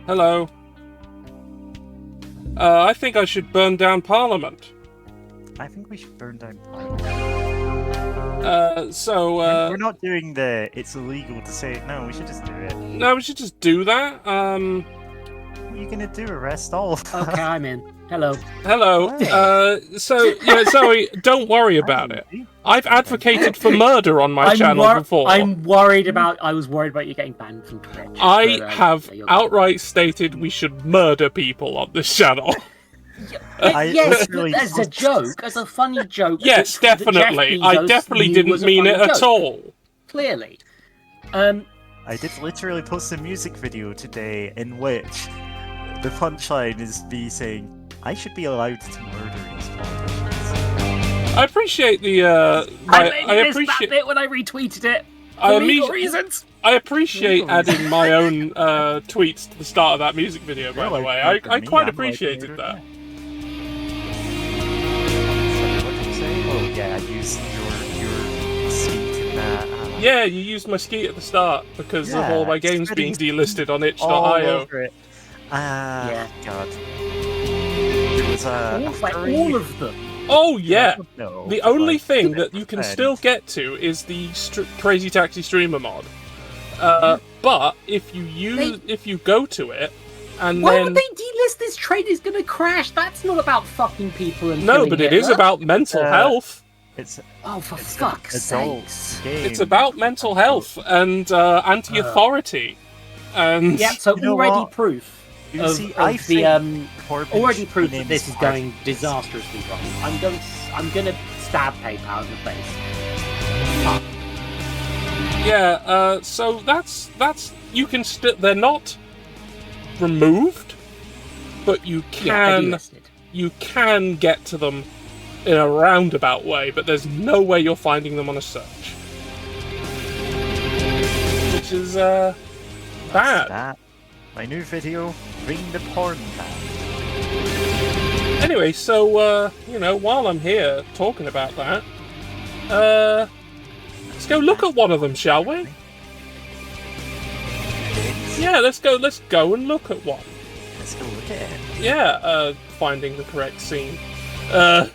Hello. I think I should burn down Parliament. I think we should burn down Parliament. We're not doing the it's illegal to say it. No, we should just do it. No, we should just do that. What are you gonna do? Arrest all? Okay, I'm in. Hello. Hello. Hi. Zoe, don't worry about it. I've advocated for murder on my channel before. I was worried about you getting banned from Twitch. I have outright stated we should murder people on this channel. Yes, as a joke, as a funny joke. Yes, definitely. I definitely didn't mean it at all. Clearly. I did literally post a music video today in which the punchline is me saying, I should be allowed to murder these politicians. I appreciate the I appreciate that bit when I retweeted it. For legal reasons. I appreciate adding my own tweets to the start of that music video, by the way. I quite appreciated that. What did you say? Oh yeah, I used your skeet in that. Yeah, you used my skeet at the start because of all my games being delisted on itch.io. All over it. Yeah. God. There was all of them. Oh yeah. No, the only thing that you can still get to is the Crazy Taxi streamer mod. But if you go to it and why then would they delist this trade is gonna crash? That's not about fucking people and no, but it is about mental health. For fuck's sakes. It's about mental health and anti-authority. And yeah, so already proof. Already proof that this is going disastrously wrong. I'm gonna stab PayPal in the face. Yeah, so that's you can they're not removed, but you can get to them in a roundabout way, but there's no way you're finding them on a search. Which is bad. My new video, Ring the Porn Back. Anyway, so while I'm here talking about that, let's go look at one of them, shall we? Yeah, let's go and look at one. Let's go look at it. Yeah, finding the correct scene. There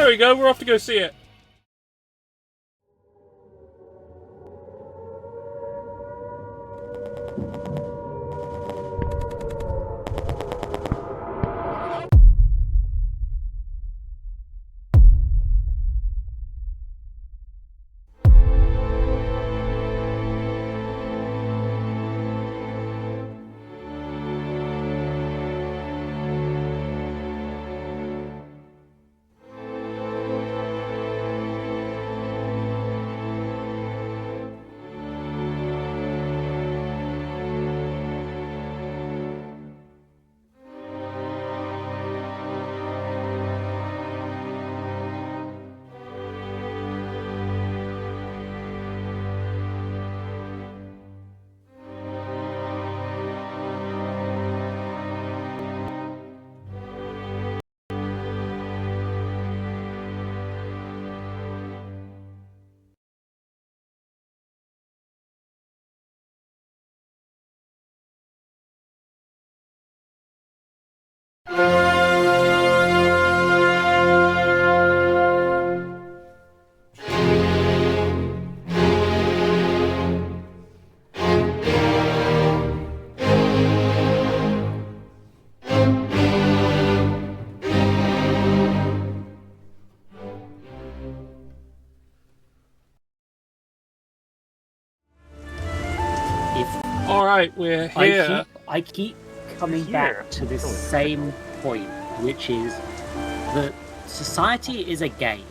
we go, we're off to go see it. Alright, we're here. I keep coming back to this same point, which is that society is a game.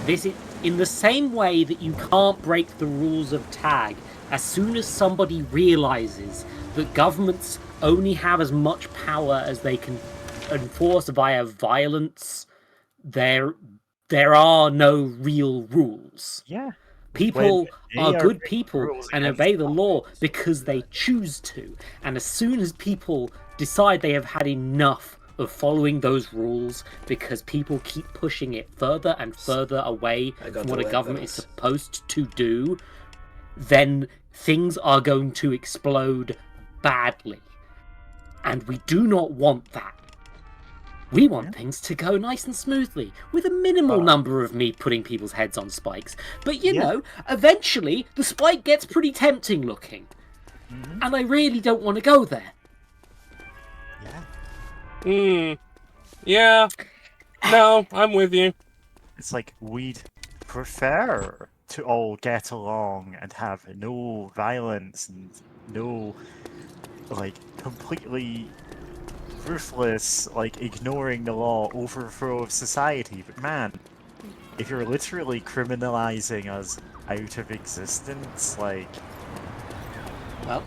This is in the same way that you can't break the rules of tag. As soon as somebody realizes that governments only have as much power as they can enforce via violence, there are no real rules. Yeah. People are good people and obey the law because they choose to. And as soon as people decide they have had enough of following those rules because people keep pushing it further and further away from what a government is supposed to do, then things are going to explode badly. And we do not want that. We want things to go nice and smoothly, with a minimal number of me putting people's heads on spikes. But you know, eventually the spike gets pretty tempting looking. And I really don't want to go there. Yeah. No, I'm with you. It's like we'd prefer to all get along and have no violence and no, like, completely ruthless, like, ignoring the law overthrow of society. But man, if you're literally criminalizing us out of existence, like, well,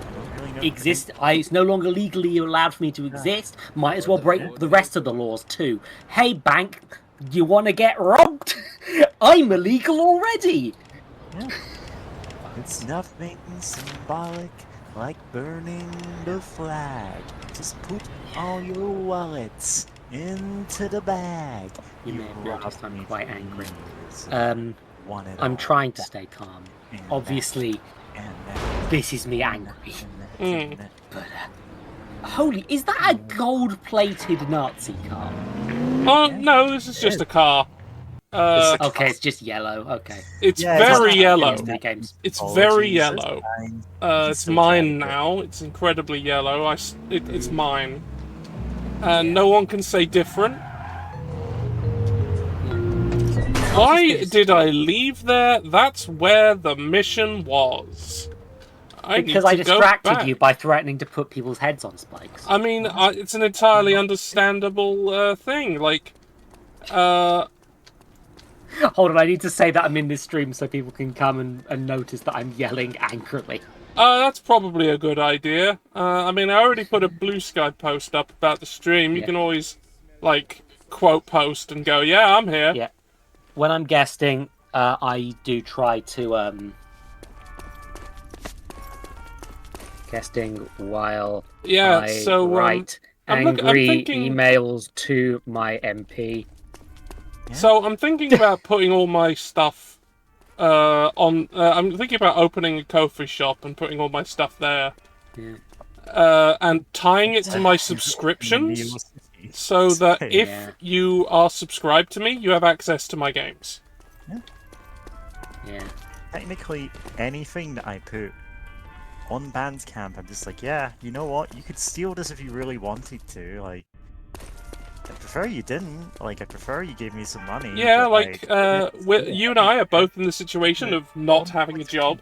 I don't really know. It's no longer legally allowed for me to exist. Might as well break the rest of the laws too. Hey, bank, you want to get robbed? I'm illegal already. Yeah. It's nothing symbolic like burning the flag. Just put all your wallets into the bag. You may have noticed I'm robbed quite me angry. for one and I'm all. trying to stay calm. And Obviously, and that, this is me angry. and that. But, holy, is that a gold-plated Nazi car? Oh, no, this is just a car. Okay, it's just yellow. Okay. It's Yeah, very it's yellow. Mini games. It's Oh, very Jesus, yellow. fine. It's still mine trying to- now. It's incredibly yellow. It's mine. And no one can say different. Why did I leave there? That's where the mission was. Because I distracted you by threatening to put people's heads on spikes. I mean, it's an entirely understandable thing. Like, Hold on, I need to say that I'm in this stream so people can come and notice that I'm yelling angrily. that's probably a good idea. I mean, I already put a Blue Sky post up about the stream. You Yeah. can always, like, quote post and go, yeah, I'm here. Yeah. When I'm guesting, I do try to guesting while Yeah, I so, write I'm angry thinking- emails to my MP. So I'm thinking about putting all my stuff on. I'm thinking about opening a Ko-fi shop and putting all my stuff there, and tying it to my subscriptions, so that if Yeah. you are subscribed to me, you have access to my games. Yeah. Technically, anything that I put on Bandcamp, I'm just like, yeah, you know what? You could steal this if you really wanted to. Like, I prefer you didn't. Like, I prefer you gave me some money. Yeah, but, like you and I are both in the situation of not having a job.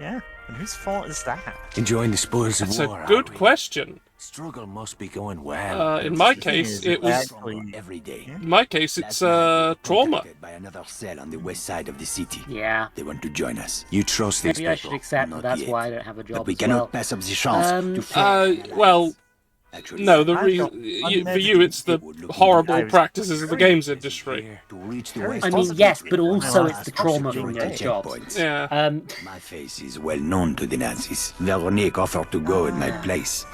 Yeah, and whose fault is that? Enjoying the spoils of It's war. a are good we? question. Struggle must be going well. In my thing case, is, it was. actually- every day. In my case, it's Last night, we were trauma. contacted by another cell on the west side of the city. Yeah. They want to join us. You trust these Maybe I people? should accept Not that that's yet. why I don't have a job But we as cannot well. pass up the chance Um, to form Well, Actually, no, the I've reason got for you, it's the horrible practices of the games industry. to reach the Very west I of mean, the yes, city. but also My it's the last trauma of option no was jobs. checkpoints. Yeah. My face is well known to the Nazis. Veronique offered to go in my place.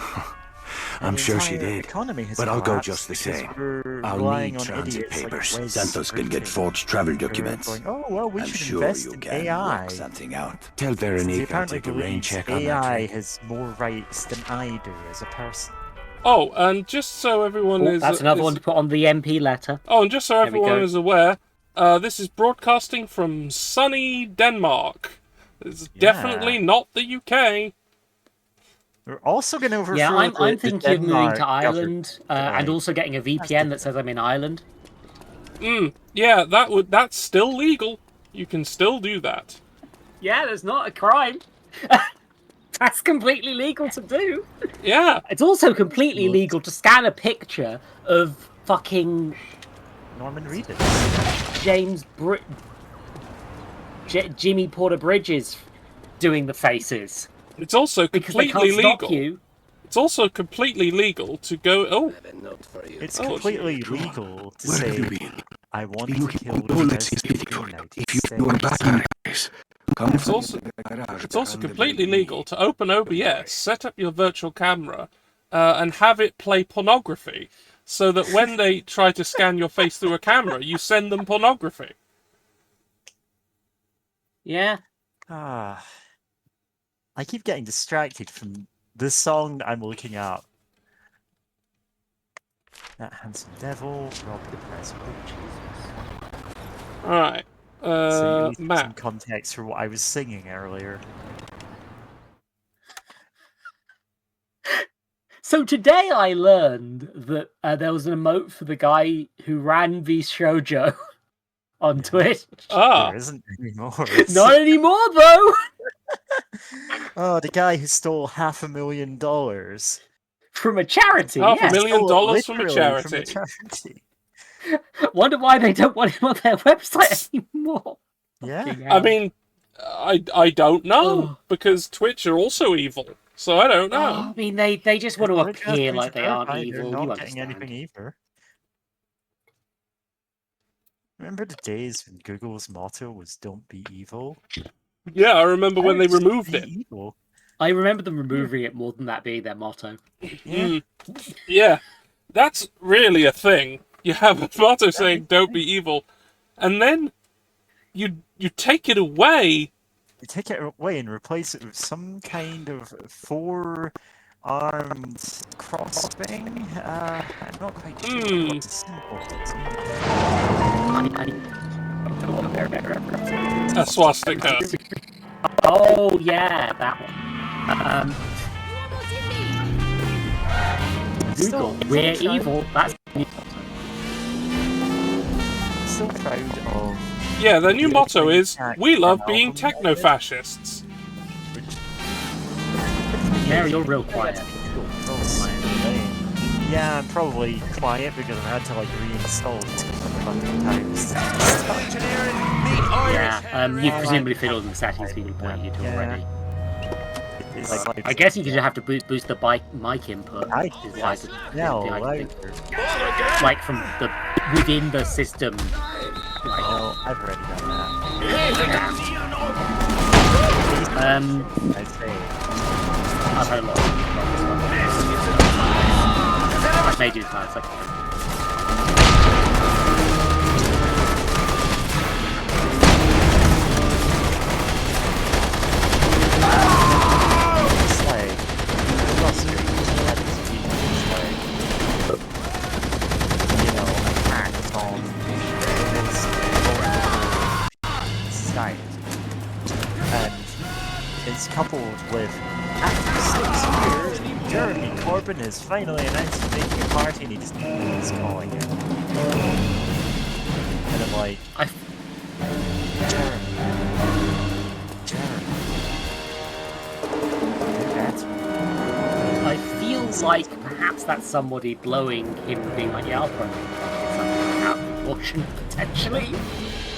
I'm The sure she entire did. economy has But I'll go collapsed just the because same. we're I'll relying need on transit idiots like papers. Wes Santos can get Scripting, forged travel who are documents. Going, oh well, we I'm should sure invest you in can AI. work something out. Tell He Veronique I'll apparently take a rain believes check on that AI trip. has more rights than I do as a person. Oh, and just so everyone Oh, is. that's another is- one to put on the MP letter. Oh, and just so we everyone go. is aware, this is broadcasting from sunny Denmark. It's definitely not the UK. We're also going to overthrow Yeah, I'm the thinking of moving Denmark to Ireland and Right. also getting a VPN that says I'm in Ireland. Yeah, that's still legal. You can still do that. Yeah, there's not a crime. That's completely legal to do. Yeah. It's also completely legal to scan a picture of fucking Norman Reedus. Jimmy Porter Bridges doing the faces It's also because they completely can't stop legal. you. It's also completely legal to go. Oh, It's Oh, completely legal to Where have say, you been? I want Be to looking kill for bullets in President Pittsburgh. United If you States. are back, come It's from also- the garage it's also behind the completely building. legal to open OBS, set up your virtual camera, and have it play pornography, so that when they try to scan your face through a camera, you send them pornography. Yeah. I keep getting distracted from the song I'm looking up. That handsome devil, Rob the President. All right, So you need some Matt. context for what I was singing earlier. So today I learned that there was an emote for the guy who ran the shoujo on Twitch. Ah, There isn't anymore. Not anymore, though. Oh, the guy who stole $500,000. From a charity. $500,000 Yeah. $1,000,000 from a Literally from a charity. Wonder why they don't want him on their website anymore. Yeah. Fucking I hell. mean, I don't know, Oh. because Twitch are also evil, so I don't know. I mean, they just want to We're just appear going like to they aren't verify evil. They're You not getting understand. anything either. Remember the days when Google's motto was "Don't be evil"? Yeah, I remember when they Just removed be it. Evil. I remember them removing it more than that being their motto. Yeah. Yeah, that's really a thing. You have a motto saying "Don't be evil," and then you take it away. You take it away and replace it with some kind of four-armed cross thing. I'm not quite sure what the symbol is. A swastika. Oh, yeah, that one. Google, we're evil. That's Still proud of Yeah, their new motto is "We love Album. being techno-fascists." Mary, you're real quiet. Yeah, I'm probably quiet because I've had to like reinstall it a bunch of times. Yeah, you've presumably fiddled in the settings people pointed you to Yeah. already. It's Like, I guess you could have to boost the mic input. I is what I could- no, the only thing I could think. louder. Like from the within the system. Like, Well, I've already done that. I'd say. I've had a lot of I may do that. It's like, It's like frustrating that it's you know, attacked on its vulnerable site. And it's coupled with, after 6 years, Jeremy Corbyn has finally announced he's making a party and he doesn't know what he's calling it. And I'm like, Jeremy. I feel like perhaps that's somebody blowing him being like, yeah, I'll probably make something out of proportion, potentially.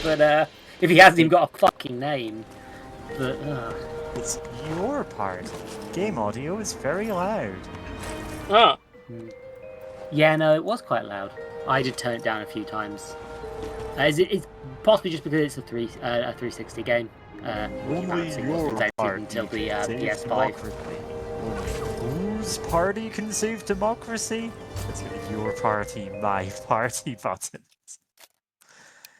But if he hasn't even got a fucking name. But, It's your party. Game audio is very loud. Ah, yeah, no, it was quite loud. I did turn it down a few times. It's possibly just because it's a 360 game. Only your party until the can save PS5. democracy. Only whose party can save democracy? It's gonna be your party, my party buttons.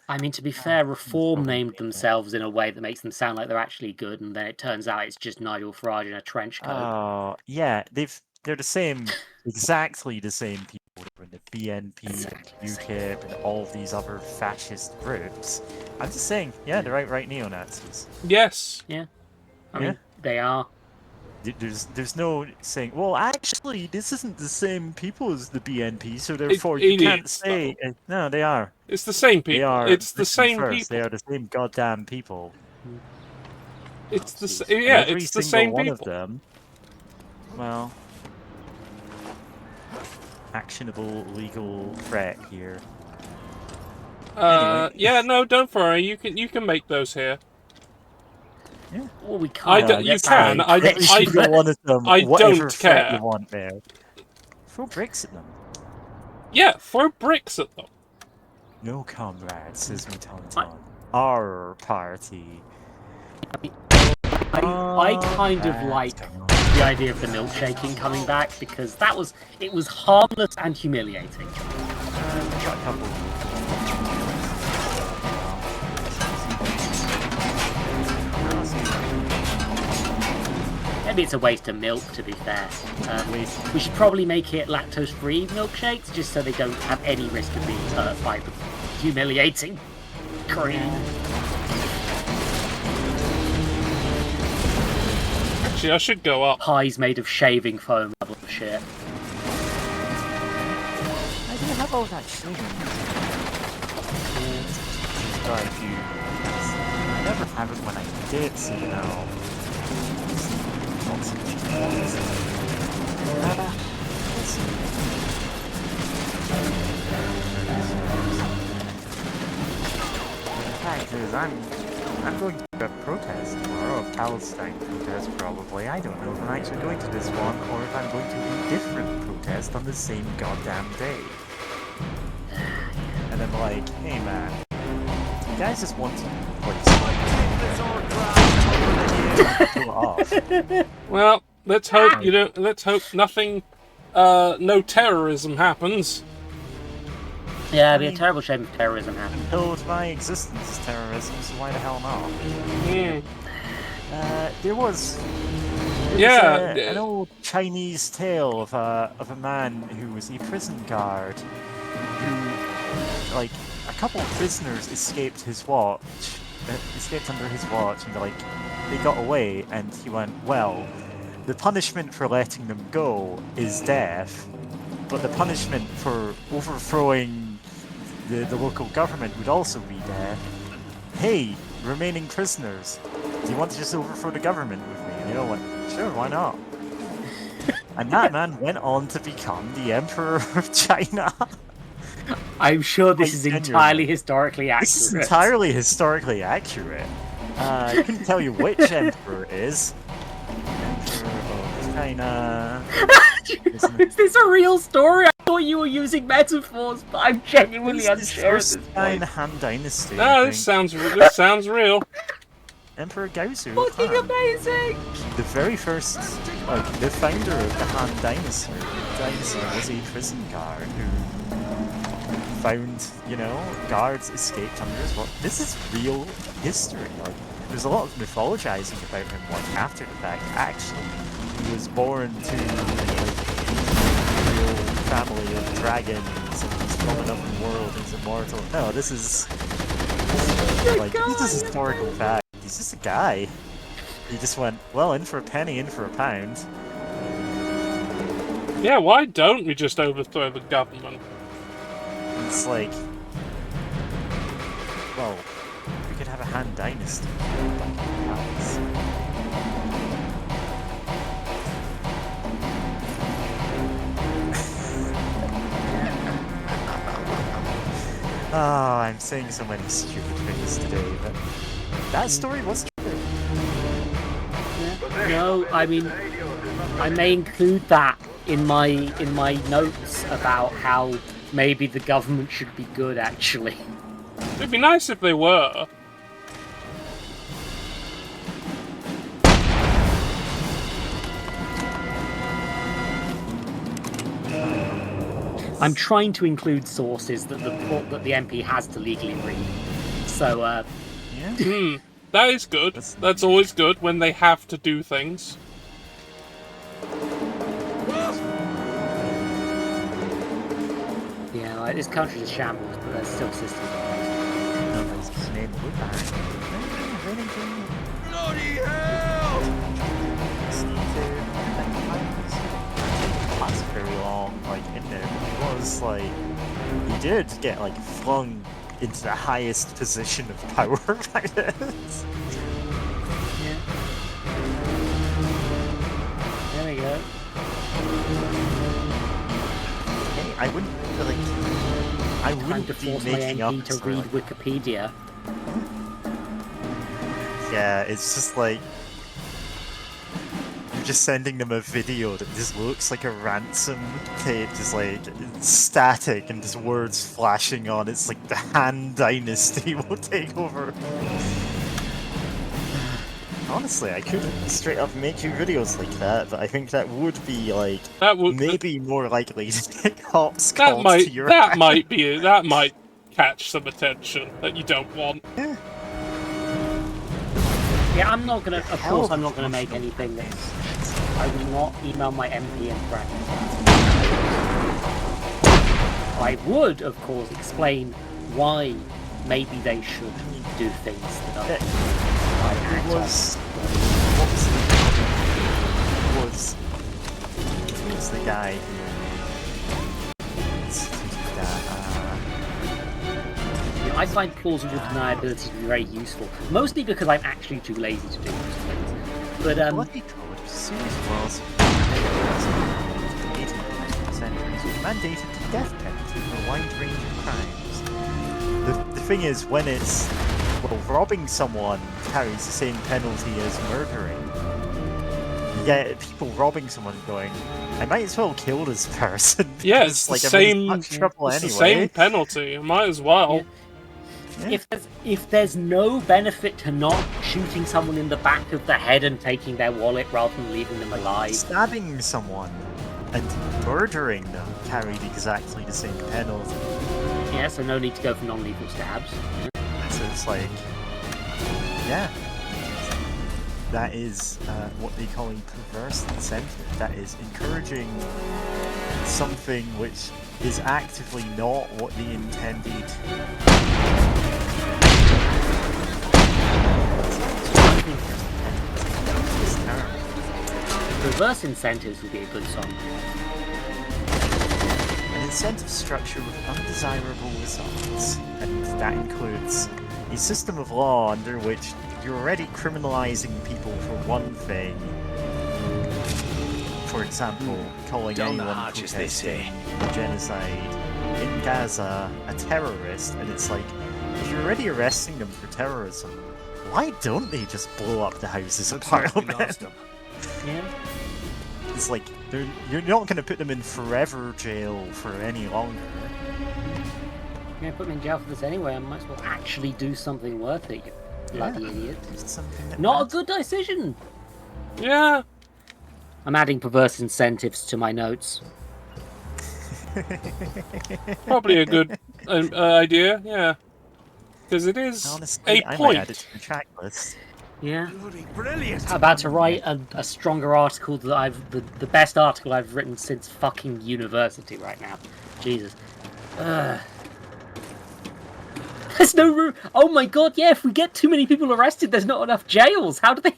I mean, to be fair, Reform named themselves in a way that makes them sound like they're actually good, and then it turns out it's just Nigel Farage in a trench coat. Oh, yeah, they're the same, exactly the same people that were in the BNP, Exactly the same. UKIP, and all of these other fascist groups. I'm just saying, yeah, they're right neo-Nazis. yes. I mean, they are. There's no saying, well, actually, this isn't the same people as the BNP, so therefore you can't idiots, say... no, they are. It's the same They people. are. It's the Britain same first. people. They are the same goddamn people. It's the jeez. yeah. Every It's the single same one people. of them. Well, actionable legal threat here. Anyway. Yeah. No, don't worry. You can make those here. Well, we I can't. don't- you That's can, how I- they- Every single one of them. I whatever don't threat care. you want there. Throw bricks at them. Yeah, throw bricks at them. No, comrades, says Mutanton. Our party. I kind of like the idea of the milkshaking coming back because it was harmless and humiliating. Got a couple. Maybe it's a waste of milk, to be fair. We should probably make it lactose-free milkshakes, just so they don't have any risk of being hurt by the humiliating cream. Actually, I should go up. Pies made of shaving foam level of shit. I do have all that shit. Got a few. I never have it when I did, so you know. Lots of cheese. The fact is, I'm going to a protest tomorrow, a Palestine protest probably. I don't know if I'm actually going to this one or if I'm going to a different protest on the same goddamn day. And I'm like, hey man, you guys just want to pull off. Well, let's hope you don't. Let's hope nothing, no terrorism happens. Yeah, it'd be a terrible shame if terrorism happened. Killed my existence as terrorism, so why the hell not? Mm. There was an old Chinese tale of a man who was a prison guard who, like, a couple of prisoners escaped his watch, escaped under his watch, and they got away, and he went, well, the punishment for letting them go is death, but the punishment for overthrowing the local government would also be death. Hey, remaining prisoners, do you want to just overthrow the government with me? And they all went, sure, why not? And that man went on to become the Emperor of China. I'm sure this is entirely historically accurate. This is entirely historically accurate. I couldn't tell you which emperor it is. Emperor of China. Is this a real story? I thought you were using metaphors, but I'm genuinely unsure at this point. Han Dynasty. No, this sounds real. Emperor Gaozu. Fucking amazing! The very first, the founder of the Han Dynasty was a prison guard who found, guards escaped under his watch. This is real history. There's a lot of mythologizing about him, after the fact. Actually, he was born to a real family of dragons, and he's coming up in the world, he's immortal. No, this is historical fact. He's just a guy. He just went, well, in for a penny, in for a pound. Yeah, why don't we just overthrow the government? It's like, well, we could have a Han Dynasty. Oh, I'm saying so many stupid things today, but that story was true. Yeah. No, I mean, I may include that in my notes about how maybe the government should be good, actually. It'd be nice if they were. I'm trying to include sources that the MP has to legally read. So, yeah. That is good. That's always good when they have to do things. Yeah, like, this country's a shambles, but there's still systems in place. Bloody hell! That's very long, in there. He was, he did get, flung into the highest position of power by this. Yeah. There we go. Hey, I wouldn't Time to force my MP to read Wikipedia. Yeah, it's just you're just sending them a video that just looks like a ransom tape, just static and just words flashing on. It's like the Han Dynasty will take over. Honestly, I could straight up make you videos like that, but I think that would be like That would maybe more likely to get cops that called might to your that house. might be that might catch some attention that you don't want. Yeah, I'm not gonna. Of Hell course, of I'm a not gonna make promotional anything that's. I will not email my MP and threaten. I would, of course, explain why maybe they should do things that are. I It act was who was the guy who on. I find plausible deniability to be very useful, mostly because I'm actually too lazy to do those things. But bloody code series was mandated the death penalty for a wide range of crimes. The thing is, when it's robbing someone carries the same penalty as murdering. You get people robbing someone going, I might as well kill this person. Yeah, it's the like, same. I'm in such trouble It's anyway. the same penalty. Might as well. Yeah. If there's no benefit to not shooting someone in the back of the head and taking their wallet rather than leaving them alive, Stabbing someone and murdering them carried exactly the same penalty. yeah, so no need to go for non-lethal stabs. So it's like, yeah, that is what they call a perverse incentive. That is encouraging something which is actively not what they intended. Reverse incentives would be a good song. An incentive structure with undesirable results, and that includes a system of law under which you're already criminalizing people for one thing. For example, calling Down the anyone hatches, they say. protesting genocide in Gaza a terrorist, and it's like, if you're already arresting them for terrorism, why don't they just blow up the Houses of Parliament? Yeah. It's like, you're not going to put them in forever jail for any longer. Yeah, put them in jail for this anyway. I might as well actually do something worth it, you bloody idiot. Something that Not a matters. good decision. Yeah. I'm adding perverse incentives to my notes. Probably a good idea. Yeah. Because it is Honestly, a I point. might add it to the track list. Yeah. Brilliant. I'm about to write a stronger article that the best article I've written since fucking university right now. Jesus. There's no room. Oh my god, yeah, if we get too many people arrested, there's not enough jails. How do they...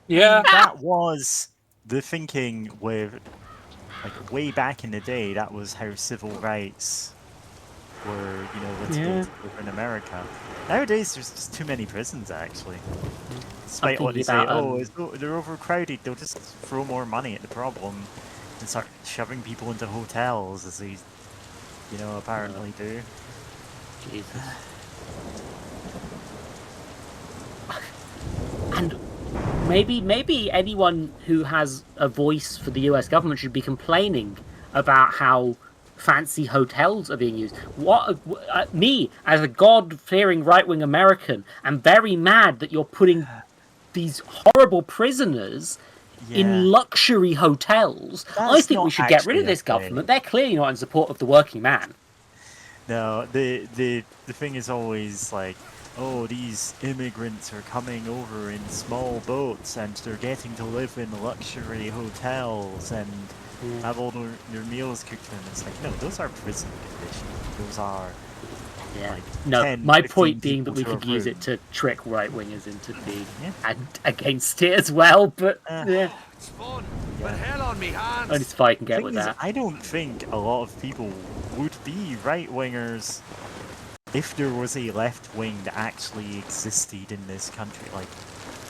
Yeah. That was the thinking with, like, way back in the day, that was how civil rights were, litigated over in America. Nowadays, there's just too many prisons, actually. Despite what they thinking say, about, they're overcrowded, they'll just throw more money at the problem and start shoving people into hotels, as they, apparently do. Jesus. And maybe anyone who has a voice for the US government should be complaining about how fancy hotels are being used. Me, as a God-fearing right-wing American, am very mad that you're putting these horrible prisoners in luxury hotels. I That's think we not should get rid of actually this a thing. government. They're clearly not in support of the working man. No, the thing is always like, oh, these immigrants are coming over in small boats and they're getting to live in luxury hotels and have all their meals cooked for them. It's like, no, those are prison conditions. Those are, like, No, 10, my 15 point being that we people could to a use room. it to trick right-wingers into being against it as well, but yeah, It's fun, but hell on me hands. only so far I can get Thing with is, that. I don't think a lot of people would be right-wingers if there was a left wing that actually existed in this country. Like,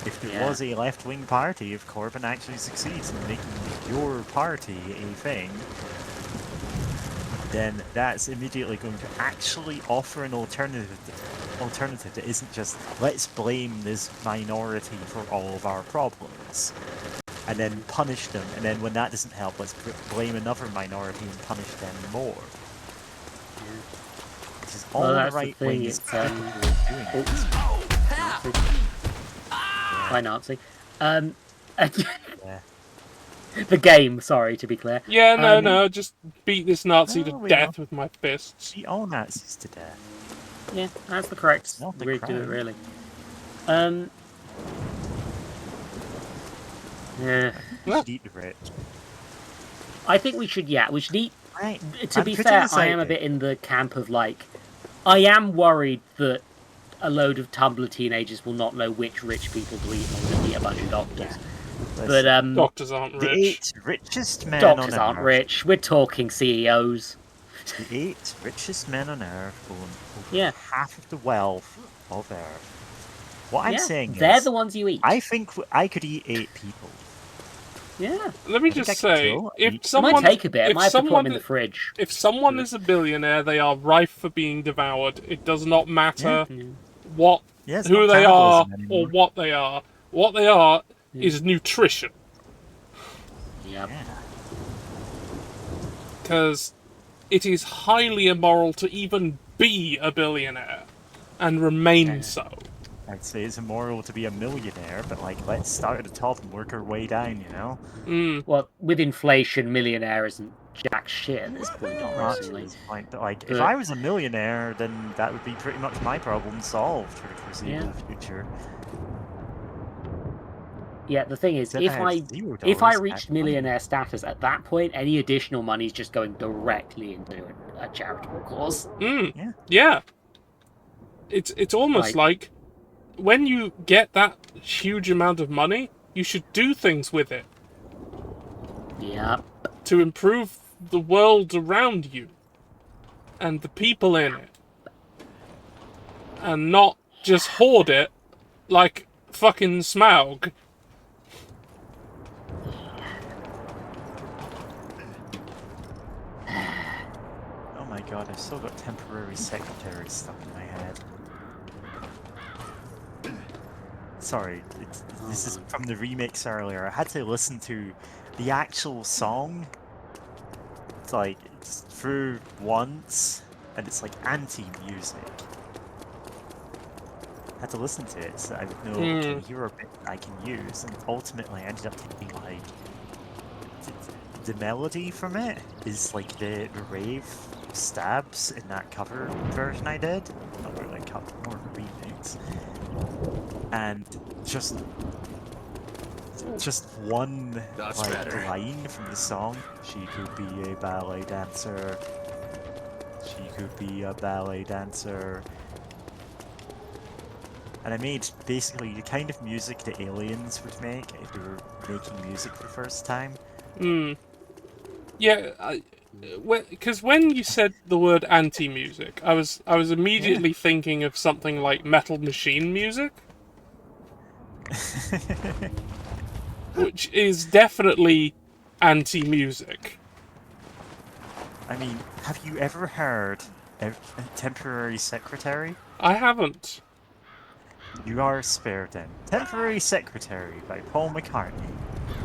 if there was a left-wing party, if Corbyn actually succeeds in making your party a thing, then that's immediately going to actually offer an alternative that isn't just, let's blame this minority for all of our problems, and then punish them, and then when that doesn't help, let's blame another minority and punish them more. Which is all Well, the that's the right thing, wing is it's, capable of doing. By Nazi. Um, Yeah. the game, sorry, to be clear. Yeah, no, just beat this Nazi Oh, to we death with my fists. Beat all Nazis to death. Yeah, that's the correct It's not the way to do it, crime. really. Yeah. We should eat the rich. I think we should eat. Right. To I'm be putting fair, this I out am a there. bit in the camp of like, I am worried that a load of Tumblr teenagers will not know which rich people to eat and will just eat a bunch of doctors. But Doctors aren't the rich. 8 richest men doctors on aren't Earth. rich. We're talking CEOs. The 8 richest men on Earth own over Yeah. half of the wealth of Earth. What I'm saying they're is, the ones you eat. I think I could eat 8 people. Yeah. Let me I think just I could say, kill if each- It someone, might take a bit. I if might have to put them someone, in the fridge. if someone is a billionaire, they are rife for being devoured. It does not matter what, Yeah, it's who not they are, cannibalism or anymore. what they are. What they are is nutrition. Yep. Yeah. Because it is highly immoral to even be a billionaire and remain so. I'd say it's immoral to be a millionaire, but like, let's start at the top and work our way down, you know? Well, with inflation, millionaire isn't jack shit at this point, Not to honestly. this point, but like, if But- I was a millionaire, then that would be pretty much my problem solved for the foreseeable future. Yeah, the thing is, Except if I have I $0 reached actually. millionaire status at that point, any additional money is just going directly into a charitable cause. Yeah. It's almost like when you get that huge amount of money, you should do things with it Yep. to improve the world around you and the people in it. And not just hoard it like fucking Smaug. Oh my god, I've still got temporary secretary stuck in my head. Sorry, this is from the remix earlier. I had to listen to the actual song. It's like, it's through once, and it's like anti-music. I had to listen to it so I would know, okay, here are bits I can use, and ultimately I ended up thinking like, the melody from it is like the rave stabs in that cover version I did. Not really a cover, more of a remix. And just one That's like better. line from the song. She could be a ballet dancer. She could be a ballet dancer. And I made basically the kind of music the aliens would make if they were making music for the first time. Yeah, because when you said the word anti-music, I was immediately thinking of something like Metal Machine music, which is definitely anti-music. I mean, have you ever heard a Temporary Secretary? I haven't. You are spared then. Temporary Secretary by Paul McCartney.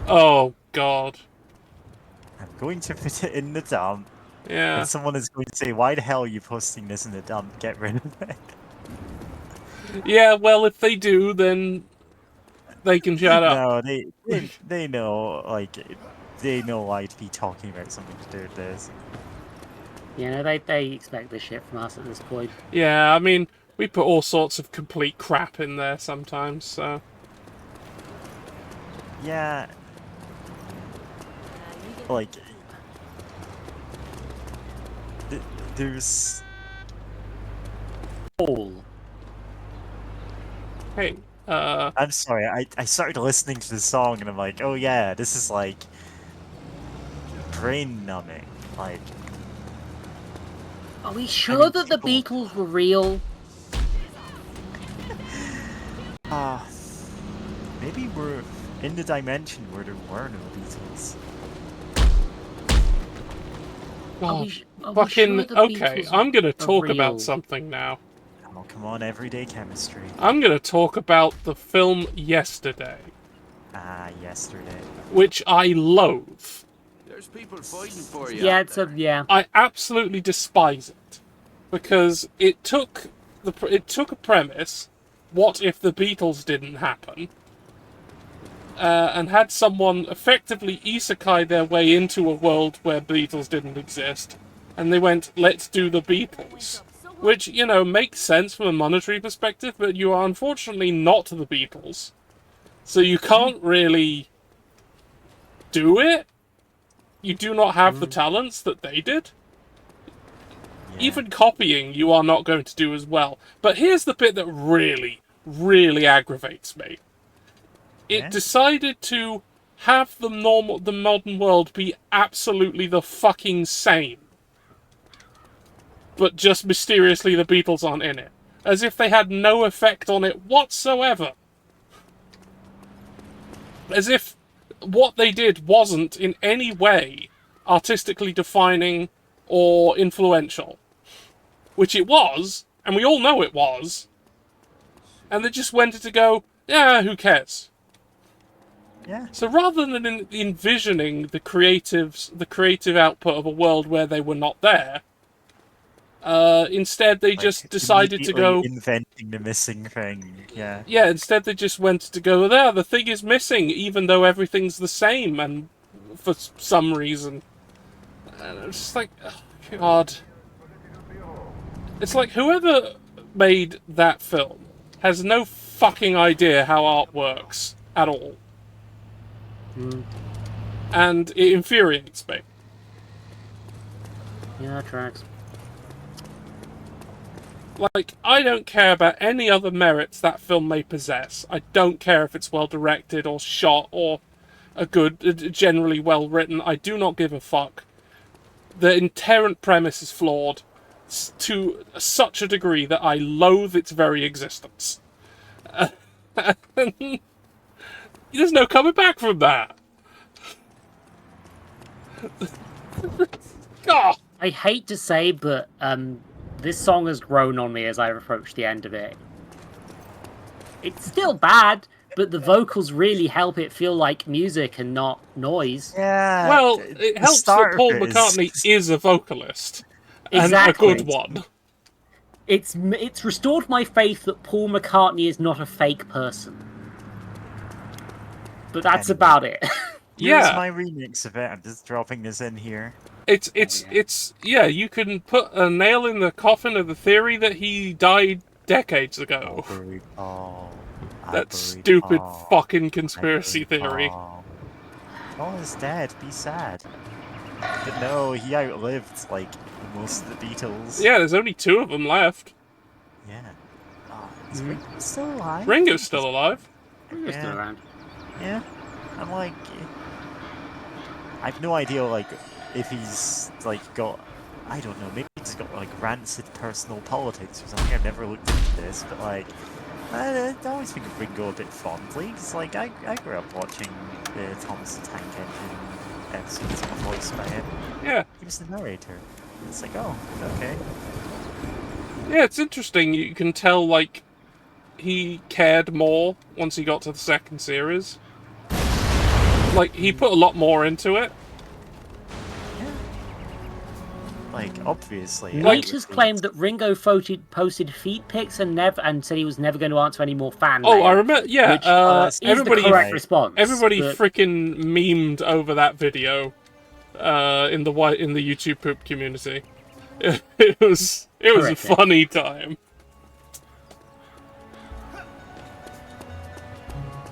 Oh God. I'm going to put it in the dump. Yeah. And someone is going to say, why the hell are you posting this in the dump? Get rid of it. Yeah. Well, if they do, then they can shut up. No, they know, like, they know I'd be talking about something to do with this. You know, they expect this shit from us at this point. Yeah. I mean, we put all sorts of complete crap in there sometimes. So. Yeah. Like, there's... All. Hey. I'm sorry, I started listening to the song and I'm like, oh yeah, this is like... brain numbing. Like... Are we sure that the people- Beatles were real? Maybe we're in the dimension where there were no Beatles. Are Oh, we sure fucking the okay. Beatles I'm gonna are talk real? about something now. Oh, come on, everyday chemistry. I'm gonna talk about the film Yesterday, Ah, yesterday. which I loathe. There's people fighting for you. Yeah, out it's there. yeah. I absolutely despise it because it took a premise. What if the Beatles didn't happen? and had someone effectively isekai their way into a world where Beatles didn't exist, and they went, let's do the Beatles. Which, you know, makes sense from a monetary perspective, but you are unfortunately not the Beatles. So you can't really do it. You do not have the talents that they did. Yeah. Even copying, you are not going to do as well. But here's the bit that really, really aggravates me. It Yeah? decided to have the modern world be absolutely the fucking same. But just mysteriously the Beatles aren't in it. As if they had no effect on it whatsoever. As if what they did wasn't in any way artistically defining or influential. Which it was, and we all know it was. And they just went to go, yeah, who cares? Yeah. So rather than envisioning the creative output of a world where they were not there, instead they just decided to go... inventing the missing thing, yeah. Yeah, instead they just went to go, there, the thing is missing, even though everything's the same, and for some reason. And it's just like, oh, God. It's like whoever made that film has no fucking idea how art works at all. And it infuriates me. Yeah, tracks. Like, I don't care about any other merits that film may possess. I don't care if it's well directed or shot or generally well written. I do not give a fuck. The inherent premise is flawed to such a degree that I loathe its very existence. There's no coming back from that. God. I hate to say, but this song has grown on me as I've approached the end of it. It's still bad, but the vocals really help it feel like music and not noise. Yeah. Well, it helps that Paul McCartney is a vocalist. Exactly. And a good one. It's restored my faith that Paul McCartney is not a fake person. But that's about it. Here's Yeah. my remix of it. I'm just dropping this in here. It's you can put a nail in the coffin of the theory that he died decades ago. That stupid fucking conspiracy theory. Paul is dead. Be sad. But no, he outlived like most of the Beatles. Yeah, there's only 2 of them left. Yeah. Oh, is Ringo still alive? Ringo's still alive. Ringo's still around. Yeah. I'm like, I've no idea like if he's like got, I don't know, maybe he's got like rancid personal politics or something. I've never looked into this, but like, I always think of Ringo a bit fondly. Cause like I grew up watching the Thomas the Tank Engine episodes voiced by him. Yeah. He was the narrator. It's like, oh, okay. Yeah, it's interesting. You can tell, like, he cared more once he got to the second series. Like, he put a lot more into it. Yeah. Like, obviously. Nate has claimed that Ringo posted feet pics and said he was never going to answer any more fan Oh, mail, I remember. Yeah, which, everybody, is the correct response. everybody but... freaking memed over that video in the YouTube poop community. It was a funny time.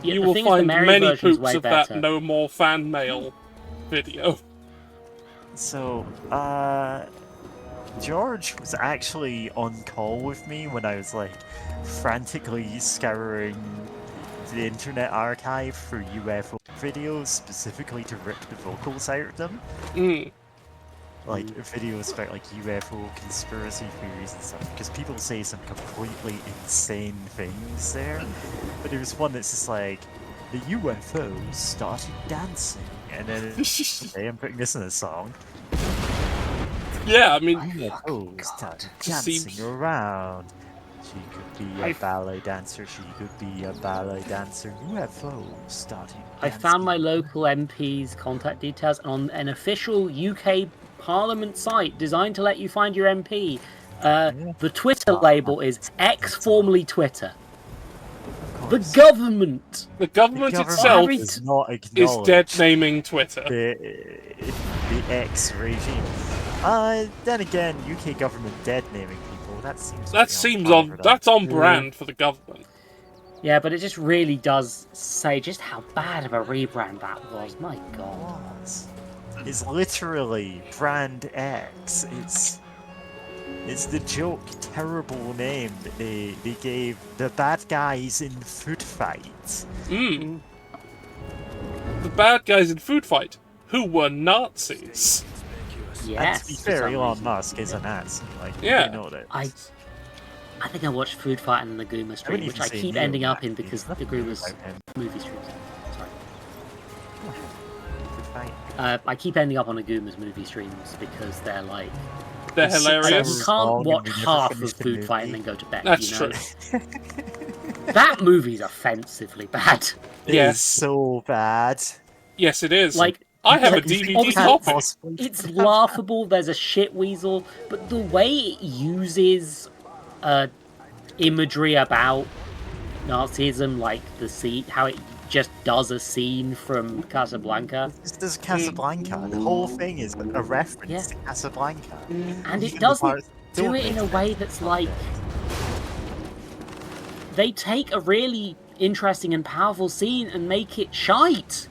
Yeah, you will find many poops of that no more fan mail video. So, George was actually on call with me when I was like frantically scouring the Internet Archive for UFO videos, specifically to rip the vocals out of them. Like videos about like UFO conspiracy theories and stuff, because people say some completely insane things there. But there's one that's just like, the UFOs started dancing, and then okay, I'm putting this in a song. Yeah, I mean, UFOs started dancing around. She could be a ballet dancer. She could be a ballet dancer. UFOs started dancing. I found my local MP's contact details on an official UK Parliament site designed to let you find your MP. The Twitter label is X, formerly Twitter. Of The government. The government The itself Every does not is acknowledge dead naming Twitter. the X regime. Then again, UK government dead naming people. That seems. That pretty seems on on. par for That's on Yeah. brand for the government. Yeah, but it just really does say just how bad of a rebrand that was. My God. Was. It's literally brand X. It's the joke, terrible name that they gave the bad guys in Food Fight. The bad guys in Food Fight, who were Nazis. And Yes. to be for fair, some Elon reason. Musk is a Nazi. Like, Yeah. we know that. I think I watched Food Fight and the Naguma stream, even which I say keep neo ending up in Nazi, because there's the nothing Naguma's about him. movie streams. Sorry. Food Fight. I keep ending up on Naguma's movie streams because they're like They're It's you hilarious. so- long can't and watch we never half of finished the Food Fight and movie. then go to bed. That's you know? true. That movie's offensively bad. It Yes. is so bad. Yes, it is. Like, I have a like, DVD obviously copy. It's laughable. There's a shit weasel, but the way it uses imagery about Nazism, like the scene, how it just does a scene from Casablanca, This is Casablanca. The whole thing is a reference Yeah. to Casablanca. and Even it the doesn't parts that do don't it in make a way sense. that's like they take a really interesting and powerful scene and make it shite.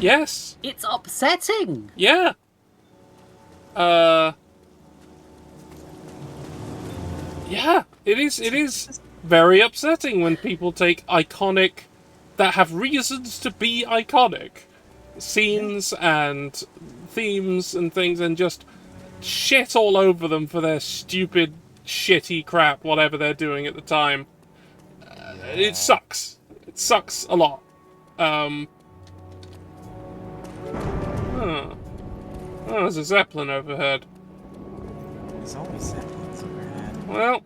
Yes. It's upsetting. Yeah. Yeah, it is. It is very upsetting when people take iconic, that have reasons to be iconic, scenes and themes and things, and just shit all over them for their stupid, shitty crap, whatever they're doing at the time. It sucks. It sucks a lot. Oh, there's a Zeppelin overhead. There's always Zeppelins overhead. Well,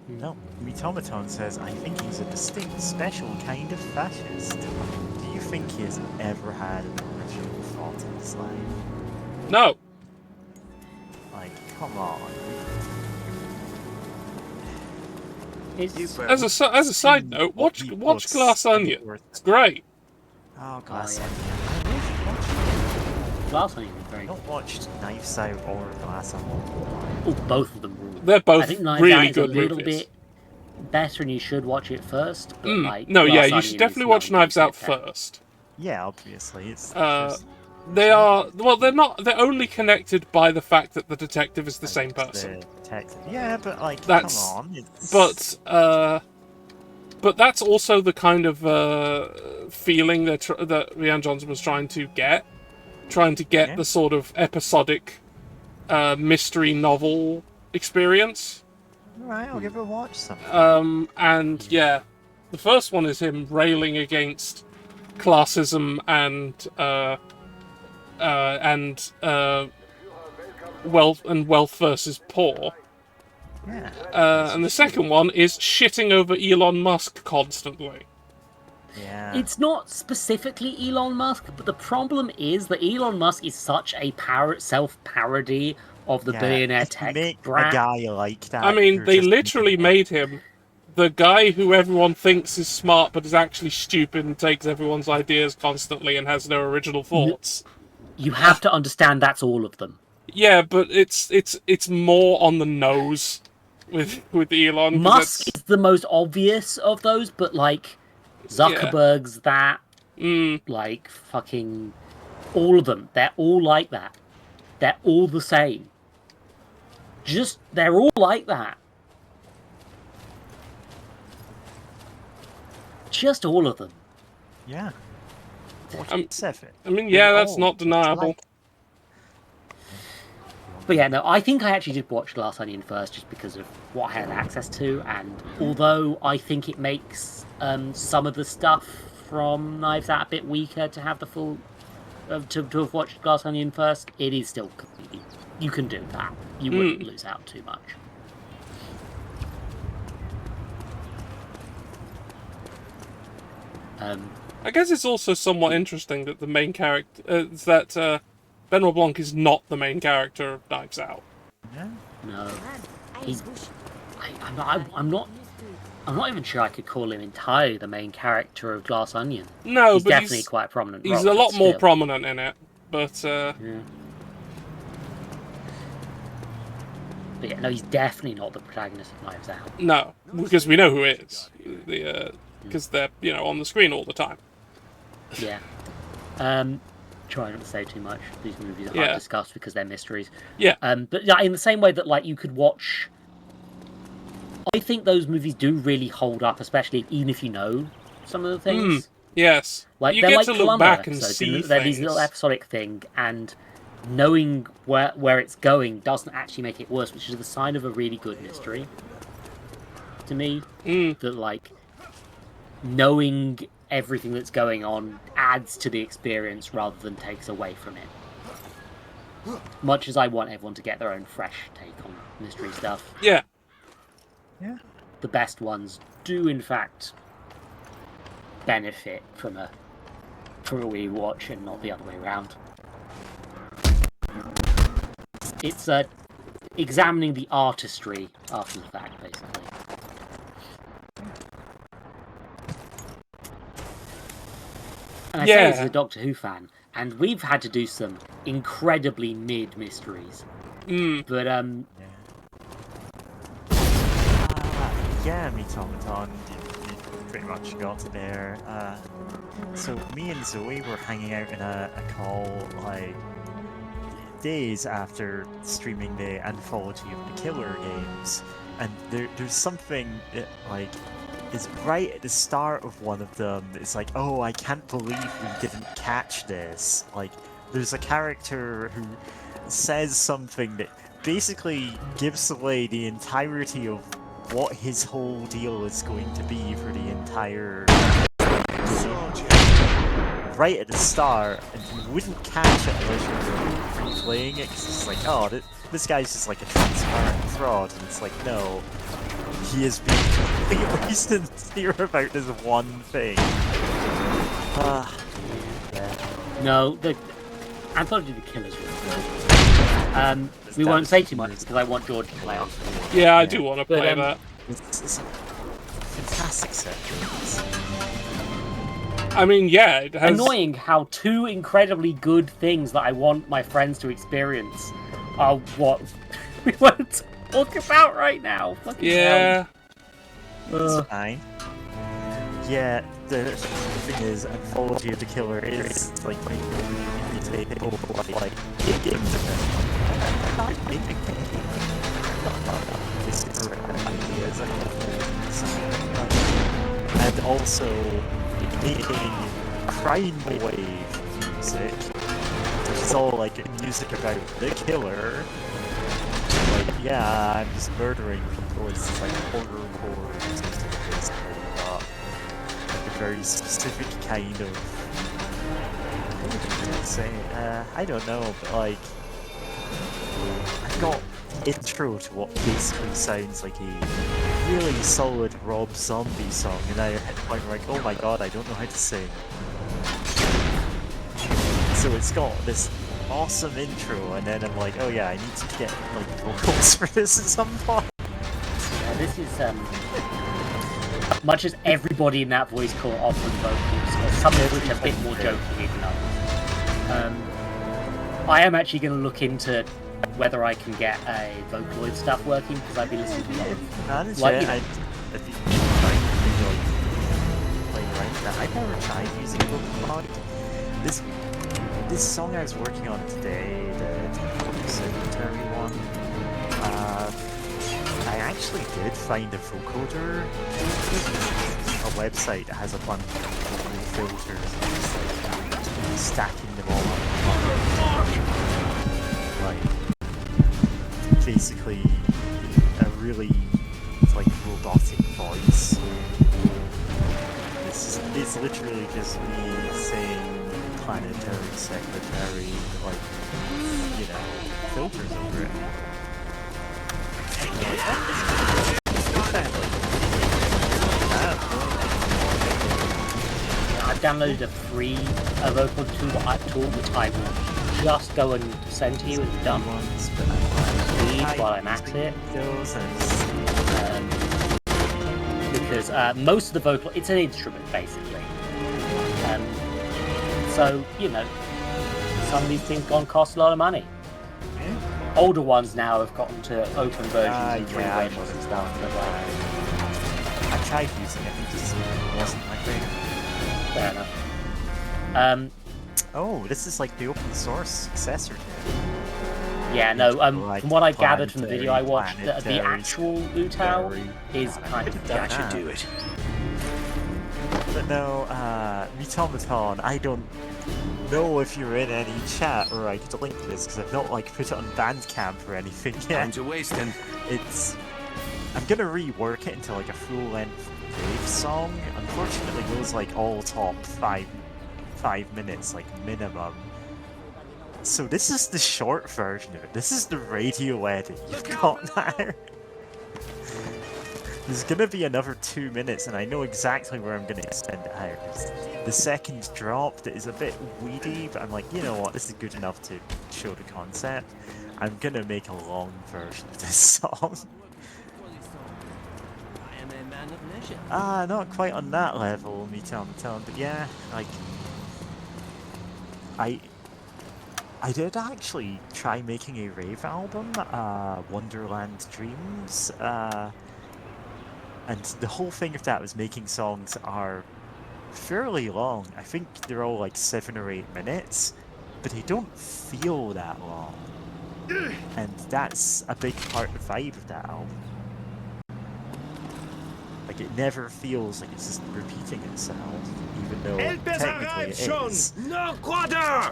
No, Mitomaton says, I think he's a distinct, special kind of fascist. Do you think he has ever had an original thought in his life? no. Like, come on. It's, As a side note, watch Glass Onion. It's great. Oh, Glass yeah. Onion. I wish watched Glass Onion is very I good. not watched Knives Out or Glass Onion. Oh, both of them rule. They're both I think Knives Out really is good a little movies. bit better, and you should watch it first. But like, No, yeah, Glass you Onion should is definitely watch not Knives Out good. first. Yeah, obviously. It's They are, well, they're not, they're only connected by the fact that the detective is the same person. Yeah, but like, That's- come on. It's... But that's also the kind of feeling that Rian Johnson was trying to get Yeah. the sort of episodic mystery novel experience. Alright, I'll give it a watch sometime. And yeah, the first one is him railing against classism and wealth versus poor. Yeah. And the second one is shitting over Elon Musk constantly. Yeah. It's not specifically Elon Musk, but the problem is that Elon Musk is such a self-parody of the billionaire if you tech make brat. a guy like that. I mean, you're they just literally making- made him the guy who everyone thinks is smart but is actually stupid and takes everyone's ideas constantly and has no original thoughts. You have to understand that's all of them. Yeah, but it's more on the nose with Elon. 'cause Musk it's- is the most obvious of those, but like Zuckerberg's that, like fucking all of them. They're all like that. They're all the same. They're all like that. Just all of them. Yeah. Um, Specific. I mean, yeah, They're that's all not just deniable. like- But yeah, no, I think I actually did watch Glass Onion first just because of what I had access to, and although I think it makes some of the stuff from Knives Out a bit weaker to have the full... to have watched Glass Onion first, it is still completely... You can do that. You wouldn't lose out too much. I guess it's also somewhat interesting that the main character Benoit Blanc is not the main character of Knives Out. Yeah. No. I'm not I'm not even sure I could call him entirely the main character of Glass Onion. No, He's but definitely quite a prominent he's role, a lot but more still. prominent in it. But Yeah. But yeah, no, he's definitely not the protagonist of Knives Out. no, because we know who it is. Because they're on the screen all the time. Yeah. Try not to say too much. These movies are Yeah. hard discussed because they're mysteries. Yeah. But yeah, in the same way that like you could watch, I think those movies do really hold up, especially even if you know some of the things. Yes. Like you they're get like to look Columbo back and episodes, see they're these things. little episodic thing, and knowing where it's going doesn't actually make it worse, which is the sign of a really good mystery. To me, that like knowing everything that's going on adds to the experience rather than takes away from it. Much as I want everyone to get their own fresh take on mystery stuff, Yeah. Yeah. the best ones do in fact benefit from a rewatch and not the other way around. It's examining the artistry after the fact, basically. And I say this as a Doctor Who fan, and we've had to do some incredibly mid mysteries. But yeah, Meat Automaton, you pretty much got there. So me and Zoe were hanging out in a call like days after streaming the Anthology of the Killer games, and there's something that like is right at the start of one of them. It's like, oh, I can't believe we didn't catch this. Like, there's a character who says something that basically gives away the entirety of what his whole deal is going to be for the entire right at the start, and you wouldn't catch it unless you were replaying it, because it's like, oh, this guy's just like a transparent fraud, and it's like, no, he is being completely sincere about this one thing. Yeah. no, the Anthology of the Killer's really good. We won't say too much because I want George to play off. Yeah, I do want to But, play that. It's a fantastic set of games. I mean, yeah, it has... Annoying how two incredibly good things that I want my friends to experience are what we want to talk about right now. Fucking Yeah. hell. It's fine. Yeah, the thing is, Anthology of the Killer is like like games and also making crime wave music, which is all like music about the killer. Like, yeah, I'm just murdering people. It's like horrorcore music, basically, but like a very specific kind of. What would I say? I don't know, but like, I've got intro to what basically sounds like a really solid Rob Zombie song, and I hit the point where like, oh my god, I don't know how to sing. So it's got this awesome intro, and then I'm like, oh yeah, I need to get like vocals for this at some point. Yeah, this is much as everybody in that voice call offers vocals, some of which are a bit more joking than others. I am actually going to look into whether I can get a Vocaloid stuff working, because I've been listening to a lot of like, you know, If you try to like play around with that, I've never tried using Vocaloid. This song I was working on today, the Secretary one, I actually did find a vocoder, a website that has a bunch of vocal filters, and just like stacking them all up. Like, basically a really like robotic voice. It's literally just me saying planetary secretary, like, you know, filters over it. I've downloaded a free vocal tool which I will just go and send to you when it's done. While I'm at it. because most of the vocal, it's an instrument basically. So you know, some of these things gone cost a lot of money. Yeah. Older ones now have gotten to open versions and Yeah, versions and stuff. But, I tried using it, it just wasn't my thing. fair enough. Oh, this is like the open source successor to it. Yeah, no. Like From what I gathered from the video I watched, the planetary, actual Utao is God, I kind of could've done That should that. do it. But no, Mitomaton, I don't know if you're in any chat or I could link this because I've not like put it on Bandcamp or anything yet. Time to wasting. I'm gonna rework it into like a full-length rave song. Unfortunately, those like all top 5 minutes, like minimum. So this is the short version of it. This is the radio edit you've got now. There's gonna be another 2 minutes, and I know exactly where I'm gonna extend it out. The second drop that is a bit weedy, but I'm like, you know what, this is good enough to show the concept. I'm gonna make a long version of this song. Not quite on that level, Mitomaton, but yeah, like I did actually try making a rave album, Wonderland Dreams, and the whole thing of that was making songs are fairly long. I think they're all like 7 or 8 minutes, but they don't feel that long. And that's a big part of the vibe of that album. Like, it never feels like it's just repeating itself, even though technically it is. No quarter!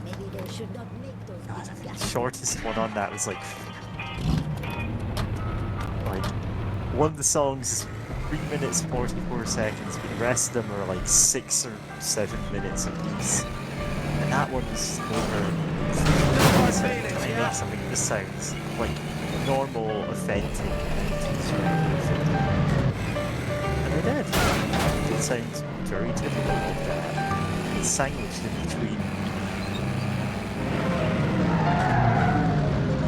Maybe they should not make those God, I think big the shortest one on that was like one of the songs is 3 minutes 44 seconds, but the rest of them are like 6 or 7 minutes apiece. And that one's over. Trying to make something that sounds like normal, authentic, and I did. It sounds very typical of that. It's sandwiched in between.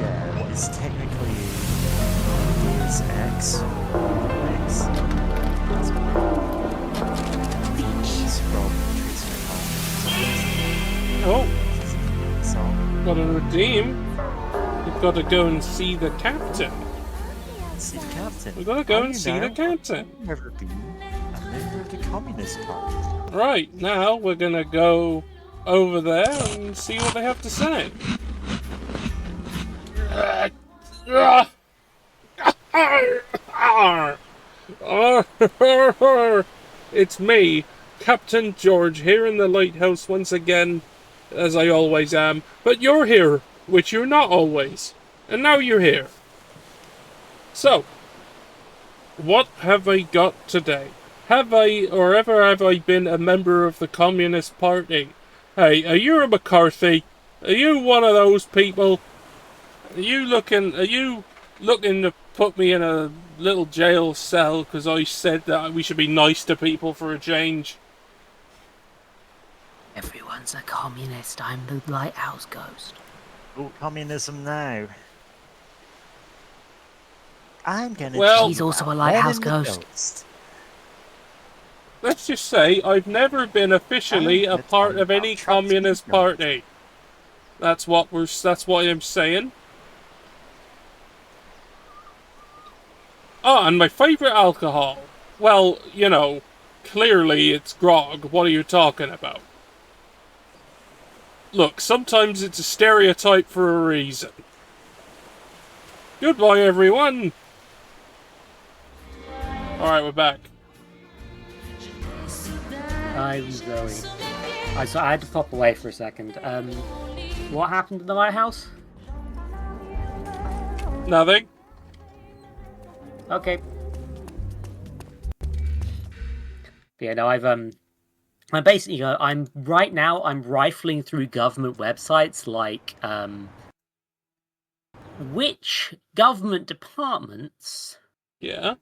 Yeah, what is technically Deus Ex. Beats from Trace Oh, song. got to redeem. We've got to go and see the captain. See the captain. We've got to go Are and you see the now? captain. I've never been a member of the Communist Party. Right, now we're going to go over there and see what they have to say. It's me, Captain George, here in the lighthouse once again, as I always am. But you're here, which you're not always. And now you're here. So, what have I got today? Have I, or ever have I been a member of the Communist Party? Hey, are you a McCarthy? Are you one of those people? Are you looking to put me in a little jail cell because I said that we should be nice to people for a change? Everyone's a communist. I'm the lighthouse ghost. Oh, communism now. I'm gonna. Well- He's also a one lighthouse in the ghost. Let's just say I've never been officially a part of any communist party. That's what I'm saying. Oh, and my favourite alcohol. Well, you know, clearly it's grog. What are you talking about? Look, sometimes it's a stereotype for a reason. Goodbye, everyone. Alright, we're back. I'm Zoe. I had to pop away for a second. What happened in the lighthouse? Nothing. Okay. Yeah, no, I'm basically, I'm rifling through government websites like, which government departments Yeah.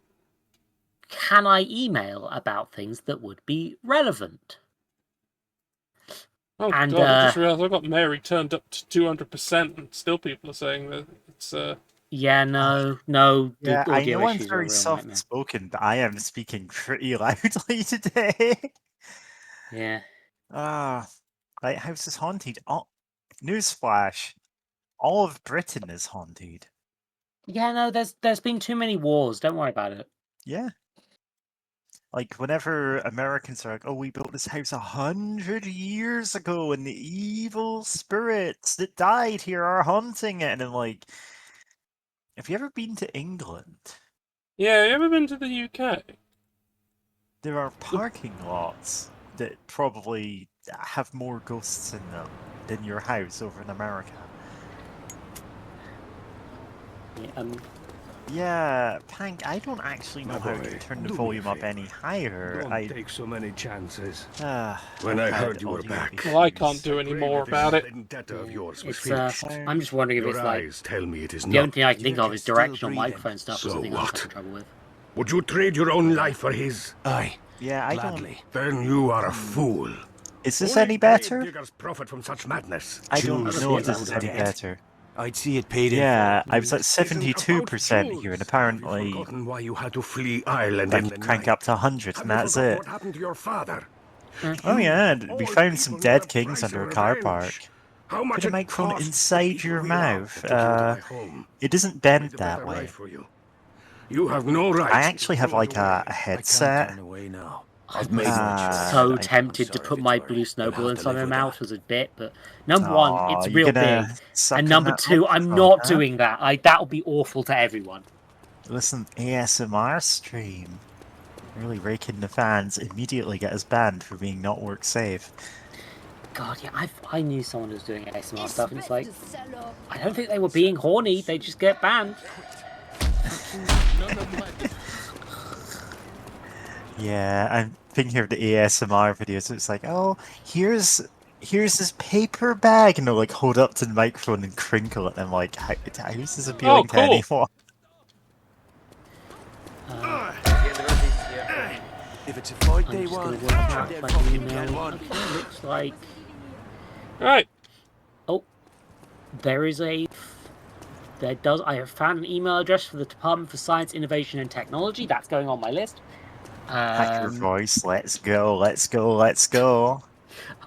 can I email about things that would be relevant? Oh And, god, I just realised I've got Mary turned up to 200% and still people are saying that it's Yeah, no, the Yeah, I audio know I'm issues are a very real soft nightmare. spoken, but I am speaking pretty loudly today. Yeah. Lighthouse is haunted. Oh, newsflash. All of Britain is haunted. Yeah, no, there's been too many wars. Don't worry about it. Yeah. Like, whenever Americans are like, oh, we built this house 100 years ago and the evil spirits that died here are haunting it. And then, like, have you ever been to England? Yeah, you ever been to the UK? There are parking lots that probably have more ghosts in them than your house over in America. Yeah, Yeah, Pank, I don't actually know My how boy, to turn the do me a volume up favor. any higher. Don't take so many chances. When I heard you were back, Well, I can't do any pray more that this about it. vendetta of yours was it's finished. I'm just wondering if Your it's like eyes tell me it is the only not. thing I can think of is still directional breathing. microphone stuff. Was So the thing I was what? having trouble with. Would you trade your own life for his? Aye, Yeah, I gladly. Then you are a fool. Is this Only any better? grave diggers profit from such madness. I don't Choose know if the this is any debt. better. I'd see it paid Yeah, I was at This isn't 72% about here, and fools. apparently Have you forgotten why you had to flee Ireland I in the can crank night? up to 100, Have and you that's forgotten it. what happened to your father? Oh yeah, and we All found some people who dead have kings price under a of car revenge. park. How much Put a it microphone costs inside the your people we love mouth. to take you to my home. It doesn't Make bend the that better way. life for you. You have no right. I actually have to like throw it a away. I can't headset. turn away now. I'm I've made my choice. so I- tempted I'm to sorry, put my Victoria. blue You'll snowball have in to some live with mouth that. as a bit, but number one, it's Aw, you real gonna big, suck and on number that two, I'm microphone, not huh? doing that. That'll be awful to everyone. Listen, ASMR stream. Really raking the fans. Immediately get us banned for being not work safe. God, yeah, I knew someone who was doing ASMR stuff, and it's like, To sell off. I don't think they were being horny. They just get banned. Yeah, I'm thinking of the ASMR videos. It's like, oh, here's this paper bag, and they'll like hold up to the microphone and crinkle it. And I'm like, how is this appealing to cool. anyone? If it's a 5-day I'm just one, gonna work out then if I can fucking email. get one. Okay, looks like Right. there is a. I have found an email address for the Department for Science, Innovation and Technology. That's going on my list. Hacker voice, let's go, let's go, let's go.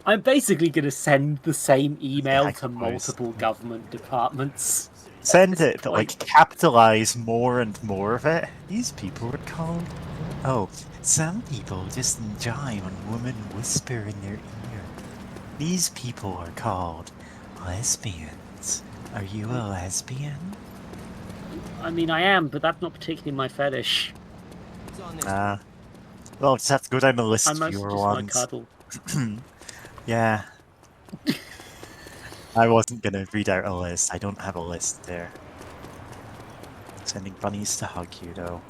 I'm basically going to send the same email Hacker to voice. multiple government departments. Send it, but like capitalize more and more of it. These people are called. Oh, some people just enjoy when women whisper in their ear. These people are called lesbians. Are you a lesbian? I mean, I am, but that's not particularly my fetish. Well, just have to go down the list I of mostly your just like ones. cuddle. Yeah. I wasn't gonna read out a list. I don't have a list there. Sending bunnies to hug you, though.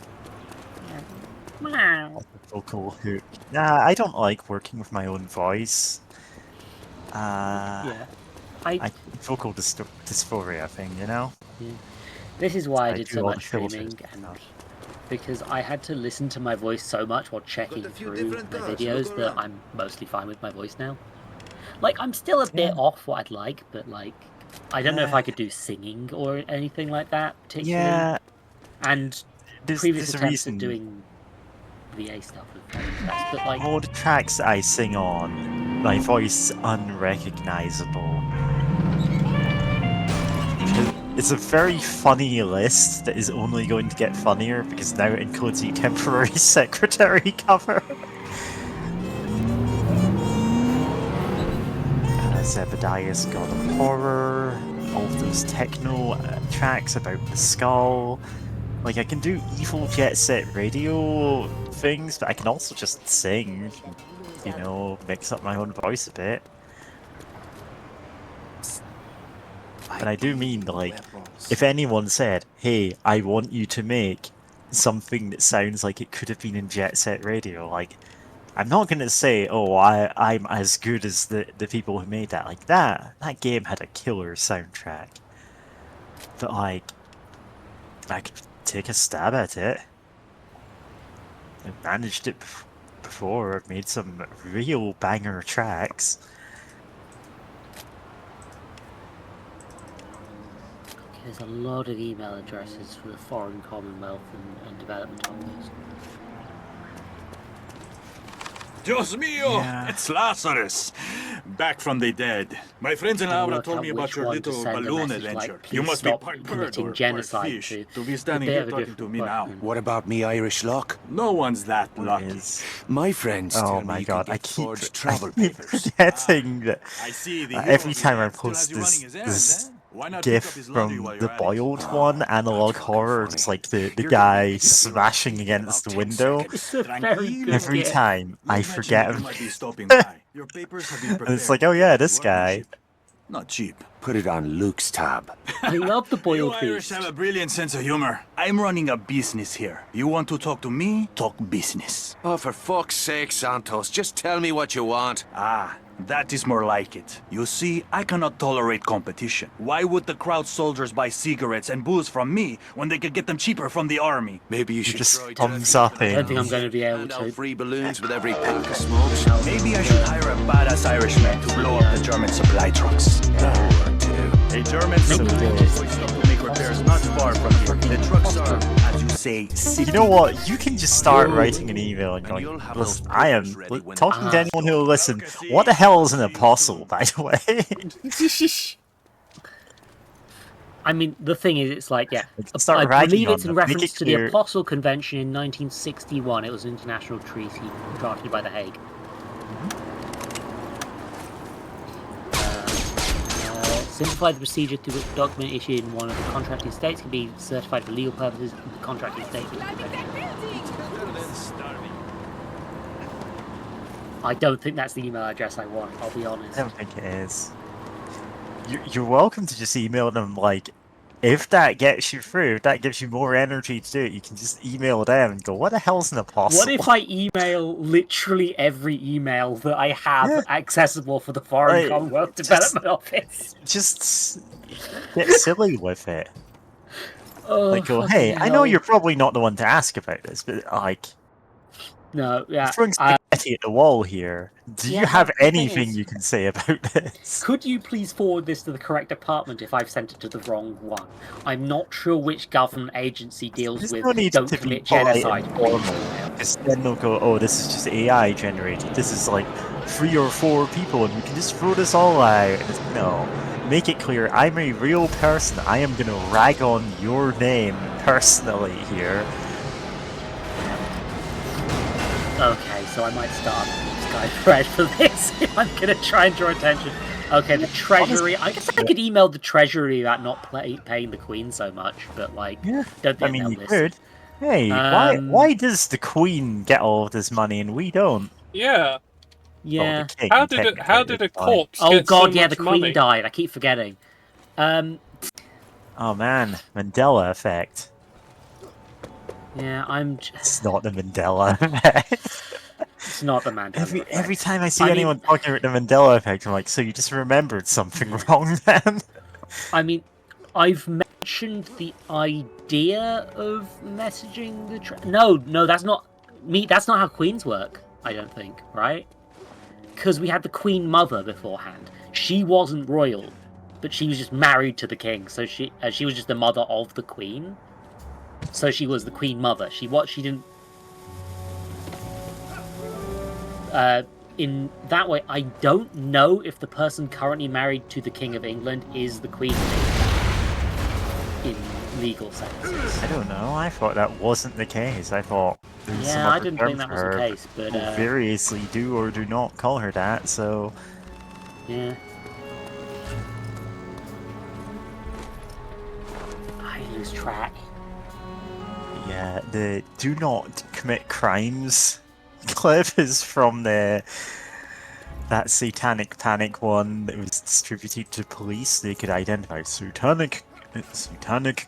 Wow. Vocal hook. Nah, I don't like working with my own voice. Yeah. Vocal dysphoria thing, you know? This is why I I did do so all the much filters streaming, and myself. because I had to listen to my voice so much while checking Got a few through different my cars, videos look that around. I'm mostly fine with my voice now. Like, I'm still a bit Yeah. off what I'd like, but like, I don't know if Yeah. I could do singing or anything like that particularly. Yeah, And there's previous a attempts reason. at doing VA stuff with that's but like All the tracks that I sing on, my voice is unrecognizable. It's a very funny list that is only going to get funnier because now it includes the temporary secretary cover. Zebediah's God of Horror, all of those techno tracks about the skull. Like, I can do evil Jet Set Radio things, but I can also just sing, you know, mix up my own voice a bit. And I do mean, like, if anyone said, hey, I want you to make something that sounds like it could have been in Jet Set Radio, like, I'm not going to say, oh, I'm as good as the people who made that. Like, that game had a killer soundtrack. But, like, I could take a stab at it. I've managed it before. I've made some real banger tracks. There's a lot of email addresses for the Foreign Commonwealth and Development Office. Dios mío! Yeah. It's Lazarus! Back from the dead. My friends and I'll Laura work told out me about which your one to little send a balloon message adventure. like, You "Please must be stop part bird committing or part genocide fish to be standing they here have a talking different to me now. button. What about me Irish luck? No one's that lucky. Is... My friends Oh tell me my you god, can I get keep, forged I travel keep papers. forgetting that I see the every time I hero still has post you running this, his errands, this eh? Why not pick GIF up his laundry from while the you're at it? Boiled Oh, one, that's Analog fucking Horror, funny. just like the You're gonna guy make me feel smashing like against the 10 window. seconds. It's a very Tranquilo. good Every GIF. time I We'll mention forget that you him. might be stopping by. Your papers have been And prepared. it's like, oh yeah, this with guy. workmanship. Not cheap. Put it on Luke's tab. I love the You boiled Irish beast. have a brilliant sense of humor. I'm running a business here. You want to talk to me? Talk business. Oh, for fuck's sake, Santos, just tell me what you want. Ah, that is more like it. You see, I cannot tolerate competition. Why would the crowd soldiers buy cigarettes and booze from me when they could get them cheaper from the army? Maybe you should just try thumbs turkey. up I in. don't think I'm going to be able Hand out to. free balloons with every pack of smokes. Maybe I should hire a badass Irishman to blow up the German supply trucks. That'll work too. A German supply truck stopped to make repairs not far from here. The trucks are, as you say, You know what? You can just start writing an email and And you'll going, have listen, those I am papers ready when talking to Ah. anyone who will listen. What the hell is an apostle, by the way? I mean, the thing is, it's like, yeah, Start I ragging believe on it's in them. Make reference it to the clear. Apostle Convention in 1961. It was an international treaty drafted by The Hague. Simplify the procedure through which a document issued in one of the contracting states can be certified for legal purposes in the contracting state. I don't think that's the email address I want, I'll be honest. I don't think it is. You're welcome to just email them, like, if that gets you through, if that gives you more energy to do it, you can just email them and go, what the hell's an apostle? What if I email literally every email that I have Yeah. accessible for the Foreign Right, Commonwealth just- Development Office? Just get silly with it. Oh, Like, go, fucking hey, I know hell. you're probably not the one to ask about this, but, like, No, you're yeah. throwing spaghetti at the wall here. Do yeah, you have the thing anything is- you can say about this? Could you please forward this to the correct department if I've sent it to the wrong one? I'm not sure which government agency deals There's with no need don't to be commit polite genocide. and formal, because then they'll go, oh, this is just AI generated. This is like 3 or 4 people, and we can just throw this all out. And it's, no, make it clear, I'm a real person. I am going to rag on your name personally here. Okay, so I might start a Sky thread for this if I'm going to try and draw attention. Okay, the Treasury. I guess I could email the Treasury about not paying the Queen so much, but, like, Yeah, don't think I mean, they'll you listen. could. Hey, why does the Queen get all of this money and we don't? Yeah. Yeah. Well, the king, How did technically, a is fine. corpse Oh get god, so yeah, much the Queen money? died. I keep forgetting. Oh man, Mandela effect. Yeah, I'm. It's not the Mandela effect. It's not the Mandela effect. Every time I see I mean- anyone talking about the Mandela effect, I'm like, so you just remembered something wrong then? I mean, I've mentioned the idea of messaging the No, that's not me. That's not how queens work. I don't think, right? Because we had the Queen Mother beforehand. She wasn't royal, but she was just married to the king. So she was just the mother of the Queen. So she was the Queen Mother. She didn't. In that way, I don't know if the person currently married to the King of England is the Queen of England in legal senses. I don't know. I thought that wasn't the case. I thought there was some Yeah, I other didn't term think that for was the her, case, but people variously do or do not call her that. So yeah. I lose track. yeah, the "do not commit crimes" clip is from that Satanic Panic one that was distributed to police. They could identify satanic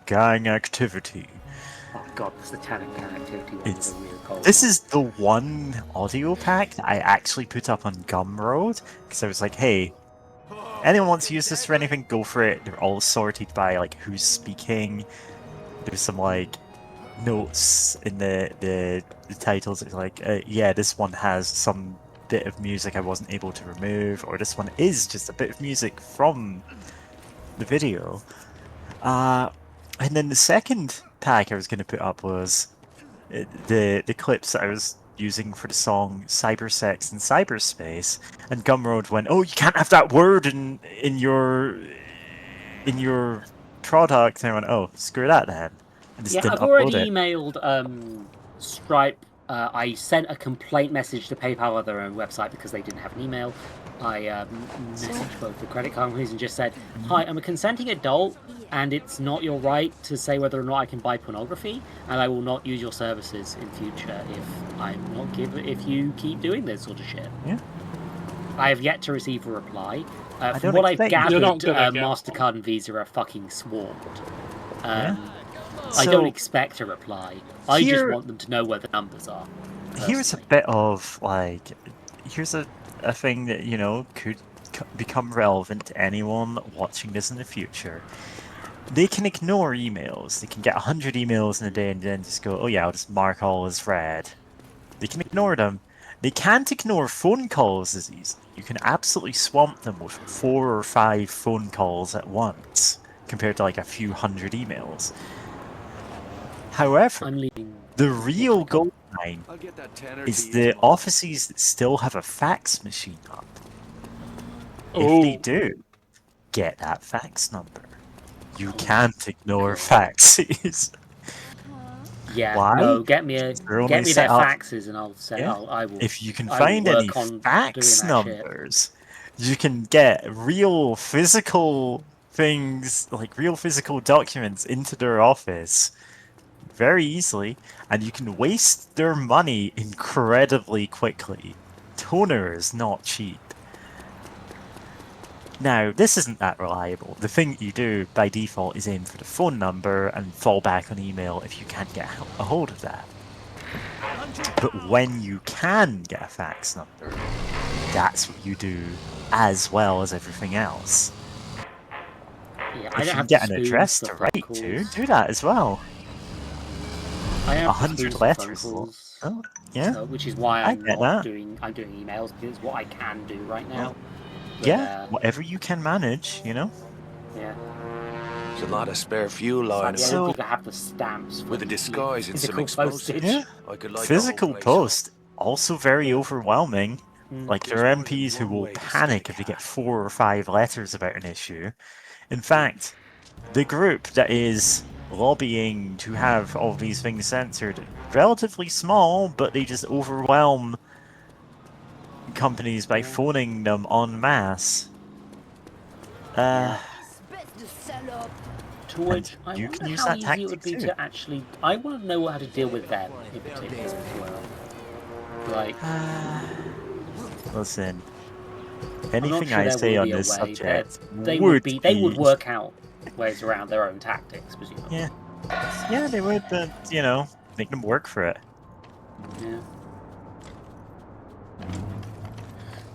gang activity. Oh god, the Satanic Activity one was a real cold. This is the one audio pack that I actually put up on Gumroad because I was like, hey, anyone wants to use this for anything, go for it. They're all sorted by like who's speaking. There's some like notes in the titles. It's like, yeah, this one has some bit of music I wasn't able to remove, or this one is just a bit of music from the video. And then the second tag I was going to put up was the clips that I was using for the song Cybersex in Cyberspace, and Gumroad went, "Oh, you can't have that word in your product." And I went, "Oh, screw that then." I just Yeah, didn't I've upload already it. emailed Stripe. I sent a complaint message to PayPal on their own website because they didn't have an email. I messaged both the credit card companies and just said, "Hi, I'm a consenting adult, and it's not your right to say whether or not I can buy pornography, and I will not use your services in future if you keep doing this sort of shit." Yeah. I have yet to receive a reply. I From don't what I've expect you to. You're not gathered, gonna get Mastercard and Visa are fucking swarmed. Yeah. I don't So- expect a reply. I just Here- want them to know where the numbers are. Here's a personally. bit of here's a thing that could become relevant to anyone watching this in the future. They can ignore emails. They can get 100 emails in a day and then just go, "Oh yeah, I'll just mark all as read." They can ignore them. They can't ignore phone calls as easily. You can absolutely swamp them with 4 or 5 phone calls at once, compared to like a few hundred emails. However, I'm leaving. the real gold mine I'll get that tenner is to you the tomorrow. offices that still have a fax machine up. If Oh, they do, get that fax number. You can't ignore faxes. Yeah, Why? no, get me They're only their set up- faxes and I'll say Yeah. I will. If you can I will find any work on fax doing that shit. numbers, you can get real physical things, like real physical documents, into their office very easily, and you can waste their money incredibly quickly. Toner is not cheap. Now, this isn't that reliable. The thing you do by default is aim for the phone number and fall back on email if you can't get a hold of that. But when you can get a fax number, that's what you do as well as everything else. Yeah, If I don't you have get to an spoon address for to phone write to, calls. do that as well. I don't have to 100 spoon for phone letters. calls, Oh, yeah. which is why I I'm get not that. I'm doing emails because it's what I can do right now. But, Yeah, whatever you can manage, yeah. There's a lot of spare fuel lying Sadly, I around. don't think I have the stamps for With a the disguise and some physical explosives. postage. Yeah. I could light the Physical whole place post, also very overwhelming. Mm. Like, there are MPs who will panic if they get 4 or 5 letters about an issue. In fact, the group that is lobbying to have all these things censored, relatively small, but they just overwhelm companies by phoning them en masse. Espèce de salope. To which I you can wonder use how that easy it tactic would be too. to actually. I want to know how to deal with them in particular as well. Like, Listen, I'm not anything sure I there say will on be a this way. subject They would would they would work out ways around their own tactics, presumably. Yeah. Yeah, they would, but, make them work for it. Yeah.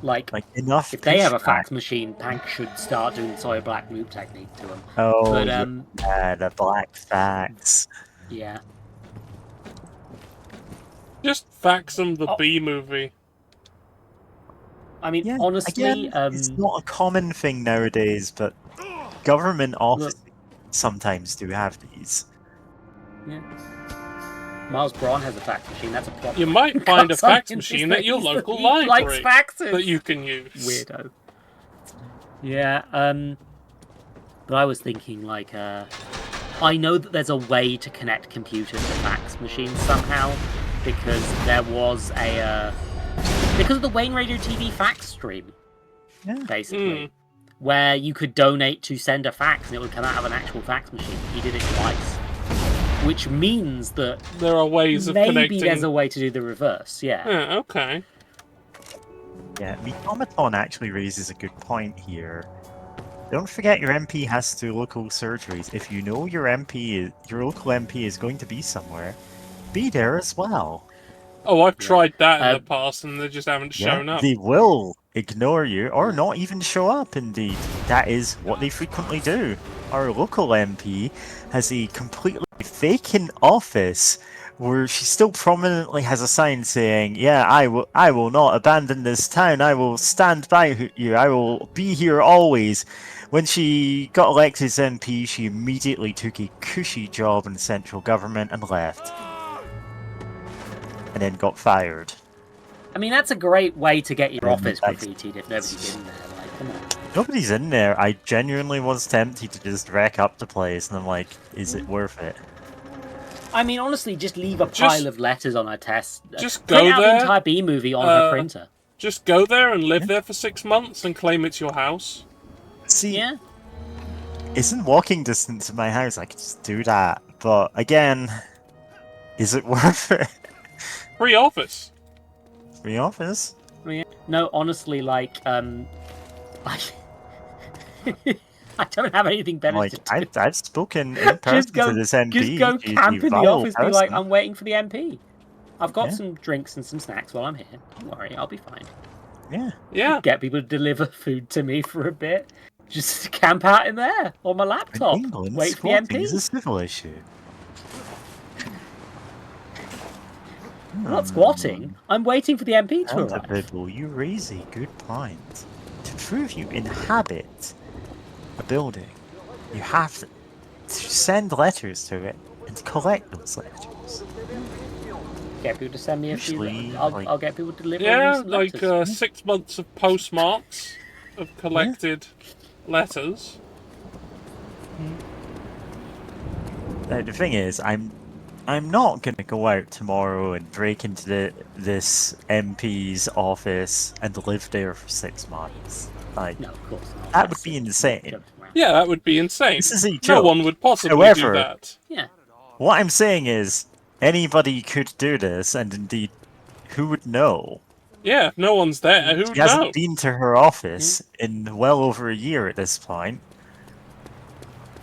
Like, Like, enough if they have a pushback. fax machine, Pank should start doing the soy black loop technique to them. Oh, But yeah, the black fax. yeah. just fax them the Oh. B movie. I mean, Yeah, honestly, again, it's not a common thing nowadays, but government offices sometimes do have these. yeah. Miles Braun has a fax machine. That's a problem. You might find a Some fax insist machine that at your he's the- local he likes library faxes. that you can use. Weirdo. Yeah, but I was thinking, like, I know that there's a way to connect computers to fax machines somehow, because there was because of the Wayne Radio TV fax stream, Yeah. basically, where you could donate to send a fax and it would come out of an actual fax machine. He did it twice. Which means that There are ways of maybe connecting. there's a way to do the reverse, yeah. Yeah, okay. Yeah, Automaton actually raises a good point here. Don't forget your MP has to do local surgeries. If you know your local MP is going to be somewhere, be there as well. Oh, I've tried that in the past and they just haven't shown up. They will ignore you or not even show up, indeed. That is what they frequently do. Our local MP has a completely vacant office where she still prominently has a sign saying, "Yeah, I will not abandon this town. I will stand by you. I will be here always." When she got elected as MP, she immediately took a cushy job in central government and left. And then got fired. I mean, that's a great way to get your office That's- graffitied if nobody's in there. Like, come on. Nobody's in there. I genuinely was tempted to just wreck up the place, and I'm like, is it worth it? I mean, honestly, just leave a Just- pile of letters on her test. just Print go out there, the entire B movie on her printer. Just go there and live there for 6 months and claim it's your house. See, Yeah. it's in walking distance of my house. I could just do that. But again, is it worth it? Free office. Free office? No, honestly, like, I don't have anything better Like, to do. I've spoken in person to this MP. Just go she's a camp in the vile office. Be like, person. I'm waiting for the MP. I've got Yeah. some drinks and some snacks while I'm here. Don't worry, I'll be fine. Yeah. Yeah. Get people to deliver food to me for a bit. Just camp out in there on my In laptop. England, Wait for the squatting is a MP. civil issue. I'm not squatting. I'm waiting for the MP to And arrive. Bible, you raise a good point. To prove you inhabit a building, you have to send letters to it and collect those letters. Get people to send me a few. Usually, I'll get people to deliver Yeah, me some like letters. 6 months of postmarks of collected letters. Now, the thing is, I'm not gonna go out tomorrow and break into this MP's office and live there for 6 months. Like, No, of course not. that would That's be a insane. joke around. Yeah, that would be insane. This is a No joke. one would possibly do However, that. Yeah. What I'm saying is, anybody could do this, and indeed, who would know? Yeah, if no one's there. Who She would hasn't know? been to her office in well over a year at this point.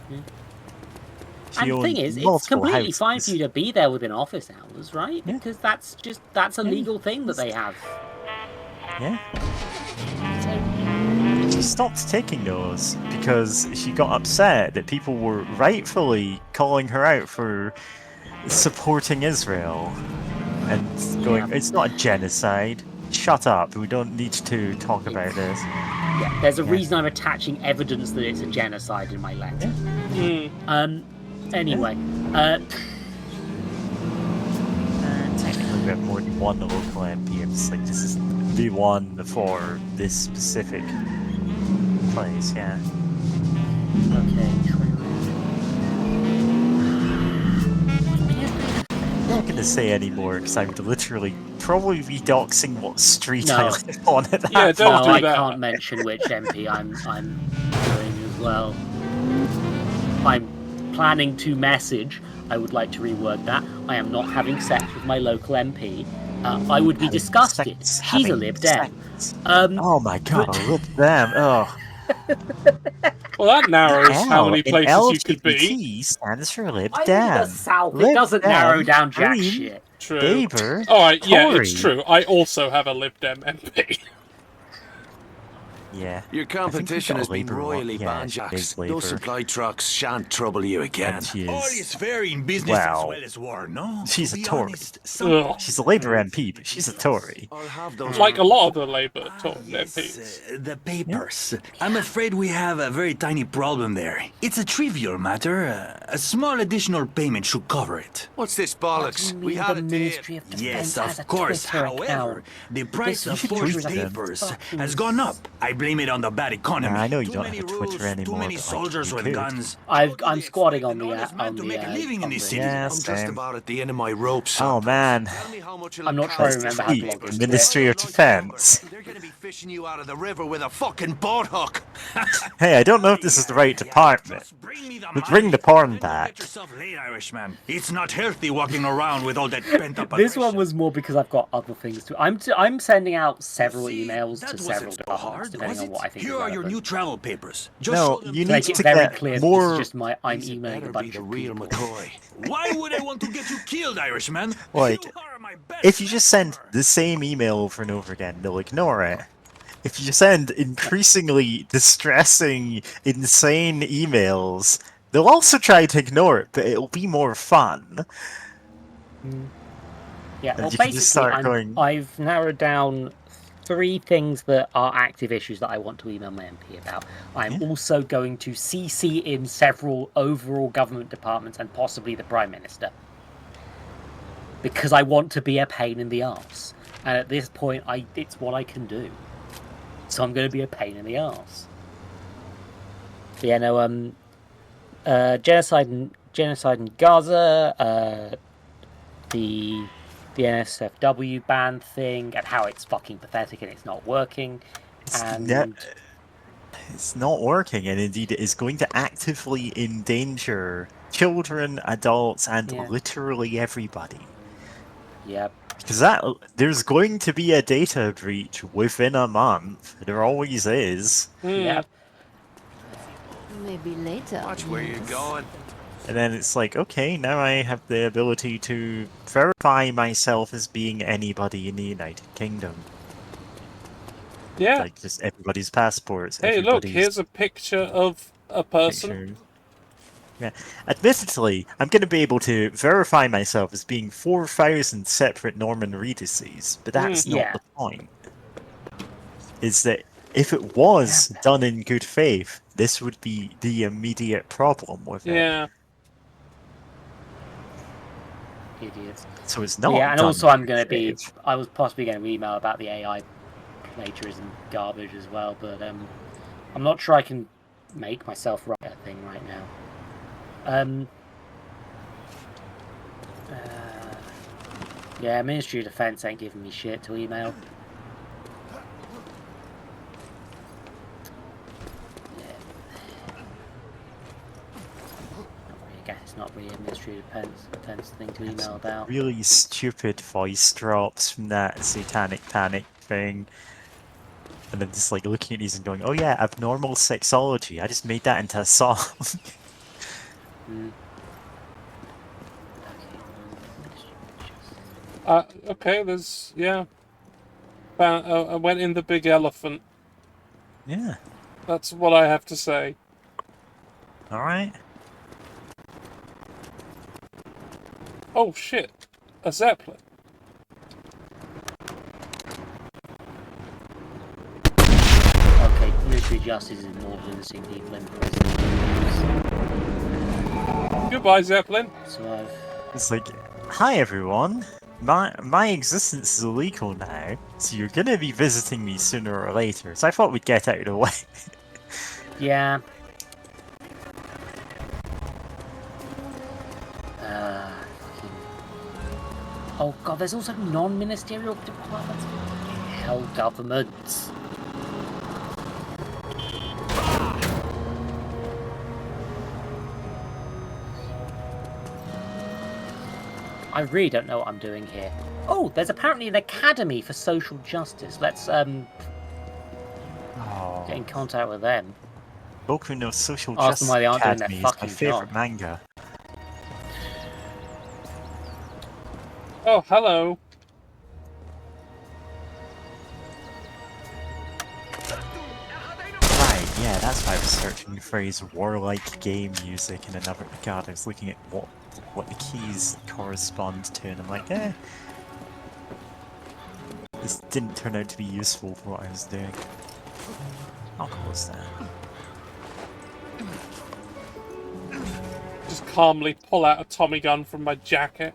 She And the thing owns is, it's multiple completely fine for houses. you to be there within office hours, right? Yeah. Because that's a legal thing that they have. Yeah. She stopped taking those because she got upset that people were rightfully calling her out for supporting Israel and going, it's not a genocide. Shut up. We don't need to talk about this. Yeah, there's a reason I'm attaching evidence that it's a genocide in my letter. Hmm. Anyway, Technically, we have more than one local MP. It's like, this is the one for this specific place, yeah. okay. I'm not gonna say any more because I would literally probably be doxing what street I No. live on at that Yeah, don't No, do I that. can't mention which MP I'm doing as well. I'm planning to message. I would like to reword that. I am not having sex with my local MP. I would be Having disgusted. sex, She's a having Lib Dem. sex. Um, Oh my god, look at them. Oh. Well, that narrows how many in places you could be. LGBT stands for Lib I live in the Dem. South. It Lib doesn't Dem, narrow down jack Green, shit. True. Labour, Alright, yeah, it's Tory. true. I also have a Lib Dem MP. Yeah. Your competition got has a been Labour one. royally Yeah, banned, she Jax. is Those Labour. supply trucks shan't trouble you again. And she Oil is. is fair in business Well, as well as war, no? she's To a be Tory. honest, some Ugh. She's a Labour MP, but she's a Tory. I'll have those. Like a lot of the Labour talk Yes, MPs. the papers. I'm afraid we have a very tiny problem there. It's a trivial matter. A small additional payment should cover it. What's this bollocks? We The had a deal. Ministry of Defense Yes, has a of course. Twitter However, account. the price This of should forged tweet them. papers Fucking has gone up. I blame it on the bad economy. Nah, I know you Too don't many have a Twitter rules, anymore, Too many but, like, soldiers you with could. guns. I'm squatting on the honest man to make a living in on this the- city. Yeah, I'm just same. about at the end of my ropes. Oh man. Tell me how much it'll I'm not cost trying to to remember how to trade log papers. into it. Ministry of Defense. They're gonna be fishing you out of the river with a fucking boat hook. Hey, I don't know if this is the right department. Just bring me the But money. bring the porn Then back. Get yourself laid, Irishman. It's not healthy walking around with all that pent up. This one was more because I've got other things to. I'm sending out several emails That to wasn't several so departments hard, depending was on it? what I think. Here is are your relevant. new travel papers. Just No, show them you to need Make me. it to very get clear that more- this is just I'm These emailing a better be bunch the of real people. McCoy. Why would I want to get you killed, Irishman? Like, You are my best if you just friend. send the same email over and over again, they'll ignore it. If you send increasingly distressing, insane emails, they'll also try to ignore it, but it'll be more fun. Yeah, And well, you can just basically, start going- I've narrowed down 3 things that are active issues that I want to email my MP about. I'm also going to CC in several overall government departments and possibly the Prime Minister. Because I want to be a pain in the arse. And at this point, it's what I can do. So I'm going to be a pain in the arse. But yeah, no, genocide in Gaza, the NSFW ban thing, and how it's fucking pathetic and it's not working. It's not working, and indeed it is going to actively endanger children, adults, and literally everybody. Yep. Because there's going to be a data breach within a month. There always is. Yep. Maybe later. Watch where you're going. And then it's like, okay, now I have the ability to verify myself as being anybody in the United Kingdom. Yeah. Like just everybody's passports. Hey, look, here's a picture of a person. Yeah. Admittedly, I'm going to be able to verify myself as being 4,000 separate Norman Reeduses, but that's not the point. Is that if it was done in good faith, this would be the immediate problem with it. Yeah. Idiots. So it's not. Yeah, and done also in I was possibly going to email about the AI plagiarism garbage as well, but I'm not sure I can make myself write that thing right now. Yeah, Ministry of Defense ain't giving me shit to email. I guess it's not really a Ministry of Defense thing to email about. Really stupid voice drops from that Satanic Panic thing. And then just like looking at these and going, oh yeah, abnormal sexology. I just made that into a song. Okay, there's, I went in the big elephant. Yeah. That's what I have to say. Alright. Oh shit, a Zeppelin. Okay, Ministry of Justice is more visiting people in prison. Goodbye, Zeppelin. So It's like, hi everyone. My existence is illegal now, so you're gonna be visiting me sooner or later. So I thought we'd get out of the way. yeah. Oh god, there's also non-ministerial departments. Hell, governments. I really don't know what I'm doing here. Oh, there's apparently an academy for social justice. Let's get in contact with them. Boku no Social Ask them Justice why they aren't doing their Academy is my fucking favorite job. manga. Oh, hello. Right, yeah, that's why I was searching the phrase warlike game music in another regard. I was looking at what the keys correspond to, and I'm like, this didn't turn out to be useful for what I was doing. I'll close that. Just calmly pull out a Tommy gun from my jacket.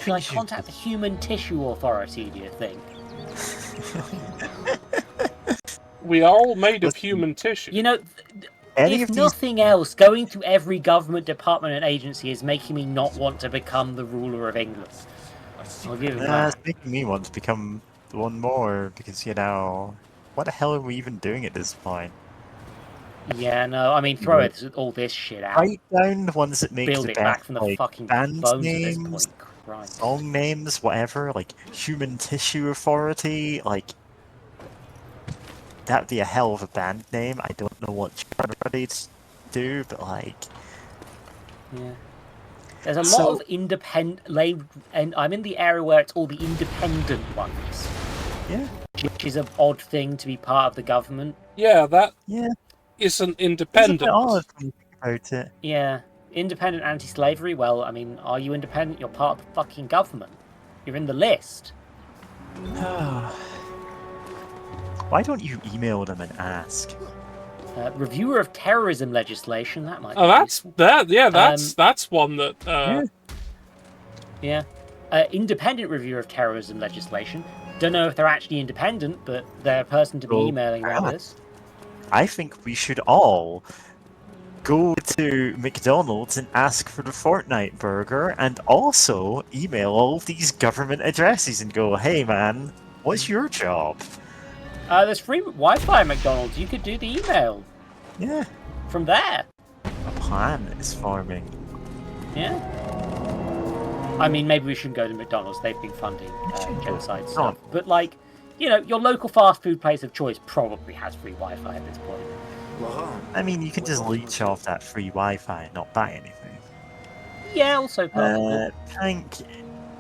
Should I contact the Human Tissue Authority, do you think? We are all made of human tissue. You know, Any if of these nothing else, going to every government department and agency is making me not want to become the ruler of England. I'll give him it's that. making me want to become one more because, you know, what the hell are we even doing at this point? Yeah, no, I mean, throw all this shit out. Write down the ones that make Build the it best, back from the like, fucking band bones at this names, point. Christ. song names, whatever, like Human Tissue Authority, like that'd be a hell of a band name. I don't know what genre they'd do, but like, Yeah. There's a lot So- of independent, and I'm in the area where it's all the independent ones, yeah, which is an odd thing to be part of the government. Yeah, that yeah. isn't It's a independent. bit odd when you think about it. Yeah. Independent anti-slavery? Well, I mean, are you independent? You're part of the fucking government. You're in the list. Why don't you email them and ask? Reviewer of terrorism legislation, that might be Oh, that's useful. that. Yeah, that's one that. Yeah. Independent reviewer of terrorism legislation. Don't know if they're actually independent, but they're a person to be Oh, emailing about crap. this. I think we should all go to McDonald's and ask for the Fortnite burger, and also email all of these government addresses and go, "Hey, man, what's your job?" There's free Wi-Fi at McDonald's. You could do the email Yeah, from there. a plan is forming. Yeah. I mean, maybe we shouldn't go to McDonald's. They've been funding genocide stuff. But, like, you know, your local fast food place of choice probably has free Wi-Fi at this point. I mean, you can just leech off that free Wi-Fi and not buy anything. Yeah, also perfect. Hank,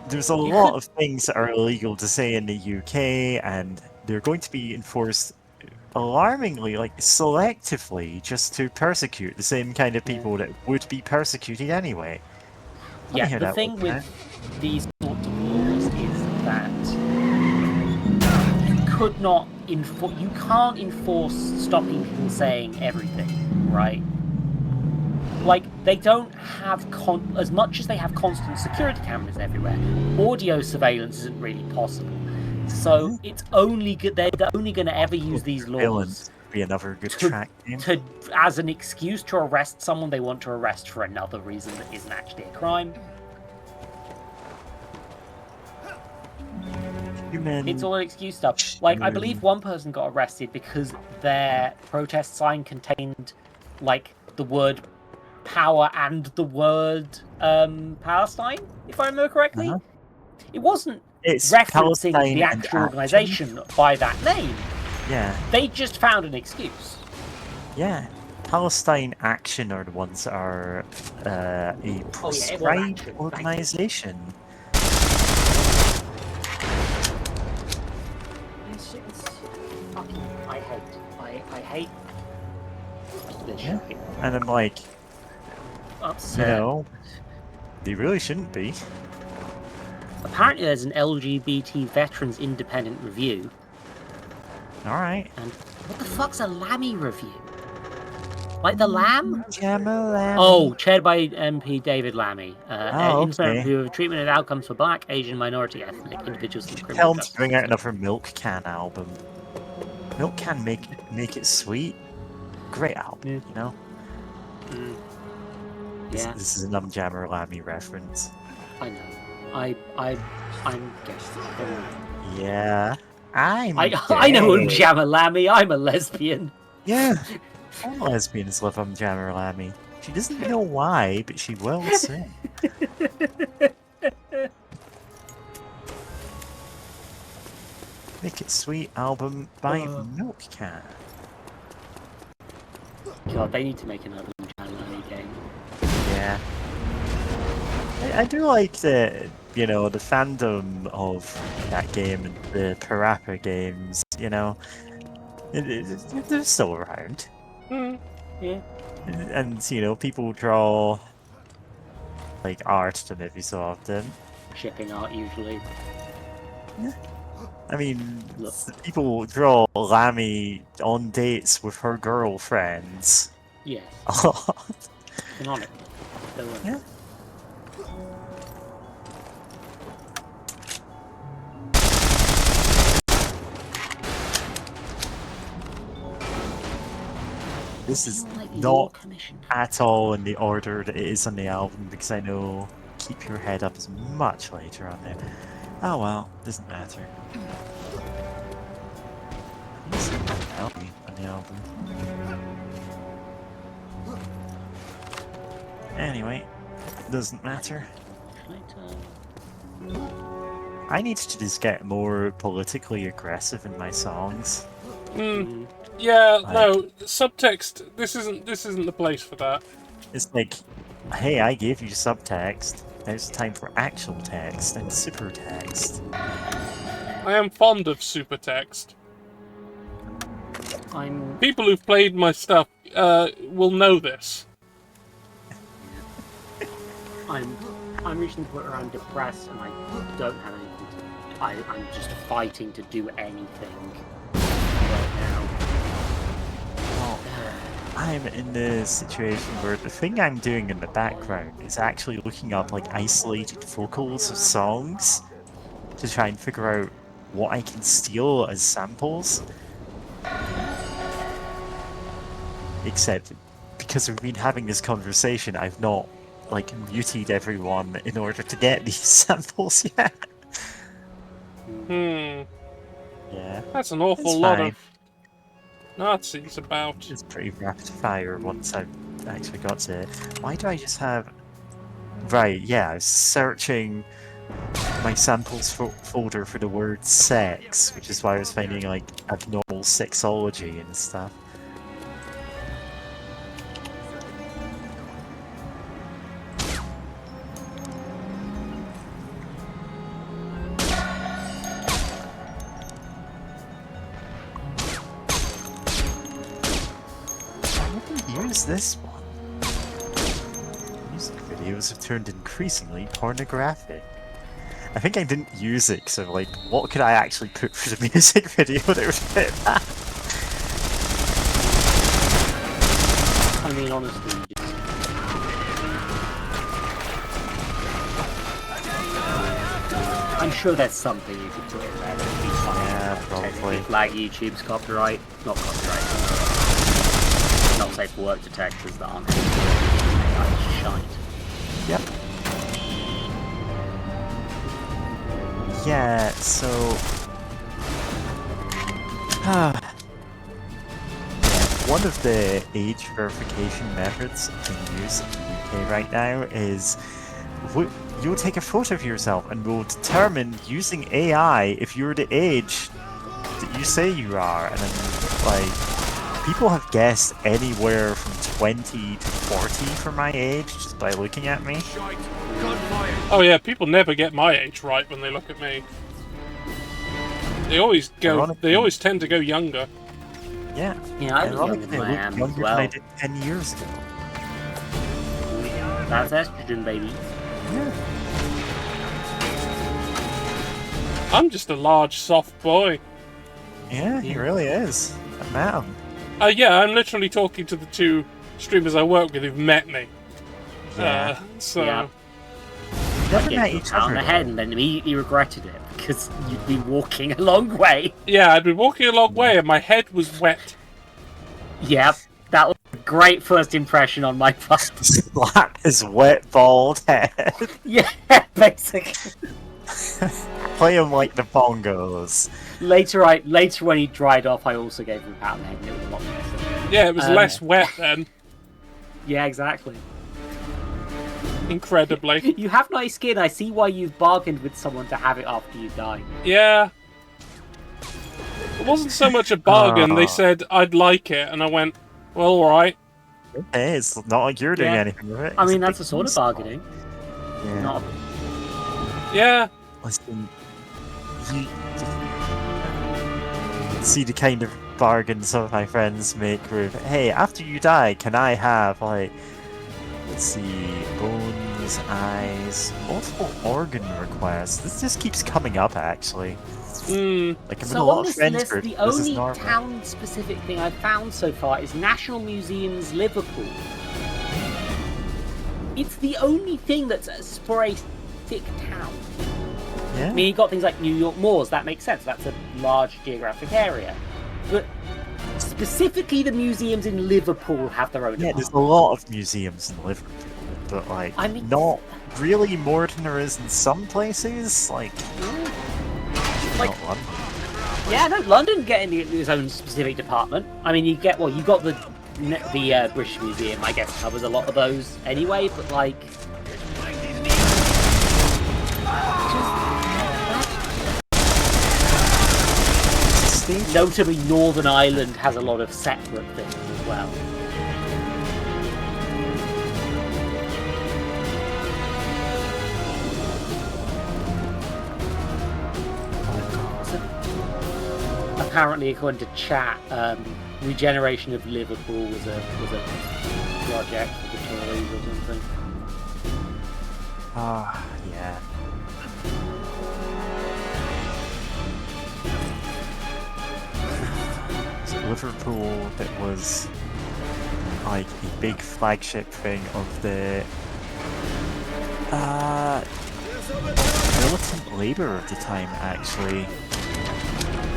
there's a lot of things that are illegal to say in the UK, and they're going to be enforced alarmingly, like selectively, just to persecute the same kind of people that would be persecuted anyway. Let me Yeah, hear the that thing one, with man. these sorts of laws is that you could not you can't enforce stopping people saying everything, right? Like, they don't have as much as they have constant security cameras everywhere. Audio surveillance isn't really possible, so it's only they're only going to ever use these laws Villains would be another good track name. as an excuse to arrest someone they want to arrest for another reason that isn't actually a crime. Human. It's all excuse stuff. Like, I believe one person got arrested because their protest sign contained, like, the word power and the word Palestine, if I remember correctly. It wasn't It's referencing Palestine the and actual action. organisation by that name. Yeah, They just found an excuse. yeah. Palestine Action are the ones that are a it was proscribed Action, organisation. It's fucking, I hate this Yeah. shit. And I'm like, Upset. you know, they really shouldn't be. Apparently there's an LGBT Veterans Independent Review. Alright. And what the fuck's a Lammy review? Like the Lamb? Jamalam. Oh, chaired by MP David Lammy. An independent okay. review of treatment and outcomes for black, Asian, minority, ethnic individuals in criminal Tell them to justice. bring out another Milk Can album. Milk Can make it sweet. Great album, you know? Yeah, This is an Jammer Lammy reference. I know. I'm gay. Yeah. I know Jammer Lammy. I'm a lesbian. Yeah. All lesbians love Jammer Lammy. She doesn't know why, but she will soon. Make It Sweet album by Milk Can. God, they need to make another Jammer Lammy game. Yeah. I do like the fandom of that game and the Parappa games, you know. They're still around. Yeah. And, you know, people draw, like, art to them every so often. Shipping art, usually. I mean, Look. people draw Lammy on dates with her girlfriends. Yes. A lot. Canonically. So, Yeah. this is Feel like your not commission. at all in the order that it is on the album, because I know Keep Your Head Up is much later on there. Oh well, doesn't matter. This is on the album. Anyway, doesn't matter. I need to just get more politically aggressive in my songs. Yeah, no, subtext. This isn't the place for that. It's like, hey, I gave you subtext. Now it's time for actual text and super text. I am fond of super text. I'm People who've played my stuff will know this. I'm reaching the point where I'm depressed and I don't have anything to. I'm just fighting to do anything right now. Well, I'm in the situation where the thing I'm doing in the background is actually looking up like isolated vocals of songs to try and figure out what I can steal as samples. Except because we've been having this conversation, I've not like muted everyone in order to get these samples yet. Yeah. That's an awful It's lot fine. of Nazis about. It's pretty rapid fire once I've actually got to it. Why do I just have... Right, yeah, I was searching my samples folder for the word sex, which is why I was finding like abnormal sexology and stuff. Use this one. Music videos have turned increasingly pornographic. I think I didn't use it because like, what could I actually put for the music video that would fit that? I mean, honestly, you just... I'm sure there's something you could put in there that would be fine. Yeah, probably. Like YouTube's copyright, not copyright. Not safe for work detectors that aren't AI shite. Yep. Yeah, so... one of the age verification methods in use in the UK right now is you'll take a photo of yourself and we'll determine using AI if you're the age that you say you are, and then like people have guessed anywhere from 20 to 40 for my age just by looking at me. Oh yeah, people never get my age right when they look at me. They always go. Ironically- They always tend to go younger. Yeah, Yeah, I look younger ironically, than I I look am as younger than well. I did 10 years ago. That's estrogen, baby. I'm just a large, soft boy. Yeah, he really is. A man. Yeah, I'm literally talking to the two streamers I work with who've met me. Yeah. So Yeah. Never Get met you each on other. the head and then immediately regretted it because you'd been walking a long way. yeah, I'd been walking a long way and my head was wet. Yep, that was a great first impression on my part. Slap his wet bald head. Yeah, basically. Play him like the bongos. Later when he dried off, I also gave him a pat on the head and it was a lot nicer. Yeah, it was less wet then. Yeah, exactly. Incredibly. You have nice skin. I see why you've bargained with someone to have it after you die. Yeah. It wasn't so much a bargain. They Oh. said I'd like it, and I went, well, all right. Hey, it's not like you're doing Yeah. anything with it. I It's mean, a that's big a sort of piece. bargaining. Yeah. Not Yeah. Listen, you see the kind of bargains some of my friends make with, hey, after you die, can I have, like, let's see, bones, eyes, multiple organ requests. This just keeps coming up, actually. Mm. Like, I'm in a So lot on of this friends list, groups, the this is only normal. town-specific thing I've found so far is National Museums Liverpool. It's the only thing that's a sporadic town. Yeah. I mean, you've got things like New York Moors, that makes sense. That's a large geographic area. But specifically the museums in Liverpool have their own Yeah, there's department. a lot of museums in Liverpool, but like, I mean- not really more than there is in some places. Like, Like- not London. Yeah, no, London getting its own specific department. I mean, you get you got the British Museum, I guess, covers a lot of those anyway. But like, notably, Northern Ireland has a lot of separate things as well. Apparently, according to chat, regeneration of Liverpool was a project for the Tories or something. Ah, yeah. So Liverpool, that was like a big flagship thing of the militant Labour of the time, actually.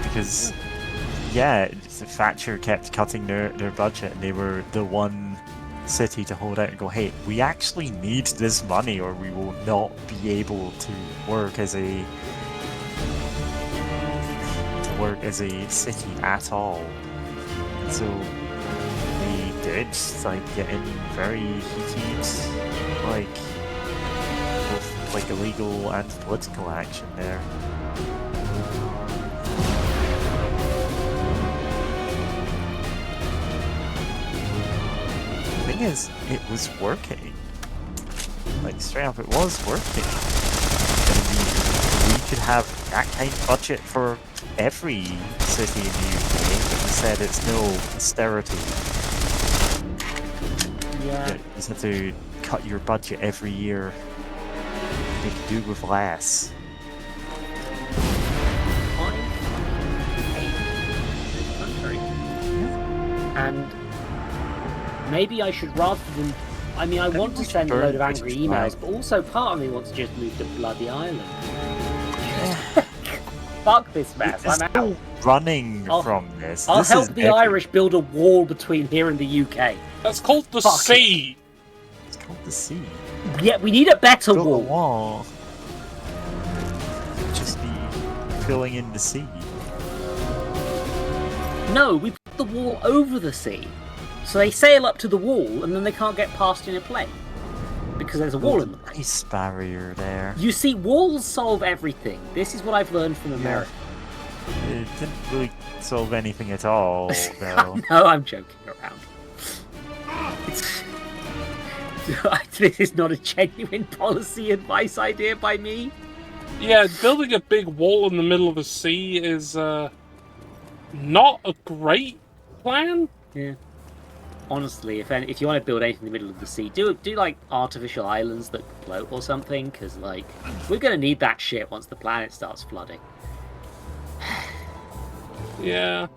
Because, yeah, Thatcher kept cutting their budget, and they were the one city to hold out and go, hey, we actually need this money or we will not be able to work as a city at all. So they did like get in very heated, like both like illegal and political action there. The thing is, it was working. Like, straight up, it was working. And we could have that kind of budget for every city in the UK, but instead it's no austerity. Yeah. You just have to cut your budget every year. Make do with less. Country. And maybe I should, rather than, I mean, I want to send a load of angry emails, but also part of me wants to just move to bloody Ireland. Fuck this mess. There's I'm no out. running from this. I'll This help is the Irish build a wall between here and the UK. That's called the Fuck sea. It's called the sea. Yeah, we need a better Build a wall. wall. Just be filling in the sea. No, we put the wall over the sea. So they sail up to the wall and then they can't get past in a plane. Because there's a wall in the way. Ice barrier there. You see, walls solve everything. This is what I've learned from America. It didn't really solve anything at all, though. No, I'm joking around. This is not a genuine policy advice idea by me. Yeah, building a big wall in the middle of the sea is not a great plan. Yeah. Honestly, if you want to build anything in the middle of the sea, do like artificial islands that float or something, because like we're gonna need that shit once the planet starts flooding. Yeah.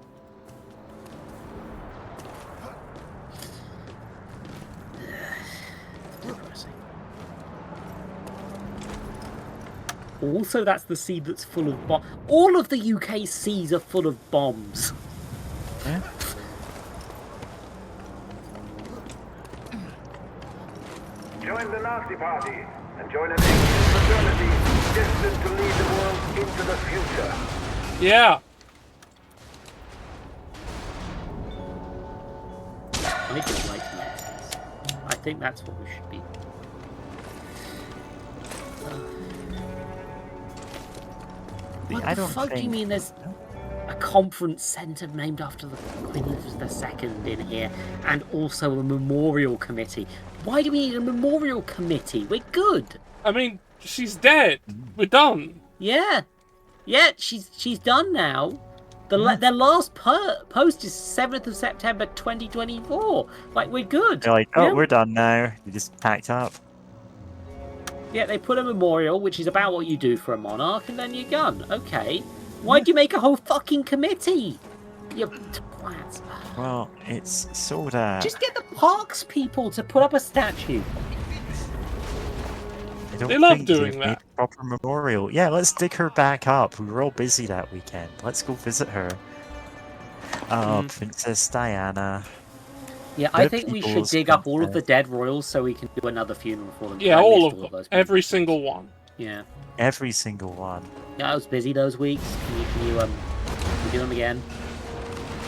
Also, that's the sea that's full of bombs. All of the UK seas are full of bombs. Yeah. Join the Nazi Party and join an ancient fraternity destined to lead the world into the future. Yeah. I don't like Nazis. I think that's what we should be. What I the don't fuck do you think- mean there's a conference centre named after the Queen Elizabeth II in here, and also a memorial committee? Why do we need a memorial committee? We're good. I mean, she's dead. We're done. Yeah, she's done now. Their last post is 7th of September 2024. Like, we're good. They're like, oh, Yeah. we're done now. We just packed up. Yeah, they put a memorial, which is about what you do for a monarch, and then you're done. Okay. Why'd you make a whole fucking committee? You twats. Well, it's sort of. Just get the parks people to put up a statue. I don't They love think doing they've that. made a proper memorial. Yeah, let's dig her back up. We were all busy that weekend. Let's go visit her. Oh, Princess Diana. Yeah, I The think we should people's dig up all of the princess. dead royals so we can do another funeral for them. Yeah, I all missed of them. those people. Every single one. Yeah. Every single one. Yeah, I was busy those weeks. Can you do them again?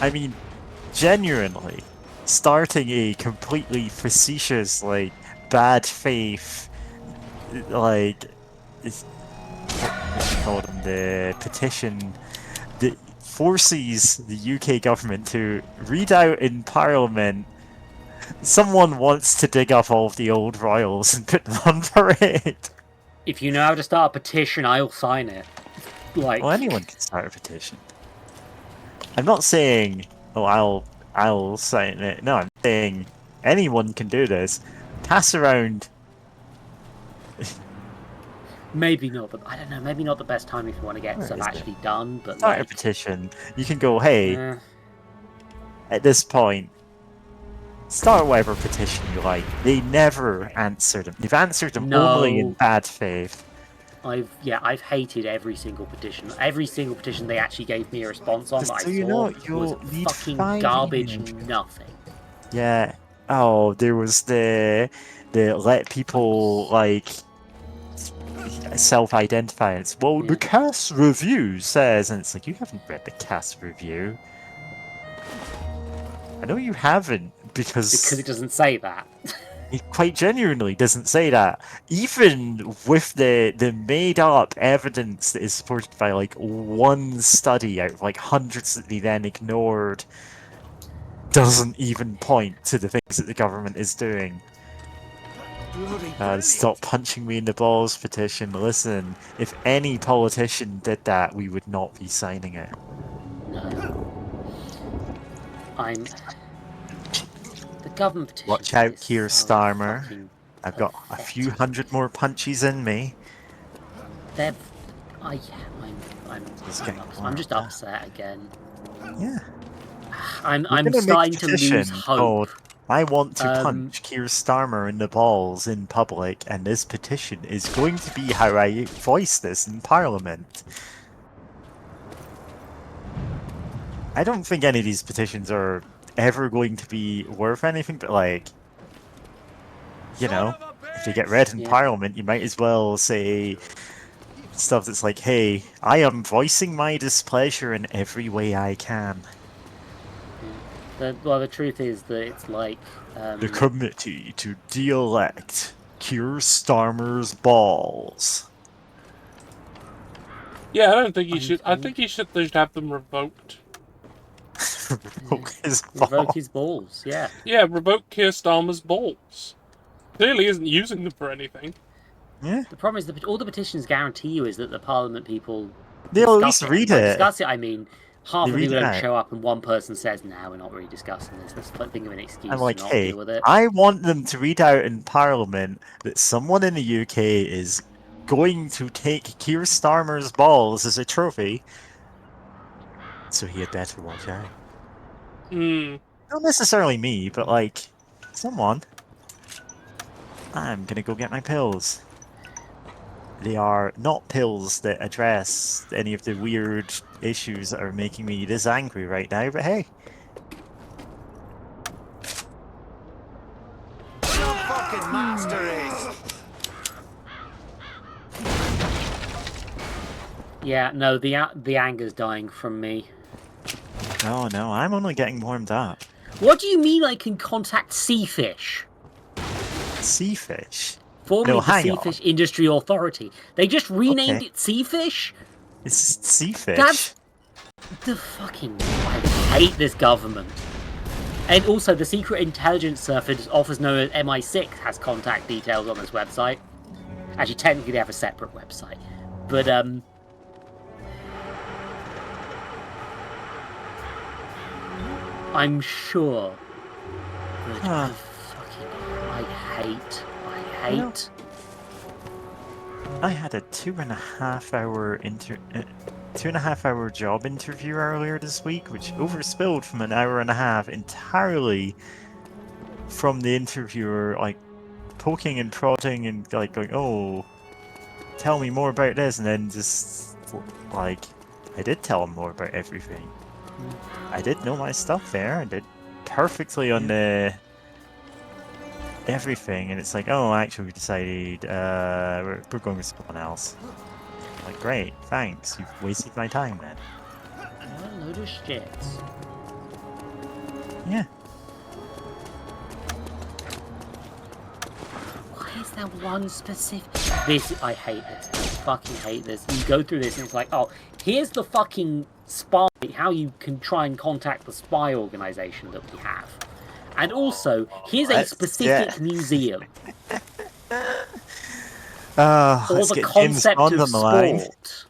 I mean, genuinely, starting a completely facetious, like, bad faith, like, what you call them, the petition that forces the UK government to read out in Parliament. Someone wants to dig up all of the old royals and put them on parade. If you know how to start a petition, I'll sign it. Like, Well, anyone can start a petition. I'm not saying, oh, I'll sign it. No, I'm saying anyone can do this. Pass around. maybe not, but I don't know. Maybe not the best time if you want to get Where stuff is it? actually done. But Start a like, petition. You can go, hey, eh, at this point, start whatever petition you like. They never answered them. They've answered them only in No. bad faith. I've hated every single petition. Every single petition they actually gave me a response on Just that so I you saw know, was you'll need fucking 5 garbage. emails. Nothing. Yeah. Oh, there was the let people like self-identify. It's well, the Yeah. cast review says, and it's like you haven't read the cast review. I know you haven't Because because it doesn't say that. it quite genuinely doesn't say that. Even with the made-up evidence that is supported by like one study out of like hundreds that they then ignored, doesn't even point to the things that the government is doing. Stop punching me in the balls petition. Listen, if any politician did that, we would not be signing it. No. The government petition. Watch out, is Keir so Starmer. fucking I've got a few pathetic. hundred more punches in me. I'm Just getting just warmed up. upset again. Yeah. I'm We're gonna make a starting to petition lose hope. called I want to Um, punch Keir Starmer in the balls in public, and this petition is going to be how I voice this in Parliament. I don't think any of these petitions are ever going to be worth anything, but like, you know, if they get read in Yeah. Parliament, you might as well say stuff that's like, hey, I am voicing my displeasure in every way I can. Well, the truth is that it's like The committee to de-elect Keir Starmer's balls. Yeah, I don't think you I'm should. I think they should have them revoked. Revoke his revoke balls. his balls. Yeah. Yeah, revoke Keir Starmer's balls. Clearly isn't using them for anything. Yeah, The problem is that all the petitions guarantee you is that the Parliament people they'll at discuss least it. read By it. discuss it, I mean half They of read people it don't out. show up, and one person says, "No, we're not really discussing this. Let's think of an excuse I'm like, to not hey, deal with it." I want them to read out in Parliament that someone in the UK is going to take Keir Starmer's balls as a trophy, so he had better watch out. Hmm. Not necessarily me, but like, someone. I'm gonna go get my pills. They are not pills that address any of the weird issues that are making me this angry right now, but hey. Some fucking monster is. Yeah, no, the anger's dying from me. Oh no, I'm only getting warmed up. What do you mean I can contact Seafish? Seafish? Formerly No, the hang on. Seafish Industry Authority. They just renamed Okay. it Seafish? It's Seafish. That's the fucking... I hate this government. And also, the Secret Intelligence Service, often known as MI6, has contact details on this website. Actually, technically, they have a separate website. But, I'm sure that Huh. I hate... You know, I had a 2.5 hour job interview earlier this week, which overspilled from an hour and a half entirely from the interviewer like poking and prodding and like going, "Oh, tell me more about this," and then just like I did tell him more about everything. I did know my stuff there. I did perfectly on the everything, and it's like, oh, actually, we decided we're going with someone else. Like, great, thanks. You've wasted my time then. What a load of shit. Yeah. Why is there one specific... This, I hate this. I fucking hate this. You go through this and it's like, oh, here's the fucking spy, how you can try and contact the spy organization that we have. And also, here's a specific museum. Or the concept of sport.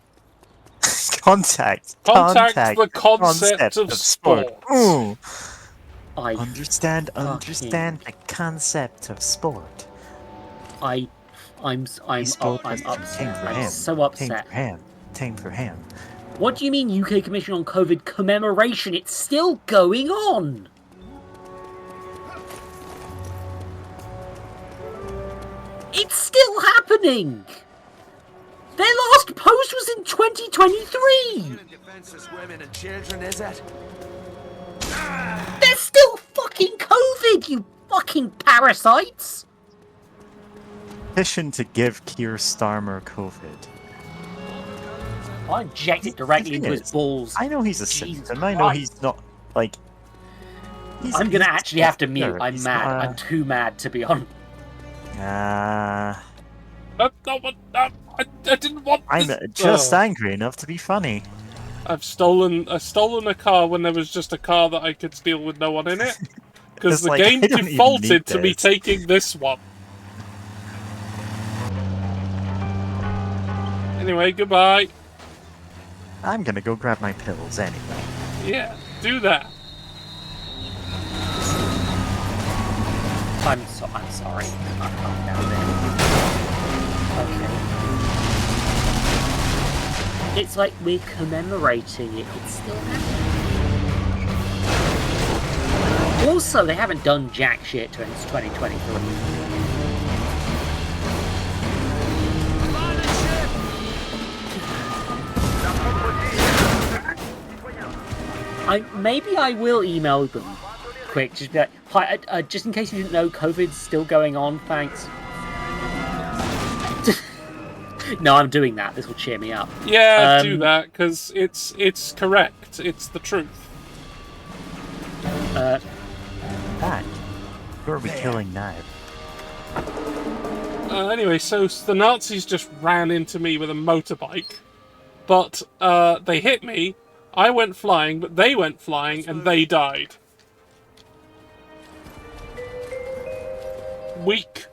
Contact the concept of sport. Ooh. I understand the concept of sport. I'm upset. I'm so upset. Time for him. What do you mean UK Commission on COVID commemoration? It's still going on! It's still happening! Their last post was in 2023! Defenseless women and children, is it? There's still fucking COVID, you fucking parasites! Petition to give Keir Starmer COVID. I inject it directly into his balls. I know he's a symptom. I know he's not, like... I'm gonna actually have to mute. I'm He's mad. not, I'm too mad to be on. That's not what... I didn't want I'm this. just angry enough to be funny. I've stolen a car when there was just a car that I could steal with no one in it. Because It's the like, game I don't even defaulted need to me this. taking this one. Anyway, goodbye. I'm gonna go grab my pills anyway. Yeah, do that. I'm sorry. I'm calm down there. Okay. It's like we're commemorating it. It's still happening. Also, they haven't done jack shit since 2023. Maybe I will email them quick, just be like, hi, just in case you didn't know, COVID's still going on, thanks. No, I'm doing that, this will cheer me up. Yeah, do that, because it's correct. It's the truth. That. Who are we killing now? Anyway, so the Nazis just ran into me with a motorbike, but they hit me. I went flying, but they went flying, and they died. Weak.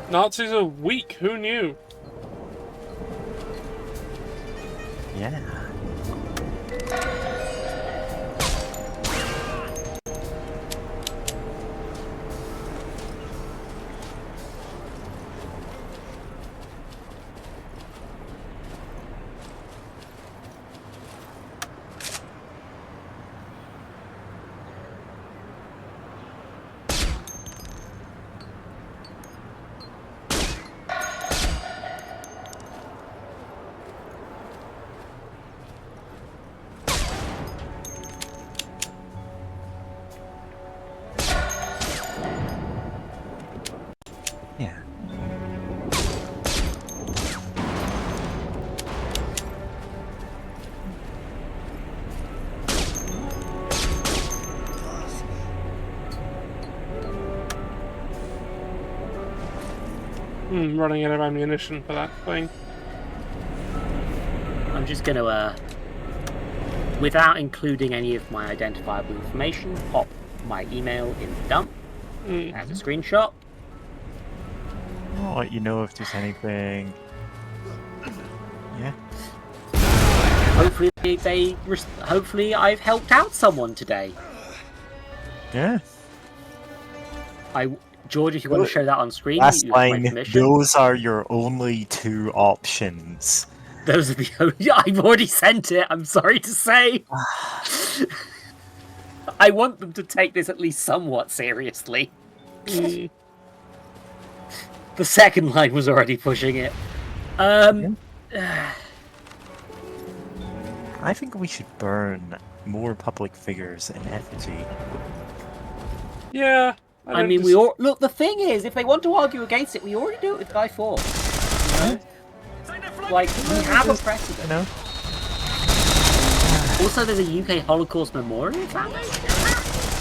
Nazis are weak, who knew? Yeah. Yeah. Running out of ammunition for that thing. I'm just gonna, without including any of my identifiable information, pop my email in the dump as a screenshot. I'll let you know if there's anything. Yeah. Hopefully I've helped out someone today. Yeah. George, if you want to show that on screen, Last you have my line, permission. those are your only two options. Those are the only... I've already sent it, I'm sorry to say. I want them to take this at least somewhat seriously. The second line was already pushing it. I think we should burn more public figures in effigy. Yeah. I mean, we all look. The thing is, if they want to argue against it, we already do it with Guy Fawkes. You know? Like we have a precedent. You know? Also, there's a UK Holocaust Memorial Foundation.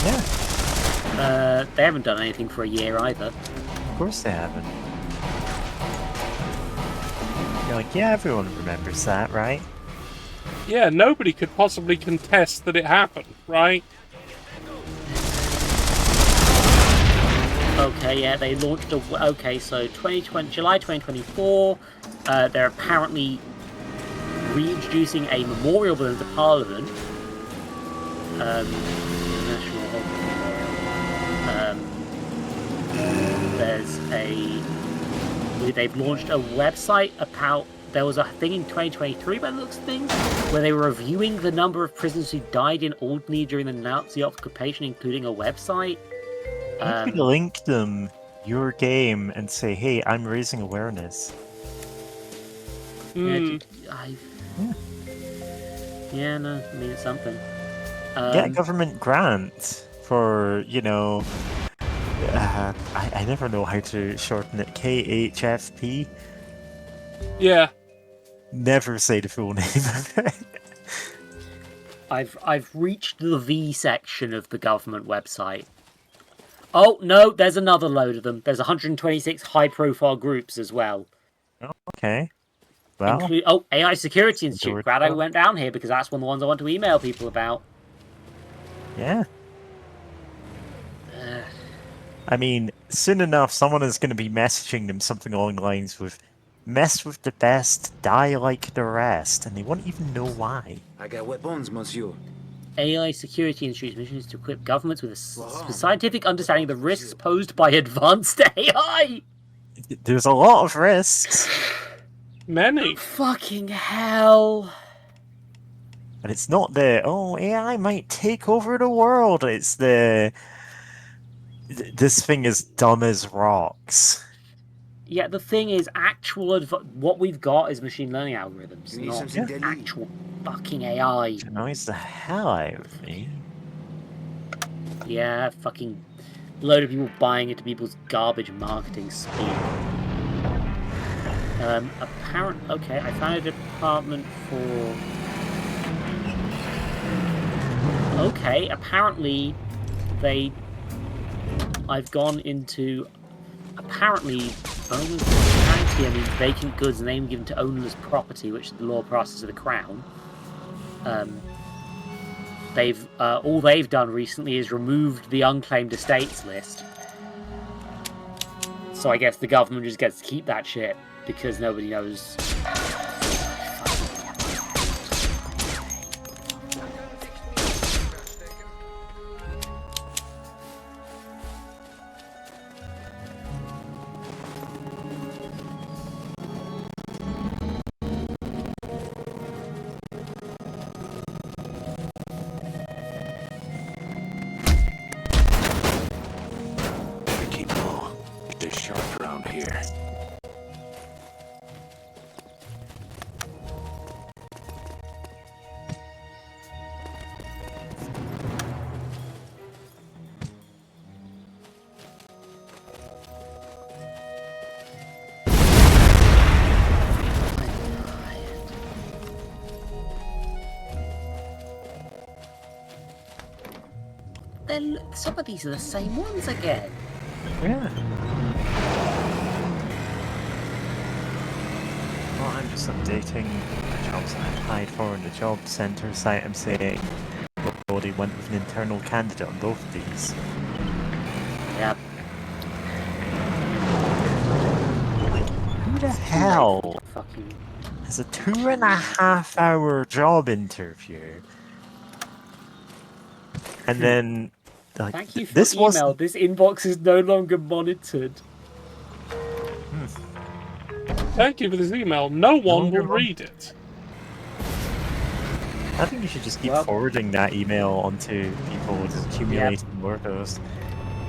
Yeah. They haven't done anything for a year either. Of course they haven't. You're like, yeah, everyone remembers that, right? Yeah, nobody could possibly contest that it happened, right? Okay, yeah, they launched a... Okay, so July 2024, they're apparently reintroducing a memorial building to Parliament. National Memorial. There's a... They've launched a website about... There was a thing in 2023 by the looks of things, where they were reviewing the number of prisoners who died in Alderney during the Nazi occupation, including a website. You could link them your game and say, hey, I'm raising awareness. Yeah, no, I mean, it's something. Get a government grant for, you know, I never know how to shorten it, KHFP. Yeah. Never say the full name of it. I've reached the V section of the government website. Oh, no, there's another load of them. There's 126 high-profile groups as well. Okay. Well... AI Security Institute. Glad I went down here, because that's one of the ones I want to email people about. Yeah. I mean, soon enough, someone is going to be messaging them something along the lines with, mess with the best, die like the rest, and they won't even know why. I got weapons, monsieur. AI Security Institute's mission is to equip governments with a scientific understanding of the risks posed by advanced AI! There's a lot of risks. Many. Fucking hell. And it's not the, oh, AI might take over the world. It's the, this thing is dumb as rocks. Yeah, the thing is, what we've got is machine learning algorithms, not actual fucking AI. It annoys the hell out of me. Yeah, fucking load of people buying into people's garbage marketing speak. Okay, I found a department for... Okay, apparently I've gone into... Apparently, I mean, vacant goods and name given to ownerless property, which is the law process of the Crown. All they've done recently is removed the unclaimed estates list. So I guess the government just gets to keep that shit because nobody knows. Some of these are the same ones again. Yeah. Well, I'm just updating the jobs I applied for in the job centre site. I'm saying already went with an internal candidate on both of these. Yep. Like, who the hell has a 2.5 hour job interview? And then, like, thank you for the email. This inbox is no longer monitored. Thank you for this email. No one will read it. I think you should just keep forwarding that email onto people, just accumulating more of those.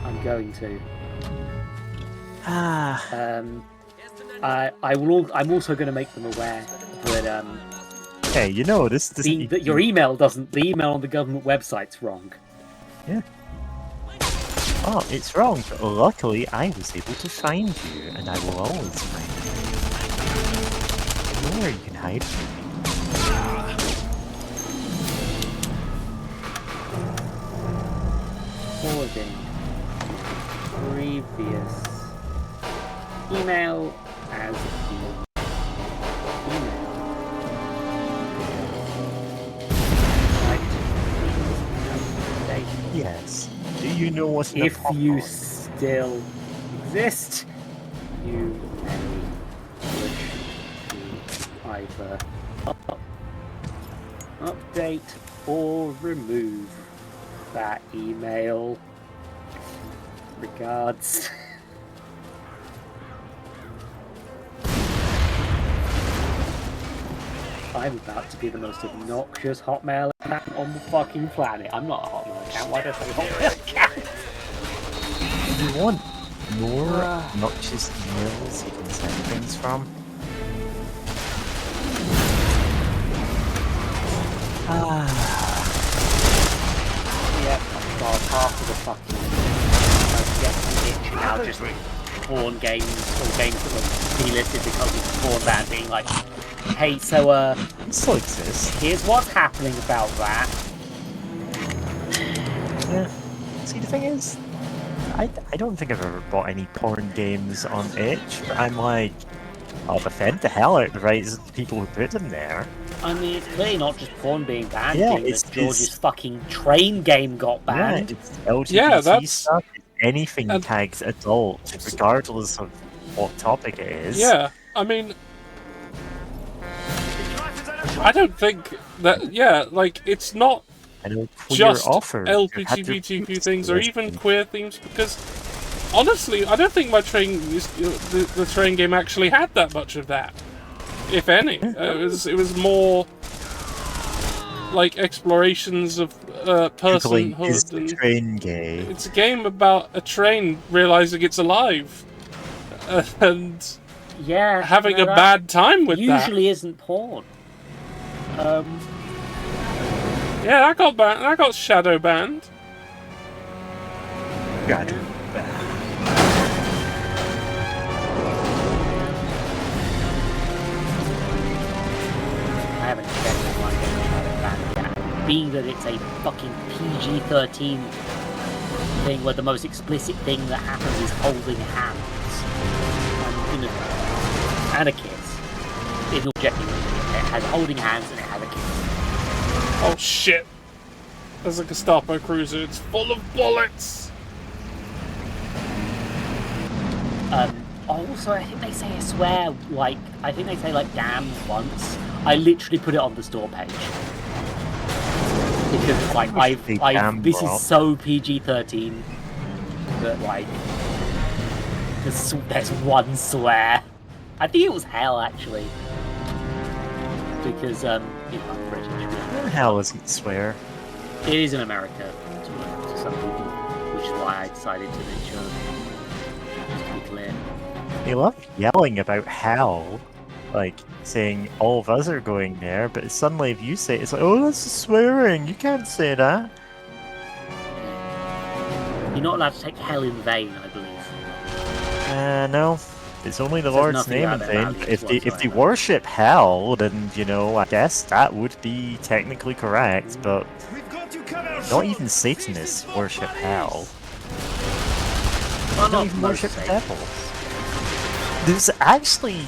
I'm going to. I'm also going to make them aware that Hey, you know this. that your email doesn't. The email on the government website's wrong. Yeah. Oh, it's wrong, but luckily I was able to find you, and I will always find you. Nowhere you can hide from me. Forwarding previous email as email. Yes. Do you know what's in If the you popcorn? still exist, you may wish to either update or remove that email. Regards. I'm about to be the most obnoxious Hotmail account on the fucking planet. I'm not a Hotmail account. Why did I say Hotmail account? You want more obnoxious emails you can send things from? Yep, I've got half of the fucking get some itch and now just porn games or games that were delisted because of porn ban being like, hey, so It still exists. here's what's happening about that. Yeah. See, the thing is, I don't think I've ever bought any porn games on itch, but I'm like, I'll defend the hell out of the rights of the people who put them there. I mean, it's clearly not just porn being banned, Yeah, being it's- that George's it's- fucking train game got banned. Yeah, it's LGBT Yeah, that's- stuff. It's anything and- tagged adult, regardless of what topic it is. Yeah, I mean, I don't think that. Yeah, like it's not I know queer just offers LGBTQ things or even queer themes because honestly, I don't think my the train game actually had that much of that, if any. It was more like explorations of personhood. Is the And train gay? it's a game about a train realizing it's alive and Yeah, having no, a that bad time with that. usually isn't porn. Yeah, that got banned. That got shadow banned. God. I haven't checked on one game shadow banned yet. Being that it's a fucking PG-13 thing where the most explicit thing that happens is holding hands. And a kiss. It's objectively, it has holding hands and it has a kiss. Oh shit! There's a Gestapo cruiser. It's full of bullets. Also, I think they say I swear, like, I think they say, like, damn once. I literally put it on the store page. Because, like, this is so PG-13 that, like, there's one swear. I think it was hell, actually. Because, you know, I'm British. Hell isn't swear. It is in America to some people, which is why I decided to make sure. Just to be clear. They love yelling about hell, like saying all of us are going there, but suddenly if you say it, it's like, oh, that's swearing. You can't say that. You're not allowed to take hell in vain, I believe. No. It's only the Says Lord's nothing name about and their thing. values If they whatsoever. worship hell, then you know, I guess that would be technically correct, but not even Satanists worship hell. Well, They don't not even most worship the Satanists. devil. There's actually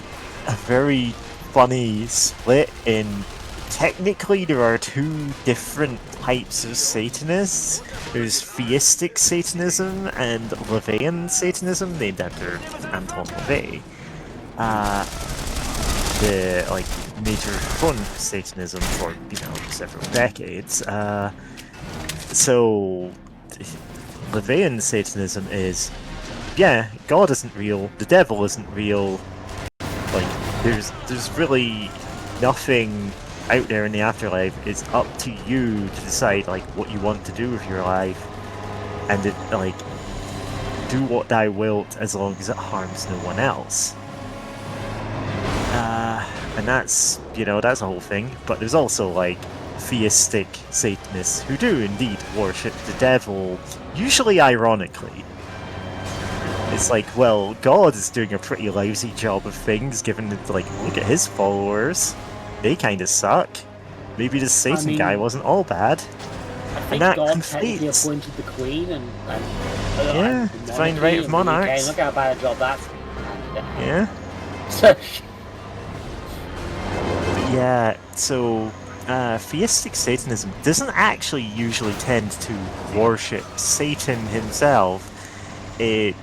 a very funny split in. Technically, there are two different types of Satanists. There's theistic Satanism and LaVeyan Satanism, named after Anton LaVey. The like major front of Satanism for several decades. So LaVeyan Satanism is, yeah, God isn't real, the devil isn't real. Like there's really nothing out there in the afterlife. It's up to you to decide like what you want to do with your life, and it like do what thou wilt as long as it harms no one else. And that's, that's a whole thing. But there's also, like, theistic Satanists who do indeed worship the devil, usually ironically. It's like, well, God is doing a pretty lousy job of things, given that, like, look at his followers. They kind of suck. Maybe this Satan guy wasn't all bad. I think God technically appointed the Queen and divine right of monarchs. Look how bad a job that's. Yeah. So. Yeah, so theistic Satanism doesn't actually usually tend to worship Satan himself. It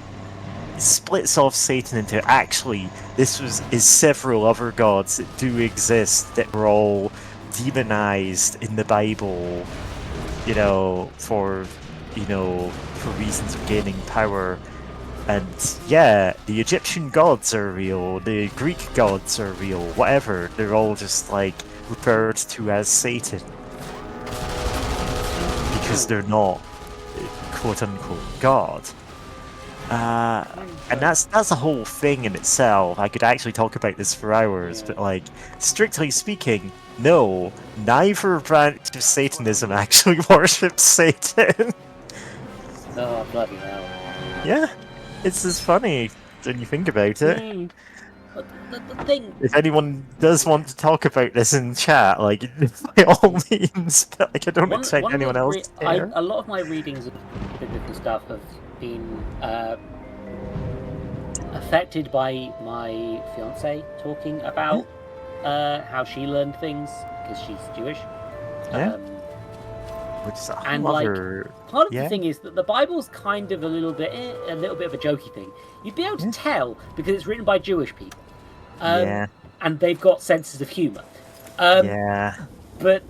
splits off Satan into is several other gods that do exist that were all demonized in the Bible, for reasons of gaining power. And yeah, the Egyptian gods are real, the Greek gods are real, whatever. They're all just like referred to as Satan. Because they're not quote unquote God. And that's a whole thing in itself. I could actually talk about this for hours, but like, strictly speaking, no, neither branch of Satanism actually worships Satan. Oh, bloody hell. Yeah. It's just funny when you think about it. The thing... If anyone does want to talk about this in chat, like, by all means, but like, I don't expect anyone else to care. A lot of my readings of biblical stuff have been affected by my fiance talking about how she learned things, because she's Jewish. Yeah. Which is a and other... part of the thing is that the Bible's kind of a little bit of a jokey thing. You'd be able to tell because it's written by Jewish people, and they've got senses of humor. But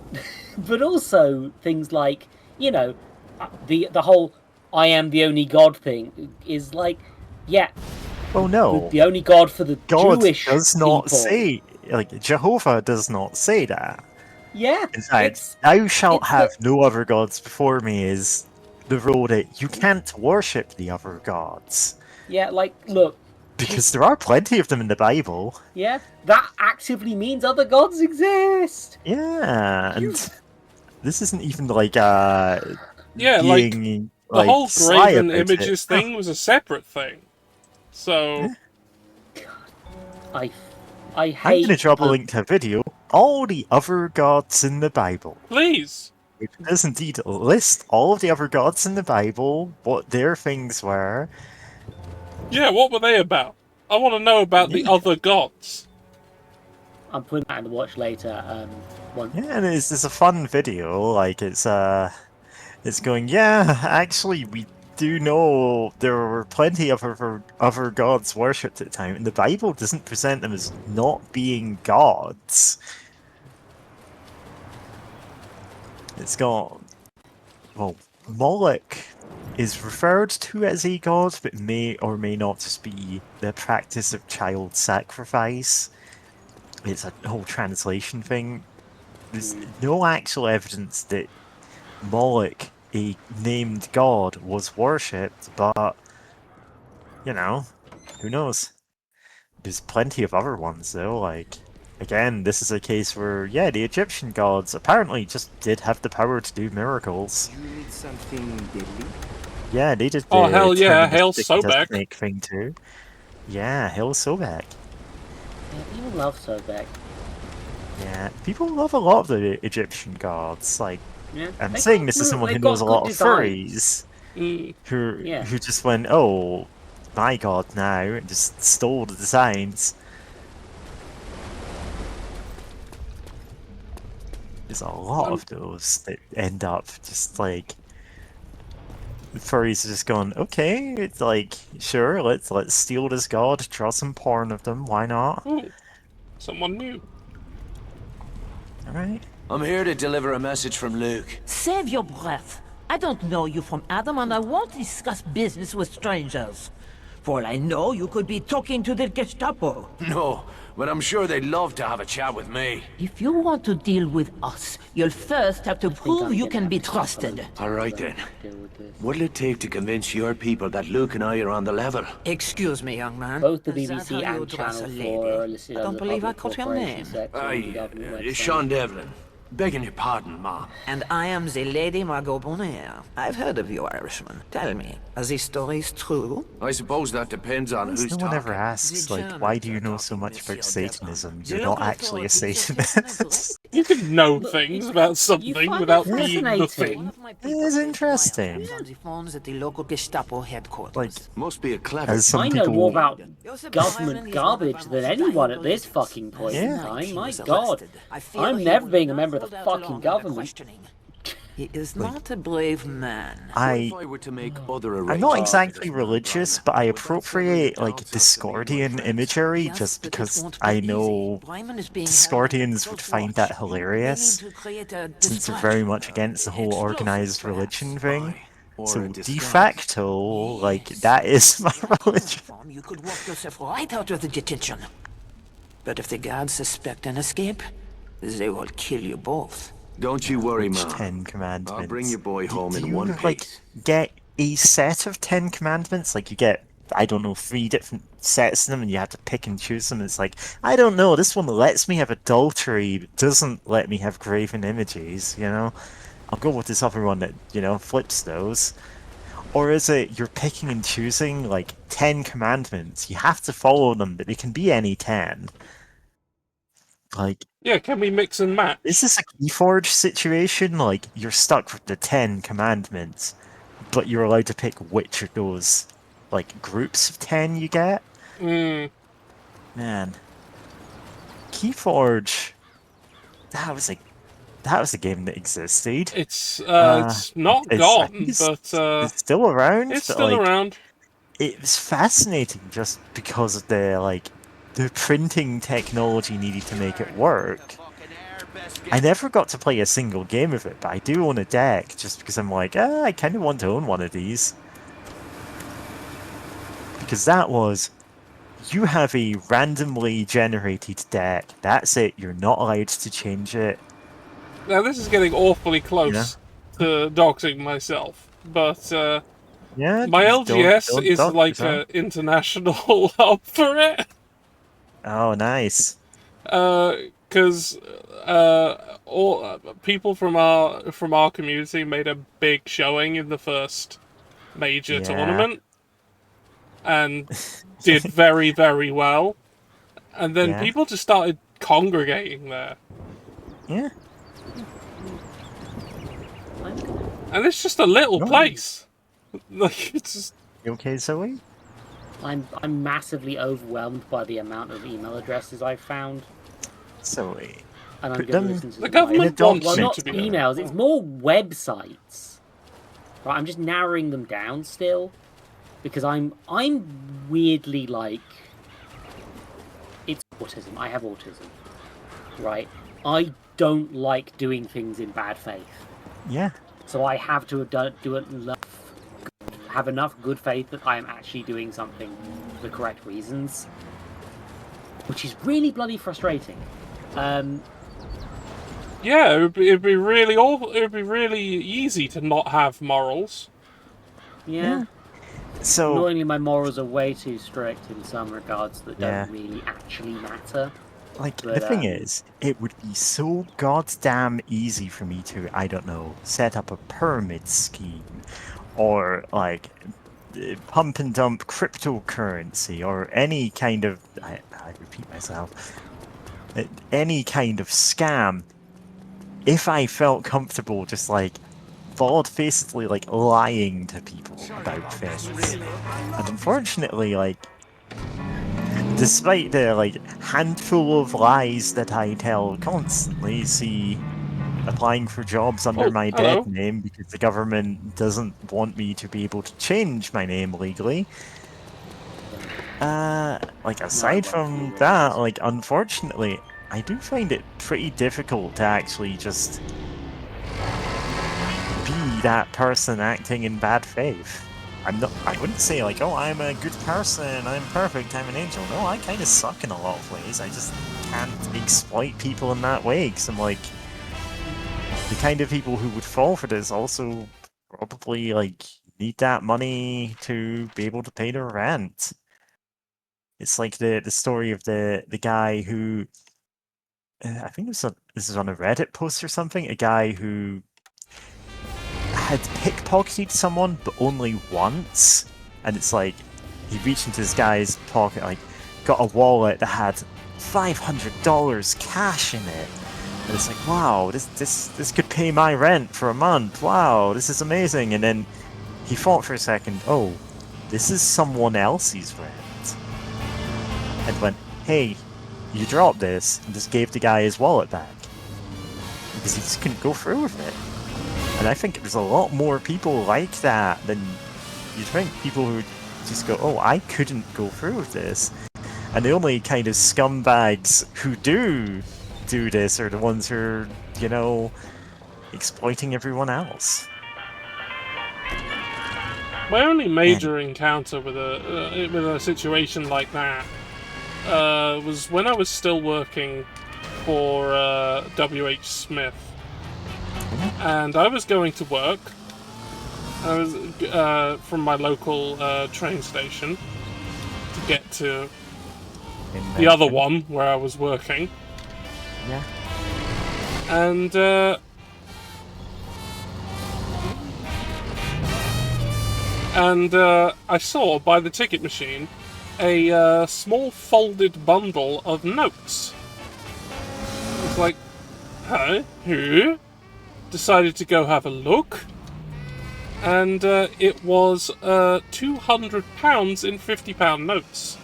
also things like the whole "I am the only God" thing is like, well, no, the only God for the God Jewish does not people. say, like, Jehovah does not say that. Yeah. In fact, thou shalt have no other gods before me is the rule that you can't worship the other gods. Yeah, like, look. Because there are plenty of them in the Bible. Yeah, that actively means other gods exist. Yeah, and this isn't even like the whole graven images thing was a separate thing. So I hate. I'm gonna drop a link to a video. All the other gods in the Bible. Please. It does indeed list all of the other gods in the Bible, what their things were. Yeah, what were they about? I want to know about the other gods. I'm putting that in the watch later. And it's a fun video. Like it's going. Yeah, actually, we do know there were plenty of other gods worshipped at the time, and the Bible doesn't present them as not being gods. It's got, well, Moloch is referred to as a god, but may or may not just be the practice of child sacrifice. It's a whole translation thing. There's no actual evidence that Moloch, a named god, was worshipped, but, who knows? There's plenty of other ones, though, like... Again, this is a case where, the Egyptian gods apparently just did have the power to do miracles. You need something deadly? Yeah, they did. Oh, hell yeah, Hail Sobek. Thing too. Yeah, Hail Sobek. Yeah, people love Sobek. Yeah, people love a lot of the Egyptian gods. Like, I'm saying this as someone who knows a lot of furries, who just went, oh, my god now, and just stole the designs. There's a lot of those that end up just like furries are just going, okay, it's like, sure, let's steal this god, draw some porn of them, why not? Ooh, someone new. Alright. I'm here to deliver a message from Luke. Save your breath. I don't know you from Adam, and I won't discuss business with strangers. For all I know, you could be talking to the Gestapo. No, but I'm sure they'd love to have a chat with me. If you want to deal with us, you'll first have to prove you can be trusted. All right then. What'll it take to convince your people that Luke and I are on the level? Excuse me, young man. Both the Is that BBC how you and address Channel a 4 lady? are listed I on don't the believe I public caught your corporation name. section of the government website. Sean Devlin. Begging your pardon, Mom. And I am the Lady Margot Bonaire. I've heard of you, Irishman. Tell me, are these stories true? I suppose that depends on who's No one ever talking. asks, like, why do you know so much about Satanism? You're not actually a Satanist. You can know things about something find without it being the fascinating. thing. It is interesting. On the phones at the local Gestapo headquarters. Like, Must be a clever. as some I know people... more about government garbage than anyone at this fucking point in Yeah. time. My God. I'm never being a member of the fucking government. He is not a brave man. If I were to make other I'm not arrangements- exactly religious, but I appropriate, like, Discordian imagery just because I know Discordians would find that hilarious, since they're very much against the whole organized religion thing. Or So, a de disguise. facto, like, that is my religion. You could walk yourself right out of the detention. But if the guards suspect an escape, they will kill you both. Don't you worry, Which Mom. 10 Commandments? I'll bring your boy home Do in you, one like, piece. get a set of 10 Commandments? Like, you get, I don't know, 3 different sets of them, and you have to pick and choose them. It's like, I don't know, this one lets me have adultery, but doesn't let me have graven images, you know? I'll go with this other one that, you know, flips those. Or is it you're picking and choosing, like, 10 commandments? You have to follow them, but they can be any 10. Like, Yeah, can we mix and match? is this a Keyforge situation? Like, you're stuck with the 10 commandments, but you're allowed to pick which of those, like, groups of 10 you get? Mm. Man. Keyforge... That was a game that existed. It's not I gone, think it's still around. it's but, still like, around. It was fascinating just because of the printing technology needed to make it work. I never got to play a single game of it, but I do own a deck just because I'm like, I kind of want to own one of these. Because that was, you have a randomly generated deck, that's it, you're not allowed to change it. Now this is getting awfully close to doxing myself, but Yeah, my just LGS don't is dox like yourself. an international hub for it. Oh, nice. Because all people from our community made a big showing in the first major Yeah. tournament, and did very, very well. And then Yeah. people just started congregating there, Yeah. and it's just a little Nice. place. Like it's just. You okay, Zoe? I'm massively overwhelmed by the amount of email addresses I've found, Zoe. and I'm Put going to them- listen to The them government later. wants Well, you not to be emails. It's more websites. Right, I'm just narrowing them down still, because I'm weirdly like, it's autism. I have autism, right? I don't like doing things in bad faith, Yeah. so I have to have enough good faith that I am actually doing something for the correct reasons, which is really bloody frustrating. Yeah, it'd be really awful. It'd be really easy to not have morals. Yeah. So, Annoyingly, my morals are way too strict in some regards that Yeah. don't really actually matter. like, but, the thing um, is, it would be so goddamn easy for me to, I don't know, set up a pyramid scheme, or, like, pump and dump cryptocurrency, or any kind of, I repeat myself, any kind of scam, if I felt comfortable just, like, bald-facedly, like, lying to people about things. And unfortunately, like, despite the, like, handful of lies that I tell constantly, see, applying for jobs under Oh, my hello. dead name because the government doesn't want me to be able to change my name legally. Like, aside from that, like, unfortunately, I do find it pretty difficult to actually just be that person acting in bad faith. I wouldn't say like, oh, I'm a good person, I'm perfect, I'm an angel. No, I kind of suck in a lot of ways. I just can't exploit people in that way, because I'm like, the kind of people who would fall for this also probably like need that money to be able to pay their rent. It's like the story of the guy who, I think this is on a Reddit post or something, a guy who had pickpocketed someone, but only once. And it's like, he reached into this guy's pocket, like, got a wallet that had $500 cash in it. And it's like, wow, this could pay my rent for a month. Wow, this is amazing. And then he thought for a second, oh, this is someone else's rent. And went, hey, you dropped this, and just gave the guy his wallet back. Because he just couldn't go through with it. And I think there's a lot more people like that than you'd think. People who just go, oh, I couldn't go through with this. And the only kind of scumbags who do this are the ones who are, you know, exploiting everyone else. My only major encounter with a situation like that was when I was still working for W.H. Smith. And I was going to work. I was from my local train station to get to the other one where I was working. Yeah. And I saw by the ticket machine a small folded bundle of notes. It's like, huh? Who? Decided to go have a look, and it was £200 in £50 notes.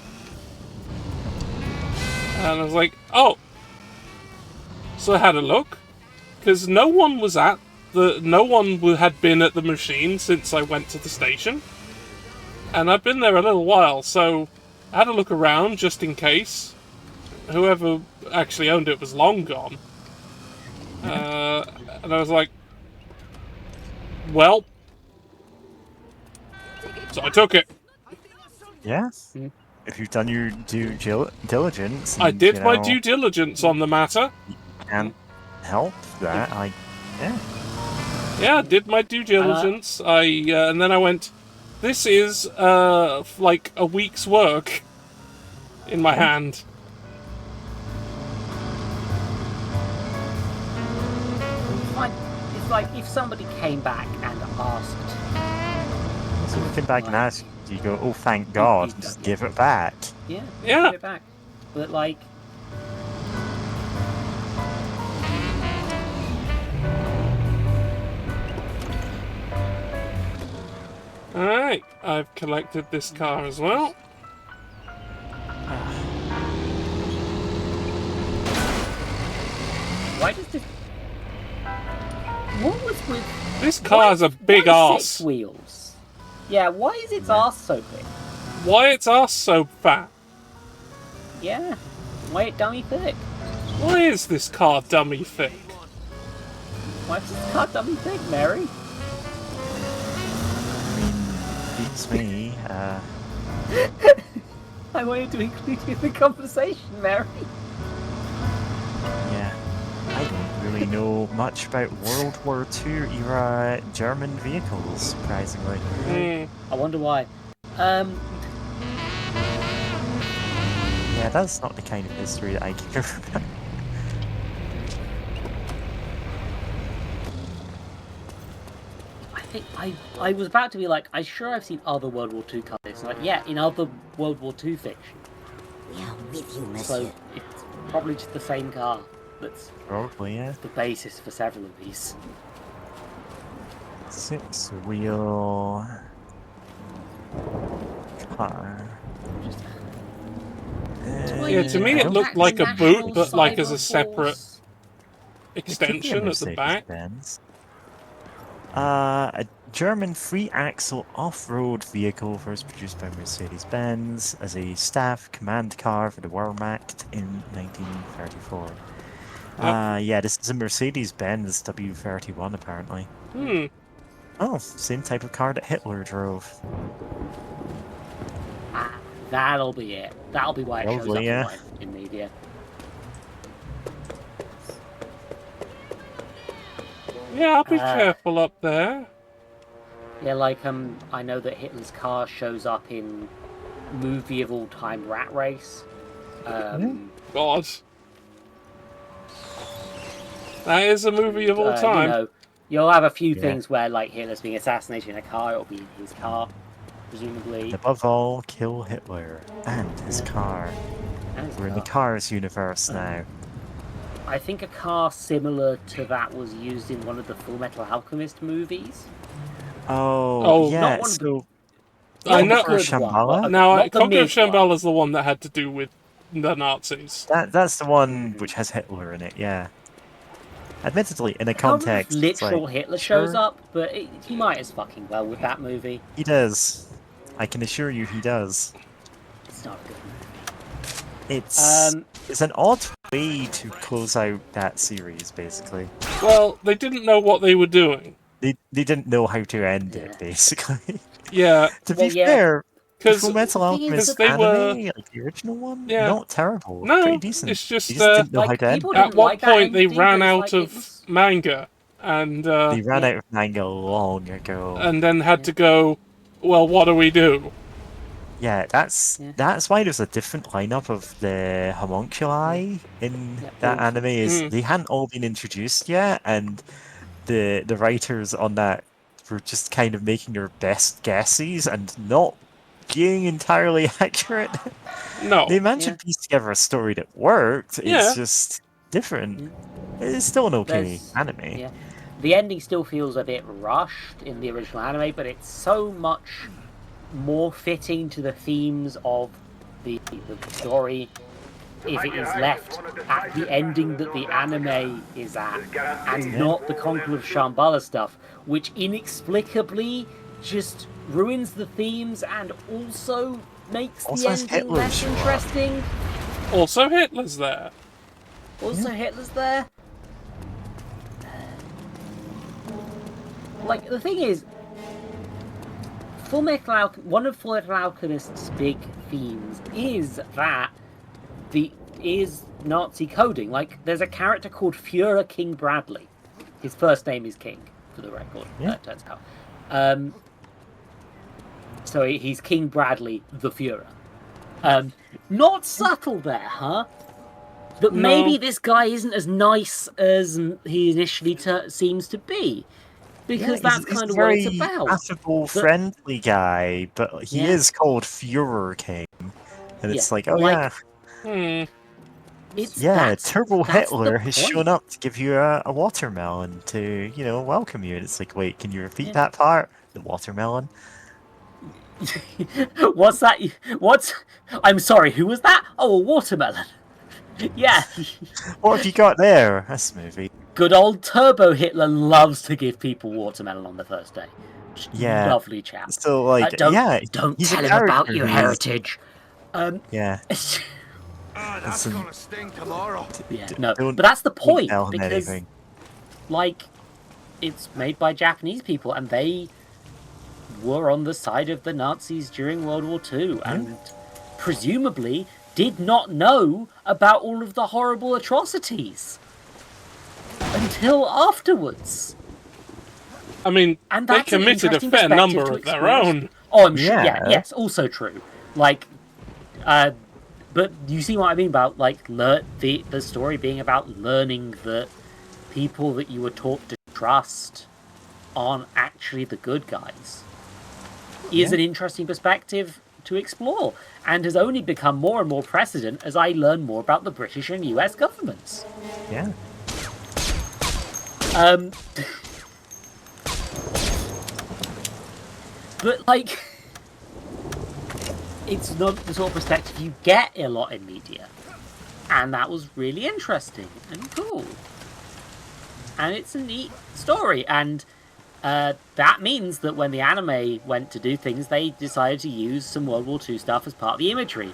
And I was like, oh. So I had a look, because no one had been at the machine since I went to the station, and I'd been there a little while, so I had a look around just in case whoever actually owned it was long gone. And I was like, well, so I took it. Yeah. If you've done your due diligence. I did my due diligence on the matter. And help that, Yeah, I did my due diligence. And then I went, this is like a week's work in my hand. It's like if somebody came back and asked. So you came back and asked, you go, oh, thank God, just give it back. Yeah. Yeah. Give it back. But like. Alright, I've collected this car as well. Why does this... What was with... This car's a big arse. 6 wheels? Yeah, why is its arse so big? Why its arse so fat? Yeah. Why it dummy thick? Why is this car dummy thick? Why is this car dummy thick, Mary? Beats me, I wanted to include you in the conversation, Mary. Yeah. I don't really know much about World War II era German vehicles, surprisingly. I wonder why. Yeah, that's not the kind of history that I care about. I was about to be like, I'm sure I've seen other World War II cars. Like, yeah, in other World War II fiction. We are with you, monsieur. So it's probably just the same car that's probably, yeah. the basis for several of these. 6-wheel car. Yeah, to me it looked like a boot, but like as a separate extension at the back. A German 3-axle off-road vehicle first produced by Mercedes-Benz as a staff command car for the Wehrmacht in 1934. Yeah, this is a Mercedes-Benz W31 apparently. Oh, same type of car that Hitler drove. That'll be it. That'll be why it shows up Probably, yeah. in media. Yeah, I'll be careful up there. Yeah, like I know that Hitler's car shows up in movie of all time Rat Race. God. That is a movie of all time. You know, you'll have a few things where like Hitler's being assassinated in a car. It'll be in his car, presumably. Above all, kill Hitler and his car. We're in the Cars universe now. I think a car similar to that was used in one of the Full Metal Alchemist movies. Oh, yeah. Not one So, I know. Shambhala? Now, Conquer of Shambhala is the one that had to do with the Nazis. That's the one which has Hitler in it, yeah. Admittedly, in a context, literal like, Hitler shows up, but he might as fucking well with that movie. He does. I can assure you, he does. It's not a good movie. It's an odd way to close out that series, basically. Well, they didn't know what they were doing. They didn't know how to end it, basically. Yeah. To be fair, because Full Metal Alchemist they anime, like the original one, not terrible. No, pretty decent. it's just they just didn't know how to end it. at what point they ran out of manga, and they ran out of manga long ago, and then had to go. Well, what do we do? Yeah, that's why there's a different lineup of the homunculi in that anime. Is they hadn't all been introduced yet, and the writers on that were just kind of making their best guesses and not being entirely accurate. No, they managed to piece together a story that worked. It's just different. It's still an okay anime. Yeah. The ending still feels a bit rushed in the original anime, but it's so much more fitting to the themes of the story if it is left at the ending that the anime is at, and not the Conqueror of Shambhala stuff, which inexplicably just ruins the themes and also makes the ending less interesting. Also, Hitler's there. Hitler's there. Like, the thing is, one of Full Metal Alchemist's big themes is that is Nazi coding. Like, there's a character called Führer King Bradley. His first name is King, for the record. Turns out. So he's King Bradley, the Führer. Not subtle there, huh? But maybe this guy isn't as nice as he initially seems to be. Because that's kind of what it's about. He's a affable, friendly guy, but he is called Führer King. And it's like, Turbo Hitler has shown up to give you a watermelon to, welcome you. And it's like, wait, can you repeat that part? The watermelon? What's that? I'm sorry, who was that? Oh, a watermelon. Yeah. What have you got there? That's a movie. Good old Turbo Hitler loves to give people watermelon on the first day. Yeah. Lovely chap. So, like, don't tell him about your heritage. Yeah. That's gonna sting tomorrow. Yeah, no, but that's the point, because, like, it's made by Japanese people, and they were on the side of the Nazis during World War II, and presumably did not know about all of the horrible atrocities until afterwards. I mean, they committed a fair number of their own. Oh, I'm sure. Yeah, yes, also true. Like, but you see what I mean about, like, the story being about learning that people that you were taught to trust aren't actually the good guys is an interesting perspective to explore, and has only become more and more precedent as I learn more about the British and US governments. Yeah. But, like, it's not the sort of perspective you get a lot in media. And that was really interesting and cool. And it's a neat story. And that means that when the anime went to do things, they decided to use some World War II stuff as part of the imagery.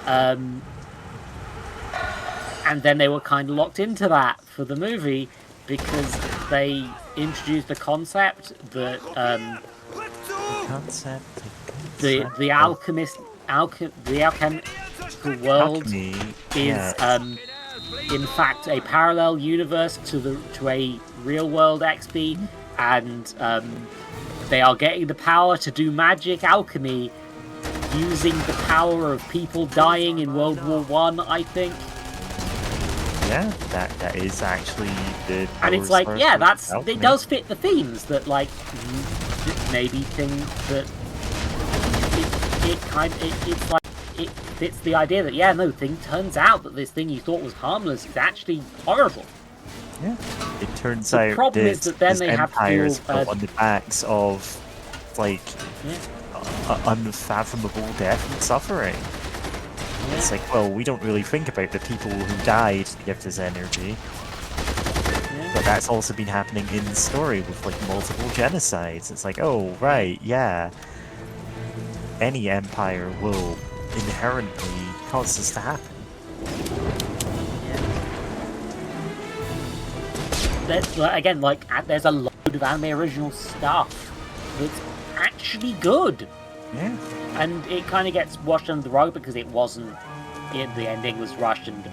And then they were kind of locked into that for the movie, because they introduced the concept that Concept. the alchemical world Alchemy, is yeah. in fact a parallel universe to a real world XP, and they are getting the power to do magic alchemy using the power of people dying in World War One, I think. Yeah, that is actually the. And it's like, yeah, it does fit the themes that like maybe think that it's like it fits the idea that turns out that this thing you thought was harmless is actually horrible. Yeah, it turns The out problem is that then this they have to empire is deal, built on the backs of like unfathomable death and suffering. It's like, well, we don't really think about the people who died to give this energy. But that's also been happening in the story with like multiple genocides. It's like, oh, right, yeah. Any empire will inherently cause this to happen. Again, like, there's a load of anime original stuff that's actually good. Yeah. And it kind of gets washed under the rug because it wasn't. The ending was rushed, and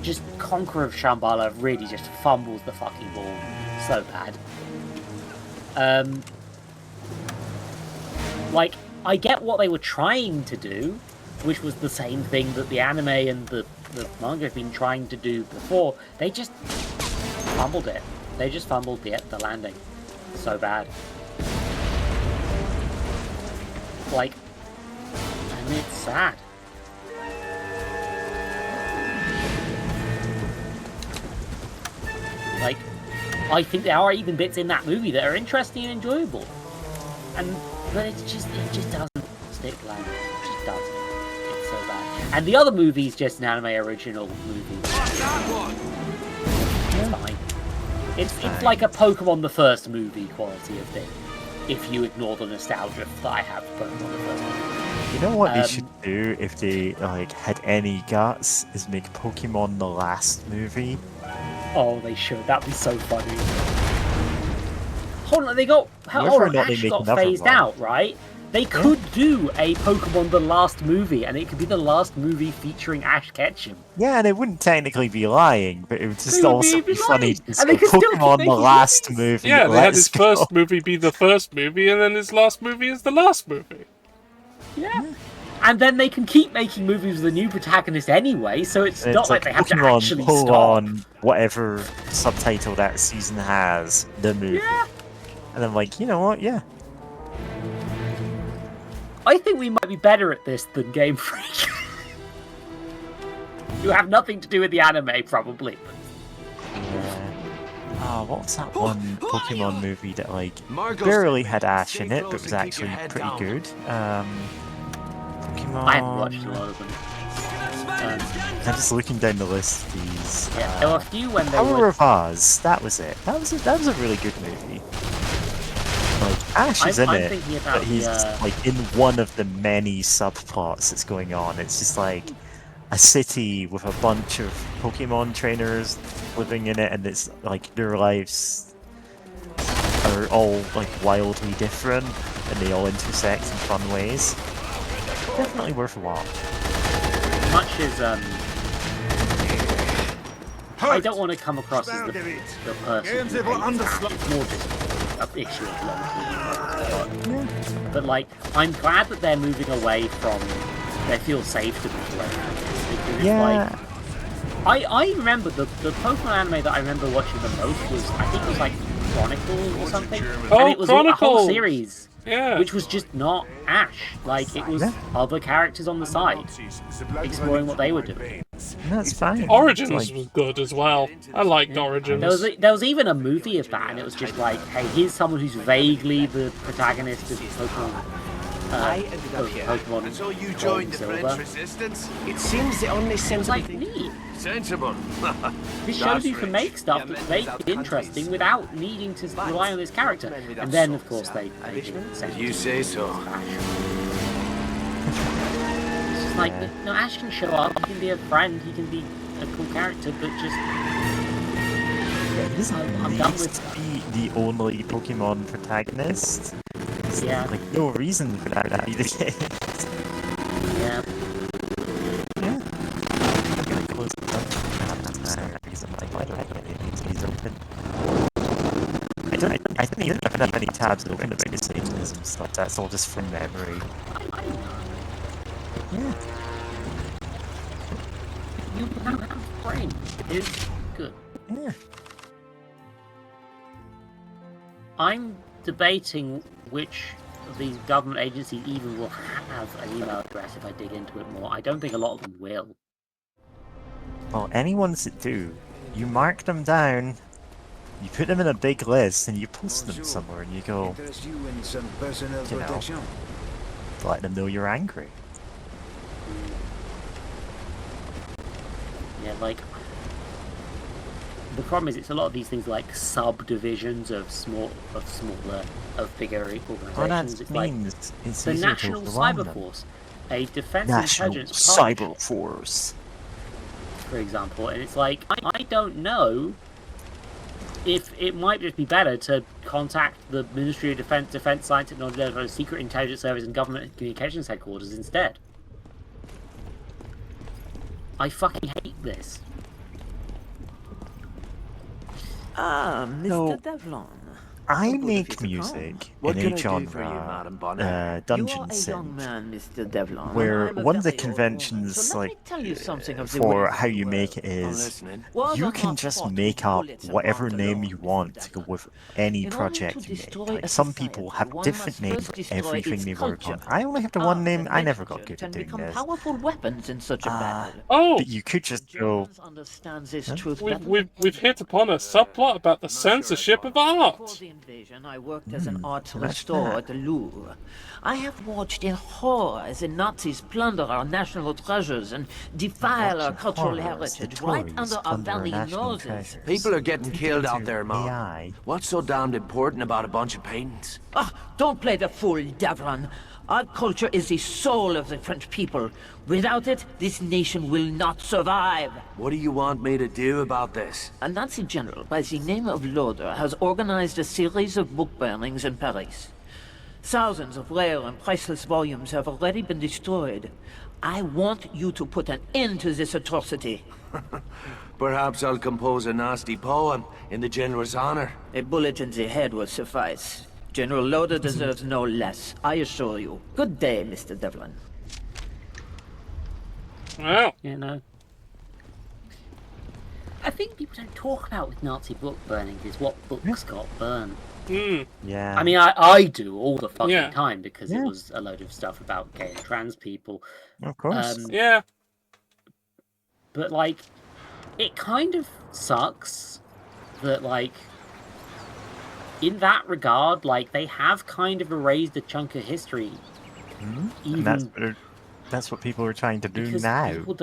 just Conqueror of Shambhala really just fumbles the fucking ball so bad. Like, I get what they were trying to do, which was the same thing that the anime and the manga have been trying to do before. They just fumbled it. They just fumbled the landing so bad. Like, and it's sad. Like, I think there are even bits in that movie that are interesting and enjoyable, but it just doesn't stick land. It just doesn't. It's so bad. And the other movie's just an anime original movie. It's fine. It's like a Pokemon the first movie quality of thing. If you ignore the nostalgia that I have for Pokemon the first movie. You know what they should do if they like had any guts is make Pokemon the last movie. Oh, they should. That'd be so funny. Hold on, Ash got phased out, right? They could do a Pokemon the last movie, and it could be the last movie featuring Ash Ketchum. Yeah, and it wouldn't technically be lying, but it would just also be funny to say could still Pokemon the last movie. Yeah, they had his first movie be the first movie, and then his last movie is the last movie. Yeah. And then they can keep making movies with a new protagonist anyway, so it's not like they have Pokemon, to actually pull stop. on whatever subtitle that season has, the movie. Yeah. And I'm like, you know what, yeah. I think we might be better at this than Game Freak. You have nothing to do with the anime, probably. Oh, what was that one Pokemon movie that like barely had Ash in it, but was actually pretty good? Pokemon. I haven't watched a lot of them. I'm just looking down the list of these. Yeah, there were a few when they Power were... of Oz. That was it. That was a really good movie. Like Ash is in it, but he's just, like in one of the many subplots that's going on. It's just like a city with a bunch of Pokemon trainers living in it, and it's like their lives are all like wildly different, and they all intersect in fun ways. Definitely worth a watch. Much as I don't want to come across as the person who hates Ash. It's more just an issue of long. But like, I'm glad that they're moving away from. They feel safe to move away from this because like, I remember the Pokemon anime that I remember watching the most was, I think it was like Chronicles or something. Oh, and it was a whole Chronicles! Series. Yeah. Which was just not Ash. Like, it was other characters on the side, exploring what they were doing. That's fine. Origins was good as well. I liked Origins. There was even a movie of that, and it was just like, hey, here's someone who's vaguely the protagonist of Pokemon. Pokemon until you joined the French Resistance. It seems the only sensible like neat. Sensible. This shows you can make stuff that's vaguely interesting without needing to rely on this character. And then, of course, they You say so. It's just like, no, Ash can show up, he can be a friend, he can be a cool character, but just I'm done needs with. to be the only Pokemon protagonist. There's, Yeah. like no reason for that to be the case. Yeah. Yeah. I'm gonna close the dungeon because I'm like, why do I get any of these open? I didn't even have any tabs open about the Satanism stuff. That's all just from memory. Yeah. You have a brain. It's good. Yeah. I'm debating which of these government agencies even will have an email address if I dig into it more. I don't think a lot of them will. Well, any ones that do, you mark them down, you put them in a big list, and you post them somewhere, and you go, you know, to let them know you're angry. Yeah, like the problem is it's a lot of these things like subdivisions of bigger organizations. What that it's means like is the easier National to overwhelm Cyber them. Force, a defense National intelligence partnership, Cyber Force, for example, and it's like I don't know if it might just be better to contact the Ministry of Defense, Science, Technology, Secret Intelligence Service, and Government Communications Headquarters instead. I fucking hate this. Ah, Mr. No. Devlin. I make music in a genre, Dungeon Synth, where one of the conventions, like, for how you make it is, you can just make up whatever name you want to go with any project you make. Like, some people have different names for everything they work on. I only have the one name, I never got good at doing this. Oh! But you could just go... We've hit upon a subplot about the censorship of art! Invasion, I worked as an art restorer at the Louvre. I have watched in horror as the Nazis plunder our national treasures and defile our cultural heritage right under our very noses. People are getting killed out there, man. What's so damned important about a bunch of paintings? Ah, don't play the fool, Devlin. Our culture is the soul of the French people. Without it, this nation will not survive. What do you want me to do about this? A Nazi general by the name of Loder has organized a series of book burnings in Paris. Thousands of rare and priceless volumes have already been destroyed. I want you to put an end to this atrocity. Perhaps I'll compose a nasty poem in the general's honor. A bullet in the head will suffice. General Loder deserves no less, I assure you. Good day, Mr. Devlin. Well, you know, I think people don't talk about with Nazi book burnings is what books got burned. Yeah. I mean, I do all the fucking Yeah. time because it was a load of stuff about gay and trans people. Of course. Yeah. But, like, it kind of sucks that, like, in that regard, like, they have kind of erased a chunk of history. And that's what people are trying to do Because now. people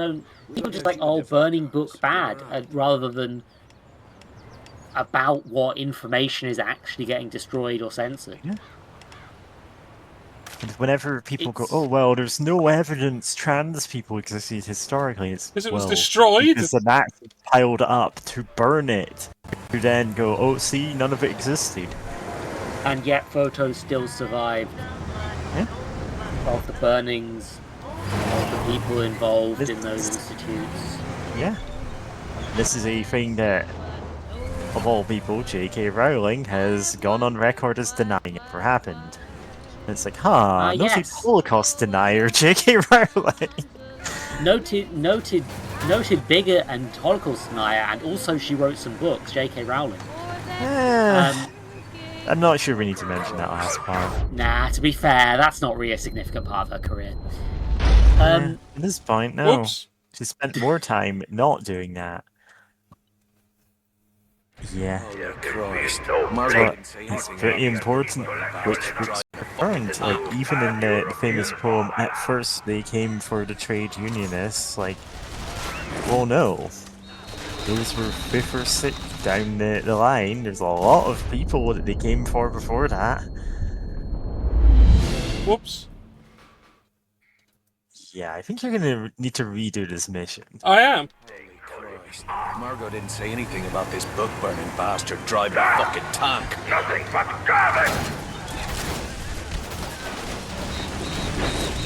just like, oh, burning book bad, rather than about what information is actually getting destroyed or censored. Yeah. And whenever people go, oh, well, there's no evidence trans people existed historically, it's Because it was well, destroyed? Because the Nazis piled up to burn it. You then go, oh, see, none of it existed. And yet photos still survived of the burnings, of the people involved in those institutes. Yeah. This is a thing that, of all people, J.K. Rowling has gone on record as denying it ever happened. And it's like, not a Holocaust denier, J.K. Rowling. Noted bigot and Holocaust denier, and also she wrote some books, J.K. Rowling. I'm not sure we need to mention that last part. Nah, to be fair, that's not really a significant part of her career. At this point, no. Whoops. She spent more time not doing that. Yeah. But it's pretty important which books are burned. Like, even in the famous poem, at first they came for the trade unionists, like, well, no. Those were 5th or 6th down the line. There's a lot of people that they came for before that. Whoops. Yeah, I think you're gonna need to redo this mission. I am. Christ. Margot didn't say anything about this book-burning bastard driving a fucking tank. Nothing but garbage!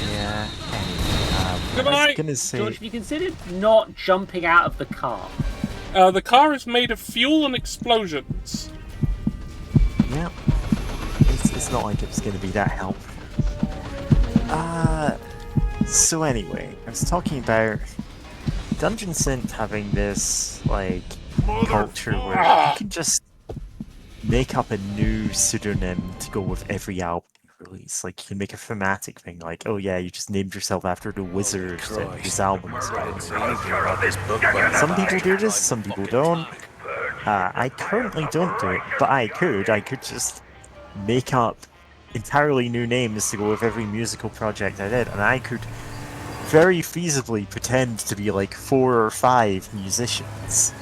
Yeah. Good I night. was gonna say. George, have you considered not jumping out of the car? The car is made of fuel and explosions. Yeah. It's not like it's gonna be that helpful. So anyway, I was talking about Dungeon Synth having this, like, culture where you can just make up a new pseudonym to go with every album you release. Like, you can make a thematic thing, like, oh yeah, you just named yourself after the wizard that his album is about. Some people do this, some people don't. I currently don't do it, but I could just make up entirely new names to go with every musical project I did, and I could very feasibly pretend to be like 4 or 5 musicians.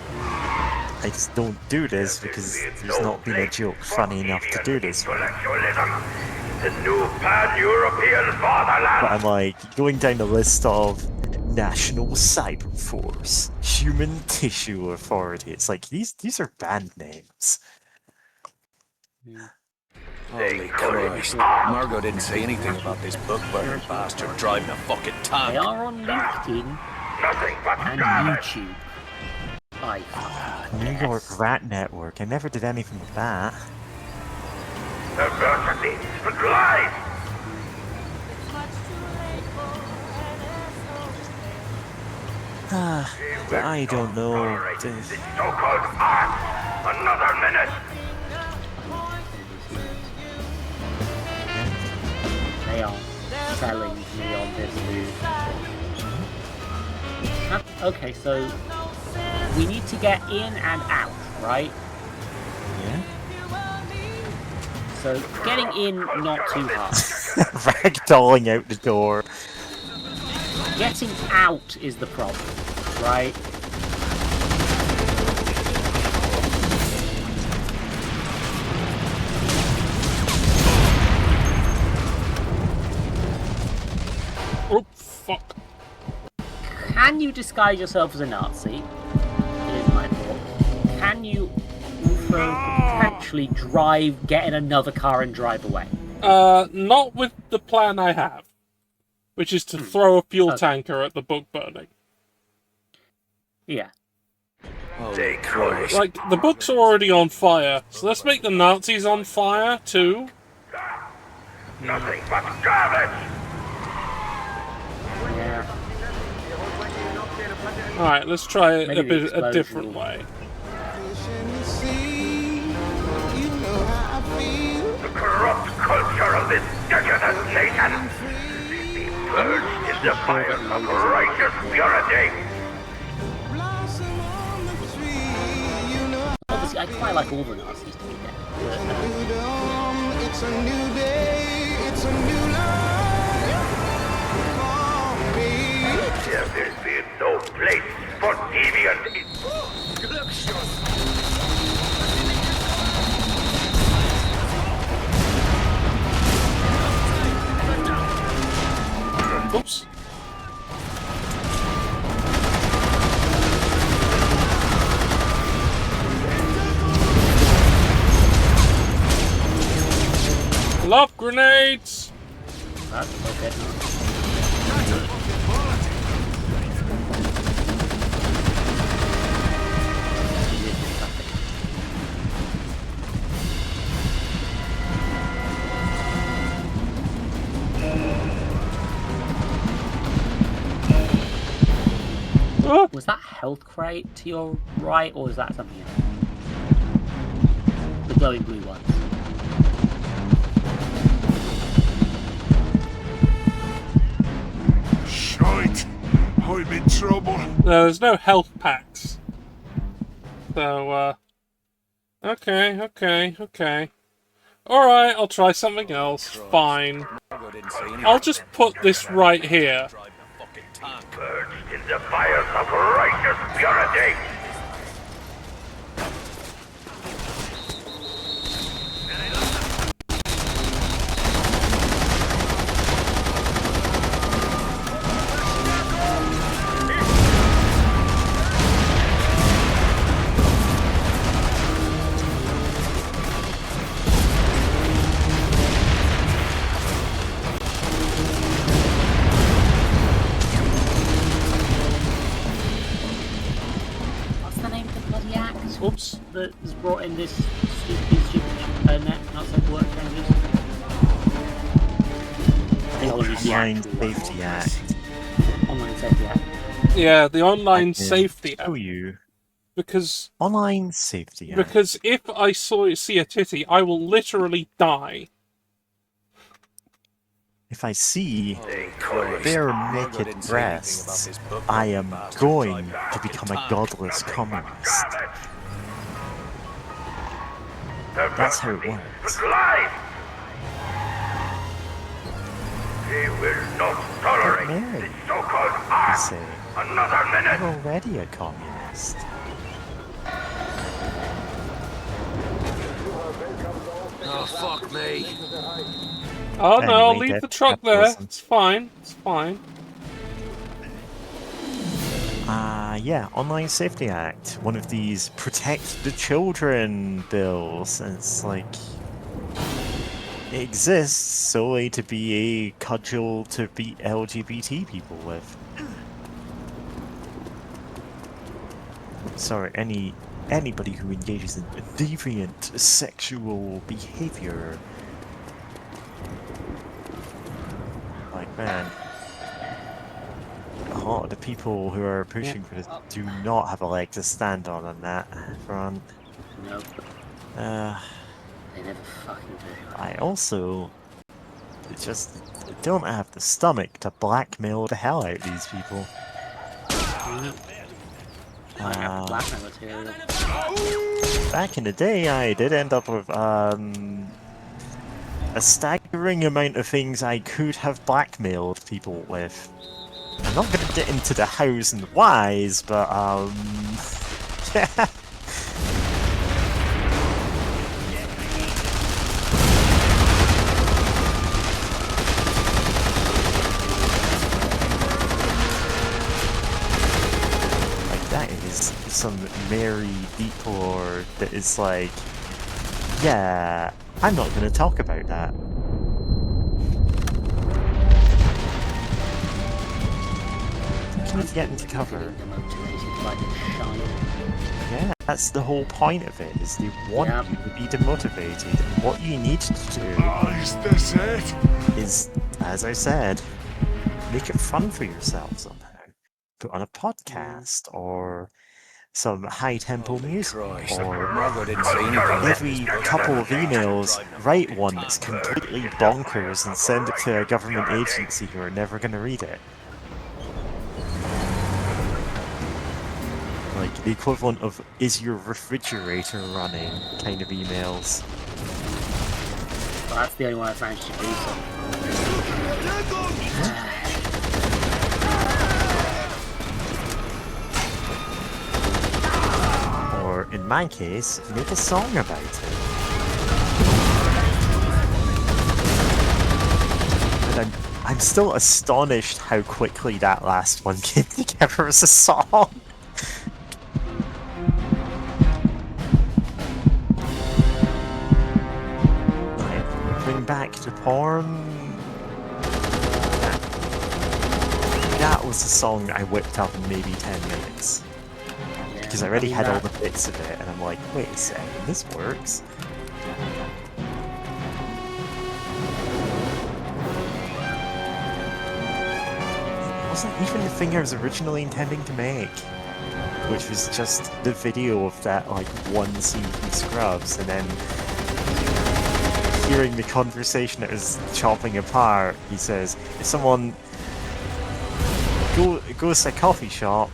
I just don't do this because there's not been a joke funny enough to do this with. The new pan-European fatherland! But I'm like going down the list of National Cyber Force, Human Tissue Authority. It's like these are band names. Holy Christ. Margot didn't say anything about this book-burning bastard driving a fucking tank. They are on LinkedIn Nothing but and garbage! YouTube. New York Rat Network. I never did anything with that. Adversity! Glide! But I don't know. This so-called art! Another minute! They are selling me on this move. Okay, so we need to get in and out, right? Yeah. So getting in, not too hard. Ragdolling out the door. Getting out is the problem, right? Oh, fuck. Can you disguise yourself as a Nazi? Here's my thought. Can you also potentially get in another car and drive away? Not with the plan I have, which is to throw a fuel tanker at the book burning. Yeah. Holy Christ. Like, the books are already on fire, so let's make the Nazis on fire, too. Nothing but garbage! Yeah. Alright, let's try it Maybe a different way. The corrupt culture of this decadent nation! Be purged in the fire of righteous purity! Obviously, I quite like all the Nazis to be dead. It's a new day, it's a new life for me. There will be no place for deviant. Oops. Love grenades! That's okay. Was that health crate to your right, or is that something else? The glowing blue ones. Shite! I'm in trouble. No, there's no health packs. So, okay. Alright, I'll try something else. Fine. I'll just put this right here. Purged in the fires of righteous purity! Oops. that has brought in this stupid net not safe for work changes? I think I'll use the Online actual one. Safety Act. Online Safety Act. Yeah, the I online can safety show you. because Online Safety Act. if I see a titty, I will literally die. If I see Christ. bare Margot naked didn't say anything about breasts, this book I burning am bastard going driving to become a godless communist. That's how it works. Life! He will not tolerate Mary, this so-called you art say. another You're minute. already a communist. Oh, fuck me. Oh no, I'll Anyway, leave the truck there. capitalism. It's fine. It's fine. Yeah, Online Safety Act. One of these protect the children bills. And it's like, it exists solely to be a cudgel to beat LGBT people with. Sorry, anybody who engages in deviant sexual behavior. Like, man, a lot of the people who are pushing for this do not have a leg to stand on that front. Nope. They never fucking do. I also just don't have the stomach to blackmail the hell out of these people. I have blackmail material. Back in the day, I did end up with a staggering amount of things I could have blackmailed people with. I'm not gonna get into the hows and whys, but yeah. That is some merry deep lore that is like, yeah, I'm not going to talk about that. Can you get into cover? Yeah, that's the whole point of it, is they want you to be demotivated. And what you need to do Is this it? is, as I said, make it fun for yourself somehow. Put on a podcast or some high-tempo music, or Margot didn't say anything about every this book couple burning of bastard emails, driving write one that's completely bonkers and send it to a government agency who are never going to read it. Like the equivalent of "Is your refrigerator running?" kind of emails. Well, that's the only one I've managed to do so. Or, in my case, make a song about it. And I'm still astonished how quickly that last one came together as a song. Bring back the porn. That was a song I whipped up in maybe 10 minutes. Because I already had all the bits of it, and I'm like, wait a second, this works. It wasn't even the thing I was originally intending to make, which was just the video of that, like, one scene from Scrubs, and then hearing the conversation it was chopping apart. He says, if someone goes to a coffee shop,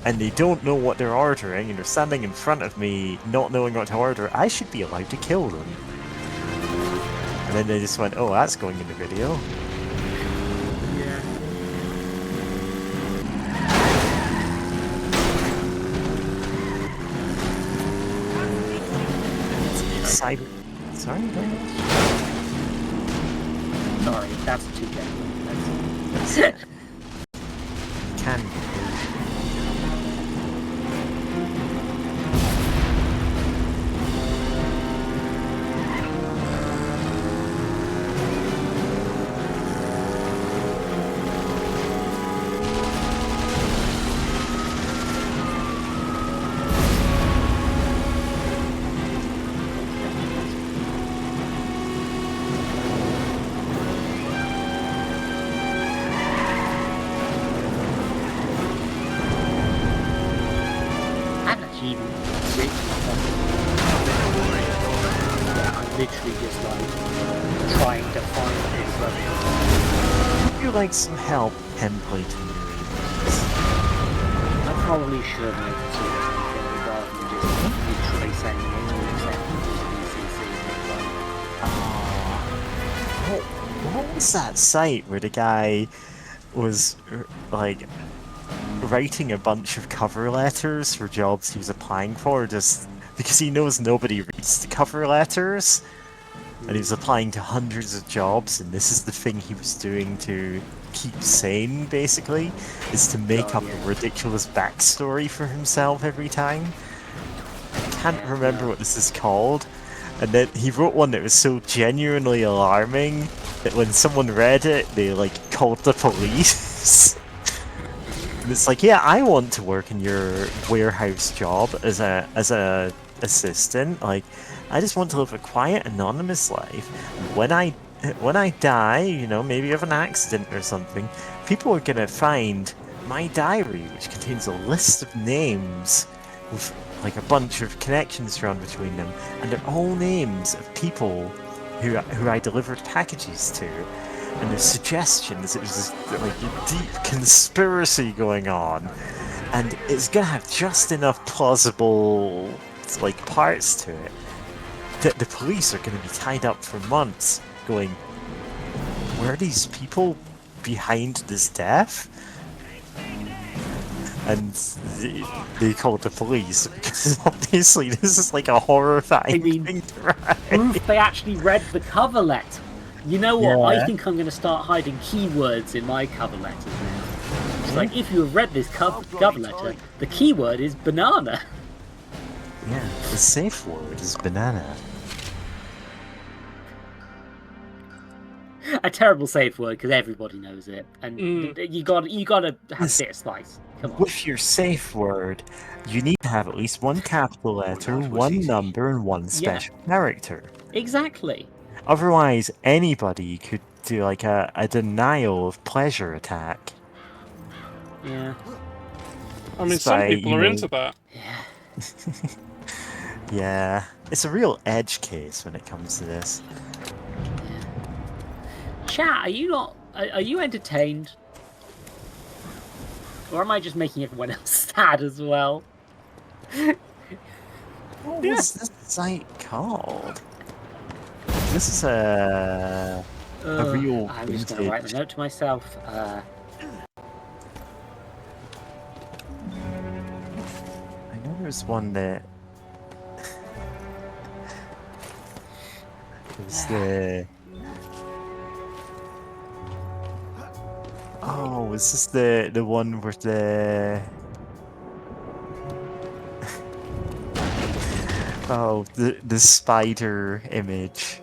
and they don't know what they're ordering, and they're standing in front of me not knowing what to order, I should be allowed to kill them. And then they just went, oh, that's going in the video. Sorry, go ahead. Sorry, that's too bad. Can even written something. Yeah, I'm literally just like trying to find this level. Would you like some help templating your emails? I probably should make it so that rather than just literally sending it to What was that site where the guy was like writing a bunch of cover letters for jobs he was applying for just because he knows nobody reads the cover letters, and he was applying to hundreds of jobs, and this is the thing he was doing to keep sane, basically, is to make up a ridiculous backstory for himself every time. I can't remember what this is called. And then he wrote one that was so genuinely alarming that when someone read it, they like called the police. And it's like, yeah, I want to work in your warehouse job as a assistant. Like, I just want to live a quiet, anonymous life. When I die, you know, maybe of an accident or something, people are gonna find my diary, which contains a list of names with like a bunch of connections drawn between them, and they're all names of people who I delivered packages to, and there's suggestions. It was this like deep conspiracy going on, and it's gonna have just enough plausible like parts to it that the police are gonna be tied up for months, going, where are these people behind this death? And they called the police because obviously this is like a horrifying thing to write. Proof they actually read the cover letter. You know what? I think I'm going to start hiding keywords in my cover letters now. It's like, if you have read this cover letter, the keyword is banana. Yeah, the safe word is banana. A terrible safe word because everybody knows it, and you got to have a bit of spice. Come on. With your safe word, you need to have at least one capital letter, one number, and one special character. Exactly. Otherwise, anybody could do like a denial of pleasure attack. Yeah. I mean, some people are into that. Yeah. Yeah, it's a real edge case when it comes to this. Chat, are you entertained? Or am I just making everyone else sad as well? What was this site called? This is a real I'm just going to write a note to myself. I know there's one that... There's the... Oh, is this the one with the... Oh, the spider image.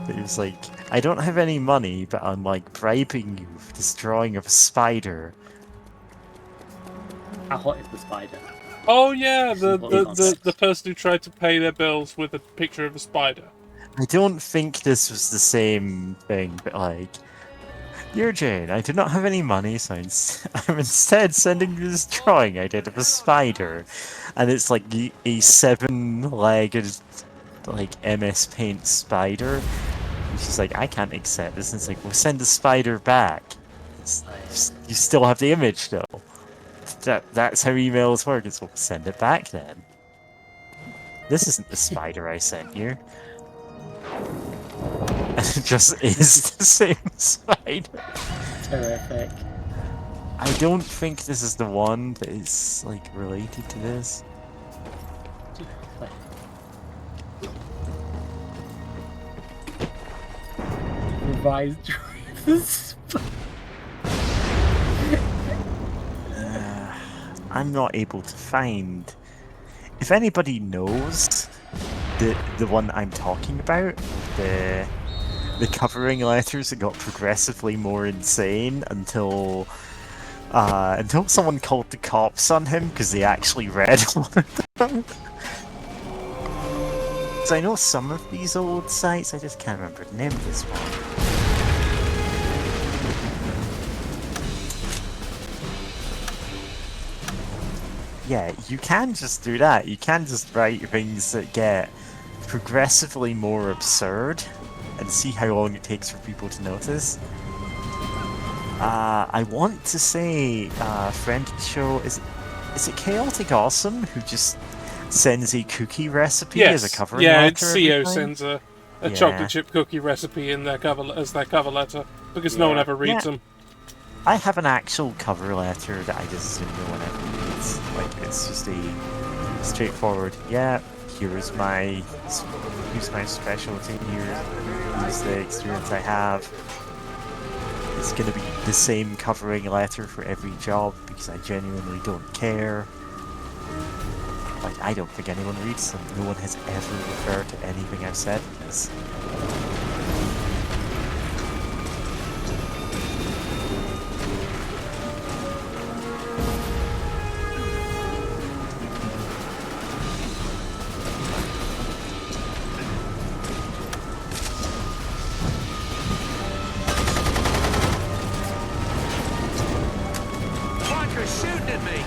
It was like, I don't have any money, but I'm like bribing you with this drawing of a spider. How hot is the spider? Oh yeah, the person who tried to pay their bills with a picture of a spider. I don't think this was the same thing, but like... Dear Jane, I do not have any money, so I'm instead sending you this drawing I did of a spider. And it's like a 7-legged, like, MS Paint spider. And she's like, I can't accept this. And it's like, well, send the spider back. You still have the image, though. That's how emails work. It's, well, send it back, then. This isn't the spider I sent you. And it just is the same spider. Terrific. I don't think this is the one that is like related to this. Revised drivers. I'm not able to find. If anybody knows the one I'm talking about, the covering letters that got progressively more insane until someone called the cops on him because they actually read one of them. So I know some of these old sites, I just can't remember the name of this one. Yeah, you can just do that. You can just write things that get progressively more absurd and see how long it takes for people to notice. I want to say, friend of the show, is it Chaotic Awesome who just sends a cookie recipe as a cover letter? Yeah, it's CO every time? sends a chocolate chip cookie recipe in their as their cover letter because no one ever reads them. I have an actual cover letter that I just assume no one ever reads. Like, it's just a straightforward, yeah, here's my specialty, here's the experience I have. It's going to be the same covering letter for every job because I genuinely don't care. Like, I don't think anyone reads them. No one has ever referred to anything I've said in this. Fucker's shooting at me!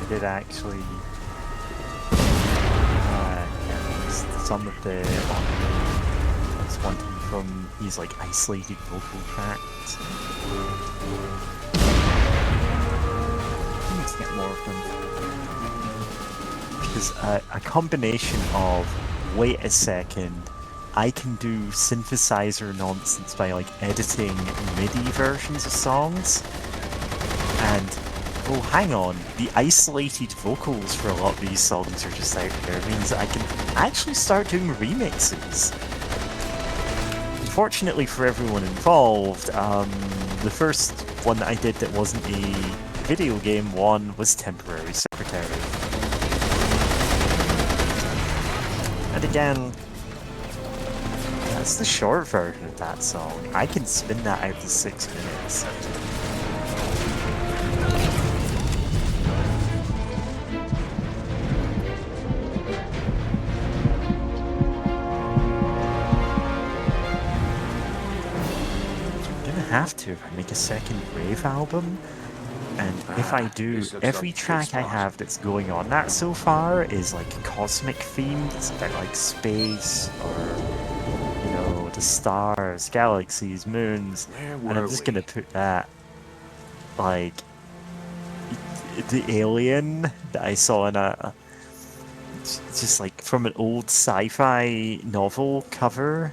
Did actually some of the that's one thing from these like isolated vocal tracks. I need to get more of them because a combination of wait a second, I can do synthesizer nonsense by like editing MIDI versions of songs, and oh, hang on, the isolated vocals for a lot of these songs are just out there means that I can actually start doing remixes. Unfortunately for everyone involved, the first one that I did that wasn't a video game one was Temporary Secretary. And again, that's the short version of that song. I can spin that out to 6 minutes. Have to if I make a second Brave album, and if I do, every track I have that's going on that so far is like cosmic themed. It's about like space or, you know, the stars, galaxies, moons, and I'm just gonna put that like the alien that I saw in a just like from an old sci-fi novel cover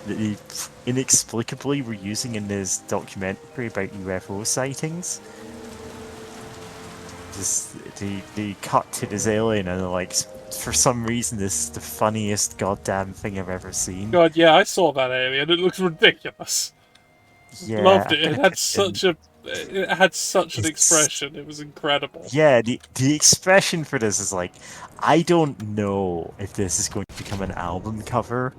that they inexplicably were using in this documentary about UFO sightings. Just they cut to this alien and they're like, for some reason this is the funniest goddamn thing I've ever seen. God, yeah, I saw that alien. It looks ridiculous. Yeah, Loved it. It had such an expression. It was incredible. Yeah, the expression for this is like, I don't know if this is going to become an album cover,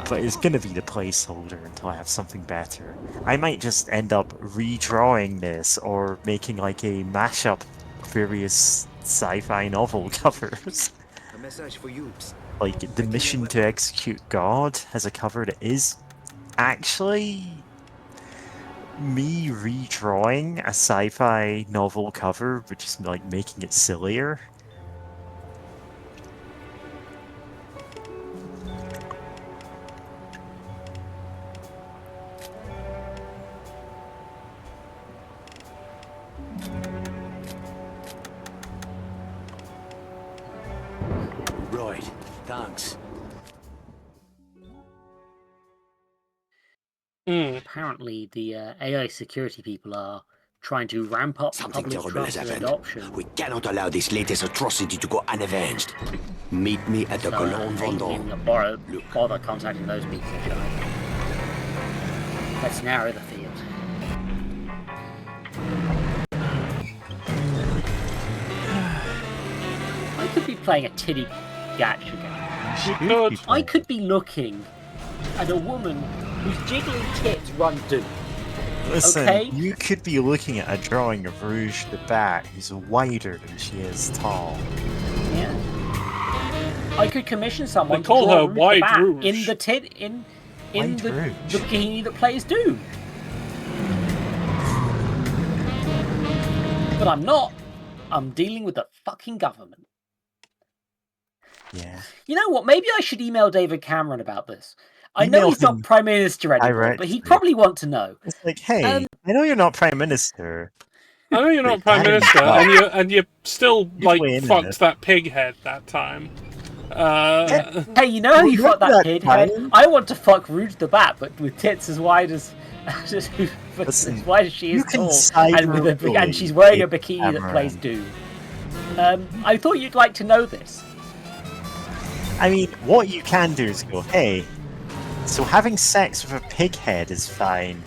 but it's gonna be the placeholder until I have something better. I might just end up redrawing this or making like a mashup of various sci-fi novel covers. A message for you. Like The Mission to Execute God has a cover that is actually me redrawing a sci-fi novel cover, but just like making it sillier. Right, thanks. Apparently, the AI security people are trying to ramp up Something public terrible has trust and happened. adoption. We cannot allow this latest atrocity to go unavenged. Meet me at the Colonne They Vendôme. didn't bother contacting those people, shall I? Let's narrow the field. I could be playing a titty gacha game. I could be looking at a woman whose jiggly tits run Doom. Listen, Okay? you could be looking at a drawing of Rouge the Bat who's wider than she is tall. Yeah. I could commission someone They call to draw her Rouge the Wide Bat Rouge. in the Wide the Rouge. bikini that plays Doom. But I'm not. I'm dealing with the fucking government. Yeah. You know what? Maybe I should email David Cameron about this. I know Email he's not him Prime Minister anymore, but he'd probably want to know. It's like, hey, I know you're not Prime Minister. I know you're not But Prime that is Minister, not- and you still, like, way in fucked it. that pig head that time. Hey, you know how you fucked that that kid head? time. I want to fuck Rouge the Bat, but with tits as wide as Listen, as wide as she you is can tall, and with cyberbully and she's wearing a David bikini that plays Cameron. Doom. I thought you'd like to know this. I mean, what you can do is go, hey, so having sex with a pig head is fine,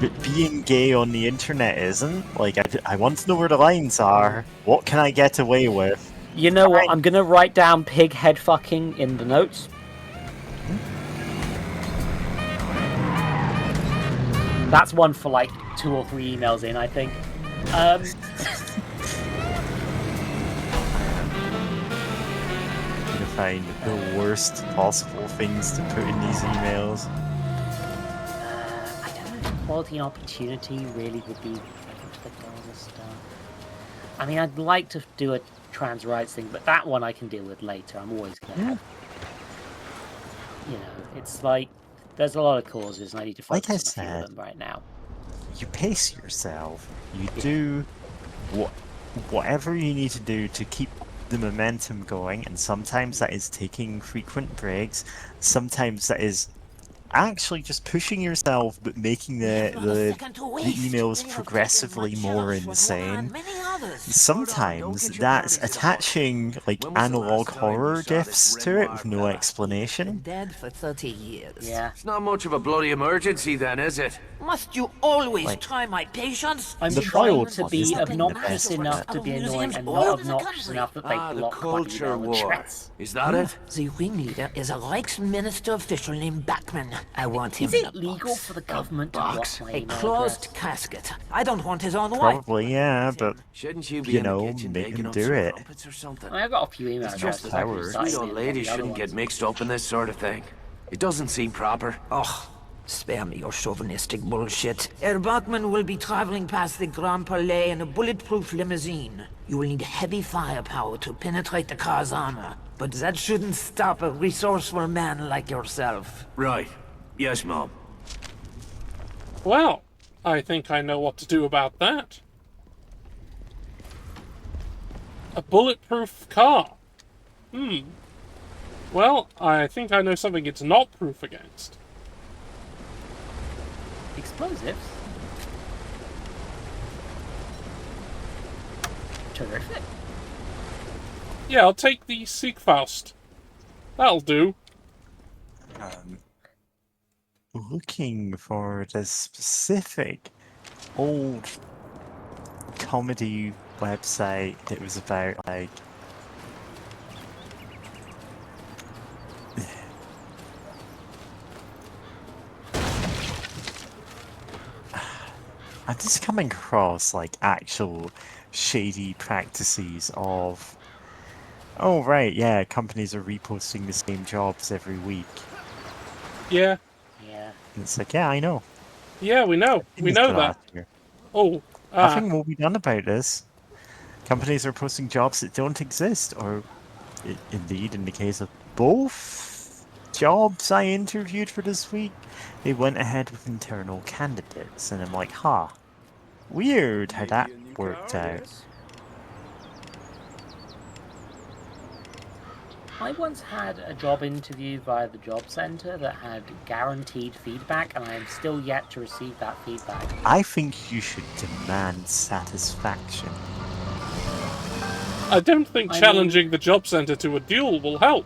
but being gay on the internet isn't? Like, I want to know where the lines are. What can I get away with? You know what? I'm gonna write down pig head fucking in the notes. That's one for like 2 or 3 emails in, I think. To find the worst possible things to put in these emails. I don't know if quality and opportunity really would be like all this stuff. I mean, I'd like to do a trans rights thing, but that one I can deal with later. I'm always gonna have. You know, it's like there's a lot of causes, and I need to focus Like I on a few said, of them right now. You pace yourself. You do whatever you need to do to keep the momentum going, and sometimes that is taking frequent breaks. Sometimes that is actually just pushing yourself, but making the emails progressively more insane. Sometimes that's attaching like analog horror gifs to it with no explanation. Dead for 30 years. Yeah. It's not much of a bloody emergency then, is it? Must you always Like- try my patience? I'm The trying trial to plot be isn't the obnoxious best enough for to be that. annoying, and not Museums all over the obnoxious country. enough that they The block my culture email war. address. Is that it? The ringleader is a Reichsminister official named Bachmann. I want him Is in it a legal box. for the government to block box? my A email closed address? casket. I don't want his own wife. Probably, yeah, but Shouldn't you be you in know, the kitchen make baking him up do some it. crumpets or something? I mean, I've got a few email It's addresses. just I can power. just cite Sweet old in lady the other shouldn't ones. get mixed up in this sort of thing. It doesn't seem proper. Oh, spare me your chauvinistic bullshit. Herr Bachmann will be traveling past the Grand Palais in a bulletproof limousine. You will need heavy firepower to penetrate the car's armor, but that shouldn't stop a resourceful man like yourself. Right. Yes, Mom. Well, I think I know what to do about that. A bulletproof car. Well, I think I know something it's not proof against. Explosives? Terrific. Yeah, I'll take the Siegfaust. That'll do. Looking for the specific old comedy website that was about like I'm just coming across like actual shady practices of oh right, yeah, companies are reposting the same jobs every week. Yeah. Yeah. And it's like, yeah, I know. Yeah, we know. We know that. Oh. Nothing will be done about this. Companies are posting jobs that don't exist, or indeed, in the case of both jobs I interviewed for this week, they went ahead with internal candidates, and I'm like, huh, weird how that worked out. I once had a job interview via the job centre that had guaranteed feedback, and I am still yet to receive that feedback. I think you should demand satisfaction. I don't think I challenging the job centre to a duel will help.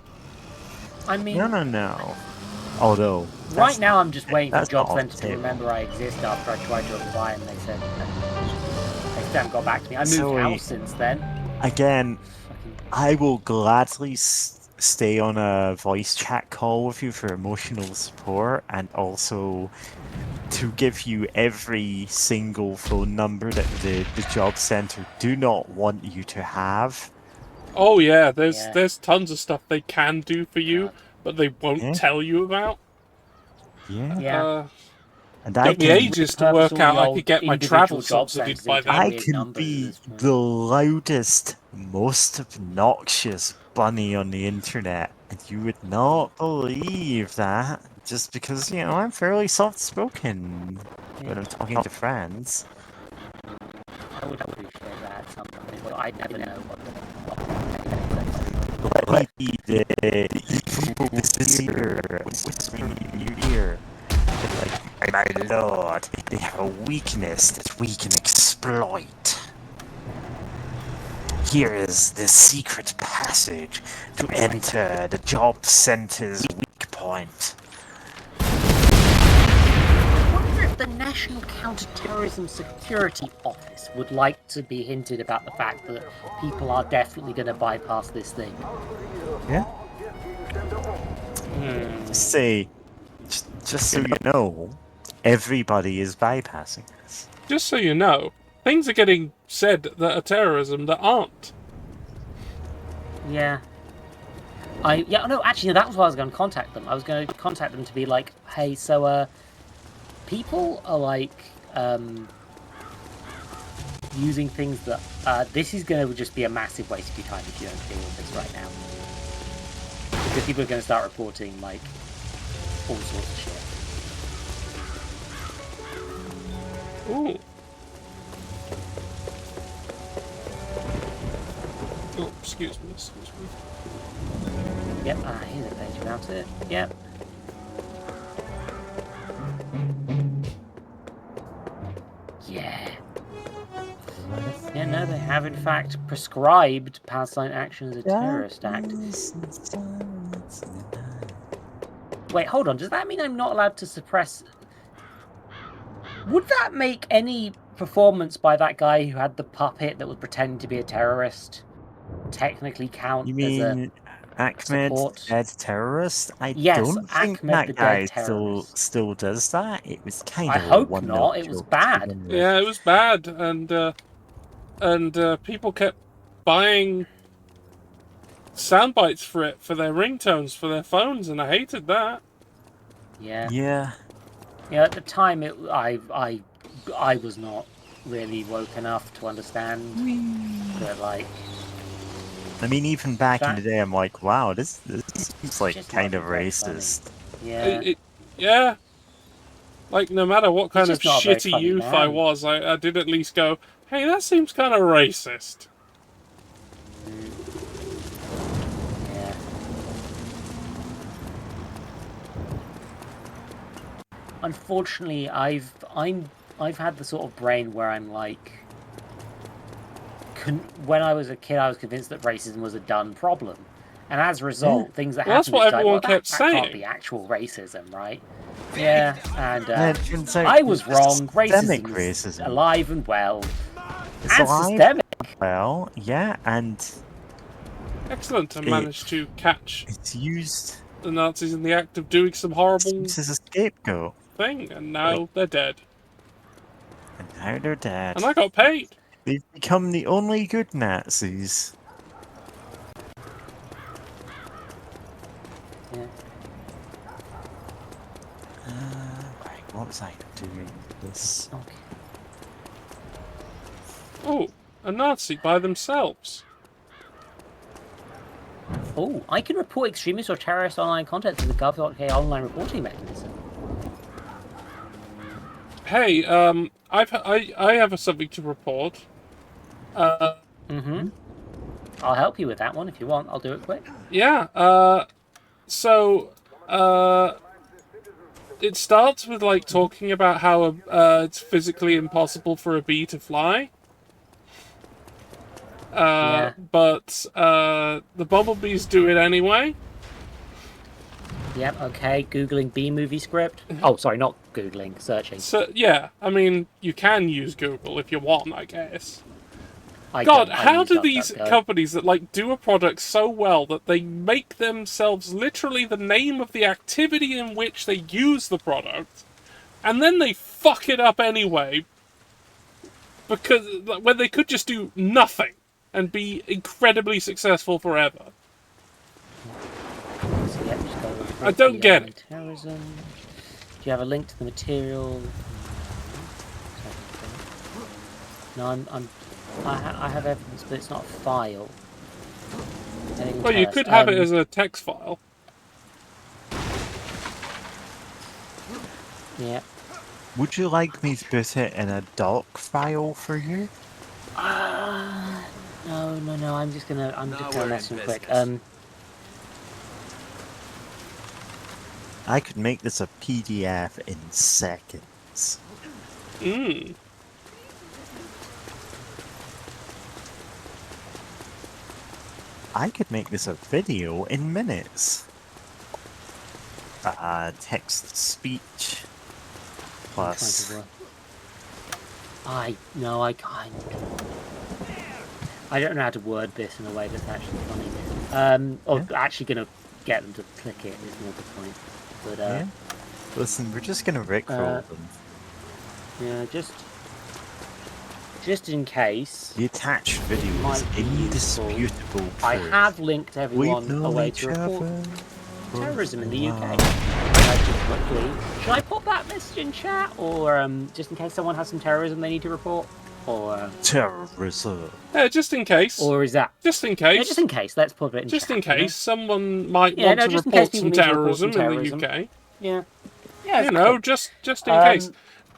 I mean, No. Although Right now, I'm just waiting for that's Job not Center to remember I exist after I tried to apply, and they said they still haven't got back to me. I moved So, house since then. Again, I will gladly stay on a voice chat call with you for emotional support, and also to give you every single phone number that the job center do not want you to have. Oh yeah, there's tons of stuff they can do for you, but they won't Yeah. tell you about. Yeah. And took me ages to work repurpose all out the I old could get my individual travel job subsidied centers by into then. I weird can numbers at be this point. the loudest, most obnoxious bunny on the internet, and you would not believe that, just because, you know, I'm fairly soft-spoken when I'm talking to friends. I would appreciate that sometimes, but I never know what Let me be the evil deceiver whispering in your ear. Like, my lord, they have a weakness that we can exploit. Here is the secret passage to enter the job center's weak point. I wonder if the National Counter-Terrorism Security Office would like to be hinted about the fact that people are definitely going to bypass this thing. Yeah? Just so you know, everybody is bypassing this. Just so you know, things are getting said that are terrorism that aren't. Yeah. No, actually, that was why I was going to contact them. I was going to contact them to be like, hey, so, people are, like, using things that, this is going to just be a massive waste of your time if you don't deal with this right now. Because people are going to start reporting, like, all sorts of shit. Ooh. Oh, excuse me. Yep, here's a page about it. Yep. Yeah. Yeah, no, they have in fact prescribed Palestine Action as a terrorist act. Wait, hold on. Does that mean I'm not allowed to suppress... Would that make any performance by that guy who had the puppet that was pretending to be a terrorist technically count You as a mean Ahmed, support? dead terrorist? I Yes, don't think Ahmed the that guy dead terrorist. still does that. It was kind I of hope a one not. It was bad. Yeah, it was bad, and people kept buying sound bites for it for their ringtones for their phones, and I hated that. Yeah. Yeah. Yeah, at the time, I was not really woke enough to understand that, like... I mean, even back in the day, I'm like, wow, this seems like just kind not of very racist. funny. Yeah. Yeah. Like, no matter what kind of just not a very shitty funny youth I man. was, I did at least go, hey, that seems kind of racist. Yeah. Unfortunately, I've had the sort of brain where I'm like, when I was a kid, I was convinced that racism was a done problem, and as a result, things that Well, that's happen. what it's like, everyone well, kept that can't saying. be actual racism, right? Yeah, and it turns out I was it's wrong. systemic Racism is racism. alive and well, It's and alive. systemic. Well, yeah, and Excellent to manage to catch it's used the Nazis in the act of doing some horrible as a scapegoat. thing, and now they're dead. And now they're dead. And I got paid. They've become the only good Nazis. Yeah. Right, what was I doing? This. Okay. Oh, a Nazi by themselves. Oh, I can report extremist or terrorist online content to the gov.uk online reporting mechanism. Hey, I have something to report. I'll help you with that one if you want. I'll do it quick. Yeah. It starts with like talking about how it's physically impossible for a bee to fly. But the bumblebees do it anyway. Yep, okay, Googling B-movie script. Oh, sorry, not Googling, searching. So, yeah, I mean, you can use Google if you want, I guess. I how do use these DuckDuckGo. companies that, like, do a product so well that they make themselves literally the name of the activity in which they use the product, and then they fuck it up anyway, because when they could just do nothing and be incredibly successful forever? So, yeah, just go with I don't get it. Terrorism. Do you have a link to the material? No, I have evidence, but it's not a file. Well, you could have it as a text file. Yeah. Would you like me to put it in a doc file for you? No. I'm just gonna mess with quick. I could make this a PDF in seconds. I could make this a video in minutes. Text speech plus. I can't. I don't know how to word this in a way that's actually funny. Actually gonna get them to click it is more the point. But listen, we're just gonna rickroll them. Yeah, just in case. The attached video is indisputable proof. I have linked everyone away to report terrorism in the UK. Should I pop that message in chat, or just in case someone has some terrorism they need to report, or terrorism? Yeah, just in case. Or is that just in case? Yeah, just in case. Let's put it in. Just chat, in case someone might want to report some terrorism in the UK. Yeah. You know, just in case.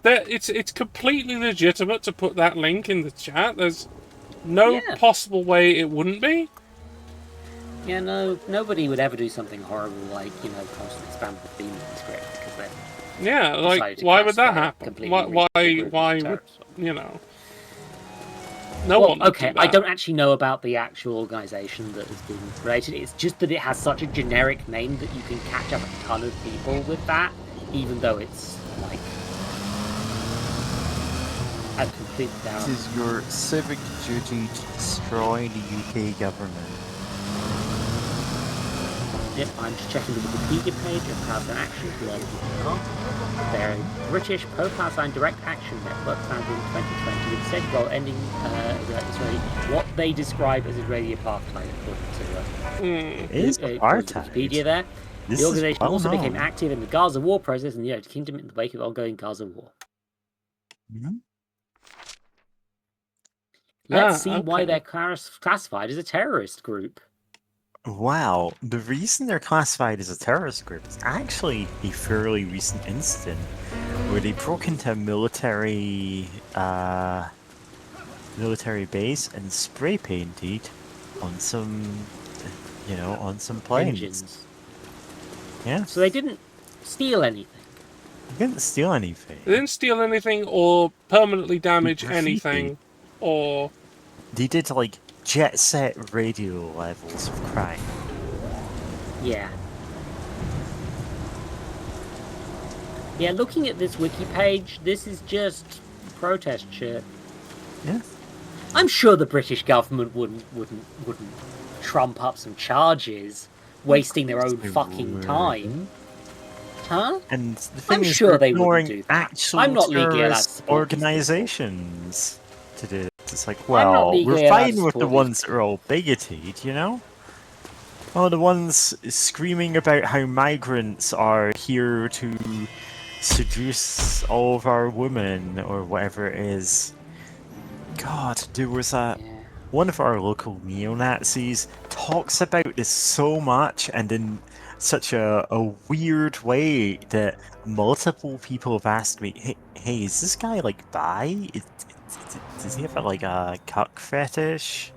It's completely legitimate to put that link in the chat. There's no possible way it wouldn't be. Yeah, no, nobody would ever do something horrible like, constantly spam the theme script because yeah, like why would that happen? Why would no one would do that. I don't actually know about the actual organisation that has been created. It's just that it has such a generic name that you can catch up a ton of people with that, even though it's like a complete down. This is your civic duty to destroy the UK government. Yep, I'm just checking the Wikipedia page of Palestine Action for learn more. They're a British pro-Palestine direct action network founded in 2020 with the state goal ending what they describe as Israeli apartheid, according to Wikipedia there. The organisation also became active in the Gaza war process in the United Kingdom in the wake of ongoing Gaza war. Let's see why they're classified as a terrorist group. Wow, the reason they're classified as a terrorist group is actually a fairly recent incident where they broke into a military base and spray painted on some planes. Engines. Yeah. So they didn't steal anything. They didn't steal anything. They didn't steal anything or permanently damage anything, or they did like jet set radio levels of crime. Yeah. Yeah, looking at this wiki page, this is just protest shit. Yeah. I'm sure the British government wouldn't trump up some charges, wasting their own fucking time. Huh? And the thing I'm is, sure they ignoring wouldn't do that. actual I'm not legally allowed to terrorist support organizations to do it. It's like, not well, legally we're allowed fine to with the support ones that are all bigoted, you know? Oh, the ones screaming about how migrants are here to seduce all of our women, or whatever it is. God, there was one of our local neo-Nazis talks about this so much and in such a weird way that multiple people have asked me, hey, is this guy like bi? Does he have like a cuck fetish?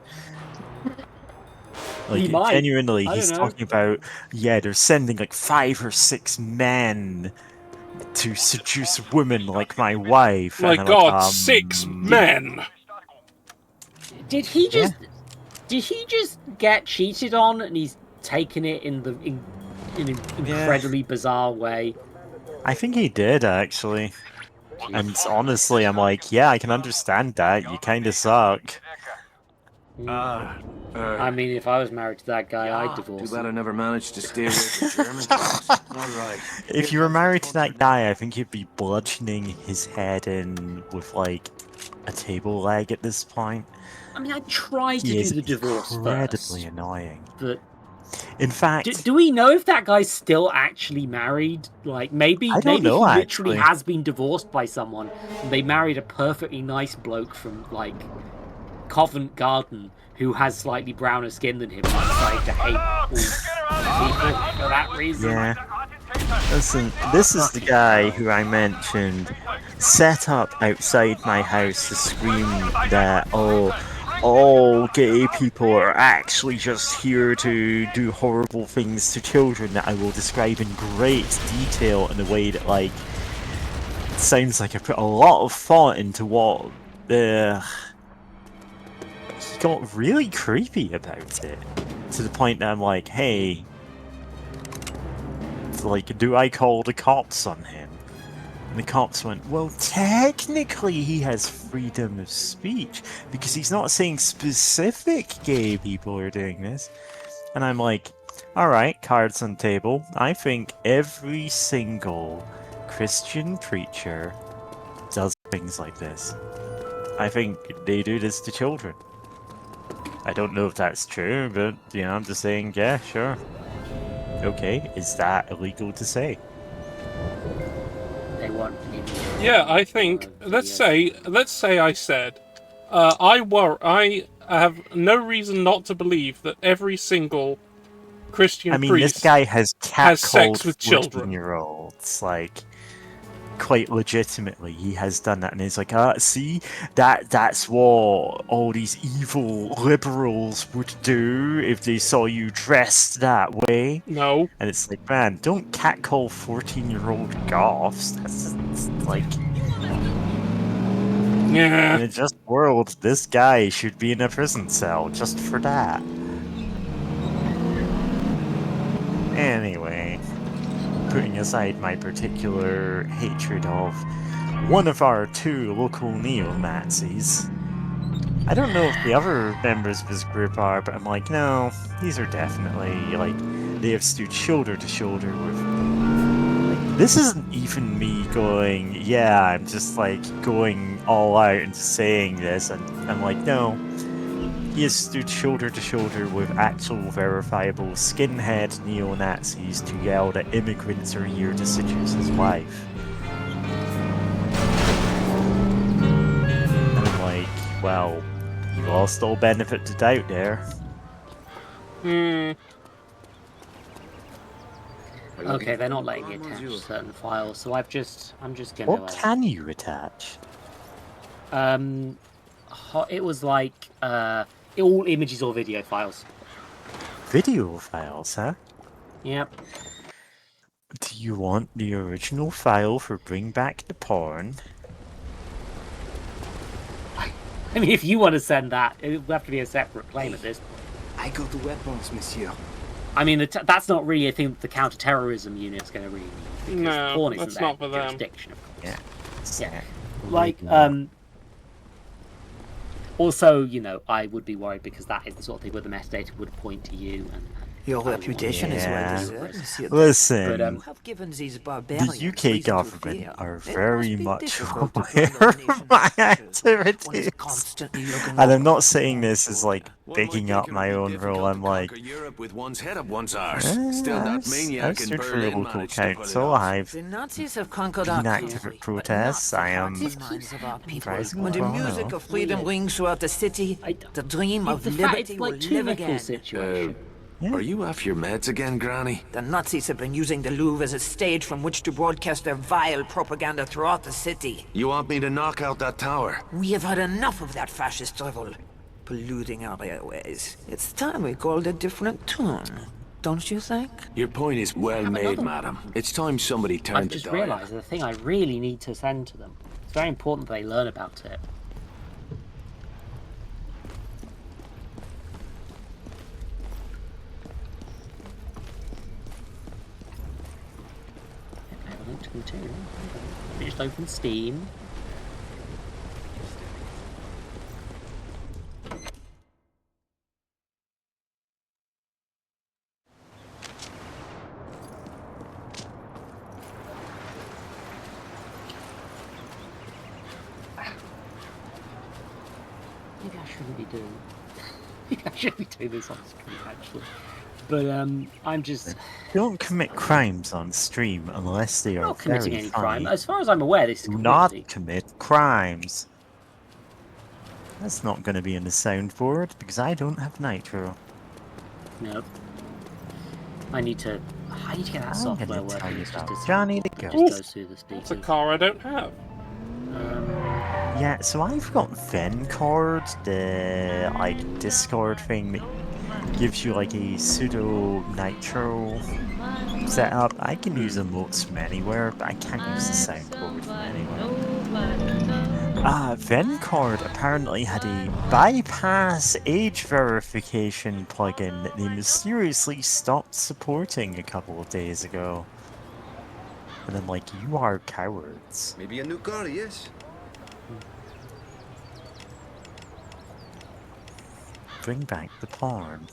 Like, genuinely, he's talking about, they're sending like 5 or 6 men to seduce women like my wife. My God, 6 men! Did he just get cheated on and he's taken it in in an incredibly bizarre way. I think he did, actually. And honestly, I'm like, yeah, I can understand that. You kind of suck. I mean, if I was married to that guy, I'd divorce Too bad I him. never managed to stay away from German dogs. All right. If you were married to that guy, I think you'd be bludgeoning his head in with, like, a table leg at this point. I mean, I tried to He do is the divorce incredibly first, annoying. but In fact, do we know if that guy's still actually married? Like, maybe I don't know, he literally actually. has been divorced by someone, and they married a perfectly nice bloke from like Covent Garden who has slightly browner skin than him, and decided to hate all people for that reason. yeah. Listen, this is the guy who I mentioned set up outside my house to scream that, all gay people are actually just here to do horrible things to children that I will describe in great detail in a way that, like, sounds like I put a lot of thought into what he got really creepy about it, to the point that I'm like, hey, like, do I call the cops on him? And the cops went, well, technically he has freedom of speech, because he's not saying specific gay people are doing this. And I'm like, alright, cards on table. I think every single Christian preacher does things like this. I think they do this to children. I don't know if that's true, but, you know, I'm just saying, yeah, sure. Okay, is that illegal to say? They want Yeah, I think. Let's say I said, I have no reason not to believe that every single Christian priest this guy has has sex with children. 14-year-olds, like, quite legitimately, he has done that, and he's like, see, that's what all these evil liberals would do if they saw you dressed that way. No. And it's like, man, don't catcall 14-year-old goths. That's like, yeah. in a just world, this guy should be in a prison cell just for that. Anyway, putting aside my particular hatred of one of our two local neo-Nazis, I don't know if the other members of his group are, but I'm like, no, these are definitely, like, they have stood shoulder to shoulder with... Like, this isn't even me going, yeah, I'm just, like, going all out and just saying this, and I'm like, no. He has stood shoulder to shoulder with actual verifiable skinhead neo-Nazis to yell that immigrants are here to seduce his wife. And I'm like, well, you lost all benefit to doubt there. Okay, they're not letting me attach certain files, so I'm just gonna. What can you attach? It was like all images or video files. Video files, huh? Yep. Do you want the original file for Bring Back the Porn? I mean, if you want to send that, it would have to be a separate claim at this point. I got the weapons, monsieur. I mean, that's not really a thing that the counter-terrorism unit's going to really need. Because No, porn isn't that's their not for them. jurisdiction, of course. Yeah. Like, also, you know, I would be worried because that is the sort of thing where the metadata would point to you. And Your reputation is well Yeah. deserved, monsieur. Listen, But, You have given these barbarians the UK reason to government fear. are It very must be much difficult to aware run a of nation my such as one is activities. constantly looking And I'm over not the saying wall. this as like bigging up my own role. I'm like, Europe with one's head up one's arse. eh, Still, that I've maniac in stood for a Berlin local managed to pull it council. off. I've The Nazis have conquered been our active country, at but protests. not I the am hearts and minds of our people. rising When the from music now. of freedom rings throughout the city, the dream of the fact liberty it's will like too live little again. situation. Are you off your meds again, Granny? The Nazis have been using the Louvre as a stage from which to broadcast their vile propaganda throughout the city. You want me to knock out that tower? We have had enough of that fascist drivel, polluting our airways. It's time we called a different tune, don't you think? Your point is well have made, another madam. It's time somebody turned I've the just dial. realised the thing I really need to send to them. It's very important that they learn about it. link to continue. Okay. Just open Steam. Maybe I shouldn't be doing. Maybe I should be doing this on stream actually. But I'm just Don't commit crimes on stream unless they are not committing very any funny. crime. As far as I'm aware, this is Do not completely. commit crimes. That's not going to be in the soundboard because I don't have nitro. No. I need to get that I'm software gonna tell working. you It's just about a Johnny the it Ghost. just goes through the That's a speakers. car I don't have. Yeah, so I've got Vencard, the like Discord thing that gives you like a pseudo nitro setup. I can use emotes from anywhere, but I can't use the soundboard from anywhere. Vencard apparently had a bypass age verification plugin that they mysteriously stopped supporting a couple of days ago. And I'm like, you are cowards. Maybe a new car, yes? Bring back the porn.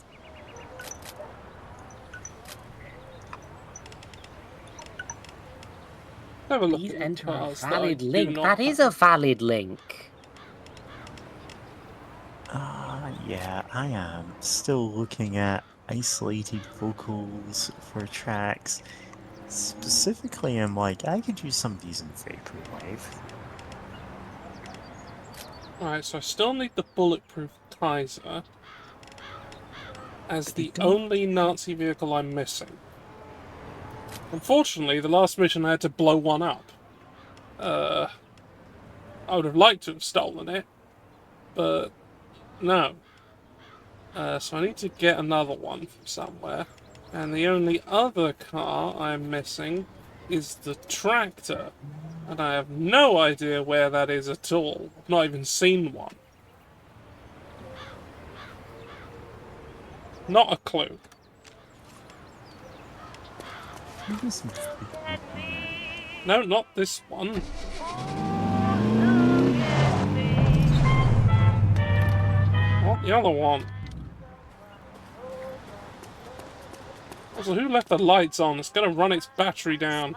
Have a look Please at the enter a cars that I valid do link. not That is have. a valid link. Yeah, I am still looking at isolated vocals for tracks. Specifically, I'm like, I could use some of these in Vaporwave. Alright, so I still need the bulletproof Kaiser as But the you don't- only Nazi vehicle I'm missing. Unfortunately, the last mission I had to blow one up. I would have liked to have stolen it, but no. So I need to get another one from somewhere. And the only other car I'm missing is the tractor. And I have no idea where that is at all. I've not even seen one. Not a clue. No, not this one. What the other one? Also, who left the lights on? It's gonna run its battery down.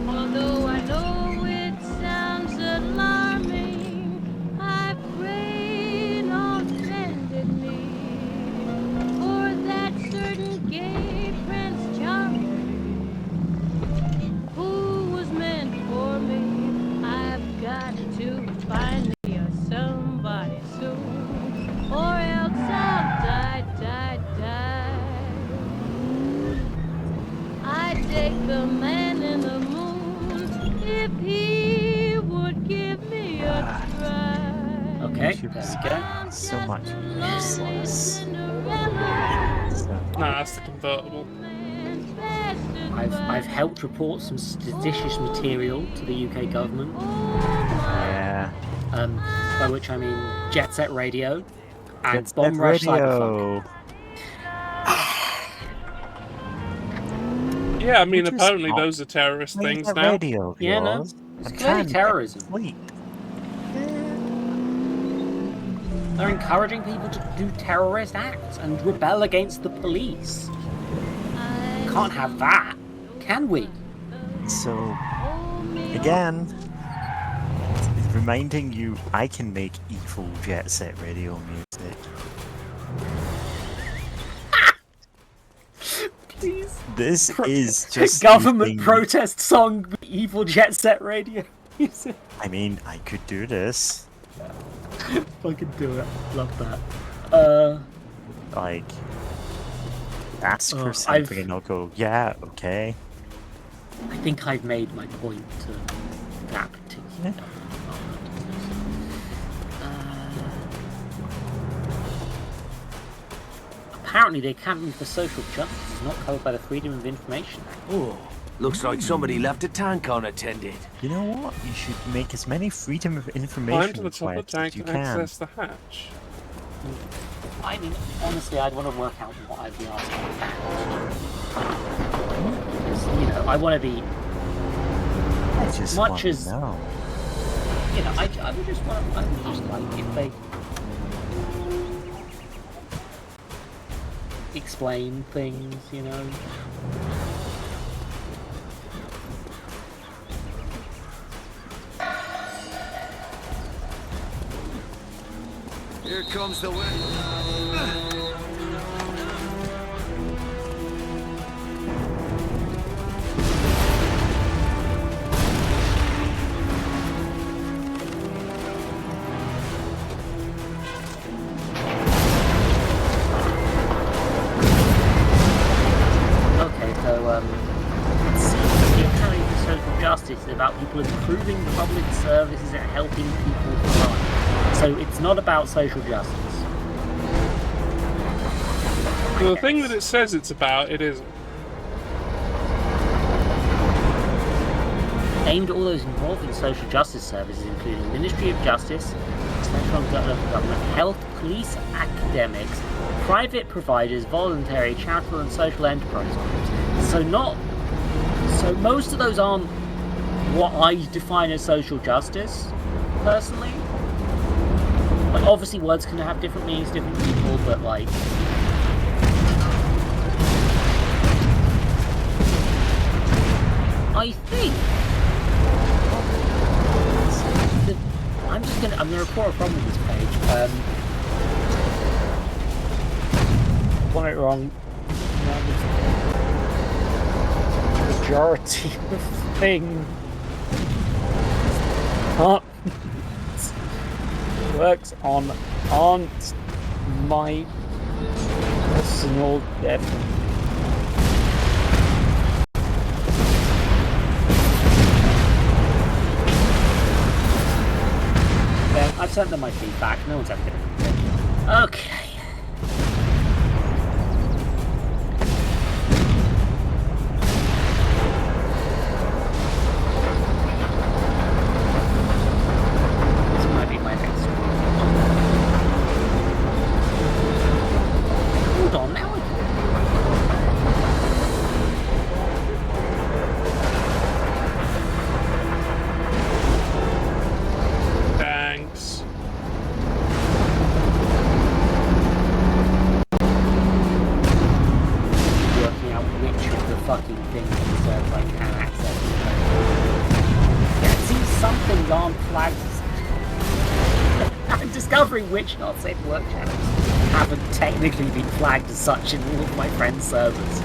Although I know it sounds alarming, I pray not bended knee for that certain gay Prince Charming who was meant for me. I've got to find me a somebody soon, or else I'll die, die, die. I'd take the man in the moon if he would give me a try. Okay, there we go. So much useless. Nah, that's the convertible. I've helped report some seditious material to the UK government. Yeah. By which I mean Jet Set Radio and Jet Set Bomb Rush Radio. Cyberpunk. Yeah, I mean, Which is apparently not those are terrorist Play things the now. radio, Yeah, no, yours. it's I'm clearly trying to get terrorism. sleep. They're encouraging people to do terrorist acts and rebel against the police. Can't have that, can we? So, again, reminding you, I can make evil Jet Set Radio music. Please. This is just Government using- protest song, evil Jet Set Radio. I mean, I could do this. Fucking do it. Love that. Like, ask for I've- something and I'll go, yeah, okay. I think I've made my point to that particular apparently the Academy for Social Justice is not covered by the Freedom of Information Act. Oh, Looks like somebody left a tank unattended. You know what? You should make as many freedom of Climb information to the top of the requests tank as you to can. access the hatch. I mean, honestly, I'd want to work out what I'd be asking about. Because, you know, I want to be I just as much want to as know. you know. I would just want. I would just like if they explain things, you know. Here comes the wind. Okay, so it seems that the Academy for Social Justice is about people improving public services and helping people thrive. So it's not about social justice. So the thing that it says it's about, it isn't. Aimed at all those involved in social justice services, including Ministry of Justice, Central and Local Government, health, police, academics, private providers, voluntary, charitable and social enterprise groups. So most of those aren't what I define as social justice, personally. Like, obviously words can have different meanings to different people, but like... I think I'm gonna report a problem with this page. Got it wrong. Majority of things works on aren't my personal definition. I've sent them my feedback. No one's ever going to read it. Okay. This might be my next one. Hold on, now Thanks. working out which of the fucking things I can access. Yeah, it seems some things aren't flagged. I'm discovering which not safe work channels haven't technically been flagged as such in all of my friends' servers.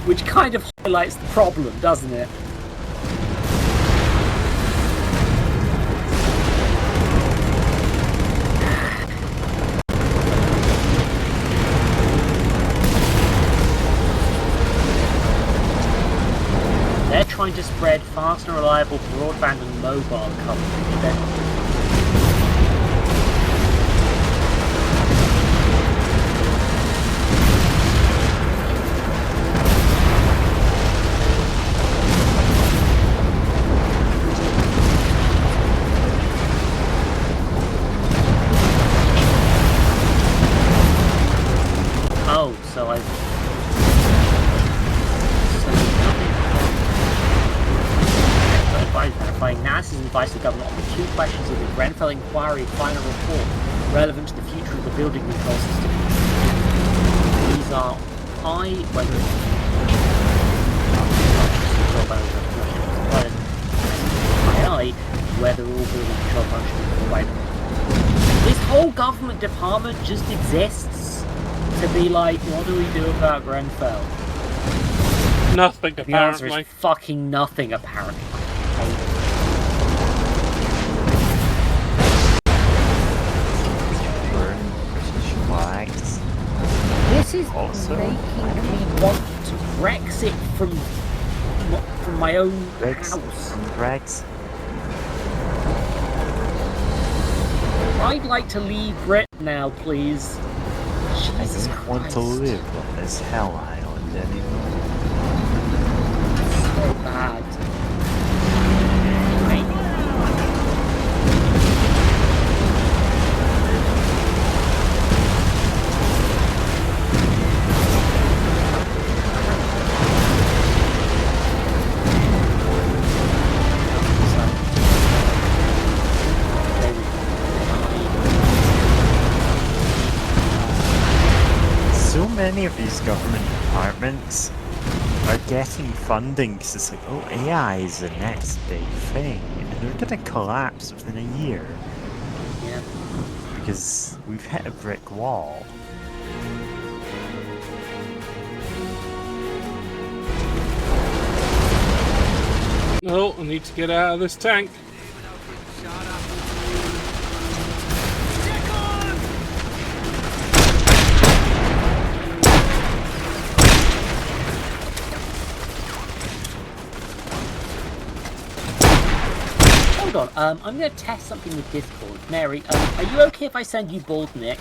Which kind of highlights the problem, doesn't it? They're trying to spread fast and reliable broadband and mobile coverage. Oh, so I've... Verifying NASA's advice to the government on the two questions of the Grenfell inquiry final report relevant to the future of the building control system. These are whether all building control functions are provided. This whole government department just exists to be like, what do we do about Grenfell? Nothing, the answer apparently. is fucking nothing, apparently. This is Also, making me want to Brexit from my own house. Brexit. I'd like to leave Britain now, please. Jesus I don't want to Christ. live on this hell island anymore. many of these government departments are getting funding because it's like, oh, AI is the next big thing, and they're gonna collapse within a year. Yeah. Because we've hit a brick wall. Oh, I need to get out of this tank. Hold on, I'm going to test something with Discord. Mary, are you okay if I send you Bald Nick?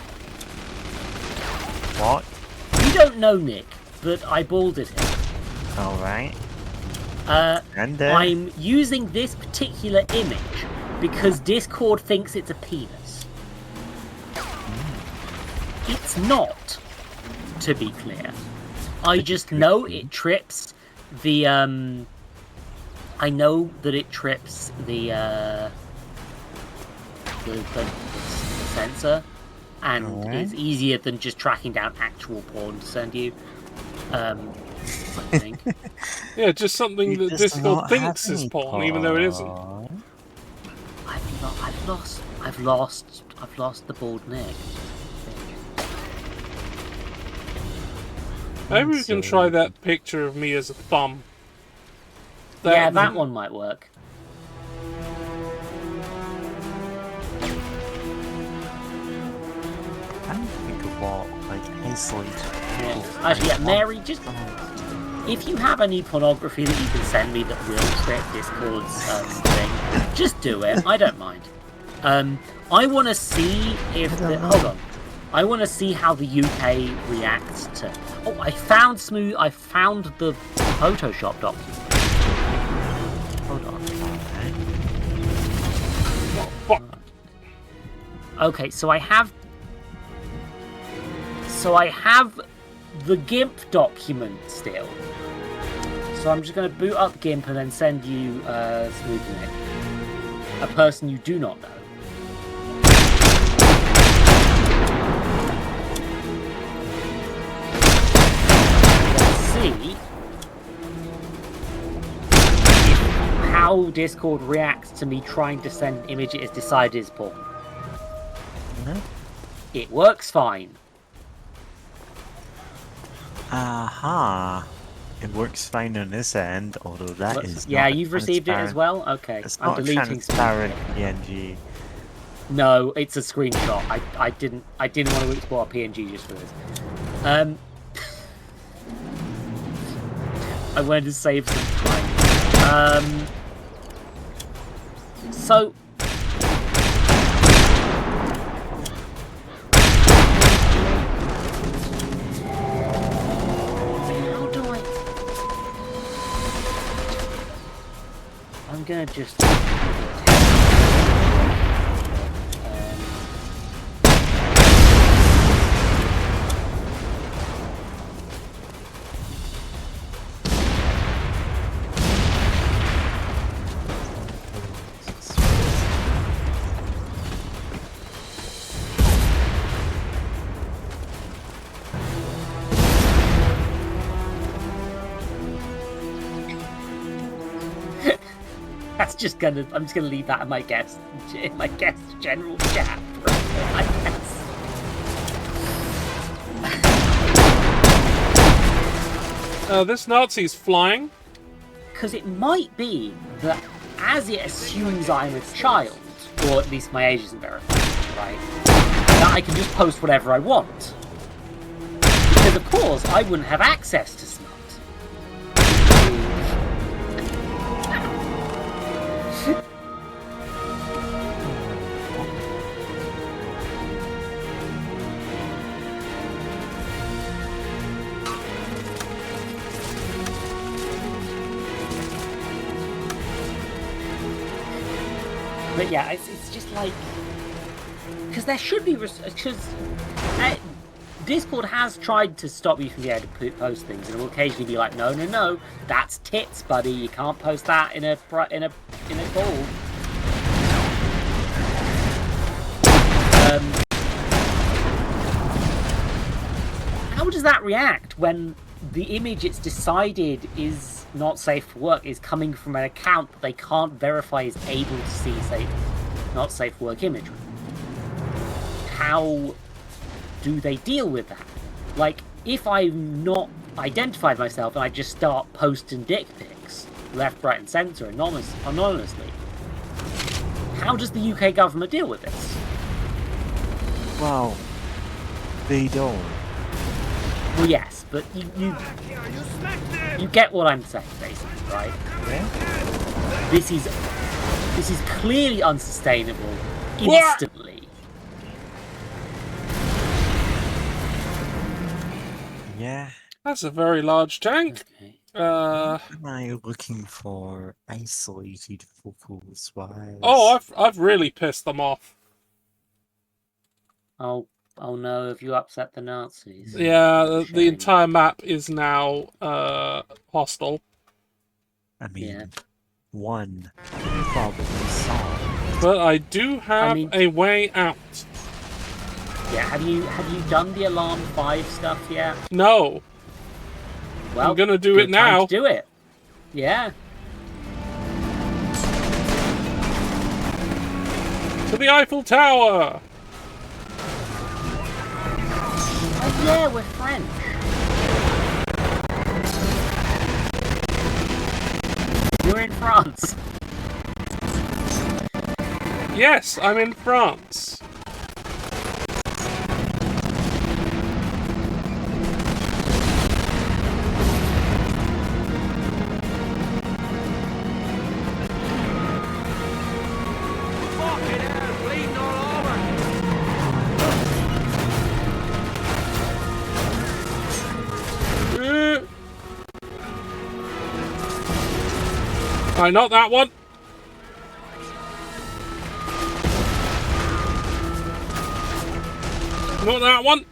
What? You don't know Nick, but I balded him. Alright. I'm using this particular image because Discord thinks it's a penis. It's not, to be clear. I just know it trips the, I know that it trips the sensor, and it's easier than just tracking down actual porn to send you. I think. Yeah, just something that Discord thinks is porn, even though it isn't. I've lost the Bald Nick. Maybe we can try that picture of me as a thumb. Yeah, that one might work. I don't think of what, like, isolated people. Actually, yeah, Mary, just if you have any pornography that you can send me that will trip Discord's thing, just do it. I don't mind. I want to see if hold on. I want to see how the UK reacts to. Oh, I found I found the Photoshop document. Hold on. Okay, so I have the GIMP document still. So I'm just going to boot up GIMP and then send you Smooth Nick, a person you do not know. Let's see how Discord reacts to me trying to send an image it has decided is porn. It works fine. Aha. It works fine on this end, although that is yeah, not you've received it as well? Okay. It's I'm not deleting transparent PNG. No, it's a screenshot. I didn't want to export a PNG just for this. I wanted to save some time. So I'm gonna just I'm just gonna leave that in my guest general chat. I guess. This Nazi's flying. Because it might be that as it assumes I'm a child, or at least my age isn't verified, right? That I can just post whatever I want. Because of course I wouldn't have access to smut. But yeah, it's just like, because there should be, because Discord has tried to stop you from being able to post things, and it will occasionally be like, no, that's tits, buddy. You can't post that in a call. How does does that react when the image it's decided is not safe for work is coming from an account that they can't verify is able to see not safe for work imagery? How do they deal with that? Like, if I'm not identified myself and I just start posting dick pics left, right, and centre anonymously, how does the UK government deal with this? Well, they don't. Well, yes, but you get what I'm saying, basically, right? Yeah. This is clearly unsustainable instantly. Yeah. That's a very large tank. Okay. Am I looking for isolated photos? Why? Oh, I've really pissed them off. Oh no, have you upset the Nazis? Yeah, the entire map is now hostile. I mean, one probably solved. But I do have a way out. Yeah, have you done the Alarm 5 stuff yet? No. Well, I'm gonna do it now. Time to do it. Yeah. To the Eiffel Tower. Oh yeah, we're French. You're in France. Yes, I'm in France. Not that one. Not that one.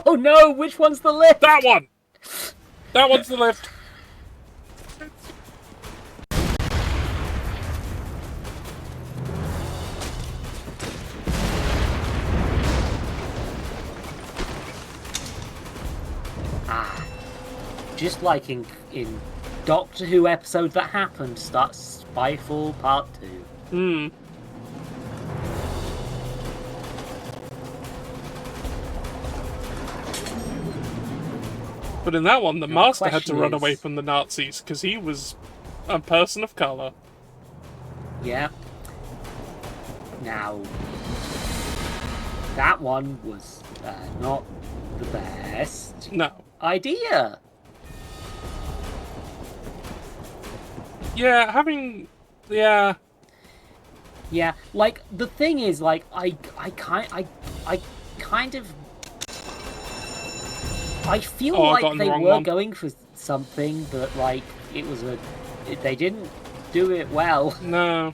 Oh no, which one's the lift? That one. That one's the lift. Just like in Doctor Who episode that happened starts Spyfall Part 2. But in that one, the Master had to run is- away from the Nazis because he was a person of colour. Yeah. Now, that one was not the best idea. Yeah, having... Yeah. Yeah, like, the thing is, like, I feel like they were going for something, but, like, it was they didn't do it well. No.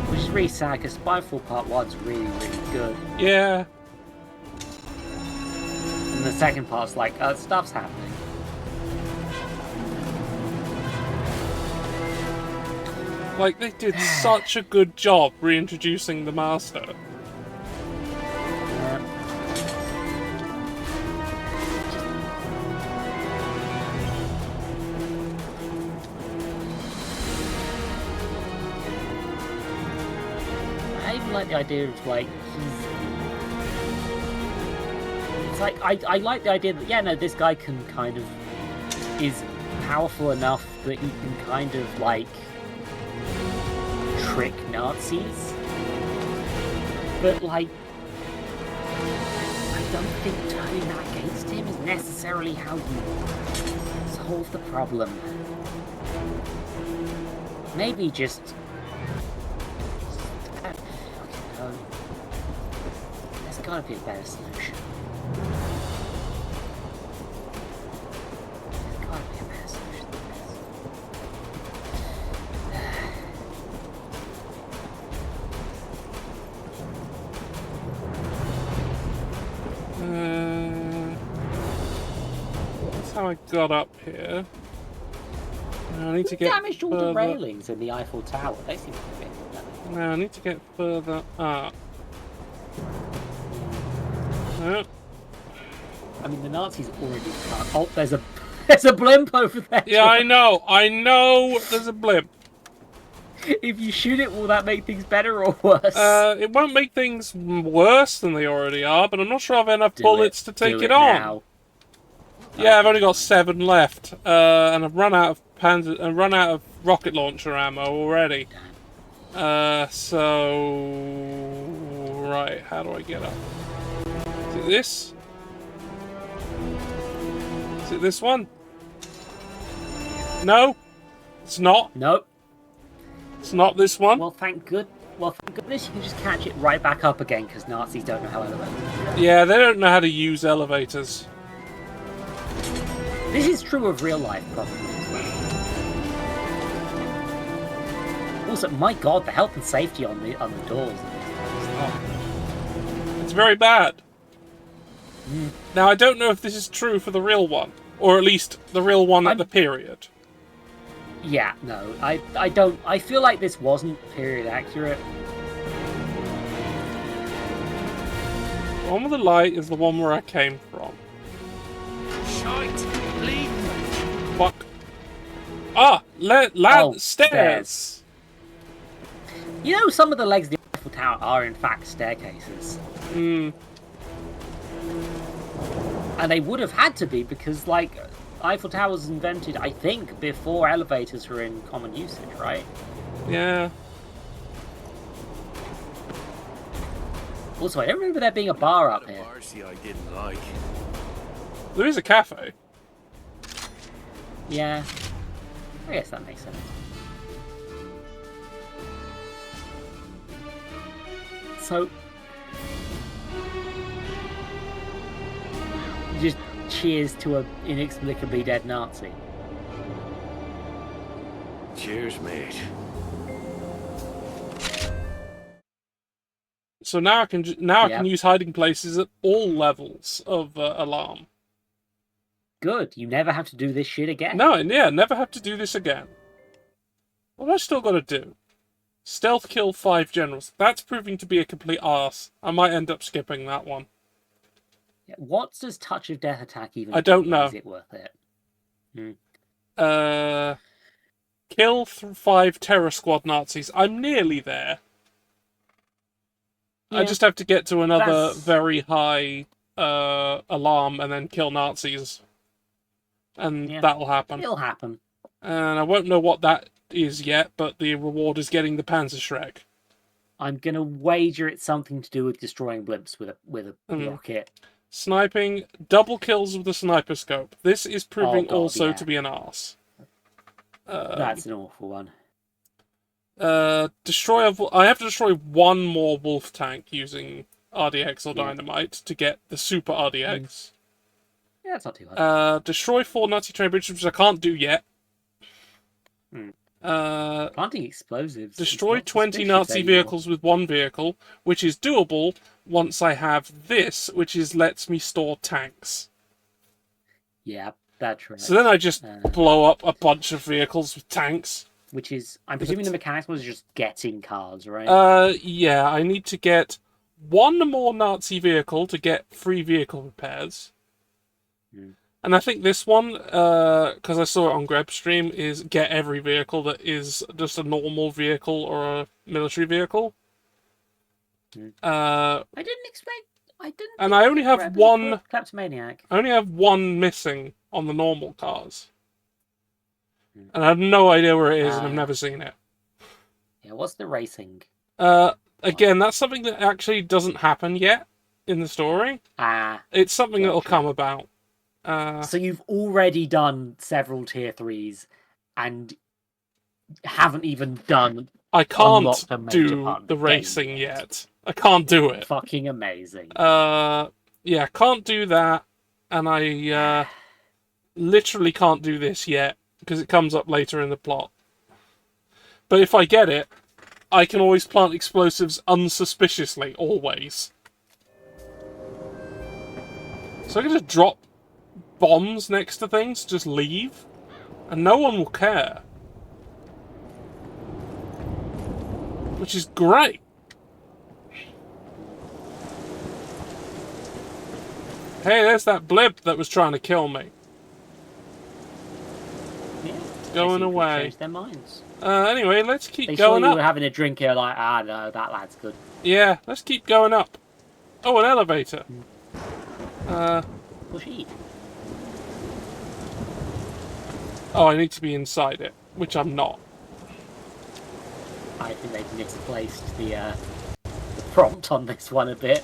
Which is really sad, because Spyfall Part 1's really, really good. Yeah. And the second part's like, stuff's happening. Like, they did such a good job reintroducing the Master. I even like the idea of, like, it's like, I like the idea that, yeah, no, this guy can kind of... is powerful enough that he can kind of, like... trick Nazis, but like I don't think turning that against him is necessarily how you solve the problem. Maybe just there's gotta be a better solution. There's gotta be a better solution than this. That's how I got up here. Now I need to get damaged all the further... railings in the Eiffel Tower. They seem to be damaged. Now I need to get further up. I mean, the Nazis already can't. Oh, there's a blimp over there. Yeah, I know. There's a blimp. If you shoot it, will that make things better or worse? It won't make things worse than they already are, but I'm not sure I have enough bullets to take it on. Now. Yeah, I've only got 7 left, and I've run out of rocket launcher ammo already. Right, how do I get up? Is it this? Is it this one? No, it's not. Nope. It's not this one. Well, thank goodness you can just catch it right back up again, because Nazis don't know how elevators work. Yeah, they don't know how to use elevators. This is true of real life, probably. Also, my God, the health and safety on the doors. It's very bad. Now, I don't know if this is true for the real one, or at least the real one at the period. Yeah, no, I don't. I feel like this wasn't period accurate. The one with the light is the one where I came from. Shite! Bleed! Fuck. Ah! Stairs! You know, some of the legs of the Eiffel Tower are in fact staircases. Hmm. And they would have had to be, because, like, Eiffel Tower was invented, I think, before elevators were in common usage, right? Yeah. Also, I don't remember there being a bar up here. I didn't like. There is a cafe. Yeah. I guess that makes sense. So... just cheers to an inexplicably dead Nazi. Cheers, mate. So now I can I can use hiding places at all levels of alarm. Good. You never have to do this shit again. No, yeah, never have to do this again. What have I still got to do? Stealth kill 5 generals. That's proving to be a complete arse. I might end up skipping that one. Yeah, what does Touch of Death attack even I don't know. Is it worth it? Kill 5 Terror Squad Nazis. I'm nearly there. Yeah, I just have to get to another very high alarm and then kill Nazis. And that'll happen. It'll happen. And I won't know what that is yet, but the reward is getting the Panzerschreck. I'm gonna wager it's something to do with destroying blimps with a rocket. Sniping, double kills with the sniper scope. This is proving also to be an arse. That's an awful one. I have to destroy 1 more wolf tank using RDX or dynamite to get the super RDX. Yeah, that's not too hard. Destroy 4 Nazi train bridges, which I can't do yet. Planting explosives. Destroy 20 Nazi vehicles with 1 vehicle, which is doable once I have this, which lets me store tanks. Yeah, that's right. So then I just blow up a bunch of vehicles with tanks. Which is, I'm presuming the mechanics was just getting cars, right? Yeah, I need to get 1 more Nazi vehicle to get free vehicle repairs. And I think this one, because I saw it on Grebstream, is get every vehicle that is just a normal vehicle or a military vehicle. I didn't expect. I didn't. And I only have 1. Kleptomaniac. I only have 1 missing on the normal cars. And I have no idea where it is, and I've never seen it. Yeah, what's the racing? Again, that's something that actually doesn't happen yet in the story. It's something that'll come about. So you've already done several tier 3s, and haven't even done. I can't do the racing yet. I can't do it. Fucking amazing. Yeah, can't do that, and I literally can't do this yet because it comes up later in the plot. But if I get it, I can always plant explosives unsuspiciously, always. So I can just drop bombs next to things, just leave, and no one will care. Which is great. Hey, there's that blimp that was trying to kill me. Yeah, it's going away. Change their minds. Anyway, let's keep they going saw you up. were having a drink here, like, no, that lad's good. Yeah, let's keep going up. Oh, an elevator. Push E. Oh, I need to be inside it, which I'm not. I think they've misplaced the prompt on this one a bit.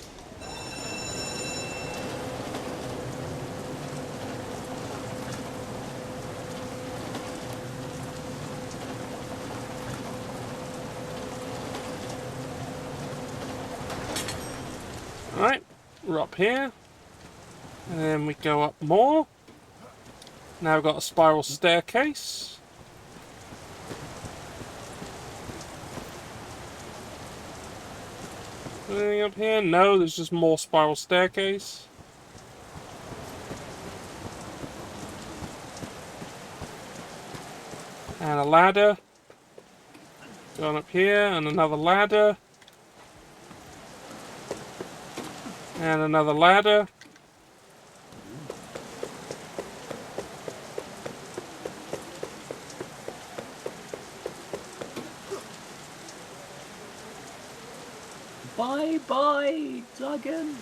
Alright, we're up here. And then we go up more. Now we've got a spiral staircase. Anything up here? No, there's just more spiral staircase. And a ladder. Going up here, and another ladder. And another ladder. Bye-bye, Duggan.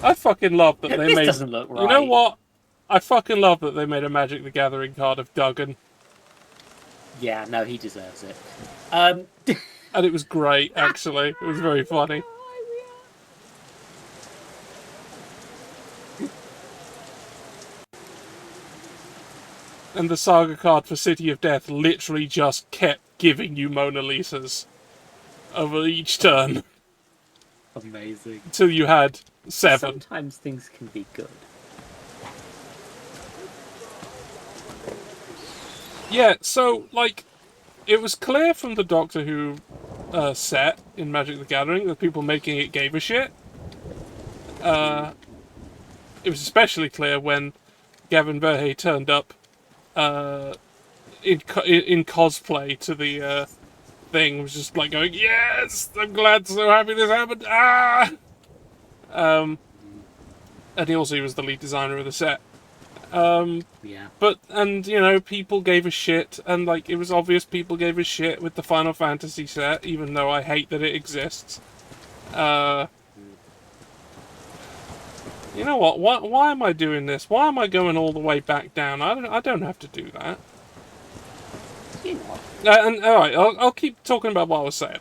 I fucking love that they This made... doesn't look right. You know what? I fucking love that they made a Magic the Gathering card of Duggan. Yeah, no, he deserves it. And it was great, actually. It was very funny. And the Saga card for City of Death literally just kept giving you Mona Lisas over each turn. Amazing. Until you had 7. Sometimes things can be good. Yeah, so, like, it was clear from the Doctor Who set in Magic the Gathering that people making it gave a shit. It was especially clear when Gavin Verhey turned up in cosplay to the thing. It was just like going, yes, I'm glad, so happy this happened. Ah! And he also was the lead designer of the set. Yeah. But, and, you know, people gave a shit, and, like, it was obvious people gave a shit with the Final Fantasy set, even though I hate that it exists. You know what? Why am I doing this? Why am I going all the way back down? I don't have to do that. You know. And, alright, I'll keep talking about what I was saying.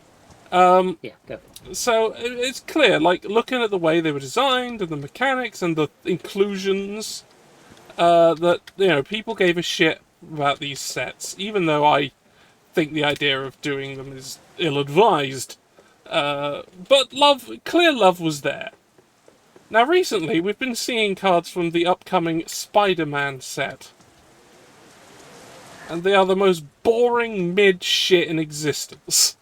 Yeah, go. So, it's clear, like, looking at the way they were designed, and the mechanics, and the inclusions... that, you know, people gave a shit about these sets, even though I think the idea of doing them is ill-advised. But clear love was there. Now, recently, we've been seeing cards from the upcoming Spider-Man set. And they are the most boring mid-shit in existence.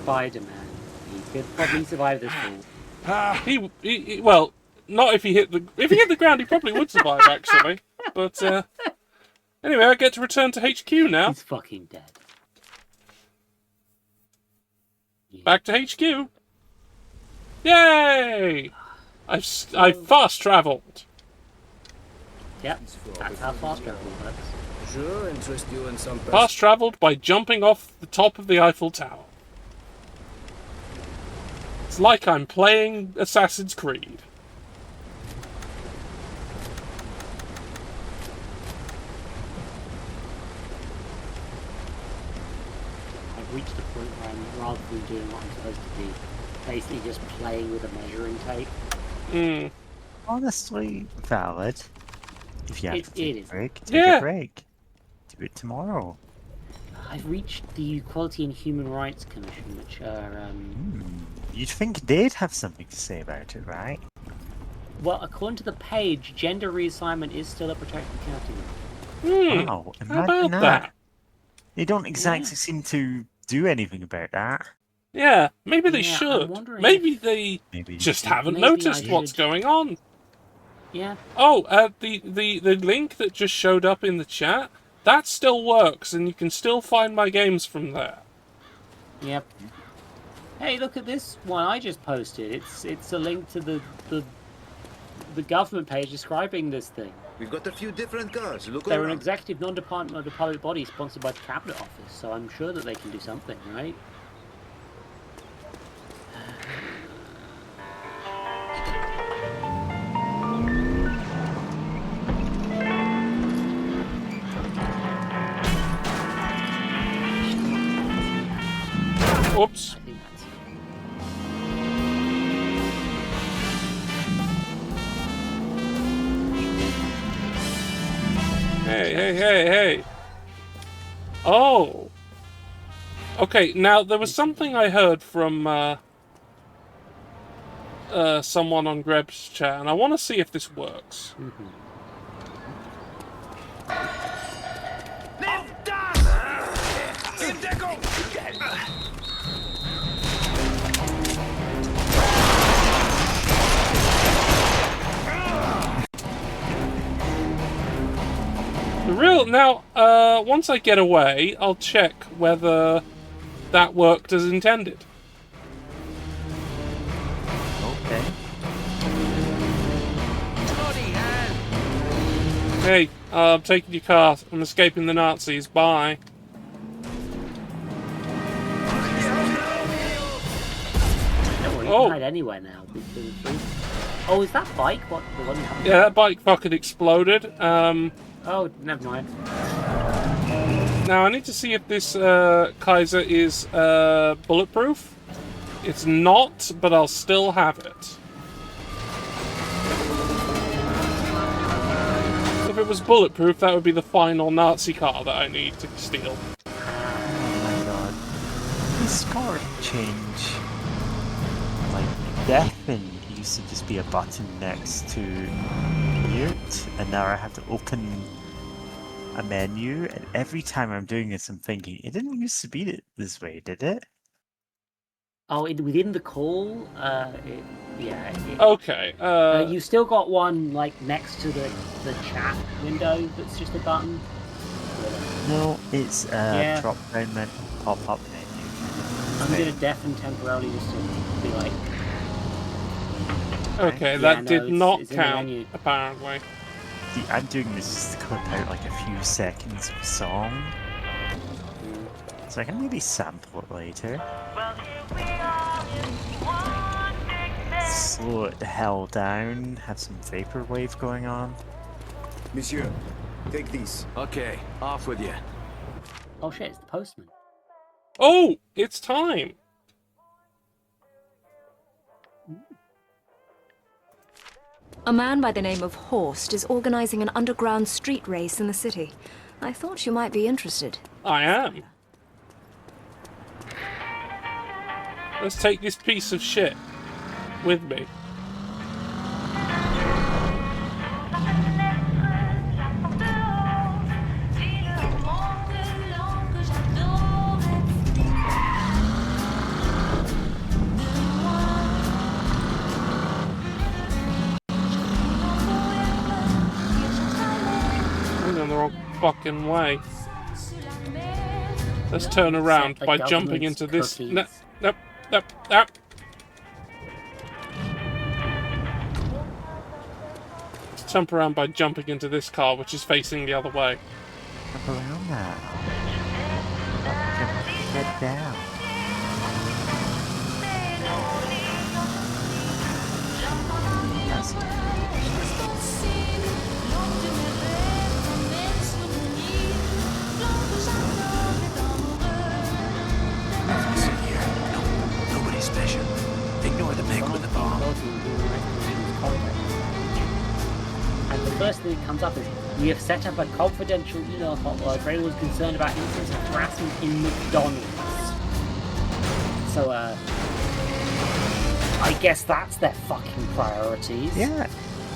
Spider-Man. He could probably survive this fall. He well, not if he hit the ground, he probably would survive, actually. But, anyway, I get to return to HQ now. He's fucking dead. Yeah. Back to HQ. Yay! I've fast travelled. Yep, that's how fast travel works. Sure, interest you in some Fast travelled by jumping off the top of the Eiffel Tower. It's like I'm playing Assassin's Creed. I've reached a point where I'm, rather than doing what I'm supposed to do, basically just playing with a measuring tape. Honestly, valid. If you have to take a break, take a break. Do it tomorrow. I've reached the Equality and Human Rights Commission, which are... You'd think they'd have something to say about it, right? Well, according to the page, gender reassignment is still a protected category. Wow, How imagine about that? They don't exactly seem to do anything about that. Yeah, maybe they Yeah, I'm should. wondering Maybe they just haven't maybe noticed I what's should- going on. Yeah. Oh, the link that just showed up in the chat, that still works, and you can still find my games from there. Yep. Hey, look at this one I just posted. It's a link to the government page describing this thing. We've got a few different cars. Look They're around. an executive non-department of public body sponsored by the Cabinet Office, so I'm sure that they can do something, right? Oops. Hey. Oh. Okay, now there was something I heard from someone on Greb's chat, and I want to see if this works. Now, once I get away, I'll check whether that worked as intended. Okay. Hey, I'm taking your car. I'm escaping the Nazis. Bye. Don't worry, you can hide anywhere now. Oh, is that bike what the one you haven't? Yeah, that bike fucking exploded. Oh, never mind. Now I need to see if this Kaiser is bulletproof. It's not, but I'll still have it. If it was bulletproof, that would be the final Nazi car that I need to steal. Oh my god. This car change. Like, deafen used to just be a button next to mute, and now I have to open a menu, and every time I'm doing this I'm thinking, it didn't used to be this way, did it? Oh, within the call, Okay. you still got one like next to the chat window that's just a button. No, it's a drop down menu, pop up menu. I'm gonna deafen temporarily just to be like. Okay, that did not count, apparently. See, I'm doing this just to clip out like a few seconds of song. So I can maybe sample it later. Slow it the hell down, have some vaporwave going on. Monsieur, take these. Okay, off with you. Oh shit, it's the postman. Oh, it's time. A man by the name of Horst is organizing an underground street race in the city. I thought you might be interested. I am. Let's take this piece of shit with me. Fucking way. Let's turn around by jumping into this. Nope. Let's jump around by jumping into this car, which is facing the other way. Jump around now. Head down. Special. Ignore the pig with the bomb. And the first thing that comes up is, we have set up a confidential email hotline for anyone who's concerned about incidents of harassment in McDonald's. So, I guess that's their fucking priorities. Yeah.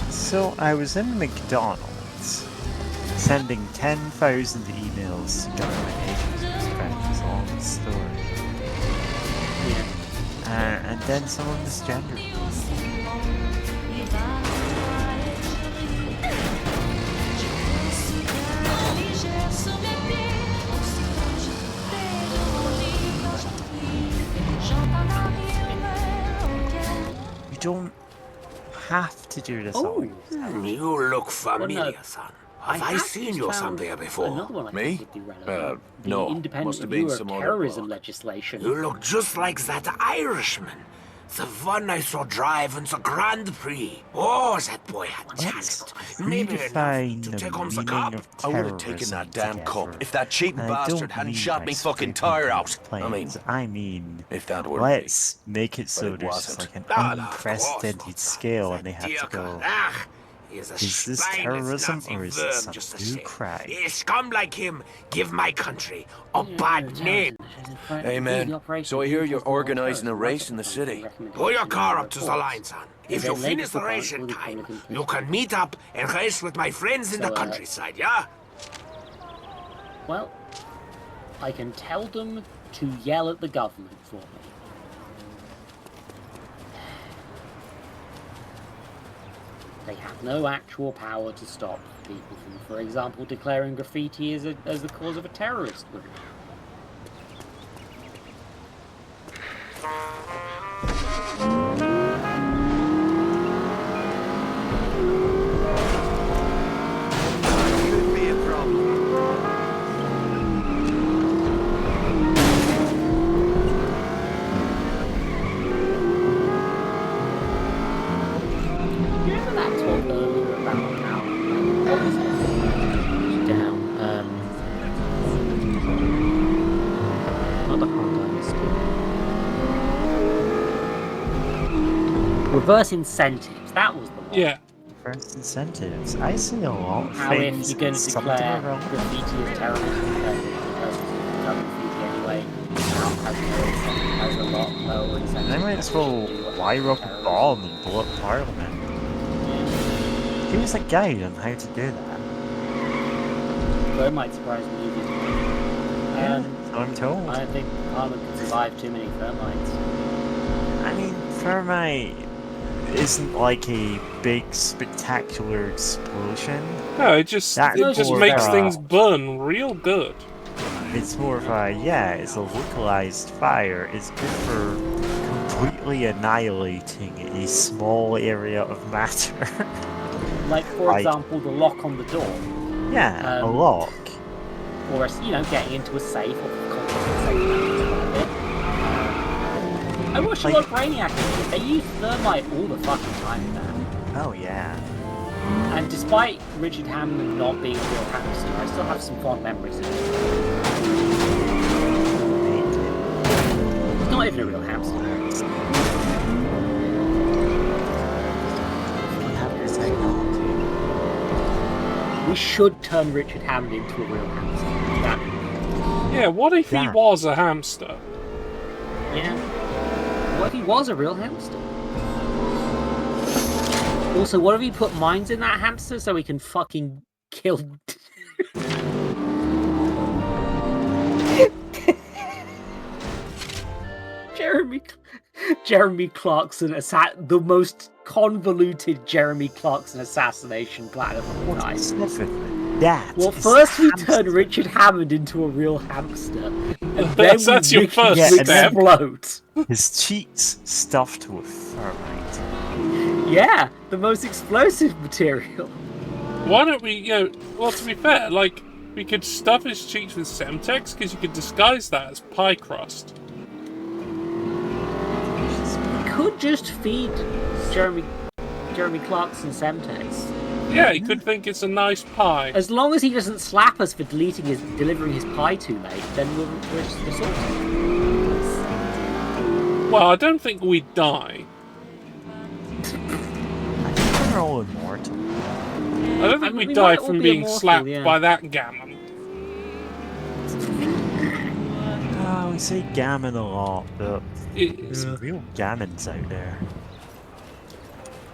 So I was in McDonald's, sending 10,000 emails to government agencies about this long story. And then someone misgendered me. have to do this Oh, all. You look familiar, son. Have I have seen just you found somewhere before? Another one I Me? think would be relevant. The No. independent Must have been review some of other terrorism bloke. legislation. You look just like that Irishman. The one I saw drive in the Grand Prix. Oh, that boy had talent. Maybe enough Redefine to the take on the meaning cop. of I would terrorism have taken that damn together. cup if that cheating And I bastard don't hadn't mean shot by me fucking stripping tire people's out. planes. I mean, if that were let's make it so it there's just wasn't. like an Ah, no, of unprecedented course not, scale, son. and they have to go. Is Is this terrorism or is it some new crime? A scum like him give my country a bad name. Hey man, so I hear you're organizing a race in the city. Pull your car up to the line, son. If you finish the race in time, you can meet up and race with my friends in the countryside, yeah? Well, I can tell them to yell at the government for me. They have no actual power to stop people from, for example, declaring graffiti as the cause of a terrorist group. Could be a problem. Remember that talk earlier about how what was it? Down, not the Han Dynasty. Reverse incentives. That was the one. Yeah. First incentives. I see a lot of How if things. you're going to something declare around- graffiti as terrorism, then because it's done graffiti anyway, now has a lot lower incentives. They might as well wire up a bomb and blow up Parliament. Here's a guide on how to do that. That might surprise me. Yeah, so I'm told. I don't think Parliament can survive too many thermites. I mean, thermite isn't like a big spectacular explosion. No, it just makes things burn real good. It's more of a, it's a localized fire. It's good for completely annihilating a small area of matter. Like, for example, the lock on the door. Yeah, a lock. Or, getting into a safe or complicated safe. I watched a lot of Brainiac movies. They use thermite all the fucking time in that. Oh, yeah. And despite Richard Hammond not being a real hamster, I still have some fond memories of it. He's not even a real hamster. We should turn Richard Hammond into a real hamster. Yeah, what if he was a hamster? Yeah. What if he was a real hamster? Also, what if he put mines in that hamster so he can fucking kill... Jeremy Clarkson, the most convoluted Jeremy Clarkson assassination plan of all time. Well, first we turn Richard Hammond into a real hamster, and then That's your first step. explode. His cheeks stuffed with thermite. Yeah, the most explosive material. Why don't we, well, to be fair, we could stuff his cheeks with Semtex, because you could disguise that as pie crust. Could just feed Jeremy Clarkson Semtex. Yeah, he could think it's a nice pie. As long as he doesn't slap us for delivering his pie too late, then we're sorted. Well, I don't think we'd die. I think we're all immortal. I don't think we'd we die might all from be being immortal, slapped yeah. by that gammon. Oh, we say gammon a lot, but there's some real gammons out there.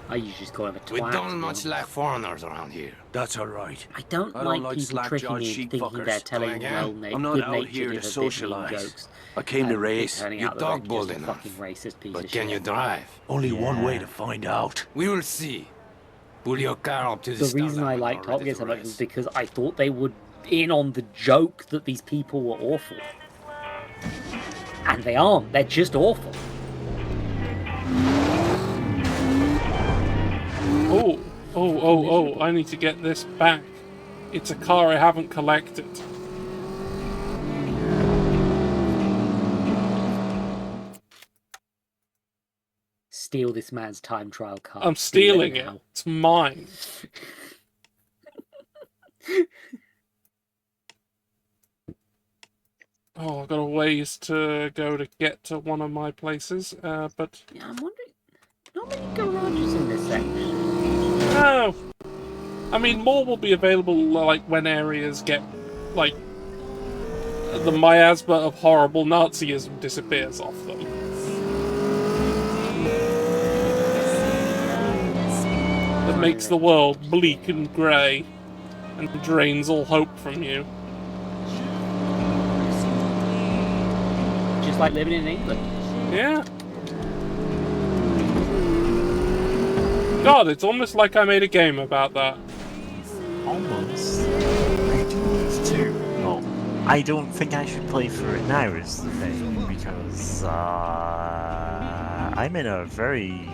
I usually just call him a twat. We don't much like foreigners around here. That's all right. I don't like people tricking me into thinking they're telling I'm not out here to socialize. jokes. I came to and race. turning You out that they're talk bold just a enough. fucking racist piece But of can shit. you drive? Only one way to find out. We will see. Pull your car up to the The start reason I line when liked we're Top ready Gear to so much race. was because I thought they would in on the joke that these people were awful. And they aren't. They're just awful. Oh, I need to get this back. It's a car I haven't collected. Steal this man's time trial car. I'm stealing it. It's mine. Oh, I've got a ways to go to get to one of my places, but... Yeah, I'm wondering... Not many garages in this section. No! I mean, more will be available, like, when areas get, like... the miasma of horrible Nazism disappears off them. That makes the world bleak and grey, and drains all hope from you. Just like living in England. Yeah. God, it's almost like I made a game about that. Almost. I don't too. Well, I don't think I should play through it now is the thing, because I'm in a very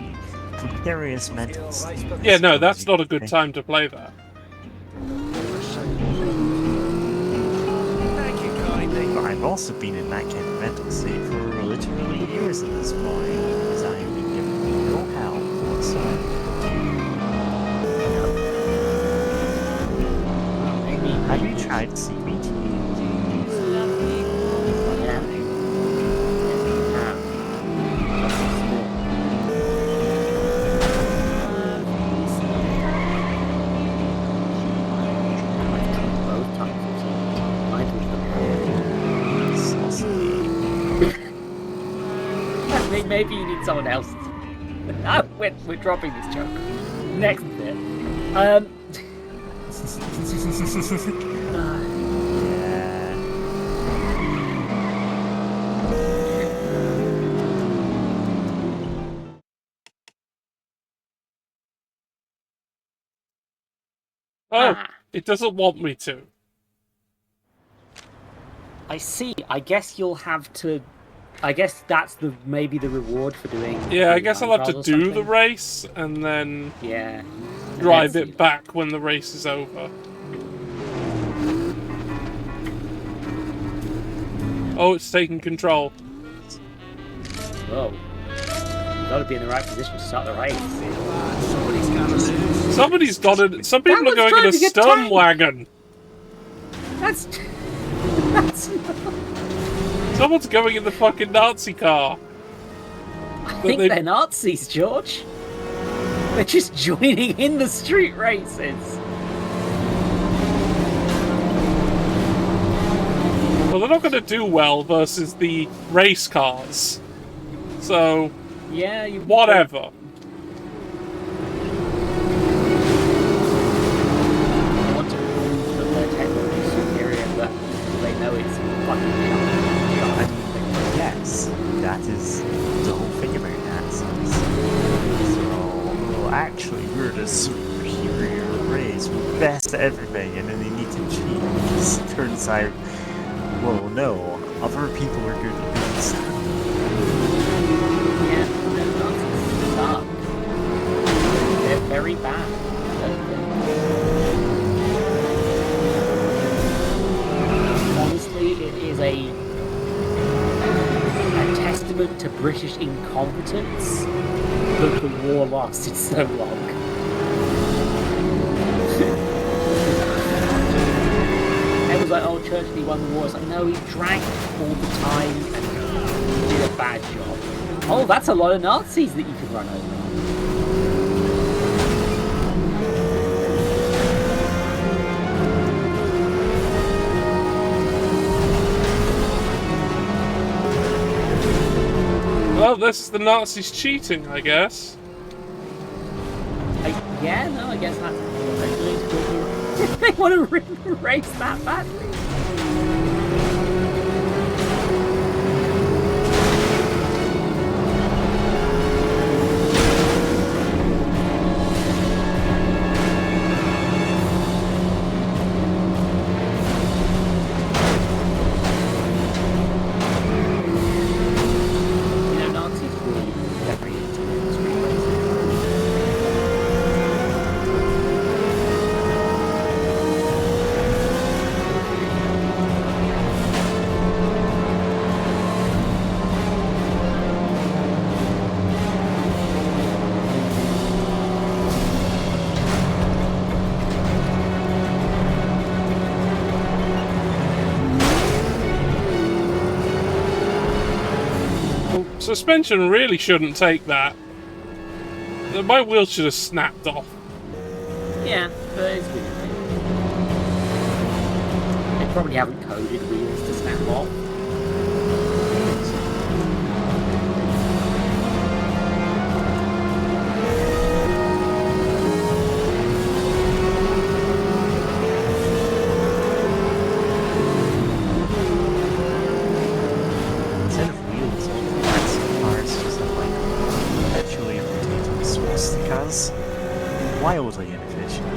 precarious mental state. Yeah, no, that's not a good time to play that. But I've also been in that kind of mental state for literally years at this point, because I've been given no help whatsoever. Have you tried CBT? Maybe you need someone else. No, we're dropping this joke. Next bit. Oh, it doesn't want me to. I see. I guess you'll have to... I guess that's maybe the reward for doing... Yeah, I guess I'll have to do the race, and then... Yeah. Drive it back when the race is over. Oh, it's taking control. Whoa. You've got to be in the right position to start the race. Somebody's got it. Some people are going in a stun wagon. That's Someone's going in the fucking Nazi car. I think they're Nazis, George. They're just joining in the street races. Well, they're not going to do well versus the race cars. So, yeah, whatever. They want to prove that their technology is superior, but they know it's fucking shot. Yes, that is the whole thing about Nazis. So, well, actually, we're the superior race, we're best at everything, and then they need to cheat. Because it turns out, well, no, other people are good at this. Yeah, the Nazis suck. They're very bad. Honestly, it is a testament to British incompetence that the war lasted so long. It was like, oh, Churchill won the war. It's like, no, he drank all the time and did a bad job. Oh, that's a lot of Nazis that you could run over. Well, this is the Nazis cheating, I guess. Yeah, no, I guess that's what they're doing. They want to race that badly. suspension really shouldn't take that. My wheels should have snapped off. Yeah, but it's weird. They probably haven't coded wheels to snap off. Instead of wheels, all the fancy cars just have like perpetually rotating swastikas. Wildly inefficient.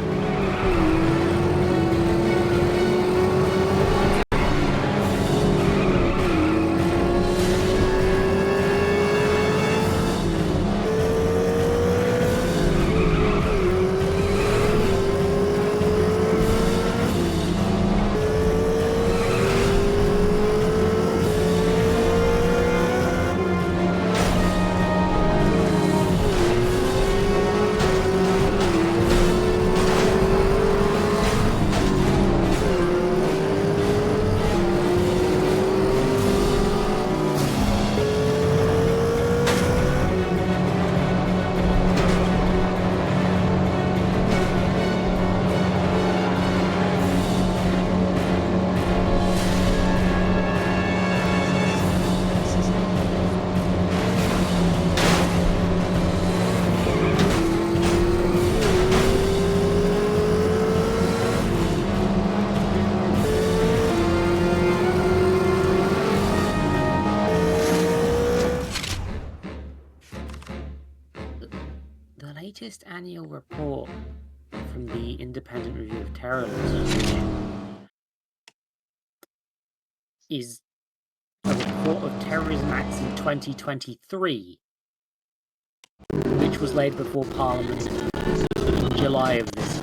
The latest annual report from the Independent Review of Terrorism is a report of terrorism acts in 2023, which was laid before Parliament in July of this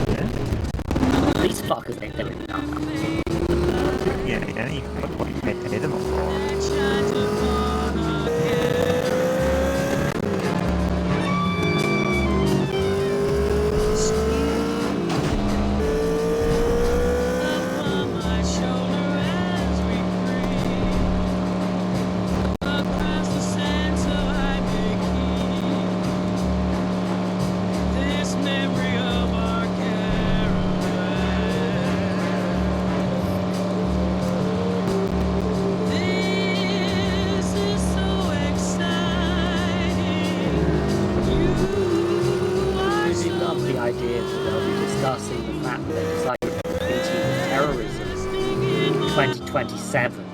year. These fuckers think they're really dumb. Yeah, you can put what you pay them for. Idea that they'll be discussing the fact that they decided to treaty with terrorism in 2027.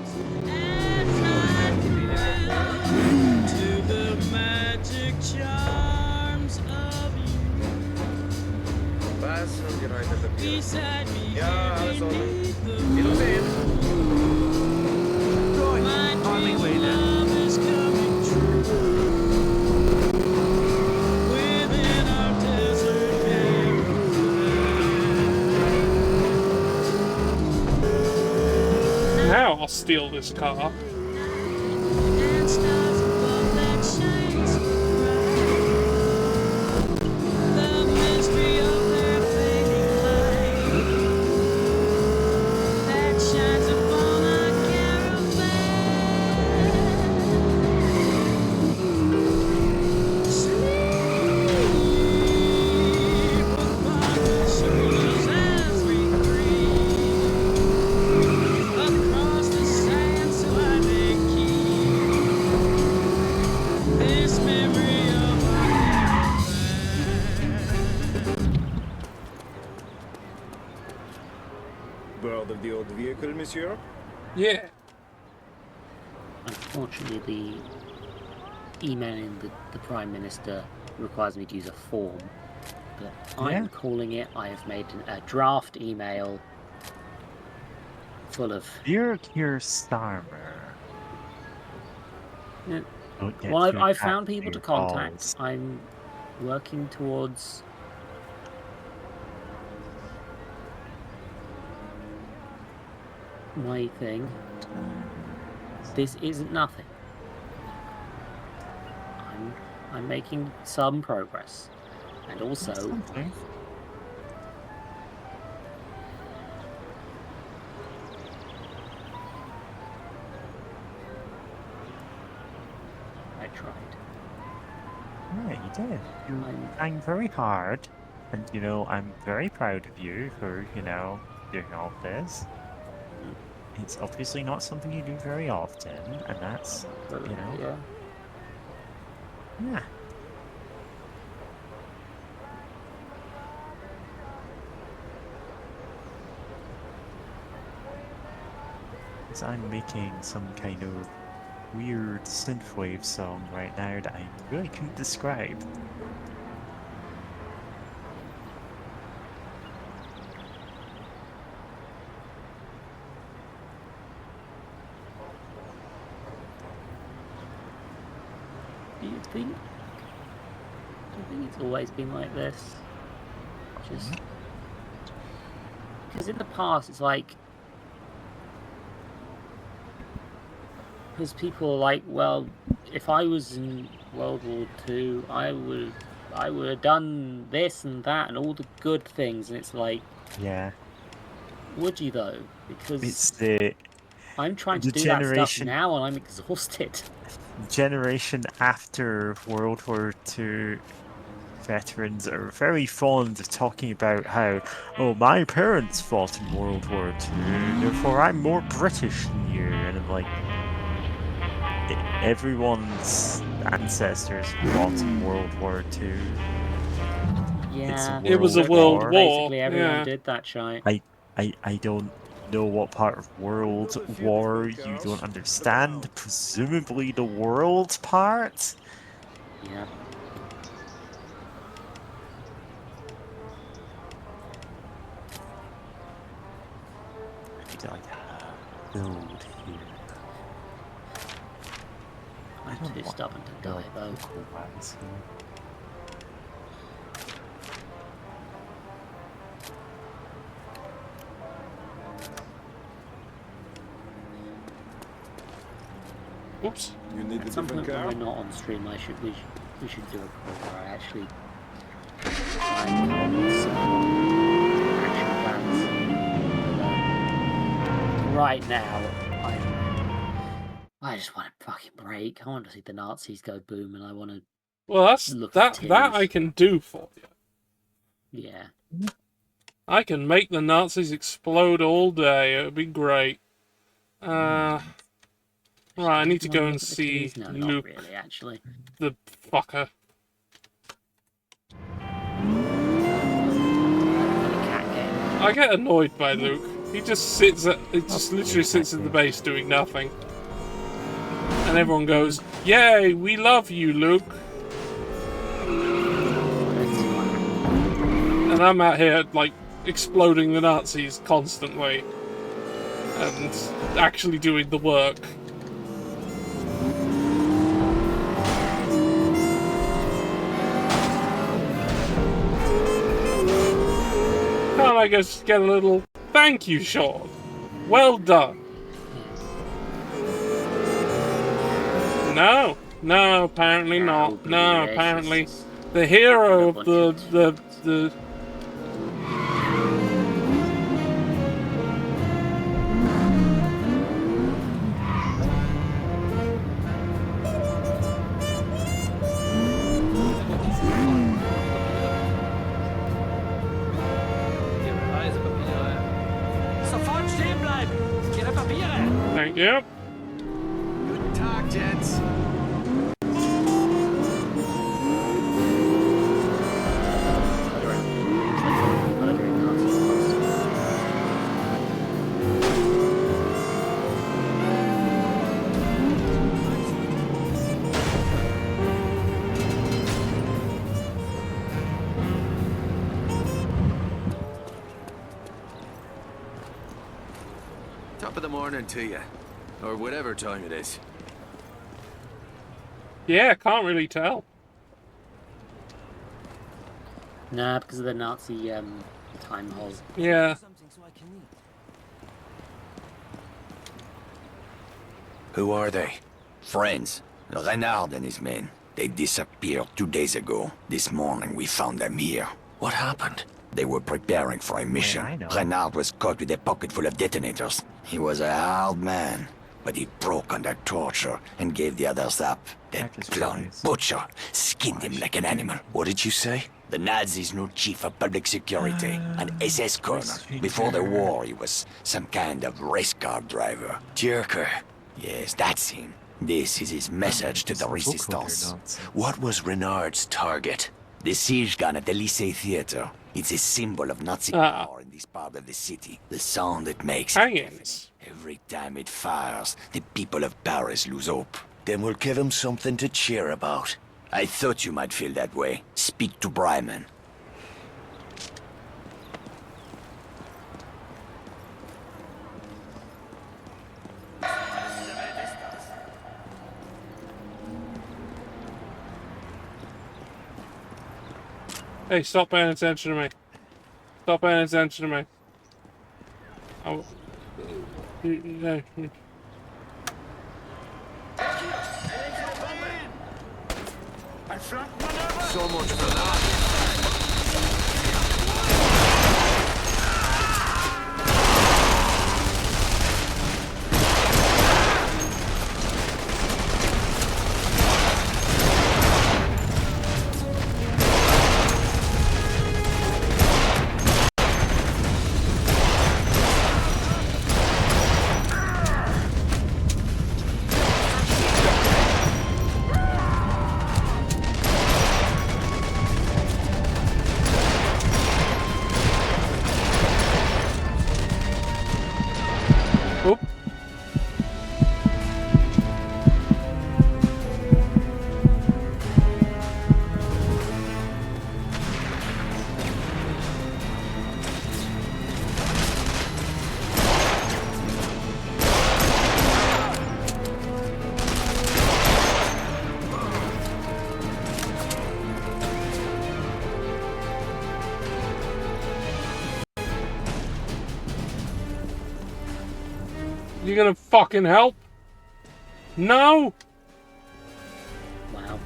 Now I'll steal this car. Proud of the old vehicle, monsieur? Yeah. Unfortunately, the emailing the Prime Minister requires me to use a form, but I am calling it. I have made a draft email full of... Dear Keir Starmer. Yeah. Don't get Well, too I've found attached people to your contact. balls. I'm working towards... my thing. This isn't nothing. I'm making some progress, and also Yeah, you did. You're trying very hard, and you know I'm very proud of you for doing all this. It's obviously not something you do very often, and that's Yeah. Yeah. Because I'm making some kind of weird synthwave song right now that I really couldn't describe. Do you think it's always been like this? Just because in the past it's like, because people are like, well, if I was in World War II, I would have done this and that and all the good things, and it's like, yeah, would you though? Because it's I'm trying to do that stuff now, and I'm exhausted. Generation after World War II veterans are very fond of talking about how, oh, my parents fought in World War II, therefore I'm more British than you, and I'm like, everyone's ancestors fought in World War II. Yeah, it was a world war. Basically, everyone did that shite. I don't know what part of World War you don't understand. Presumably the world part? Yeah. Build here. I'm too stubborn to die though. Oops. You need At some point when we're not on stream, we should do a call where I actually try and come up with some action plans. But, right now, I just want a fucking break. I want to see the Nazis go boom, and I want to. Well, that I can do for you. Yeah. I can make the Nazis explode all day. It would be great. Right, I need to go and see No, Luke. not really, actually. The fucker. I get annoyed by Luke. He just literally sits at the base doing nothing. And everyone goes, "Yay, we love you, Luke." And I'm out here, like, exploding the Nazis constantly. And actually doing the work. Can't I just get a little thank you, Sean? Well done. No, apparently not. No, apparently the hero of the Sofort stehen bleiben! Ihre Papiere! Thank you. Guten Tag, Gents. Top of the morning to you. Or whatever time it is. Yeah, can't really tell. Nah, because of the Nazi time hole. Yeah. Who are they? Friends. Renard and his men. They disappeared 2 days ago. This morning we found them here. What happened? They were preparing for a mission. I know. Renard was caught with a pocket full of detonators. He was a hard man. but he broke under torture and gave the others up. That clown butcher skinned him like an animal. What did you say? The Nazi's new chief of public security, an SS colonel. Before the war, he was some kind of race car driver. Jerker. Yes, that's him. This is his message to the Resistance. What was Renard's target? The siege gun at the Lycée Theatre. It's a symbol of Nazi power in this part of the city. The sound it makes. Every time it fires, the people of Paris lose hope. Then we'll give him something to cheer about. I thought you might feel that way. Speak to Bryman. Hey, stop paying attention to me. Stop paying attention to me. Oh. So much for that. You gonna fucking help? No! Wow.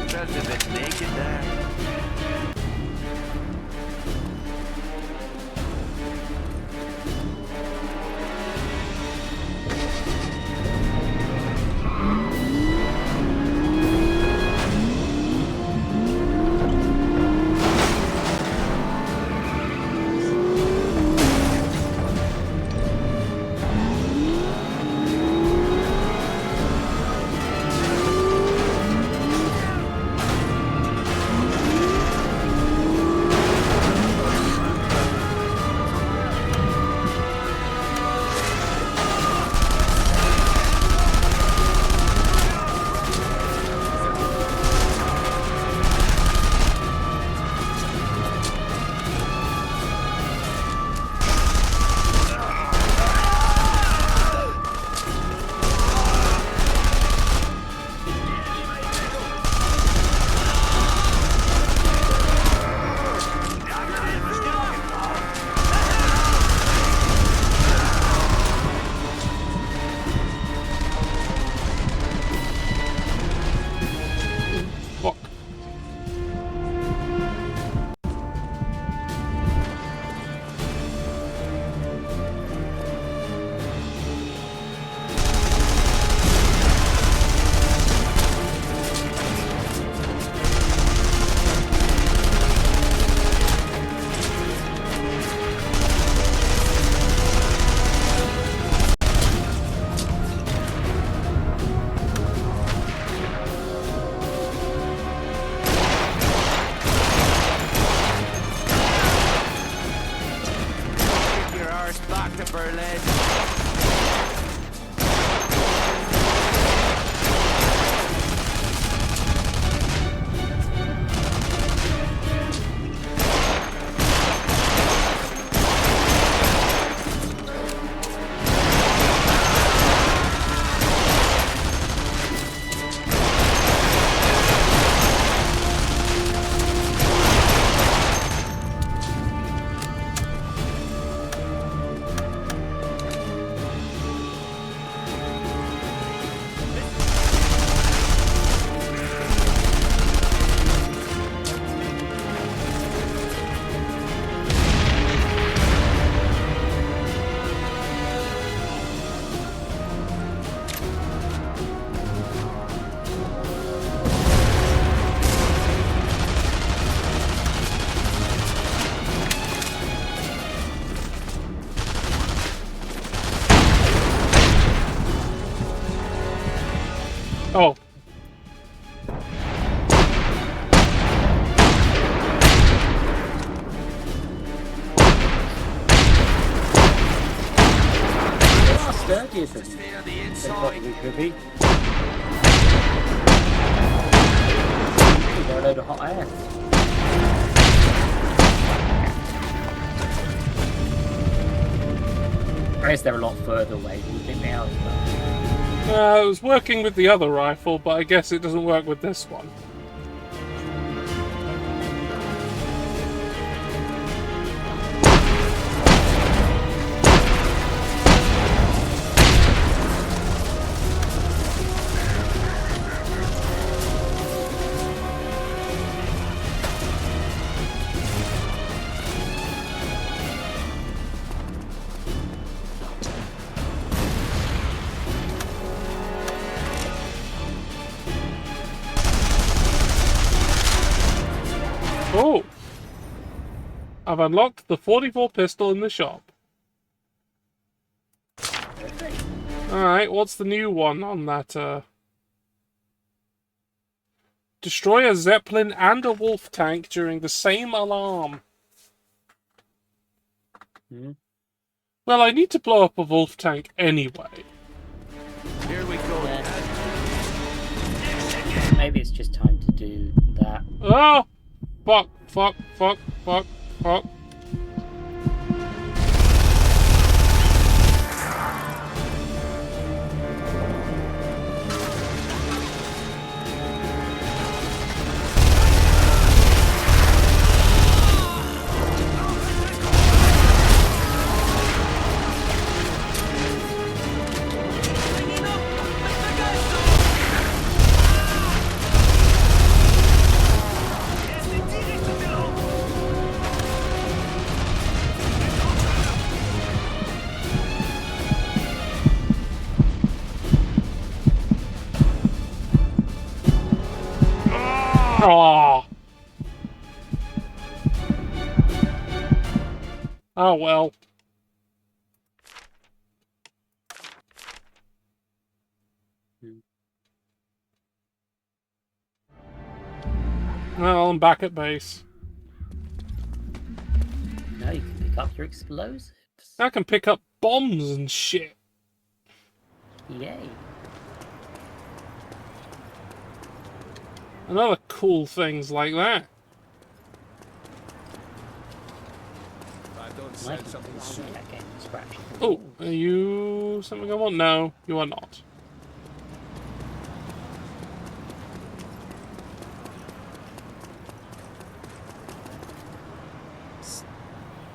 Felt a bit naked there. bigger than it probably could be. Got a load of hot air. I guess they're a lot further away than you think they are as well. It was working with the other rifle, but I guess it doesn't work with this one. Oh! I've unlocked the 44 pistol in the shop. Alright, what's the new one on that, Destroy a Zeppelin and a wolf tank during the same alarm. Well, I need to blow up a wolf tank anyway. Here we go. Maybe it's just time to do that. Oh! Fuck, fuck, fuck, fuck, fuck. Oh. Oh well. Well, I'm back at base. Now you can pick up your explosives. I can pick up bombs and shit. Yay. And other cool things like that. Oh, are you something I want? No, you are not.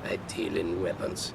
I deal in weapons.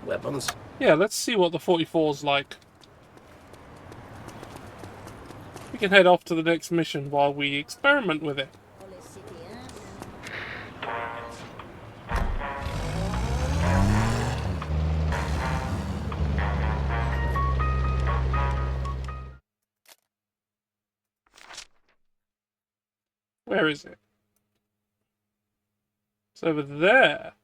Weapons? Yeah, let's see what the 44's like. We can head off to the next mission while we experiment with it. Where is it? It's over there.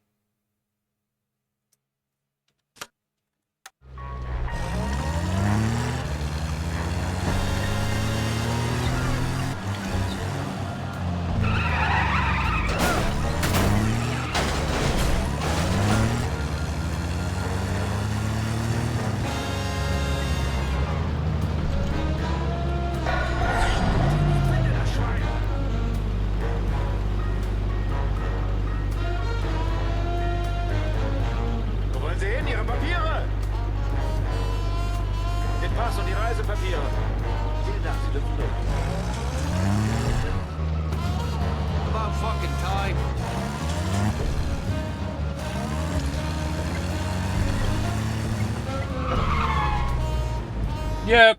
Yeah.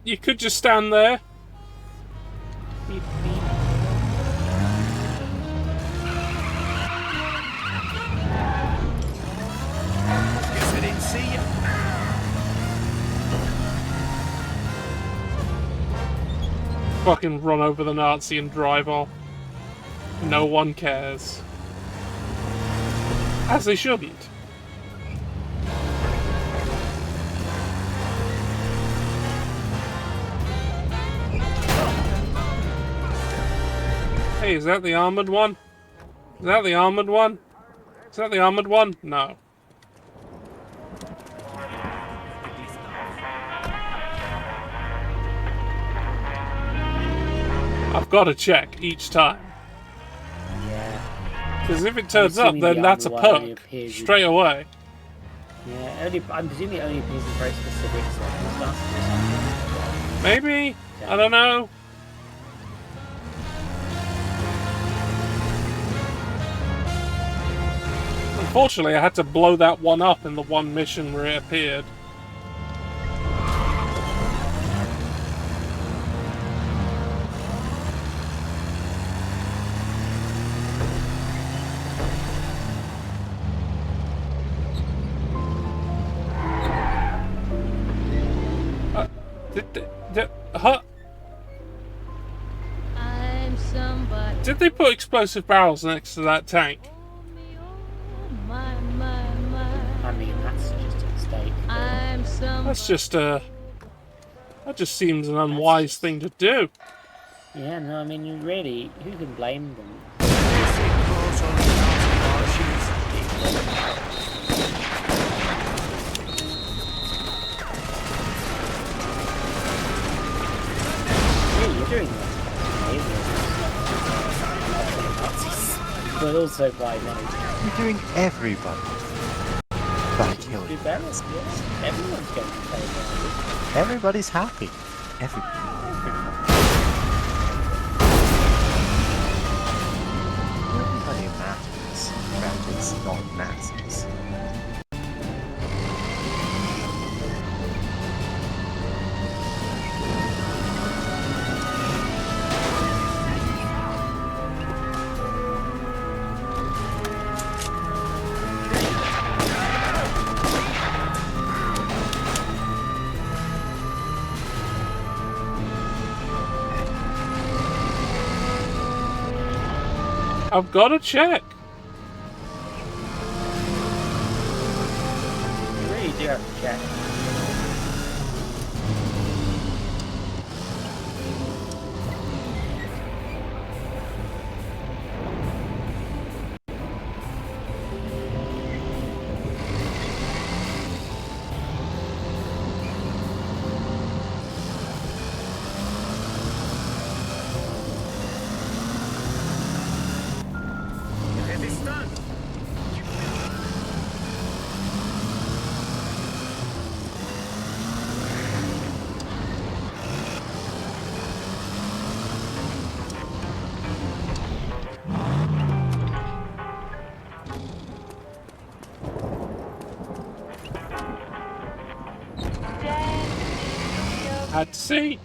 You could just stand there. Guess I didn't see you. Fucking run over the Nazi and drive off. No one cares. As they shouldn't. Hey, is that the armored one? Is that the armored one? Is that the armored one? No. I've got to check each time. Yeah. Because if it turns up, then that's a perk straight away. Yeah, I'm presuming it only appears in very specific circumstances. Maybe? I don't know. Unfortunately, I had to blow that one up in the one mission where it appeared. I'm somebody. Did they put explosive barrels next to that tank? I mean, that's just a mistake. I'm somebody. That's just that just seems an unwise thing to do. Yeah, no, I mean, who can blame them? Yeah, you're doing that. But also by like... You're doing everybody. By killing. Do better, yes. Everyone's going to play better. Everybody's happy. Everybody. Nobody matters. Matters not Nazis. I've got to check. You really do have to check. Had to see.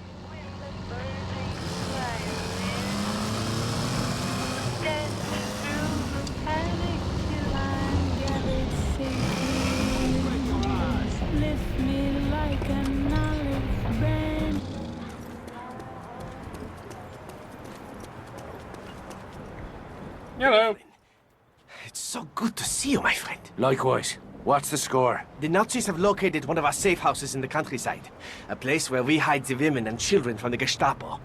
Hello. It's so good to see you, my friend. Likewise. What's the score? The Nazis have located one of our safe houses in the countryside. A place where we hide the women and children from the Gestapo.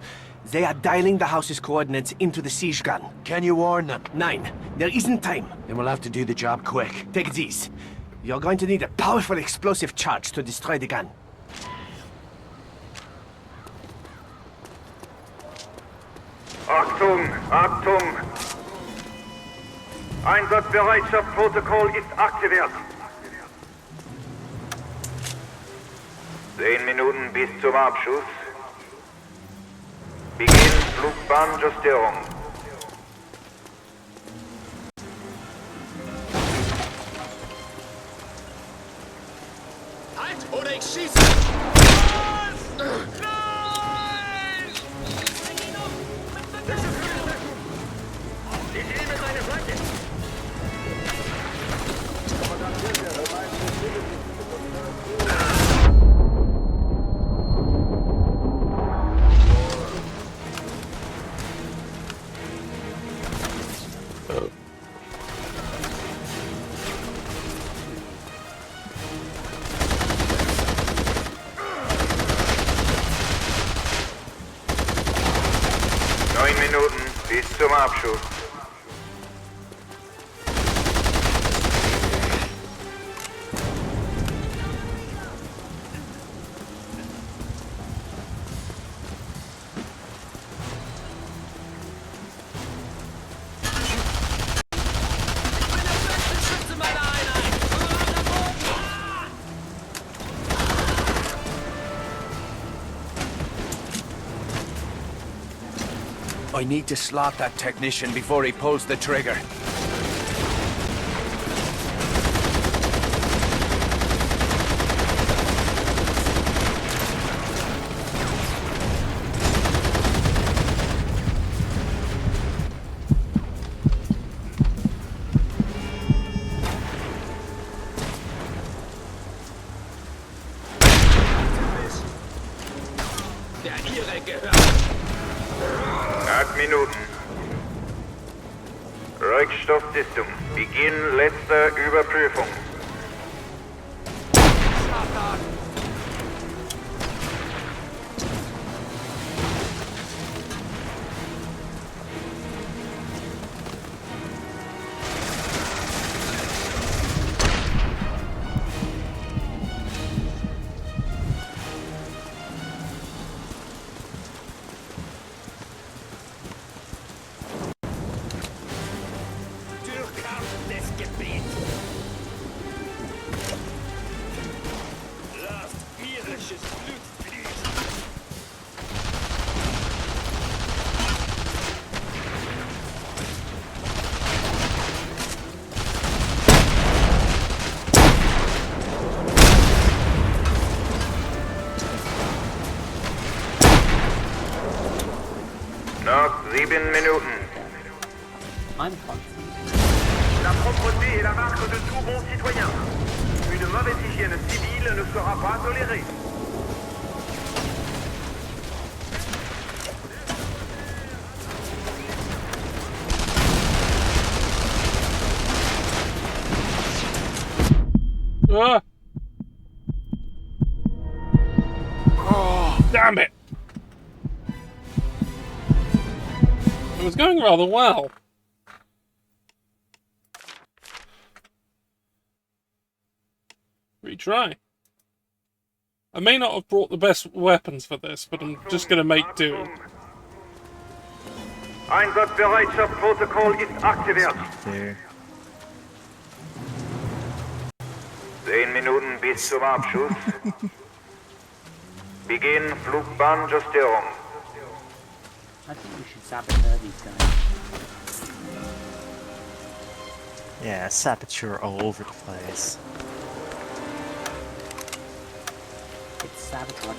They are dialing the house's coordinates into the siege gun. Can you warn them? 9. There isn't time. Then we'll have to do the job quick. Take these. You're going to need a powerful explosive charge to destroy the gun. Achtung, Achtung! Einsatzbereitschaftsprotokoll ist aktiviert. 10 Minuten bis zum Abschuss. Beginn Flugbahnjustierung. Halt oder ich schieße! Minuten bis zum Abschuss. I need to slot that technician before he pulls the trigger. Der Ihre gehört. 8 Minuten. Rückstoffsystem. Beginn letzter Überprüfung. Noch 7 Minuten. La propreté est la marque de tout bon citoyen. Une mauvaise hygiène civile ne sera pas tolérée. Ah. Oh, damn it! It was going rather well. Retry. I may not have brought the best weapons for this, but I'm just gonna make do. Einsatzbereitschaftsprotokoll ist aktiviert. 10 Minuten bis zum Abschuss. Beginn Flugbahnjustierung. I think we should saboteur these guys. Yeah, saboteur all over the place. It's sabotage.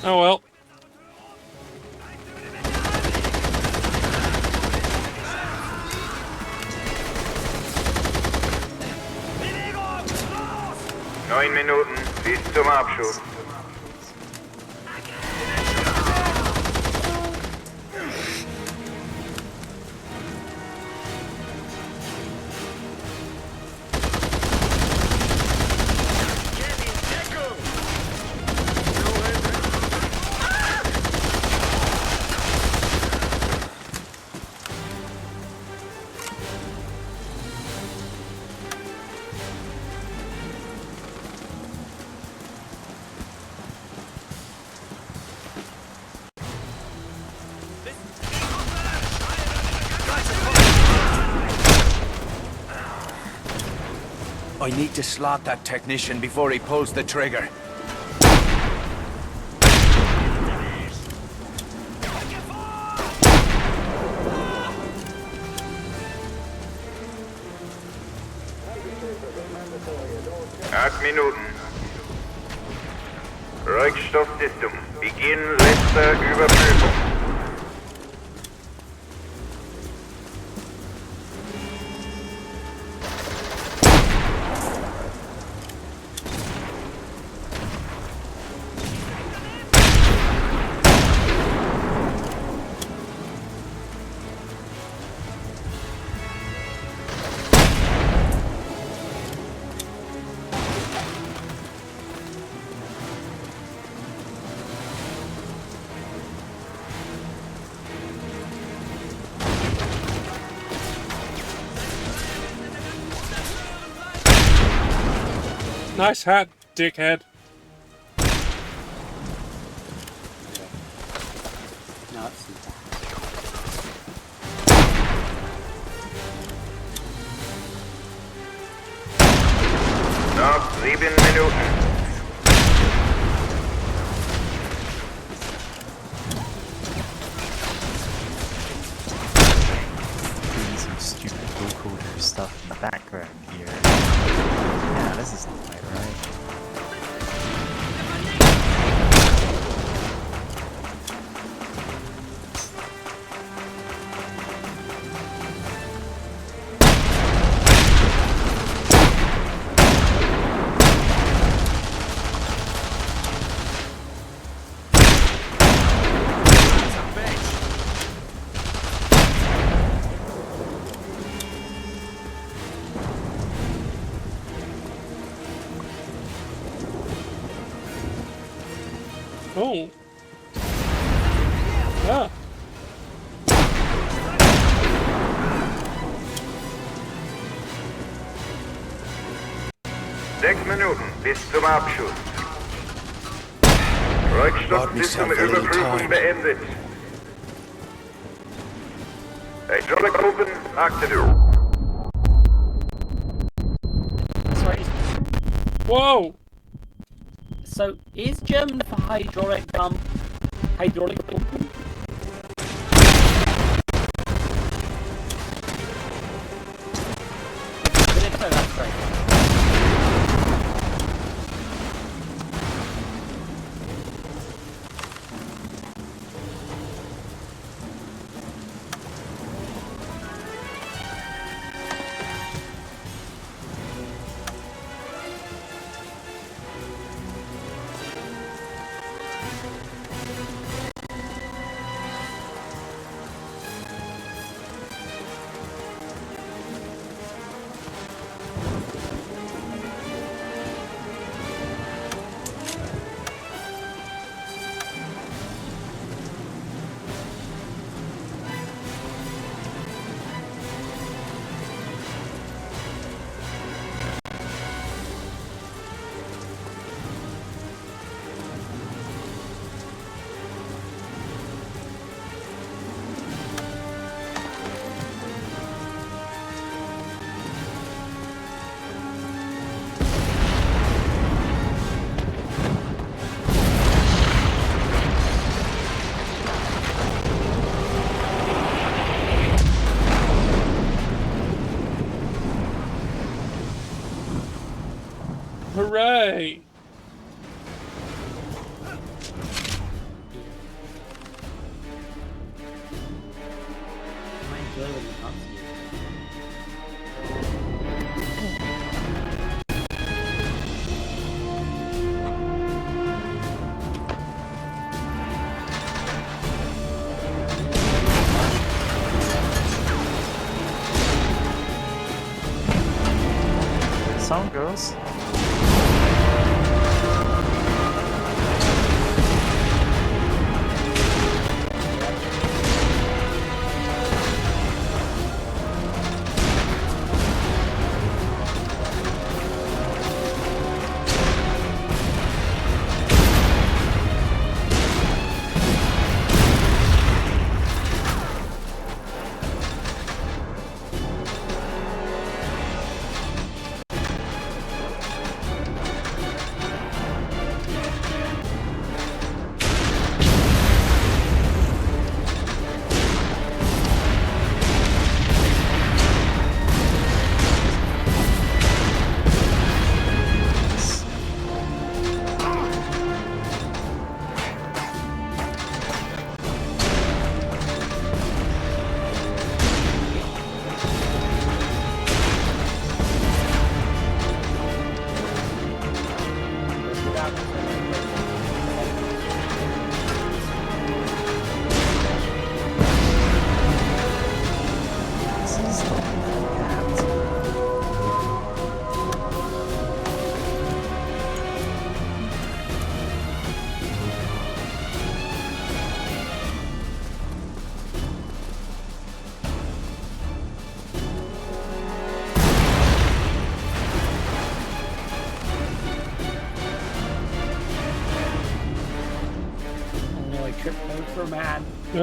Oh well. Neun Minuten bis zum Abschuss. I need to slot that technician before he pulls the trigger. Acht Minuten. Rückstoffsystem. Beginn letzter Überprüfung. Nice hat, dickhead. No, it's not. Noch 7 Minuten. Doing some stupid vocoder stuff in the background here. Yeah, this is not quite right. Oh. Yeah. 6 Minuten bis zum Abschuss. Rückstopp bis zum Überprüfen beendet. Hydraulic active. Whoa! So, is German for hydraulic pump? Hydraulic pump? But if so, that's great. Hooray! Song goes.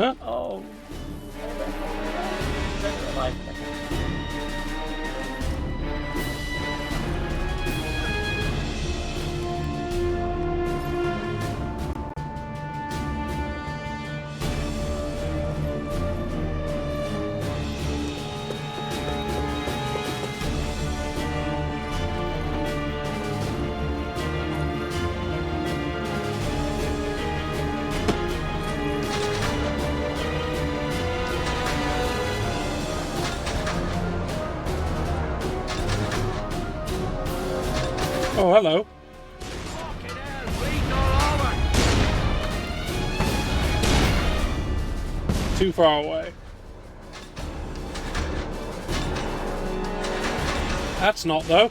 Yeah. Oh. They're alive. Oh, hello. Too far away. That's not, though.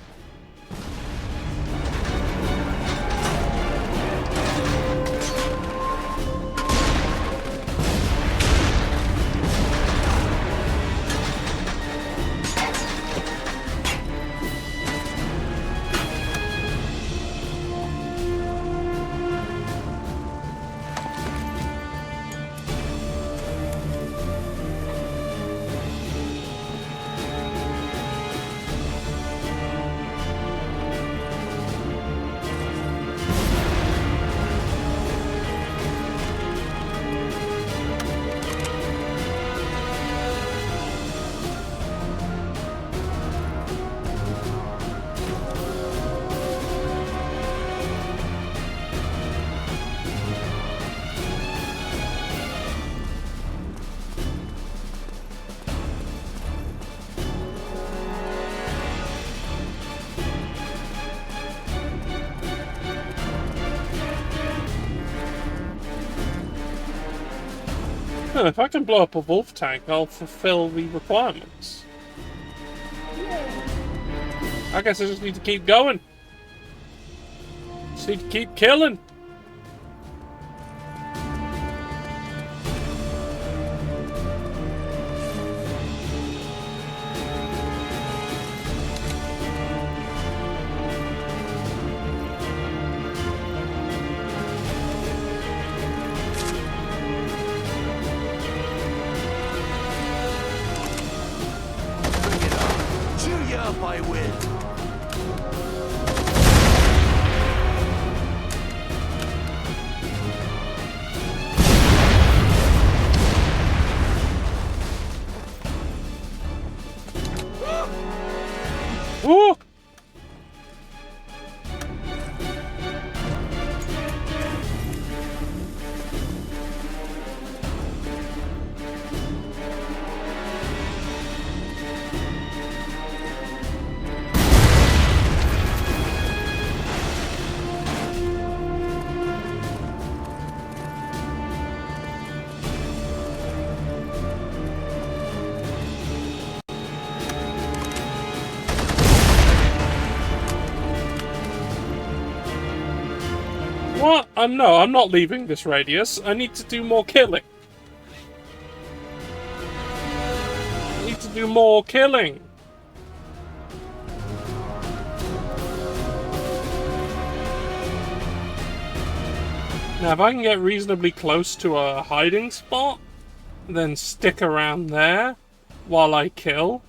If I can blow up a wolf tank, I'll fulfill the requirements. I guess I just need to keep going. Just need to keep killing. I win. Ooh! What? No, I'm not leaving this radius. I need to do more killing. I need to do more killing. Now, if I can get reasonably close to a hiding spot, then stick around there while I kill.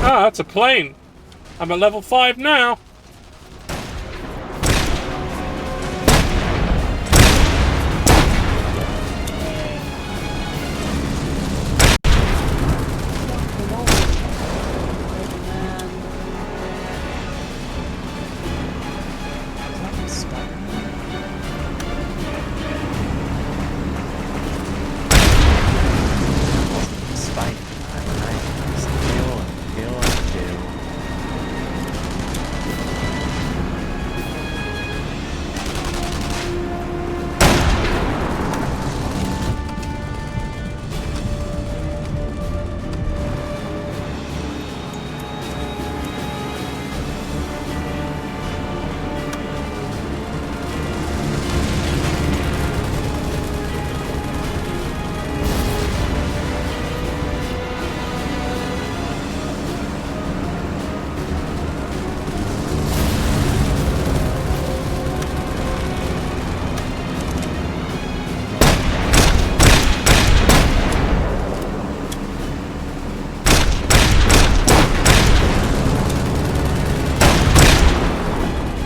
Ah, that's a plane. I'm at level 5 now.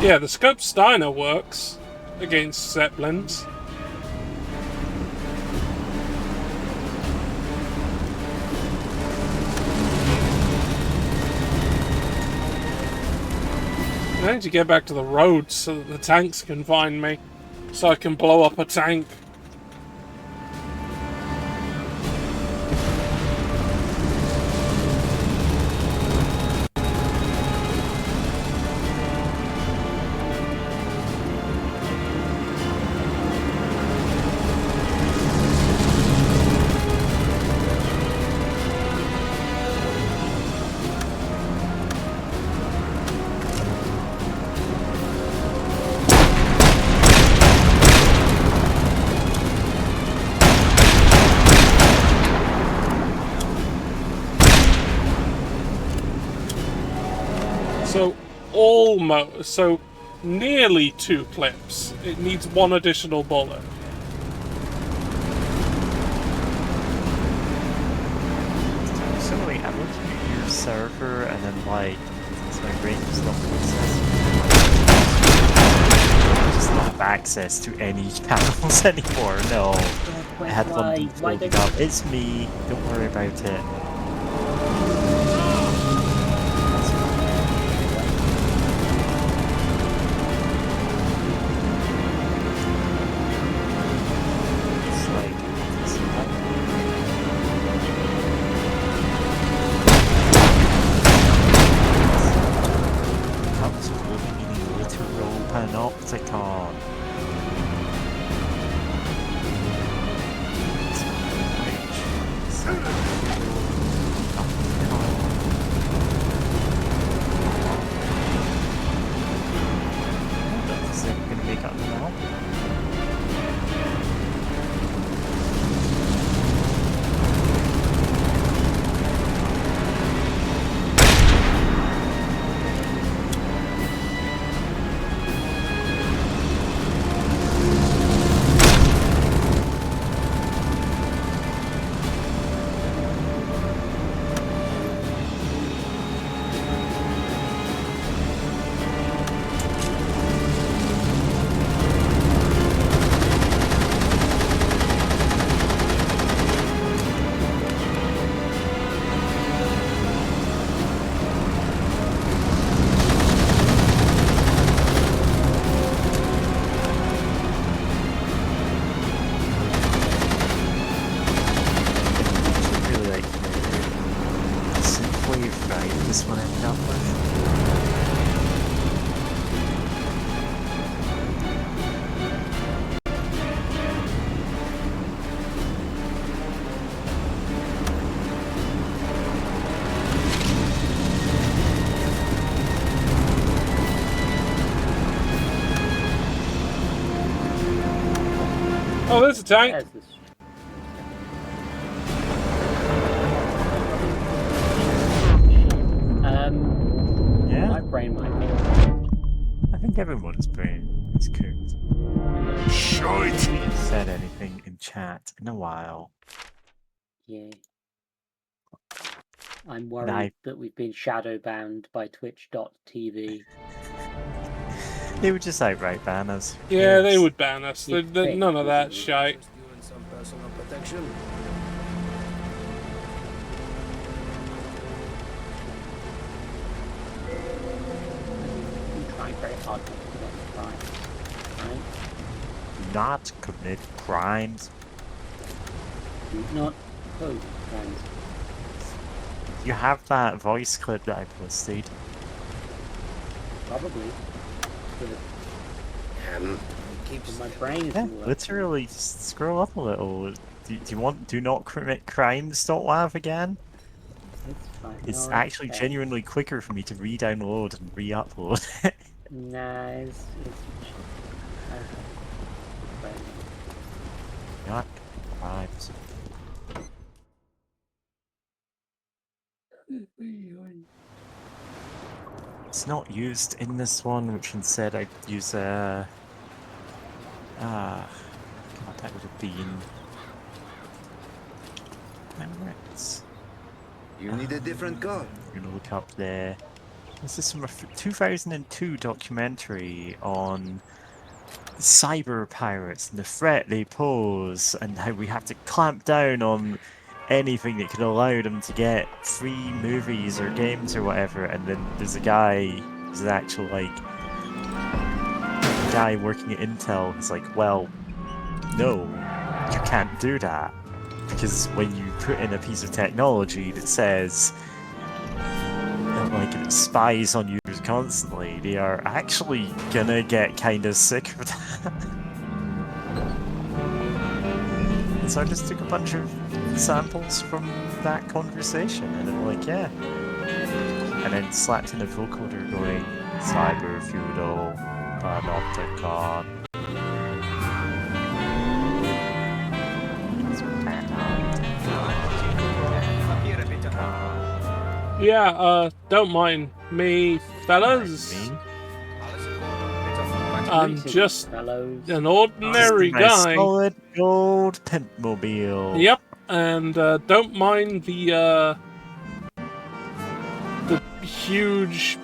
Yeah, the Scope Steiner works against Zeppelins. I need to get back to the road so that the tanks can find me, so I can blow up a tank. So nearly 2 clips. It needs 1 additional bullet. So like, I'm looking at your server and then like, it's my brain just not just not have access to any channels anymore. No, I had one loaded up. It's me. Don't worry about it. Oh, there's a tank. Yeah. My brain might be. I think everyone's brain is cooked. Shite! I haven't said anything in chat in a while. Yeah. I'm worried that we've been shadow banned by Twitch.tv. They would just outright ban us. Yeah, they would ban us. None of that shite. Some personal protection. I'm trying very hard not to commit crime. Right? Not commit crimes. Do not code crimes. You have that voice clip that I posted. Probably. Keeps my brain. Yeah, literally, just scroll up a little. Do you want "Do not commit crimes"? Don't laugh again. It's fine. It's No, actually okay. genuinely quicker for me to re-download and re-upload it. Nice. Not crimes. It's not used in this one, which instead I'd use God, that would have been. You need a different car. I'm gonna look up there. This is from a 2002 documentary on cyber pirates and the threat they pose and how we have to clamp down on anything that could allow them to get free movies or games or whatever. And then there's a guy who's an actual guy working at Intel who's like, well, no, you can't do that, because when you put in a piece of technology that says it spies on users constantly, they are actually gonna get kind of sick of that. And so I just took a bunch of samples from that conversation, and I'm like, yeah. And then slapped in a vocoder going, cyber feudal panopticon. Yeah, don't mind me, fellas. I'm just an ordinary guy. Solid gold pimpmobile. Yep, and don't mind the huge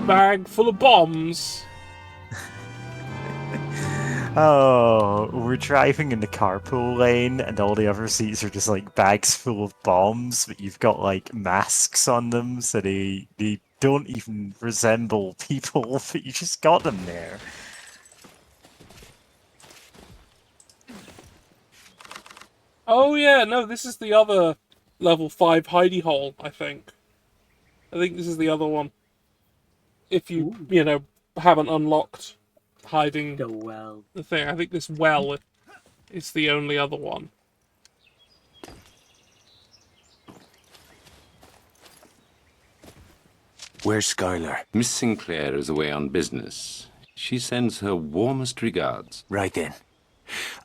bag full of bombs. Oh, we're driving in the carpool lane and all the other seats are just like bags full of bombs, but you've got like masks on them, so they don't even resemble people, but you just got them there. Oh yeah, no, this is the other level 5 hidey hole, I think. I think this is the other one. If you, haven't unlocked hiding the thing. I think this well is the only other one. Where's Skylar? Miss Sinclair is away on business. She sends her warmest regards. Right then.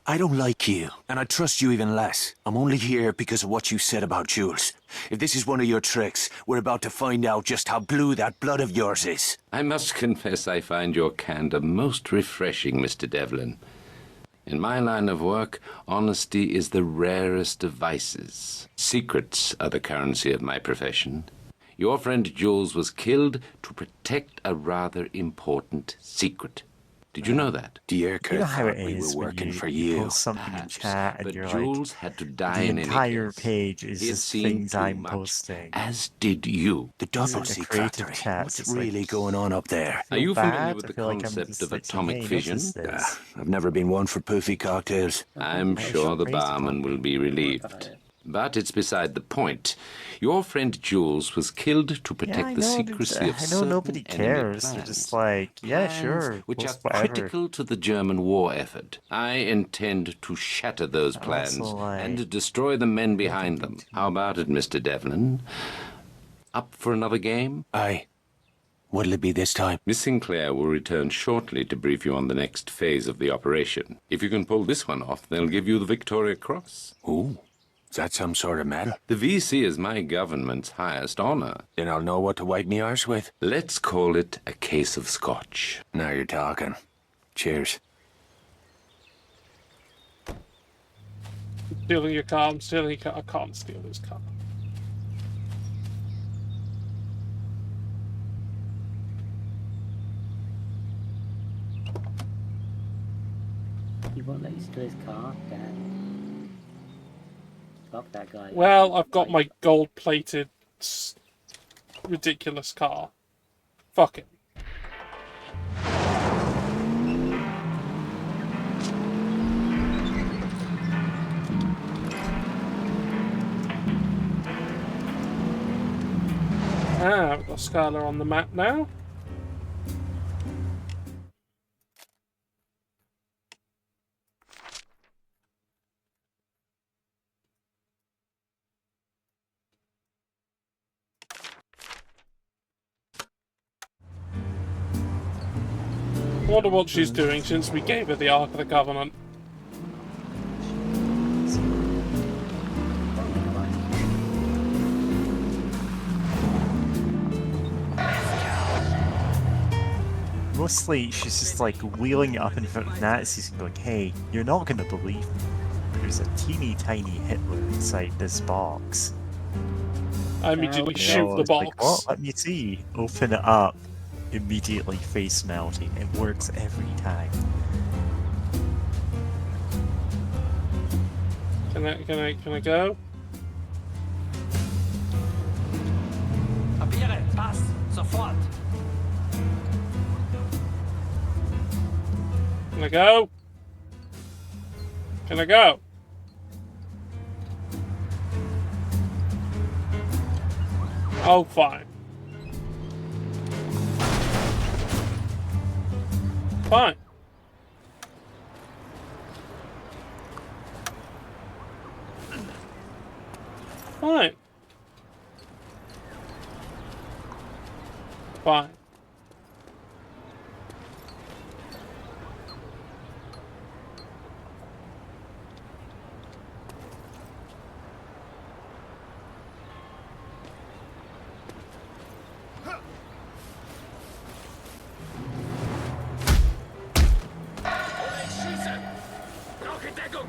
I don't like you, and I trust you even less. I'm only here because of what you said about Jules. If this is one of your tricks, we're about to find out just how blue that blood of yours is. I must confess I find your candor most refreshing, Mr. Devlin. In my line of work, honesty is the rarest of vices. Secrets are the currency of my profession. Your friend Jules was killed to protect a rather important secret. Did you know that? Dierker You know how it thought we is were when working you for post something in chat and but you're Jules like, had to die the in any entire case. page is He had just seen things too I'm much, posting. as did you. The It's double like a seek creative factory. chat. What's It's really like, going on up there? Are you feel familiar bad? with I the feel like I'm concept just of like, atomic hey, fission? notice this. I've never been one for poofy cocktails. I'm sure the crazy barman will be relieved. But it's beside the point. Your friend Jules was killed to protect I the know, secrecy of I know certain nobody enemy cares. They're plans. just like, yeah, Plans sure, which are post whatever. critical to the German war effort. I intend to shatter those plans and destroy the men behind them. How about it, Mr. Devlin? Up for another game? Aye. What'll it be this time? Miss Sinclair will return shortly to brief you on the next phase of the operation. If you can pull this one off, they'll give you the Victoria Cross. Ooh. Is that some sort of medal? The VC is my government's highest honor. Then I'll know what to wipe me arse with. Let's call it a case of scotch. Now you're talking. Cheers. Stealing your car, I'm stealing your car. I can't steal this car. He won't let you steal his car, Dad. Fuck that guy. Well, I've got my gold-plated, ridiculous car. Fuck it. Ah, we've got Skylar on the map now. I wonder what she's doing since we gave her the Ark of the Covenant. Mostly, she's just like wheeling it up in front of Nazis and going, hey, you're not gonna believe me. There's a teeny tiny Hitler inside this box. I immediately shoot the it's like, box. what? Let me see. Open it up. Immediately face melting. It works every time. Can I go? Papiere, pass, sofort. Can I go? Can I go? Oh, fine. Fine. Fine. Fine. Brauche Deckung.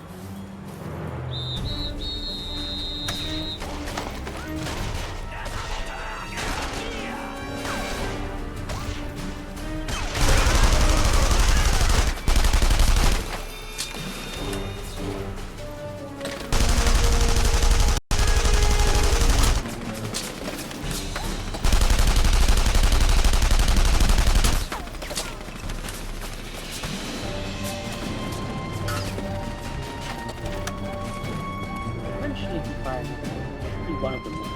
Eventually, one of them will go.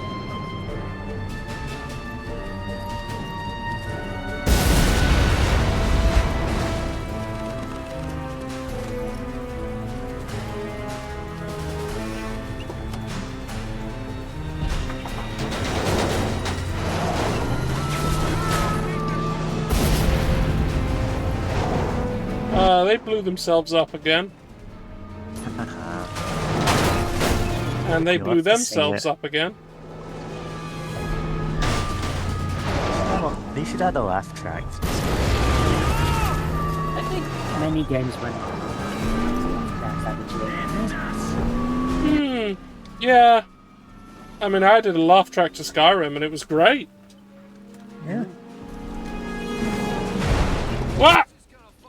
They blew themselves up again. And they You'll blew have to see themselves it. up again. Well, they should add a laugh track. I think many games went that's added to it. Yeah. I mean, I did a laugh track to Skyrim and it was great. Yeah. What?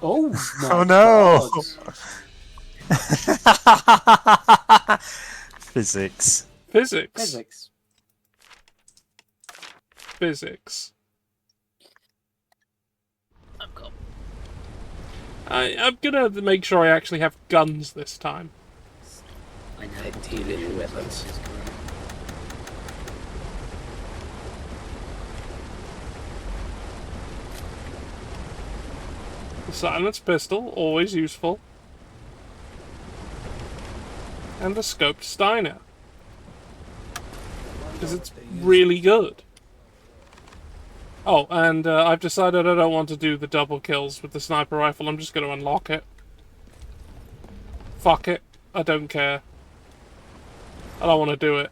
Oh, my Oh no! God. Physics. Physics. Physics. Physics. I'm gonna make sure I actually have guns this time. I know. Artillery weapons. The silence pistol, always useful. And the scoped Steiner. Because it's really good. Oh, and I've decided I don't want to do the double kills with the sniper rifle. I'm just going to unlock it. Fuck it. I don't care. I don't want to do it.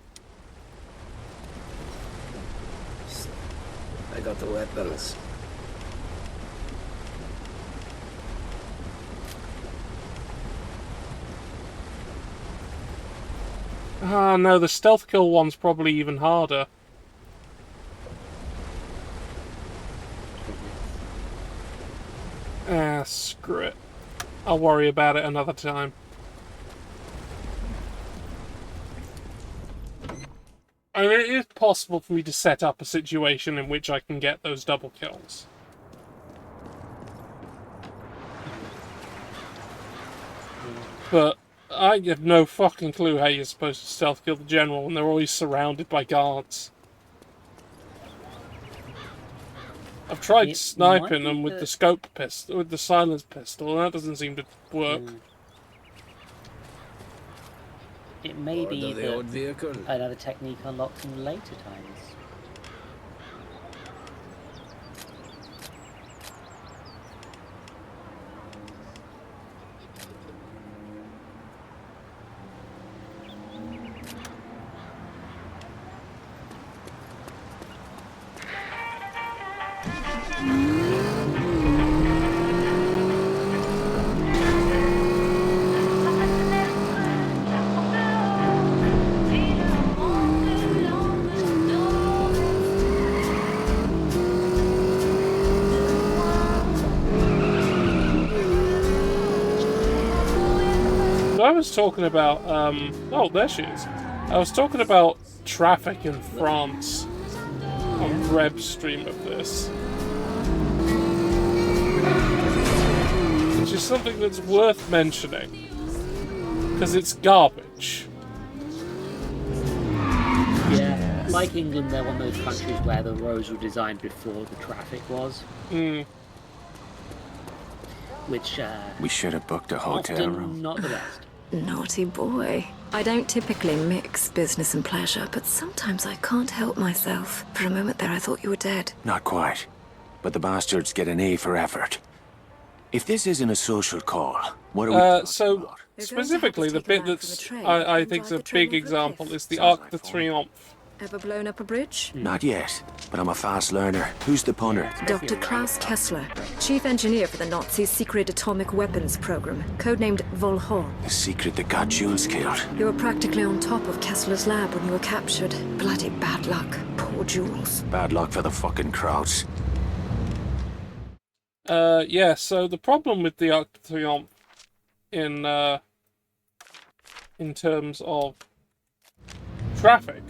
I got the weapons. Ah, no, the stealth kill one's probably even harder. Ah, screw it. I'll worry about it another time. I mean, it is possible for me to set up a situation in which I can get those double kills. But I have no fucking clue how you're supposed to stealth kill the general when they're always surrounded by guards. I've tried sniping them with the scope pistol, with the silence pistol, and that doesn't seem to work. It may be Order the old vehicle. another technique unlocked in later times. was talking about, oh, there she is. I was talking about traffic in France on Reb's stream of this. Which is something that's worth mentioning. Because it's garbage. Yeah, like England, they're one of those countries where the roads were designed before the traffic was. Which, we should have booked a hotel room. Not the best. Naughty boy. I don't typically mix business and pleasure, but sometimes I can't help myself. For a moment there, I thought you were dead. Not quite. But the bastards get an A for effort. If this isn't a social call, what are we so, specifically, the bit that's, I think, is a big example is the Arc de Triomphe. Ever blown up a bridge? Not yet, but I'm a fast learner. Who's the punter? Dr. Klaus Kessler, chief engineer for the Nazis' secret atomic weapons program, codenamed Volhor. The secret that got Jules killed. You were practically on top of Kessler's lab when you were captured. Bloody bad luck. Poor Jules. Bad luck for the fucking Krauts. Yeah, so the problem with the Arc de Triomphe in terms of traffic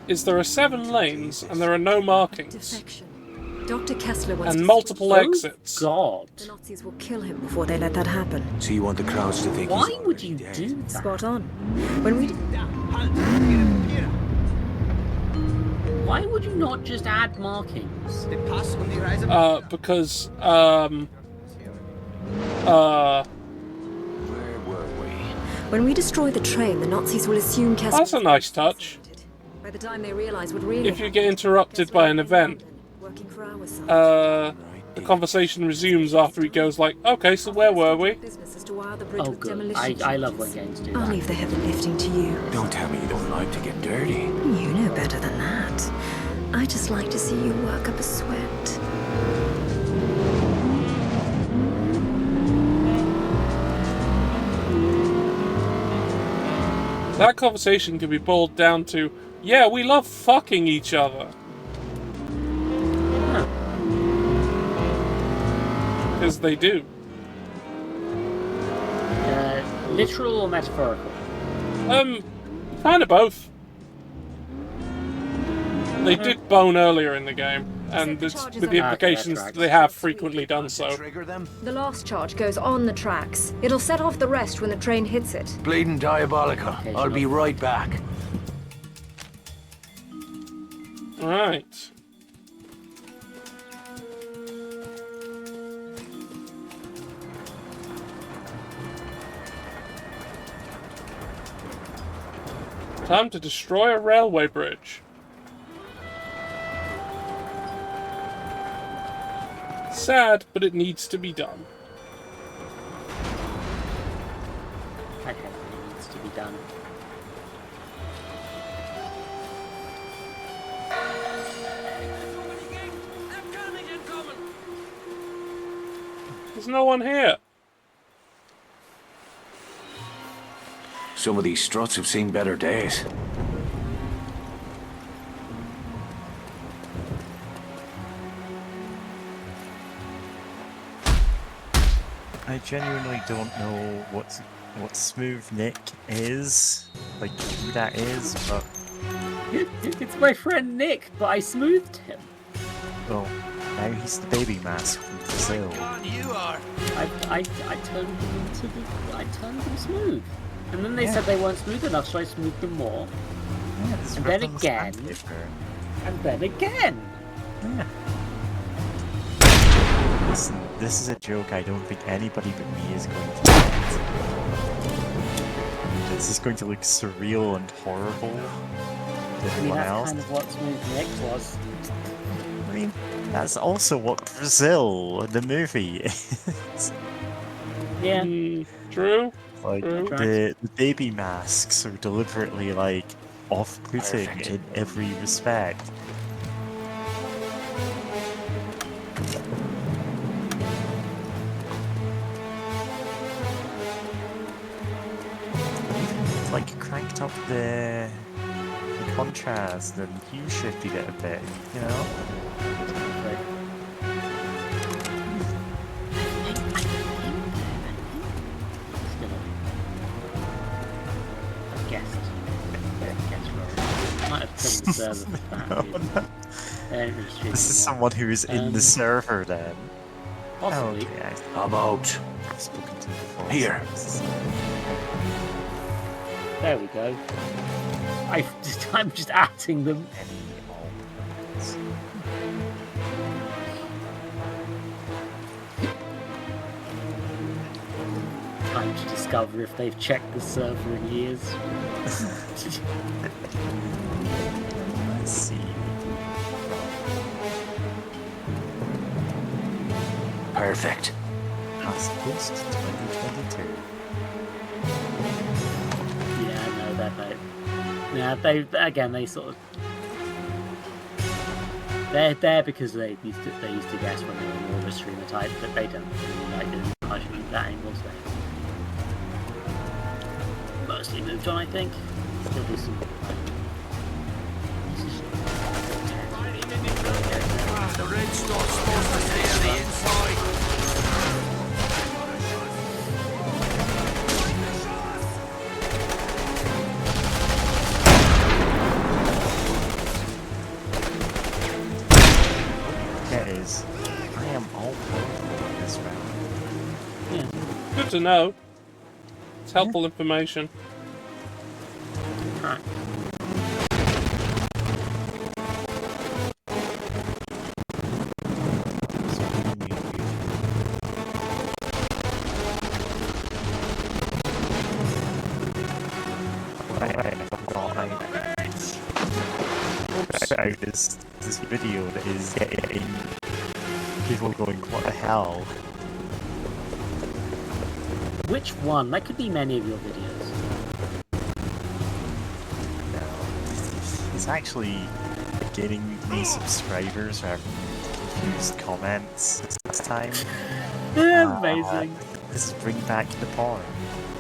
is there are 7 lanes and there are no markings. Dr. Kessler wants and multiple exits. God. The Nazis will kill him before they let that happen. So you want the Krauts to think Why would you do that? Spot on. When we... Why would you not just add markings? Because, Where were we? When we destroy the train, the Nazis will assume Kessler... That's a nice touch. By the time they realize what really If you get interrupted by an event, the conversation resumes after he goes like, okay, so where were we? Oh, good. I love when games do that. I'll leave the heavy lifting to you. Don't tell me you don't like to get dirty. You know better than that. I just like to see you work up a sweat. That conversation can be boiled down to, yeah, we love fucking each other. Because they do. Literal or metaphorical? Kind of both. They did bone earlier in the game, and it's, with the implications they have frequently done so. The last charge goes on the tracks. It'll set off the rest when the train hits it. Bleeding diabolical. I'll be right back. Alright. Time to destroy a railway bridge. Sad, but it needs to be done. Okay, it needs to be done. There's no one here. Some of these struts have seen better days. I genuinely don't know what Smooth Nick is, like who that is, but It's my friend Nick, but I smoothed him. well, now he's the baby mask from Brazil. I turned them smooth, and then they said they weren't smooth enough, so I smoothed them more. Yeah, this And then rhythm's again. active there. And then again. Yeah. Listen, this is a joke I don't think anybody but me is going to get. This is going to look surreal and horrible to I mean, everyone that's else. kind of what Smooth Nick was. I mean, that's also what Brazil, the movie, is. Yeah. True. Like, True. the baby masks are deliberately, like, off-putting in every respect. Like, cranked up the contrast and hue shifted it a bit, you know? the server for that. They don't really stream This is anymore. someone who is in the server then. Possibly. Okay, How about I've spoken to him before. here? There we go. I'm just acting them. Time to discover if they've checked the server in years. Let's see. Perfect. As opposed to 2022. Yeah, no, they're yeah, they sort of they're there because they used to guess when they were more of a streamer type, but they don't really like doing much of that anymore. So mostly moved on, I think. Still do some. The red store's supposed to stay on the inside. That is, I am all for this round. Yeah. Good to know. It's helpful information. Right. Out this video that is getting people going, what the hell? Which one? That could be many of your videos. It's actually getting me subscribers rather than confused comments this time. Amazing. This is bring back the porn.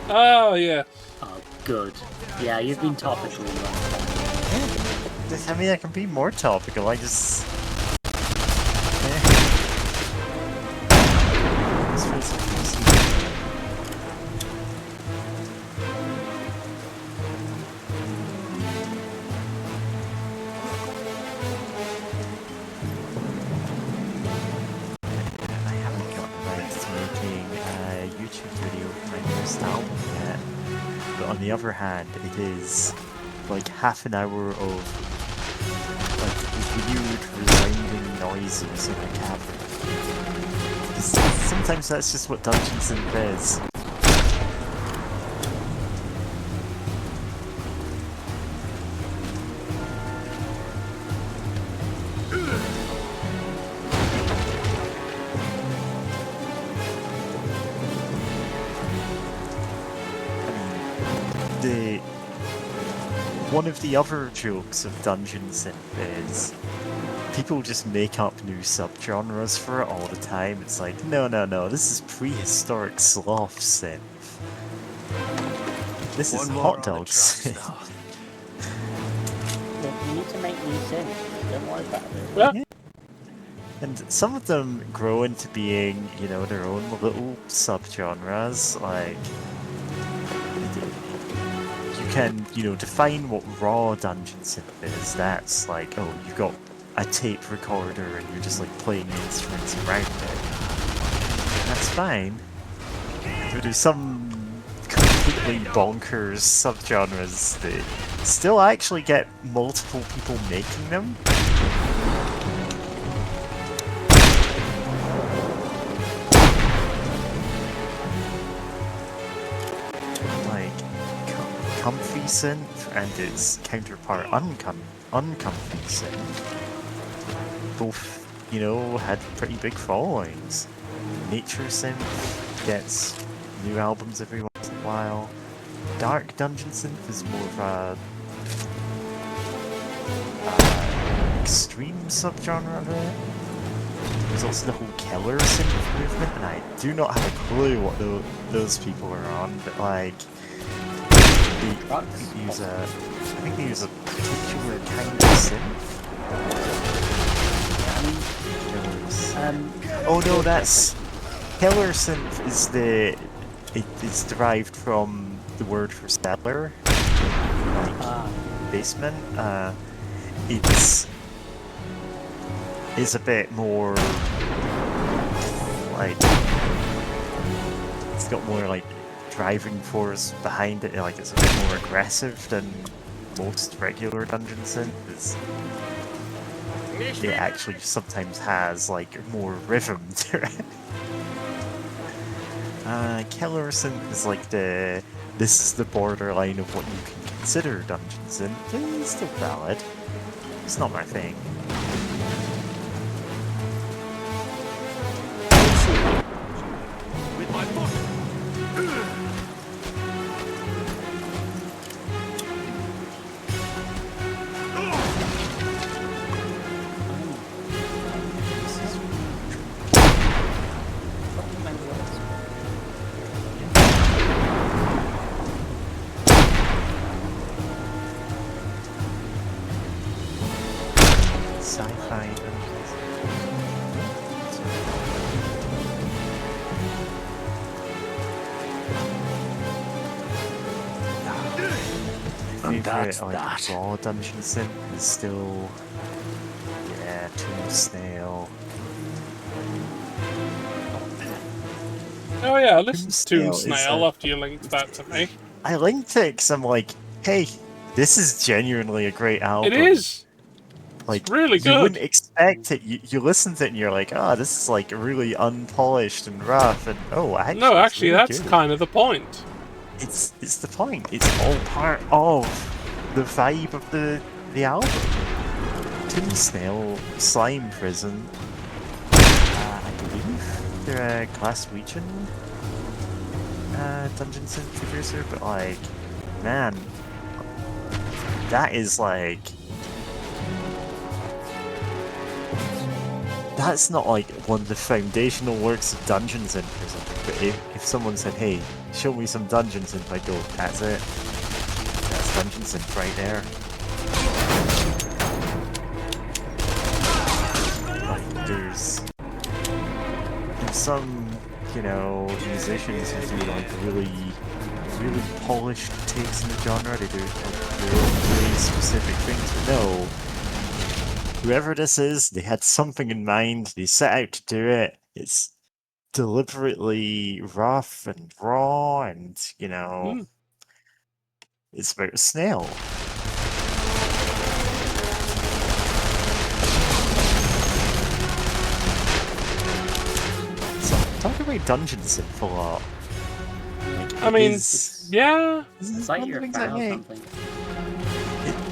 Oh, yeah. Oh, good. Yeah, you've been topical in last time. I mean, I can be more topical, I just... This feels like I haven't gotten around to making a YouTube video for my newest album yet. But on the other hand, it is like half an hour of weird resounding noises in a cavern. Sometimes that's just what Dungeons Synth is. One of the other jokes of Dungeons Synth is people just make up new subgenres for it all the time. It's like, no, this is prehistoric sloth synth. This is hot dog synth. You need to make new synth. Don't worry about it. Yeah. And some of them grow into being, you know, their own little subgenres, like... can, you know, define what raw Dungeon Synth is. That's like, oh, you've got a tape recorder and you're just like playing the instruments around it. That's fine. But there's some completely bonkers subgenres that still actually get multiple people making them. Comfy synth and its counterpart uncomfy synth both, you know, had pretty big followings. Nature synth gets new albums every once in a while. Dark Dungeon synth is more of a extreme subgenre of it. There's also the whole killer synth movement, and I do not have a clue what those people are on, but like I think they use a particular kind of synth. Oh no, that's killer synth is it's derived from the word for cellar, like basement. it's a bit more like it's got more like driving force behind it. Like it's a bit more aggressive than most regular Dungeon Synth. It actually sometimes has like more rhythm to it. Killer Synth is like this is the borderline of what you can consider Dungeon Synth. It's still valid. It's not my thing. With my foot. Sci-fi. And that's like, that. Raw Dungeon Synth is still, yeah, Toon Snail. Oh yeah, I listened to Snail Toon is Snail a- after you linked that to me. I linked it because I'm like, hey, this is genuinely a great album. It is. Like, It's really you good. wouldn't expect it. You listen to it and you're like, oh, this is like really unpolished and rough. And oh, actually, No, it's actually, really that's good. kind of the point. It's the point. It's all part of the vibe of the album. Toon Snail, Slime Prison. I believe they're a Glaswegian Dungeon Synth producer, but like, man, that is like. That's not like one of the foundational works of Dungeon Synth or something, but if someone said, hey, show me some Dungeon Synth, I'd go, that's it. That's Dungeon Synth right there. Like, there's some, you know, musicians who do like really polished takes in the genre, they do like really specific things, but no. Whoever this is, they had something in mind, they set out to do it. It's deliberately rough and raw and, you know, it's about a snail. So, talk about Dungeon Synth a lot. Like, I mean, yeah. It's like you're a fan or something.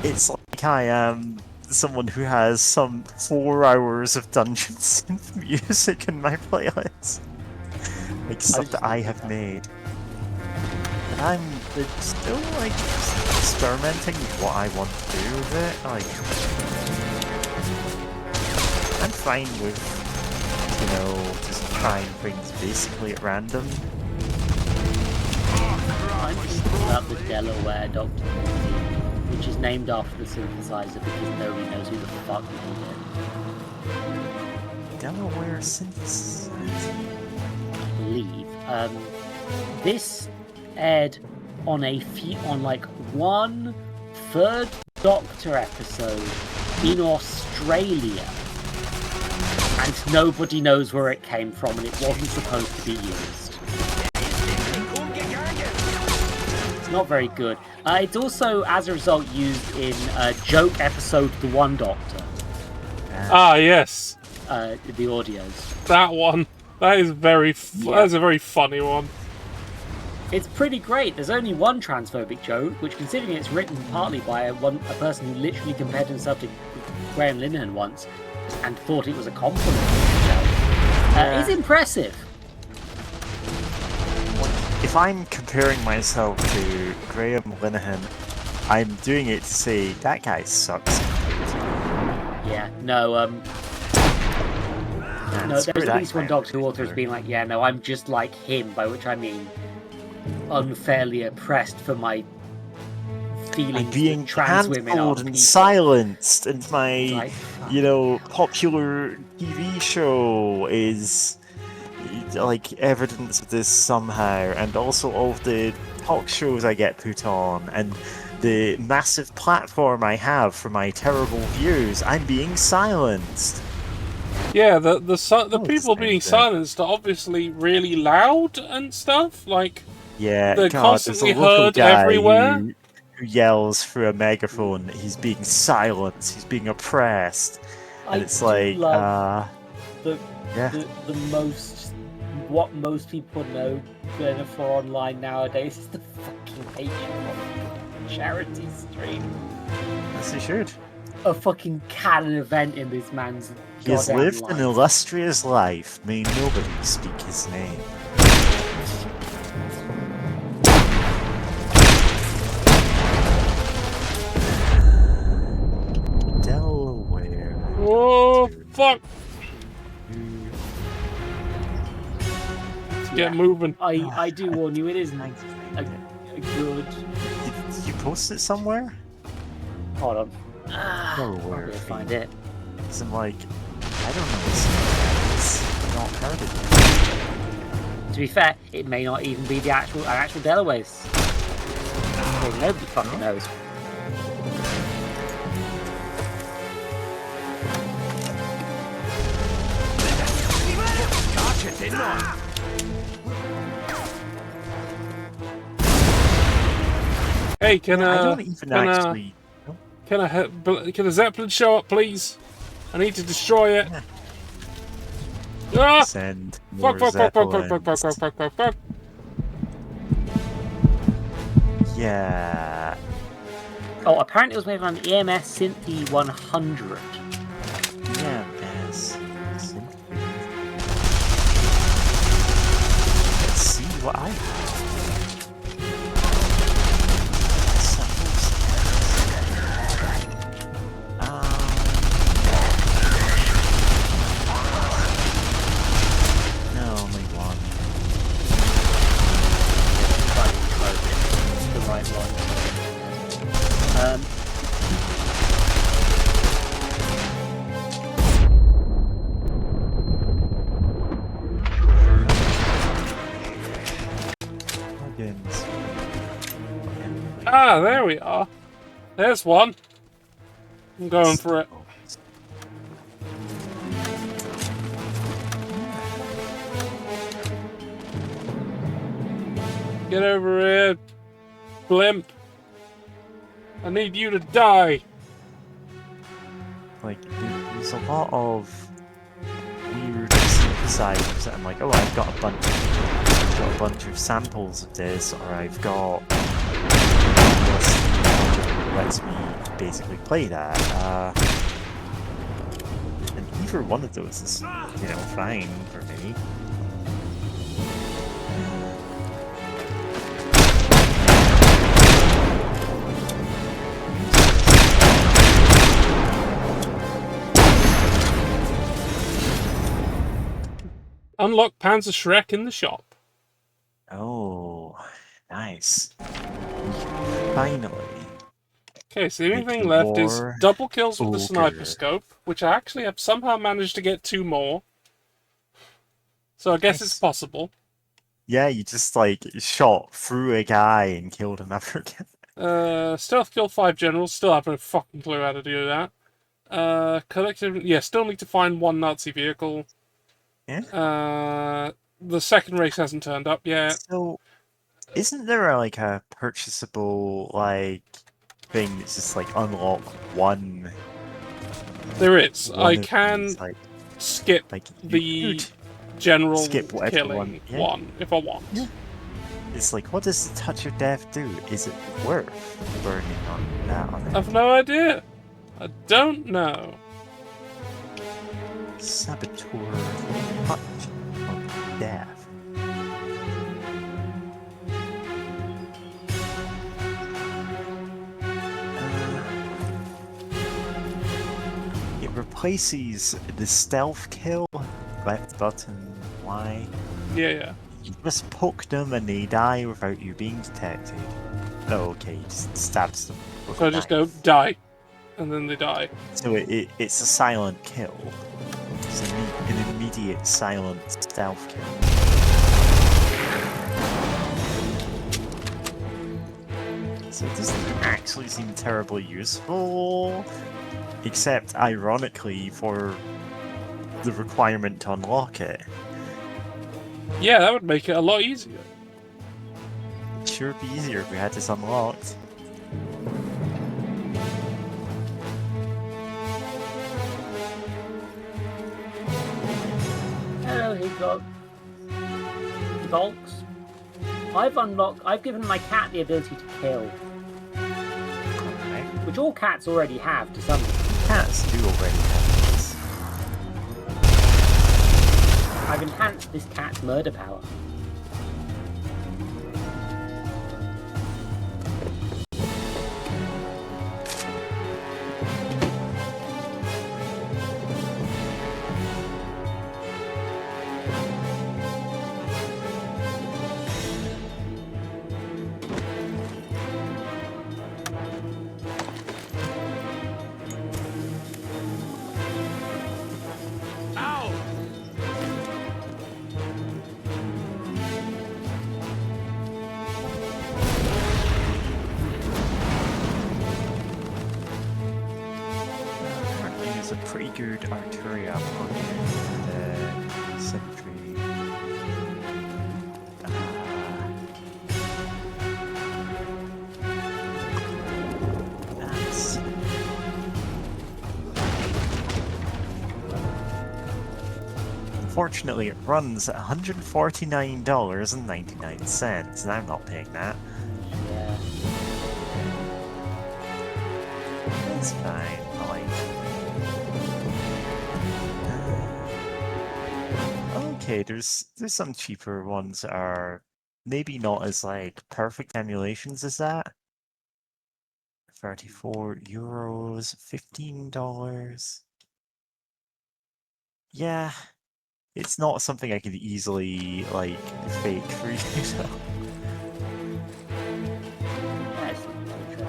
It's like I am someone who has some 4 hours of Dungeon Synth music in my playlist. Like stuff that I have made. And I'm still like experimenting with what I want to do with it. Like I'm fine with, you know, just trying things basically at random. I'm just about the Delaware Dr. 14, which is named after the synthesizer because nobody knows who the fuck made it. Delaware synthesizer? I believe. This aired on like one Third Doctor episode in Australia, and nobody knows where it came from, and it wasn't supposed to be used. It's not very good. It's also, as a result, used in a joke episode, The One Doctor. Ah, yes. The audios. That one. That is that's a very funny one. It's pretty great. There's only one transphobic joke, which, considering it's written partly by a person who literally compared himself to Graham Linehan once and thought it was a compliment to himself, is impressive. If I'm comparing myself to Graham Linehan, I'm doing it to say that guy sucks. Yeah, no, there's at least one Doctor Who author has been like, yeah, no, I'm just like him, by which I mean unfairly oppressed for my feelings. I'm being trans women are and silenced, and my, you know, popular TV show is like evidence of this somehow, and also all of the talk shows I get put on, and the massive platform I have for my terrible views, I'm being silenced. Yeah, the people being silenced are obviously really loud and stuff. Like, yeah, they're God, constantly there's a local heard guy everywhere. who yells through a megaphone. He's being silenced. He's being oppressed, and it's do like, love yeah. the most, what most people know for online nowadays is the fucking Patreon charity stream. As he should. A fucking canon event in this man's He has goddamn lived life. an illustrious life. May nobody speak his name. Delaware. Oh, fuck! Let's get moving. I do warn you, it isn't a good... Did you post it somewhere? Hold on. Delaware. I'm gonna find it. I'm like, I don't know. It's not heard of it. To be fair, it may not even be the actual Delawares. Nobody fucking knows. Gotcha, didn't I? Hey, can I don't even actually. Can a Zeppelin show up, please? I need to destroy it. Ah! Send Fuck, more fuck, fuck, fuck, fuck, Zeppelins. fuck, fuck, fuck, fuck, fuck. Yeah. Oh, apparently it was made on an EMS Synthi 100. Yeah, yes. Let's see what I have. No, only one. The right one. Plugins. Ah, there we are. There's one. I'm going for it. Get over here, blimp. I need you to die. Like, there's a lot of weird synthesizers that I'm like, oh, I've got a bunch of samples of this, or I've got that lets me basically play that. And either one of those is, fine for me. Unlock Panzer Shrek in the shop. Oh, nice. Finally. Okay, so the only Make thing the left is war double kills with the ogre. sniper scope, which I actually have somehow managed to get 2 more. So I guess it's possible. Yeah, you just shot through a guy and killed another guy. Stealth kill 5 generals, still have no fucking clue how to do that. Collective, yeah, still need to find 1 Nazi vehicle. Yeah. The second race hasn't turned up yet. So, isn't there a purchasable thing that's just unlock one? There is. one I of can these, skip the general skip whatever killing one if I want. Yeah. It's what does the touch of death do? Is it worth burning on that on it? I've no idea. I don't know. Saboteur touch of death. It replaces the stealth kill. Left button, Y. Yeah. You just poke them and they die without you being detected. Oh, okay, you just stabs them. with So a I just knife. go die, and then they die. So it's a silent kill. It's an immediate silent stealth kill. So it doesn't actually seem terribly useful, except ironically for the requirement to unlock it. Yeah, that would make it a lot easier. It'd sure be easier if we had this unlocked. Hello, Hickok. Dogs. I've given my cat the ability to kill. Okay. Which all cats already have to some extent. Cats do already have this. I've enhanced this cat's murder power. A pretty good Arturia plugin for the sentry. That's unfortunately it runs at $149.99, and I'm not paying that. Yeah. That's fine. I like it. Okay, there's some cheaper ones that are maybe not as like perfect emulations as that. 34 euros, $15. Yeah, it's not something I could easily like fake for you. So. That's interesting.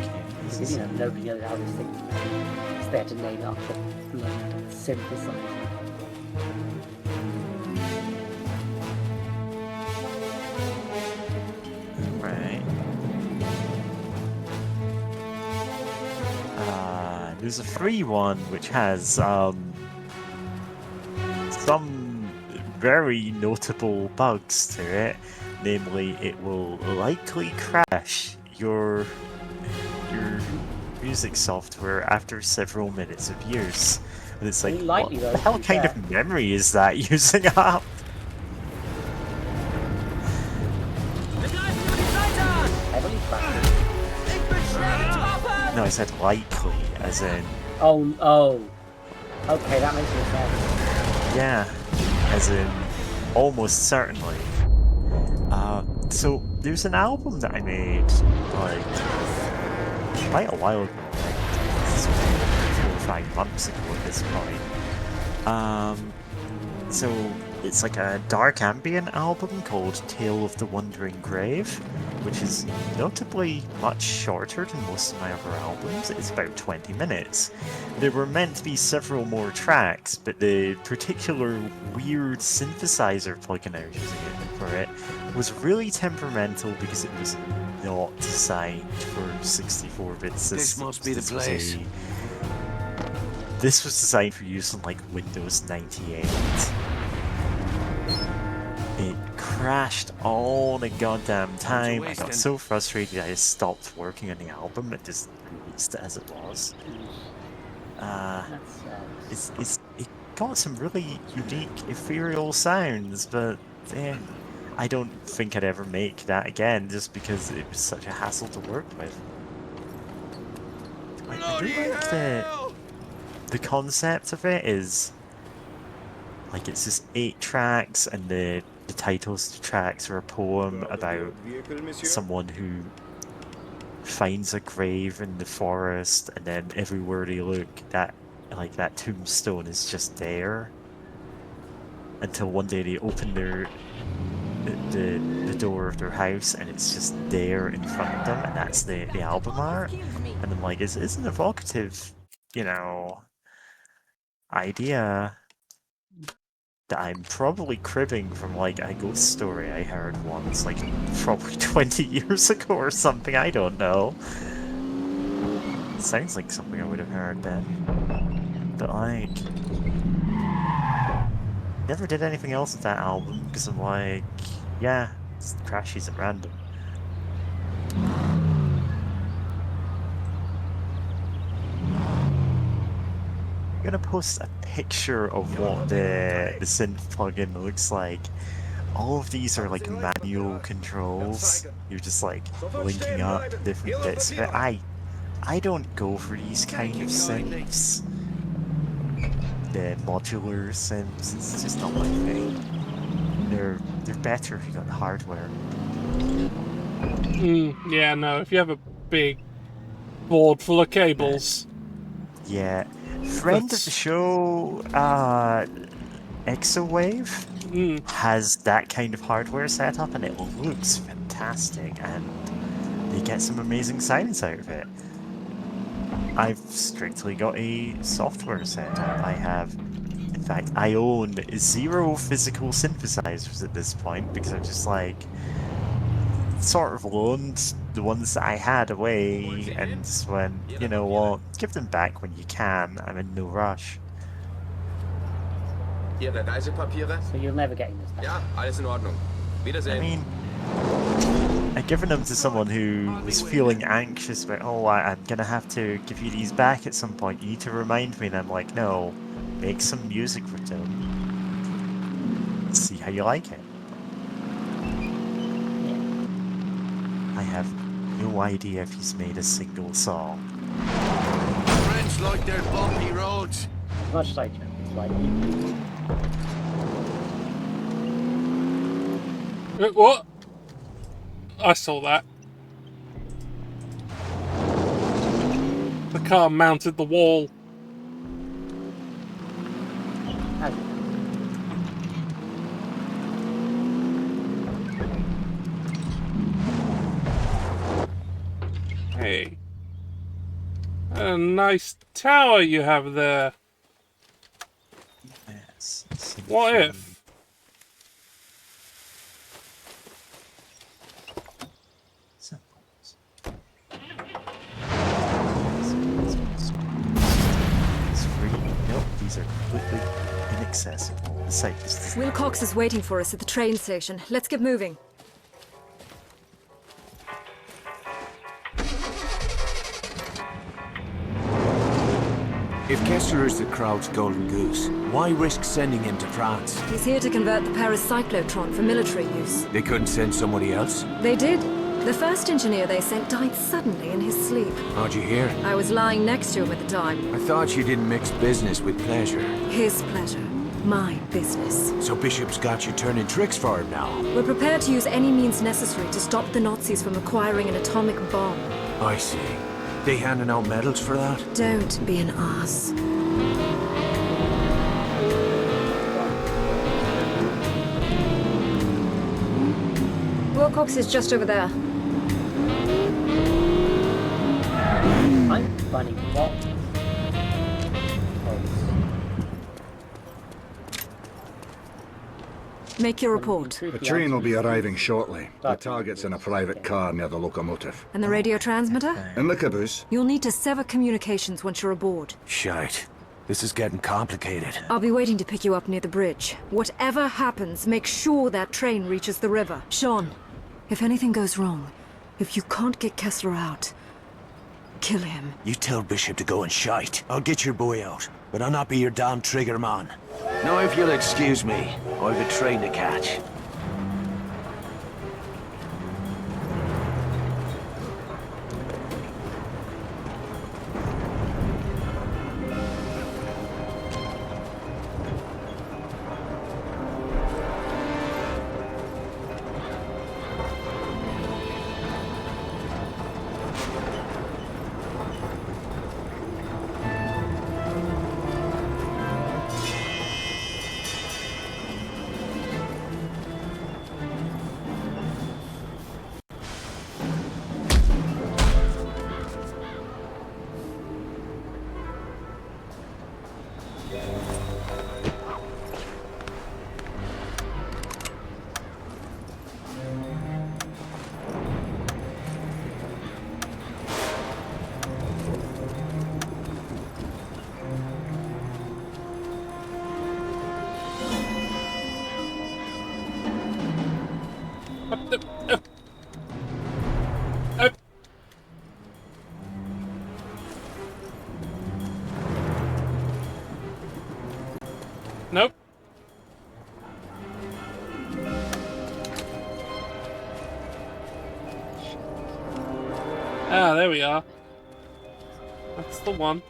Okay, this is Nobody knows how this thing is there to name up the bloody synthesizer. right. There's a free one which has some very notable bugs to it. Namely, it will likely crash your music software after several minutes of use. And it's like, what the hell kind of memory is that using up? No, I said likely, as in... Oh. Okay, that makes more sense. Yeah, as in almost certainly. So there's an album that I made like quite a while ago, like 4 or 5 months ago at this point. So it's like a dark ambient album called Tale of the Wandering Grave, which is notably much shorter than most of my other albums. It's about 20 minutes. There were meant to be several more tracks, but the particular weird synthesizer plugin I was using for it was really temperamental because it was not designed for 64-bit systems. This must be the place. This was designed for use on like Windows 98. It crashed all the goddamn time. I got so frustrated I just stopped working on the album and just released it as it was. It got some really unique ethereal sounds, but I don't think I'd ever make that again just because it was such a hassle to work with. I do like the concept of it is like it's just 8 tracks and the titles to tracks are a poem about someone who finds a grave in the forest, and then everywhere they look, that tombstone is just there until one day they open the door of their house and it's just there in front of them, and that's the album art. And I'm like, it's an evocative, idea. that I'm probably cribbing from like a ghost story I heard once, like probably 20 years ago or something, I don't know. Sounds like something I would have heard then. But like... never did anything else with that album, because I'm like... yeah, it's crashes at random. I'm gonna post a picture of what the synth plugin looks like. All of these are like manual controls. You're just like linking up different bits of it. I don't go for these kind of synths. The modular synths, it's just not my thing. They're better if you got the hardware. Yeah, no, if you have a big board full of cables. Yeah. Friend of the show, Exowave, has that kind of hardware setup, and it looks fantastic, and they get some amazing sounds out of it. I've strictly got a software setup. In fact, I own 0 physical synthesizers at this point, because I've just like sort of loaned the ones that I had away and just went, you know what, give them back when you can. I'm in no rush. Ihre Reisepapiere? So you're never getting this back? Ja, alles in Ordnung. Wiedersehen. I mean, I'd given them to someone who was feeling anxious about, oh, I'm gonna have to give you these back at some point. You need to remind me. And I'm like, no, make some music for them. See how you like it. I have no idea if he's made a single song. Friends like their bumpy roads. Much like it's like. What? I saw that. The car mounted the wall. Hey. A nice tower you have there. Yes. What if? Nope, these are completely inaccessible. The site is... Wilcox is waiting for us at the train station. Let's get moving. If Kessler is the crowd's golden goose, why risk sending him to France? He's here to convert the Paris cyclotron for military use. They couldn't send somebody else? They did. The first engineer they sent died suddenly in his sleep. How'd you hear? I was lying next to him at the time. I thought you didn't mix business with pleasure. His pleasure. My business. So Bishop's got you turning tricks for him now? We're prepared to use any means necessary to stop the Nazis from acquiring an atomic bomb. I see. They handing out medals for that? Don't be an ass. Wilcox is just over there. I'm funny. What? Make your report. The train will be arriving shortly. The target's in a private car near the locomotive. And the radio transmitter? In the caboose. You'll need to sever communications once you're aboard. Shite. This is getting complicated. I'll be waiting to pick you up near the bridge. Whatever happens, make sure that train reaches the river. Sean, if anything goes wrong, if you can't get Kessler out, kill him. You tell Bishop to go and shite. I'll get your boy out, but I'll not be your damn trigger man. Now if you'll excuse me, I've a train to catch. Nope. Ah, there we are. That's the one.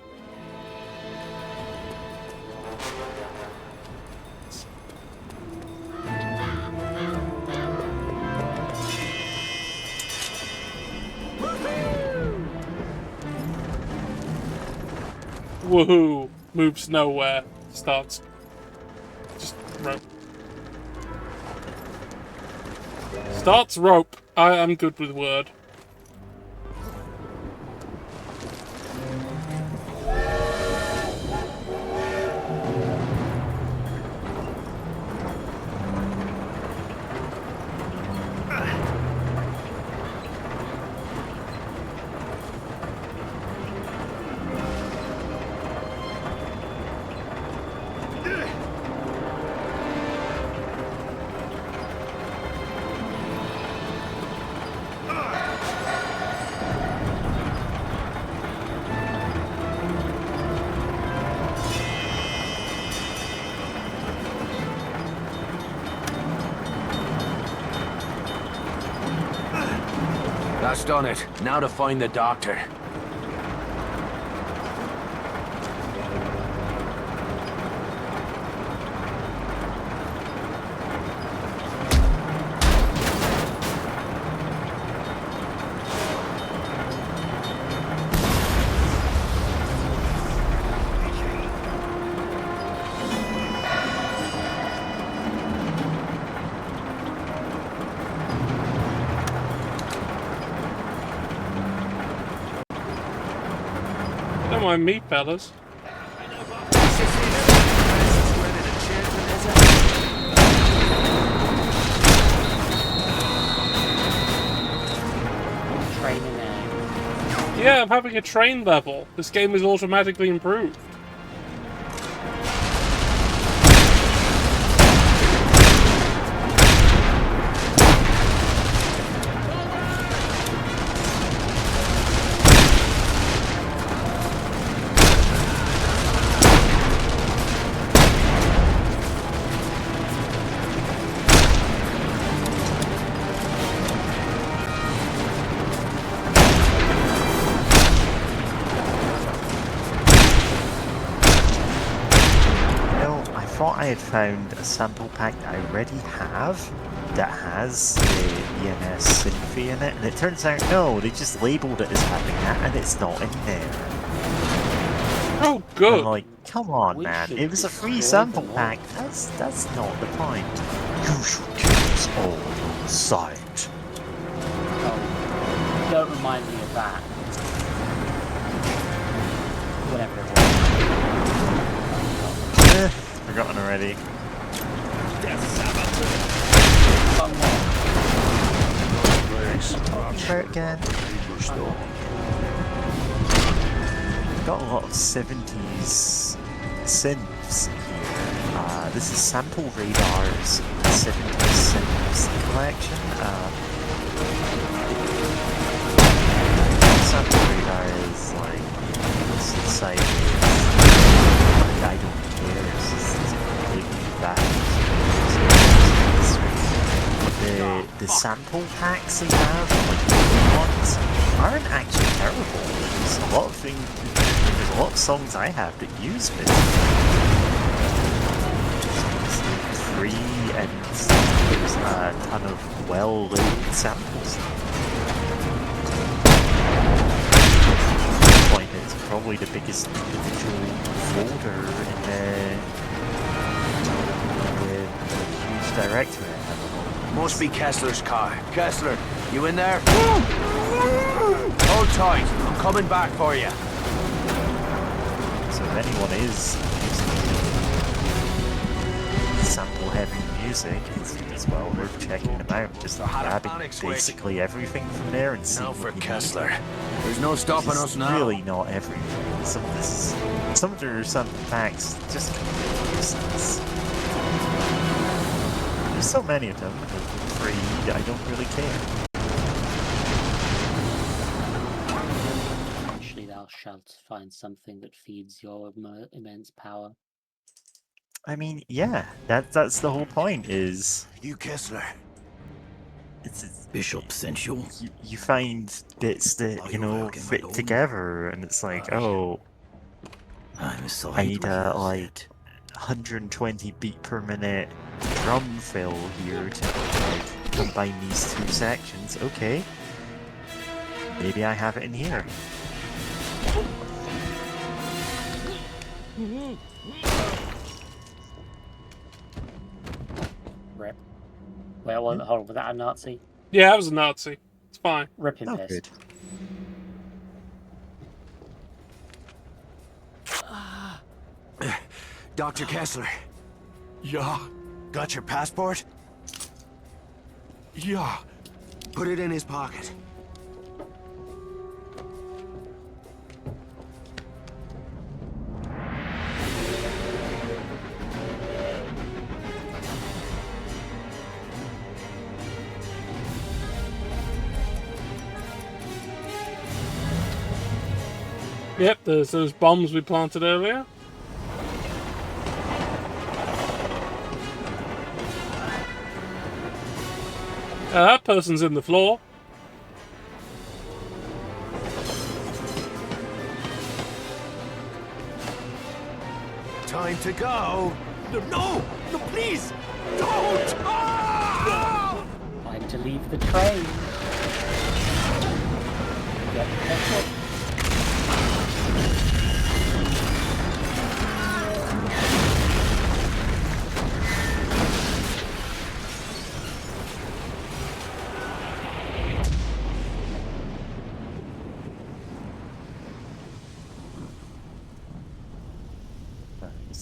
Woohoo! Moves nowhere. Starts. Just rope. Starts rope. I am good with word. That's done it. Now to find the doctor. Don't mind me, fellas. Yeah, I'm having a train level. This game is automatically improved. I had found a sample pack that I already have that has the EMS Symphony in it, and it turns out no, they just labelled it as having that, and it's not in there. Oh, good. I'm like, come on, man! It was a free sample pack. That's not the point. You should kill us all on sight. Oh, don't remind me of that. Whatever it was. Forgotten already. Try it again. Got a lot of 70s synths here. This is Sample Radar's 70s synths collection. Sample Radar is like society. I don't care. It's just completely bad. The sample packs they have, like the ones, aren't actually terrible. There's a lot of things. There's a lot of songs I have that use this. It's free and there's a ton of well-laid samples. At this point, it's probably the biggest individual folder in the huge directory I have. Must be Kessler's car. Kessler, you in there? Hold tight. I'm coming back for you. So if anyone is using sample-heavy music, it's well worth checking them out. Just grabbing basically everything from there and seeing for what you Kessler. need. There's no stopping us now. Really not everything. Some of their sample packs just useless. There's so many of them. afraid. I don't really care. Eventually thou shalt find something that feeds your immense power. I mean, yeah, that's the whole point. Is you Kessler? Bishop sent you. You find bits that fit together, and it's like, oh, I'm sorry. I need a like 120 beat per minute drum fill here to like combine these two sections. Okay, maybe I have it in here. Rip. Wait, hold on, was that a Nazi? Yeah, I was a Nazi. It's fine. Rip him pissed. Good. Dr. Kessler. Yeah. Got your passport? Yeah. Put it in his pocket. Yep, there's those bombs we planted earlier. That person's in the floor. Time to go. No, please, don't. Ah! Time to leave the train. Get Kessler.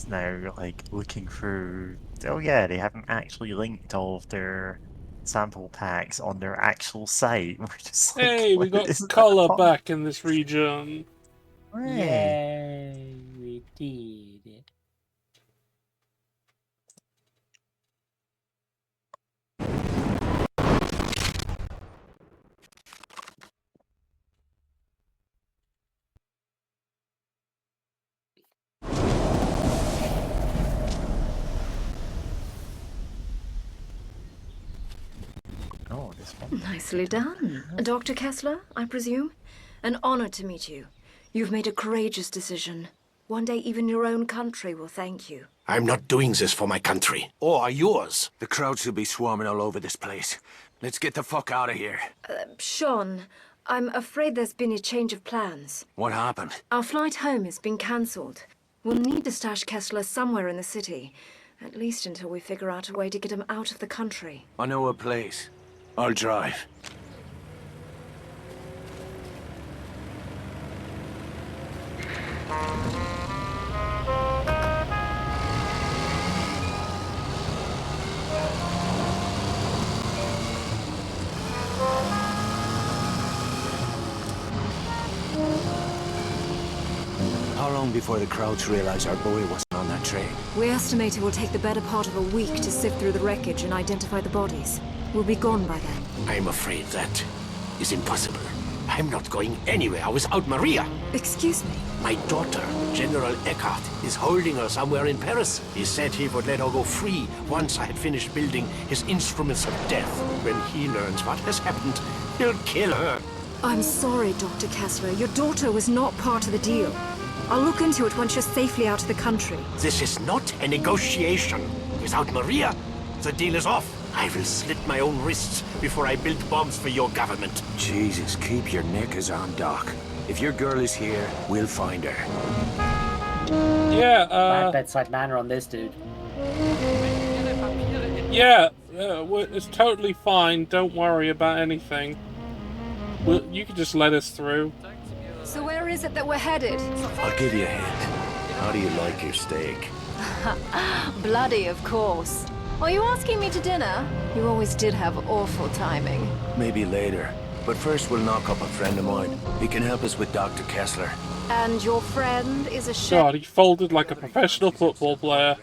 Now, like, looking through... Oh yeah, they haven't actually linked all of their sample packs on their actual site. We're just like, Hey, we got colour back in this region. Yay, we did it. Oh, this one. Nicely done. Dr. Kessler, I presume? An honor to meet you. You've made a courageous decision. One day even your own country will thank you. I'm not doing this for my country, or yours. The crowds will be swarming all over this place. Let's get the fuck out of here. Sean, I'm afraid there's been a change of plans. What happened? Our flight home has been cancelled. We'll need to stash Kessler somewhere in the city. At least until we figure out a way to get him out of the country. I know a place. I'll drive. How long before the crowds realize our boy wasn't on that train? We estimate it will take the better part of a week to sift through the wreckage and identify the bodies. We'll be gone by then. I'm afraid that is impossible. I'm not going anywhere without Maria. Excuse me? My daughter, General Eckhardt, is holding her somewhere in Paris. He said he would let her go free once I had finished building his instruments of death. When he learns what has happened, he'll kill her. I'm sorry, Dr. Kessler. Your daughter was not part of the deal. I'll look into it once you're safely out of the country. This is not a negotiation. Without Maria, the deal is off. I will slit my own wrists before I build bombs for your government. Jesus, keep your knickers on, Doc. If your girl is here, we'll find her. Yeah, Bad bedside manner on this dude. Yeah, it's totally fine. Don't worry about anything. You can just let us through. So where is it that we're headed? I'll give you a hint. How do you like your steak? Bloody, of course. Are you asking me to dinner? You always did have awful timing. Maybe later. But first we'll knock up a friend of mine. He can help us with Dr. Kessler. And your friend is a chef? God, he folded like a professional football player.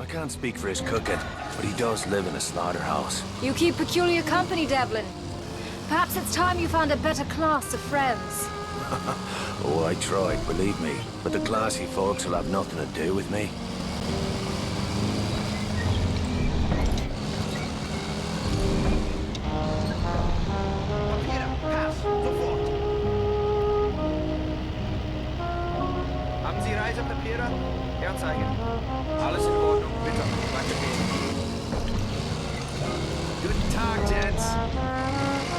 I can't speak for his cooking, but he does live in a slaughterhouse. You keep peculiar company, Devlin. Perhaps it's time you found a better class of friends. Oh, I tried, believe me. But the classy folks will have nothing to do with me. Haben Sie Reisepapiere? Herzeigen. Alles in Ordnung, bitte. Weitergehen. Guten Tag, Gents.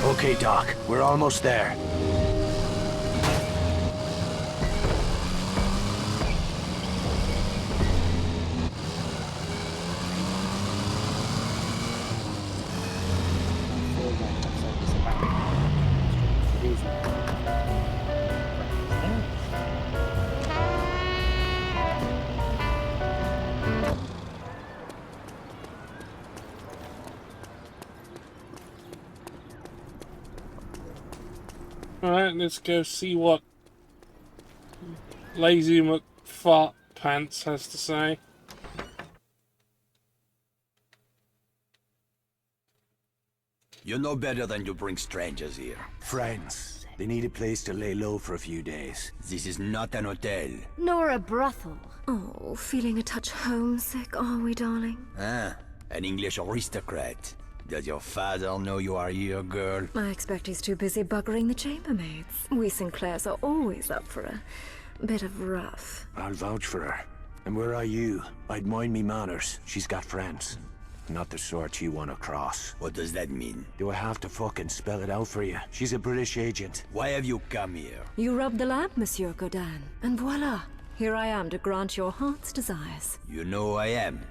Okay, Doc, we're almost there. Alright, let's go see what Lazy McFart Pants has to say. You know better than to bring strangers here. Friends. They need a place to lay low for a few days. This is not an hotel. Nor a brothel. Oh, feeling a touch homesick, are we, darling? Ah, an English aristocrat. Does your father know you are here, girl? I expect he's too busy buggering the chambermaids. We Sinclairs are always up for a bit of rough. I'll vouch for her. And where are you? I'd mind me manners. She's got friends. Not the sort you want to cross. What does that mean? Do I have to fucking spell it out for you? She's a British agent. Why have you come here? You rubbed the lamp, Monsieur Godin. And voila, here I am to grant your heart's desires. You know who I am.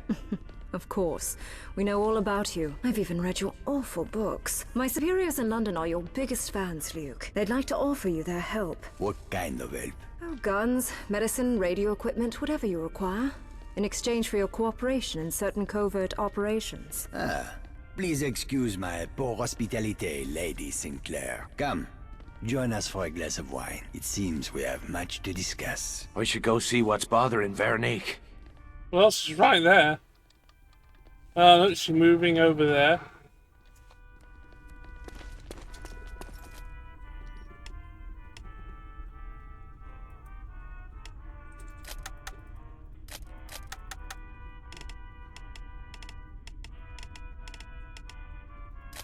Of course. We know all about you. I've even read your awful books. My superiors in London are your biggest fans, Luke. They'd like to offer you their help. What kind of help? Oh, guns, medicine, radio equipment, whatever you require. In exchange for your cooperation in certain covert operations. Ah, please excuse my poor hospitality, Lady Sinclair. Come, join us for a glass of wine. It seems we have much to discuss. I should go see what's bothering Veronique. Well, she's right there. Look, she's moving over there.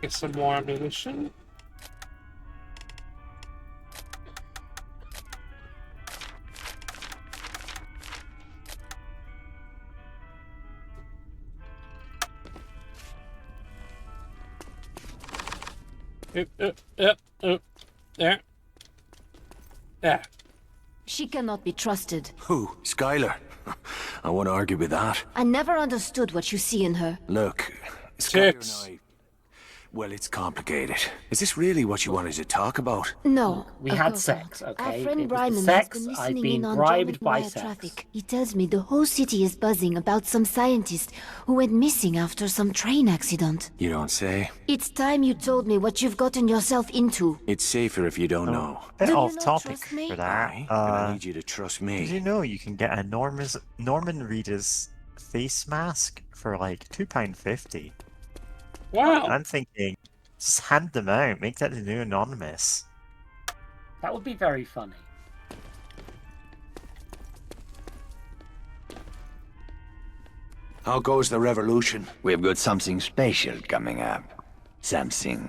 Get some more ammunition. There. There. She cannot be trusted. Who? Skylar? I won't argue with that. I never understood what you see in her. Look, Skylar and I... Well, it's complicated. Is this really what you wanted to talk about? No. We of had course sex, not. okay? Our friend It was Bryman sex. has been I've listening been in on bribed John by McNair sex. traffic. He tells me the whole city is buzzing about some scientist who went missing after some train accident. You don't say. It's time you told me what you've gotten yourself into. It's safer if you don't know. Bit Do you off not topic trust me? for that. And I need you to trust Did me. you know you can get a Norman Reedus face mask for like £2.50? Wow. I'm thinking, just hand them out, make that the new Anonymous. That would be very funny. How goes the revolution? We've got something special coming up. Something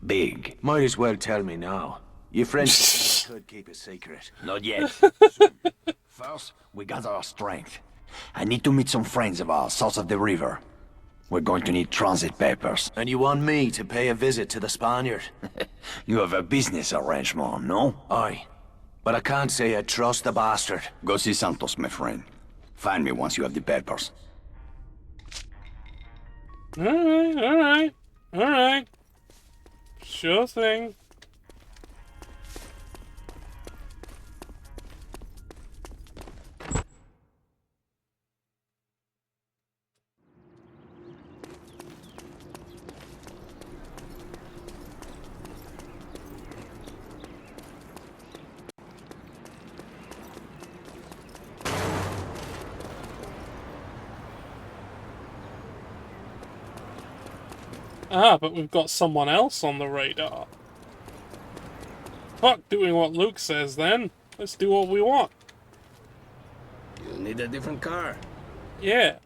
big. Might as well tell me now. Your friends could keep it secret. Not yet. First, we gather our strength. I need to meet some friends of ours south of the river. We're going to need transit papers. And you want me to pay a visit to the Spaniard? You have a business arrangement, no? Aye. But I can't say I trust the bastard. Go see Santos, my friend. Find me once you have the papers. Alright. Sure thing. Ah, but we've got someone else on the radar. Fuck doing what Luke says then. Let's do what we want. You'll need a different car. Yeah.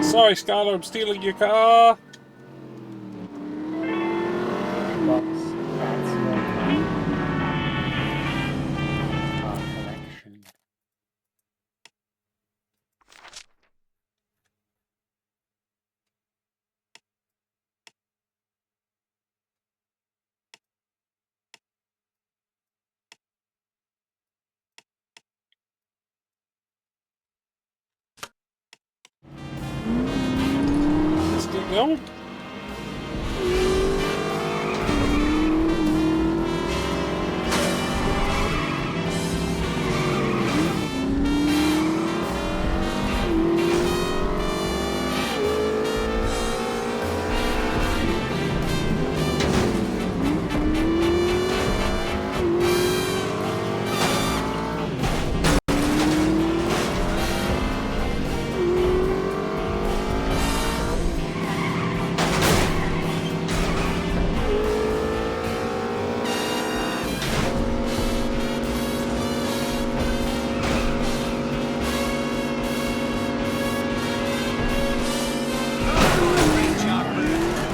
Sorry, Skylar, I'm stealing your car. Let's get going.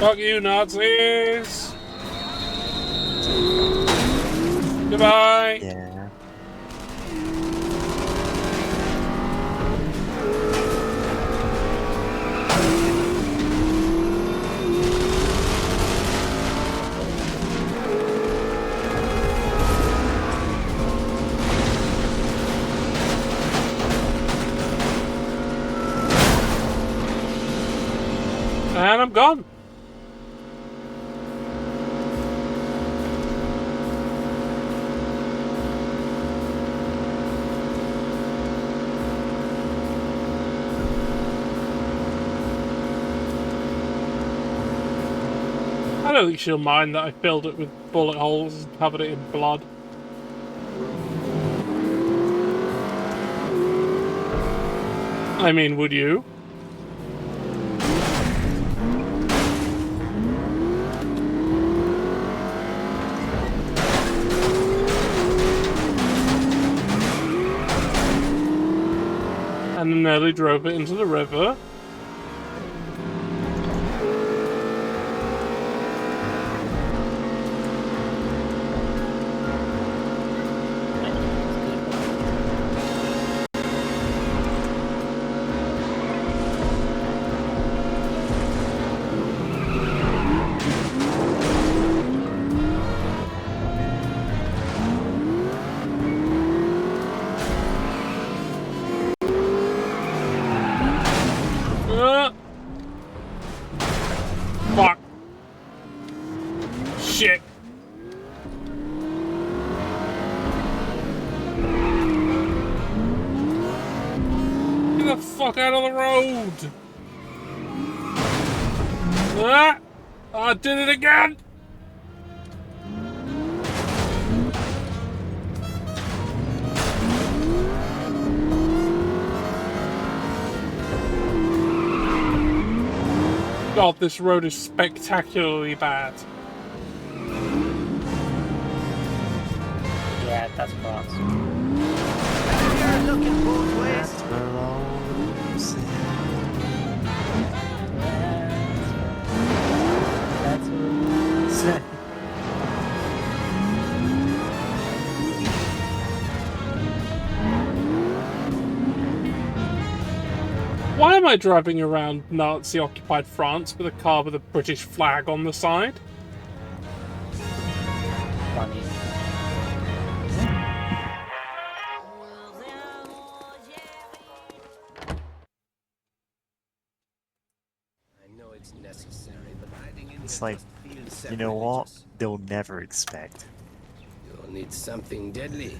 Fuck you, Nazis! Goodbye! Yeah. And I'm gone. I don't think she'll mind that I filled it with bullet holes and covered it in blood. I mean, would you? And then nearly drove it into the river. Fuck. Shit. Get the fuck out of the road. Ah! I did it again. God, this road is spectacularly bad. Yeah, that's France. You're looking both ways. That's what it Why am I driving around Nazi-occupied France with a car with a British flag on the side? Funny. I know it's necessary, but hiding in It's here like, must feel you know what? sacrilegious. They'll never expect. You'll need something deadly.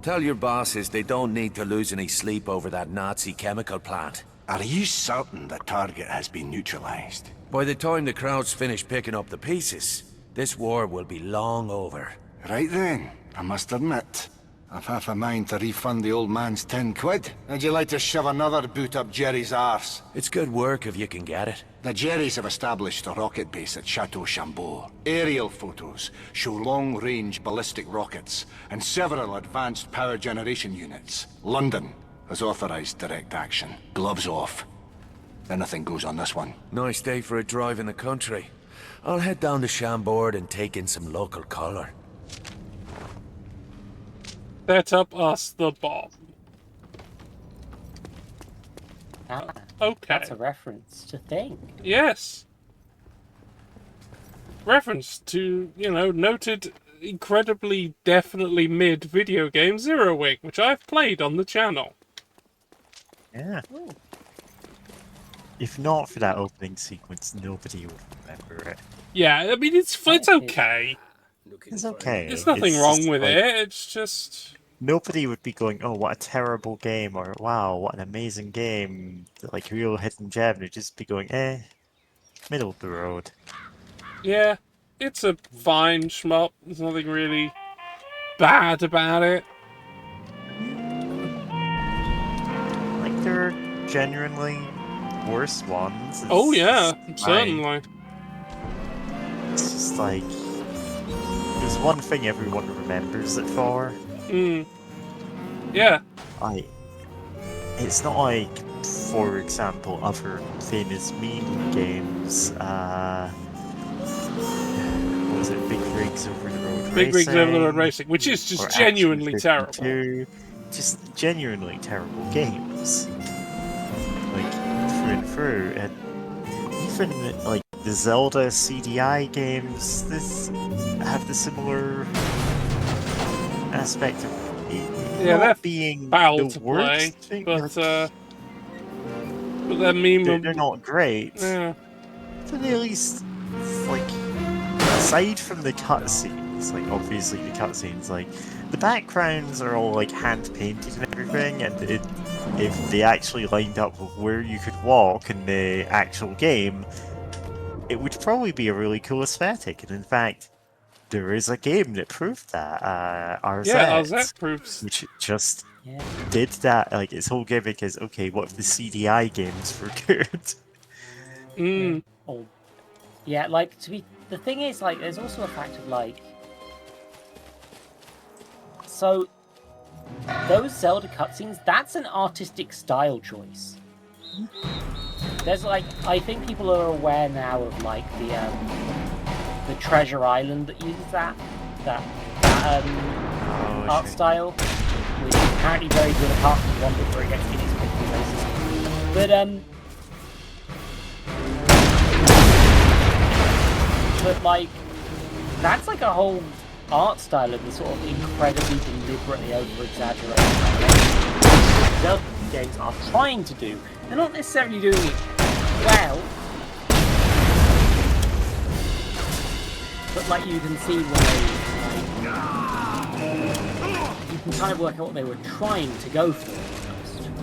Tell your bosses they don't need to lose any sleep over that Nazi chemical plant. Are you certain the target has been neutralized? By the time the crowds finish picking up the pieces, this war will be long over. Right then, I must admit, I've half a mind to refund the old man's 10 quid. Would you like to shove another boot up Jerry's arse? It's good work if you can get it. The Jerrys have established a rocket base at Chateau Chambeau. Aerial photos show long-range ballistic rockets and several advanced power generation units. London has authorized direct action. Gloves off. Anything goes on this one. Nice day for a drive in the country. I'll head down to Chambord and take in some local colour. Set up us the bomb. Ah, Okay. that's a reference to Think. Yes. Reference to, you know, noted incredibly definitely mid video game Zero Wing, which I've played on the channel. Yeah. If not for that opening sequence, nobody would remember it. Yeah, I mean, it's okay. It's okay. There's nothing It's wrong just with like- it, it's just... Nobody would be going, oh, what a terrible game, or wow, what an amazing game, like real hidden gem. They'd just be going, middle of the road. Yeah, it's a fine shmup. There's nothing really bad about it. Like, there are genuinely worse ones. Oh yeah, It's certainly. It's just like, there's one thing everyone remembers it for. Yeah. It's not like, for example, other famous meme games, what was it, Big Rigs Over the Road Racing? Big Rigs Over the Road Racing, which is or just genuinely Action terrible. 52, just genuinely terrible games. Like, through and through. And even, like, the Zelda CDI games, this have the similar aspect of Yeah, not they're being foul the to worst play, thing, but they're meme. they're not great. Yeah. But at least, like, aside from the cutscenes, like, obviously the cutscenes, like, the backgrounds are all, like, hand-painted and everything, and if they actually lined up with where you could walk in the actual game, it would probably be a really cool aesthetic, and in fact, there is a game that proved that, RZ. Yeah, RZ proves. Which just did that, like, its whole gimmick is, okay, what if the CDI games were good? Oh, yeah, like, the thing is, like, there's also a fact of, like, so, those Zelda cutscenes, that's an artistic style choice. There's, like, I think people are aware now of, like, the Treasure Island that uses that art style, which is apparently very good apart from the one before it gets Guinness Book racist. But like, that's like a whole art style of the sort of incredibly deliberately over-exaggerated Zelda games are trying to do. They're not necessarily doing it well, but like you can see where you can kind of work out what they were trying to go for almost.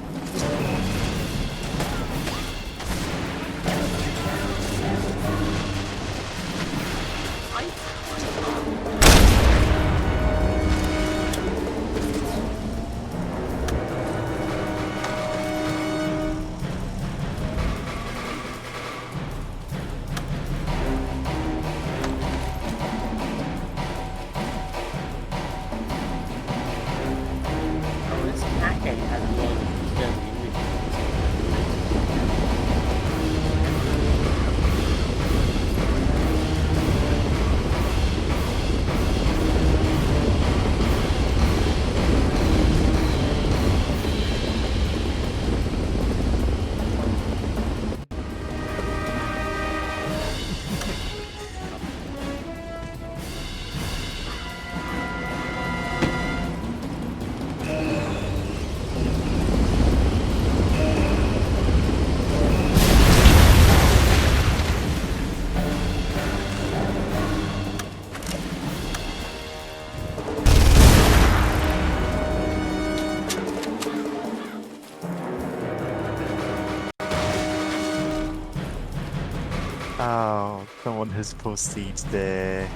Oh, someone has posted the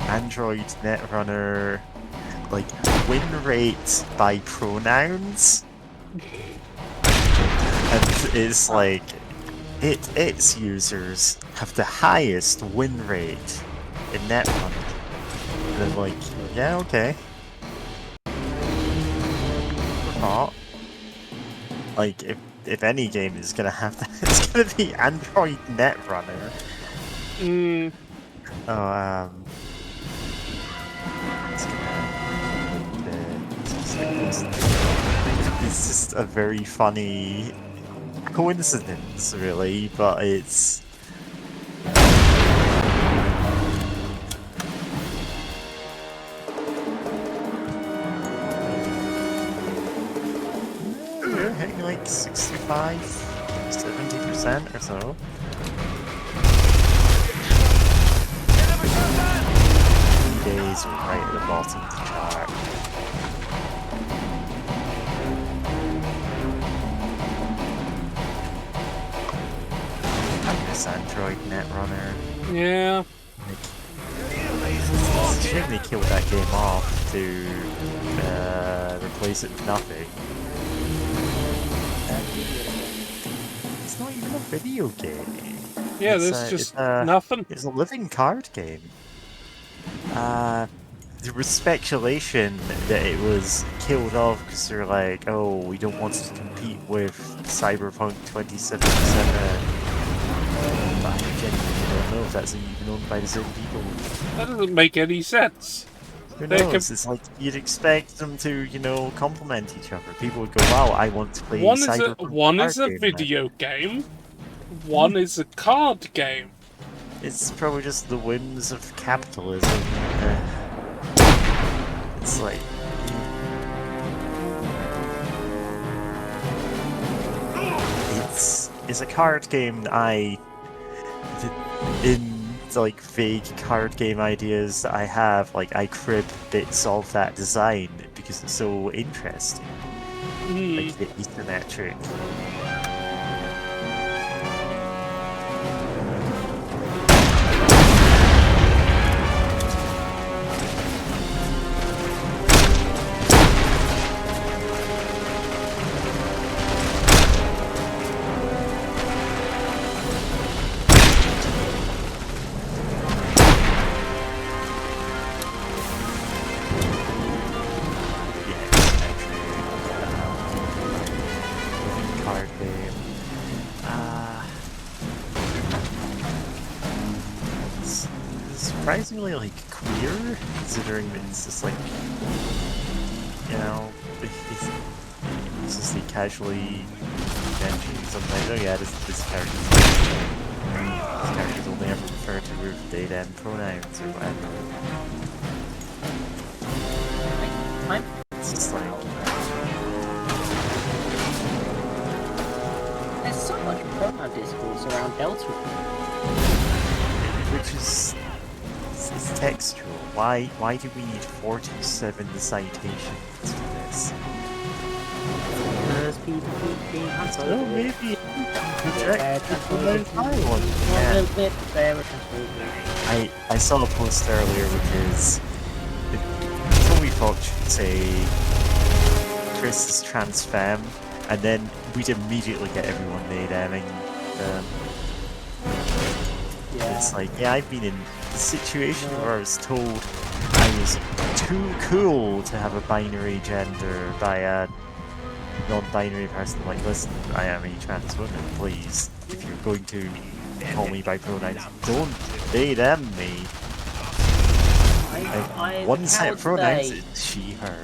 Android Netrunner win rate by pronouns, and it's like its users have the highest win rate in Netrunner. And I'm yeah, okay. Not. If any game is gonna have that, it's gonna be Android Netrunner. Oh, it's just a very funny coincidence, really, but it's... We're hitting like 65, 70% or so. Days are right at the bottom of the chart. This Android Netrunner. Yeah. It's a shame they killed that game off to replace it with nothing. It's not even a video game. Yeah, there's just nothing. It's a living card game. There was speculation that it was killed off because they're like, oh, we don't want to compete with Cyberpunk 2077. But I genuinely don't know if that's even owned by the same people. That doesn't make any sense. Who knows? It's like you'd expect them to, complement each other. People would go, wow, I want to play Cyberpunk. One is a video game, one is a card game. It's probably just the whims of capitalism. It's like... It's a card game that in vague card game ideas that I have, I crib bits of that design because it's so interesting. Like the asymmetric. Surprisingly queer, considering that it's just it's just casually mentioning something. Oh yeah, this character's only ever referred to with data and pronouns or whatever. It's just there's so much pronoun discourse around Delta. Which is... It's textual. Why do we need 47 citations for this? Because people keep being hassled. Oh, maybe I saw a post earlier which is Toby Fox should say Chris is trans femme, and then we'd immediately get everyone nadaming them. It's I've been in a situation where I was told I was too cool to have a binary gender by a non-binary person. Listen, I am a trans woman, please. If you're going to call me by pronouns, don't they, them, me. One set of pronouns, it's she, her.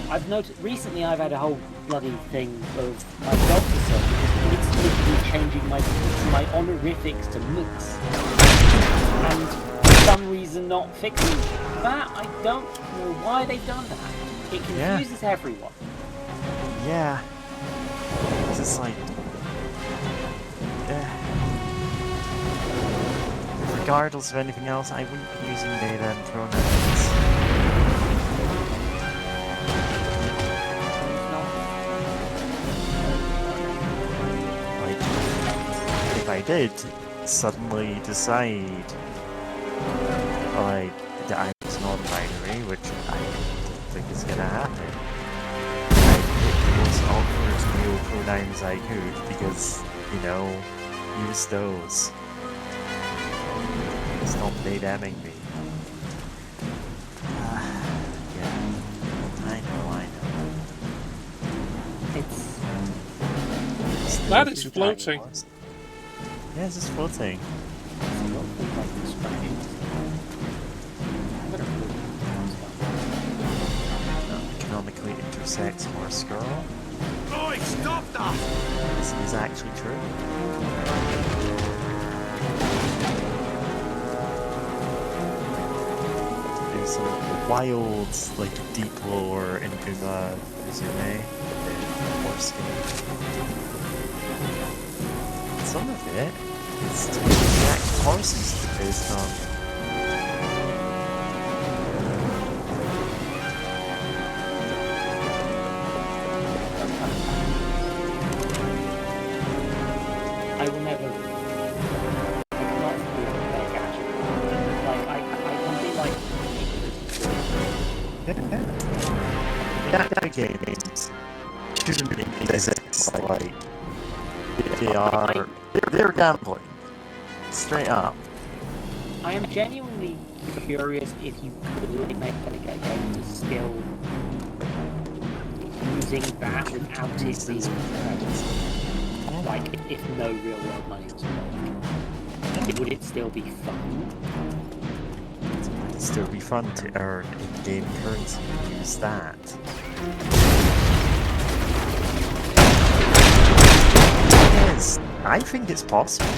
I've noticed recently I've had a whole bloody thing of my doctor son inexplicably changing my honorifics to mix, and for some reason not fixing that. I don't know why they've done that. It confuses everyone. Yeah. It's just regardless of anything else, I wouldn't be using data and pronouns. I did suddenly decide, like, that I was non-binary, which I don't think is gonna happen, I picked the most awkward male pronouns I could because, you know, use those. Stop they damning me. Yeah, I know. That is floating. Yeah, it's just floating. Economically intersex horse girl. Oi, stop that! This is actually true. There's some wild, like, deep lore in Uma Musume, the horse game. Some of it is to exact horses based on. I will never. I cannot feel like actually. Like I can be like. Games shouldn't be physics, like they're gambling. Straight up. I am genuinely curious if you could make a game that's still using that without it being like if no real world money was involved. Would it still be fun? It would still be fun to earn in-game currency and use that. Yes, I think it's possible.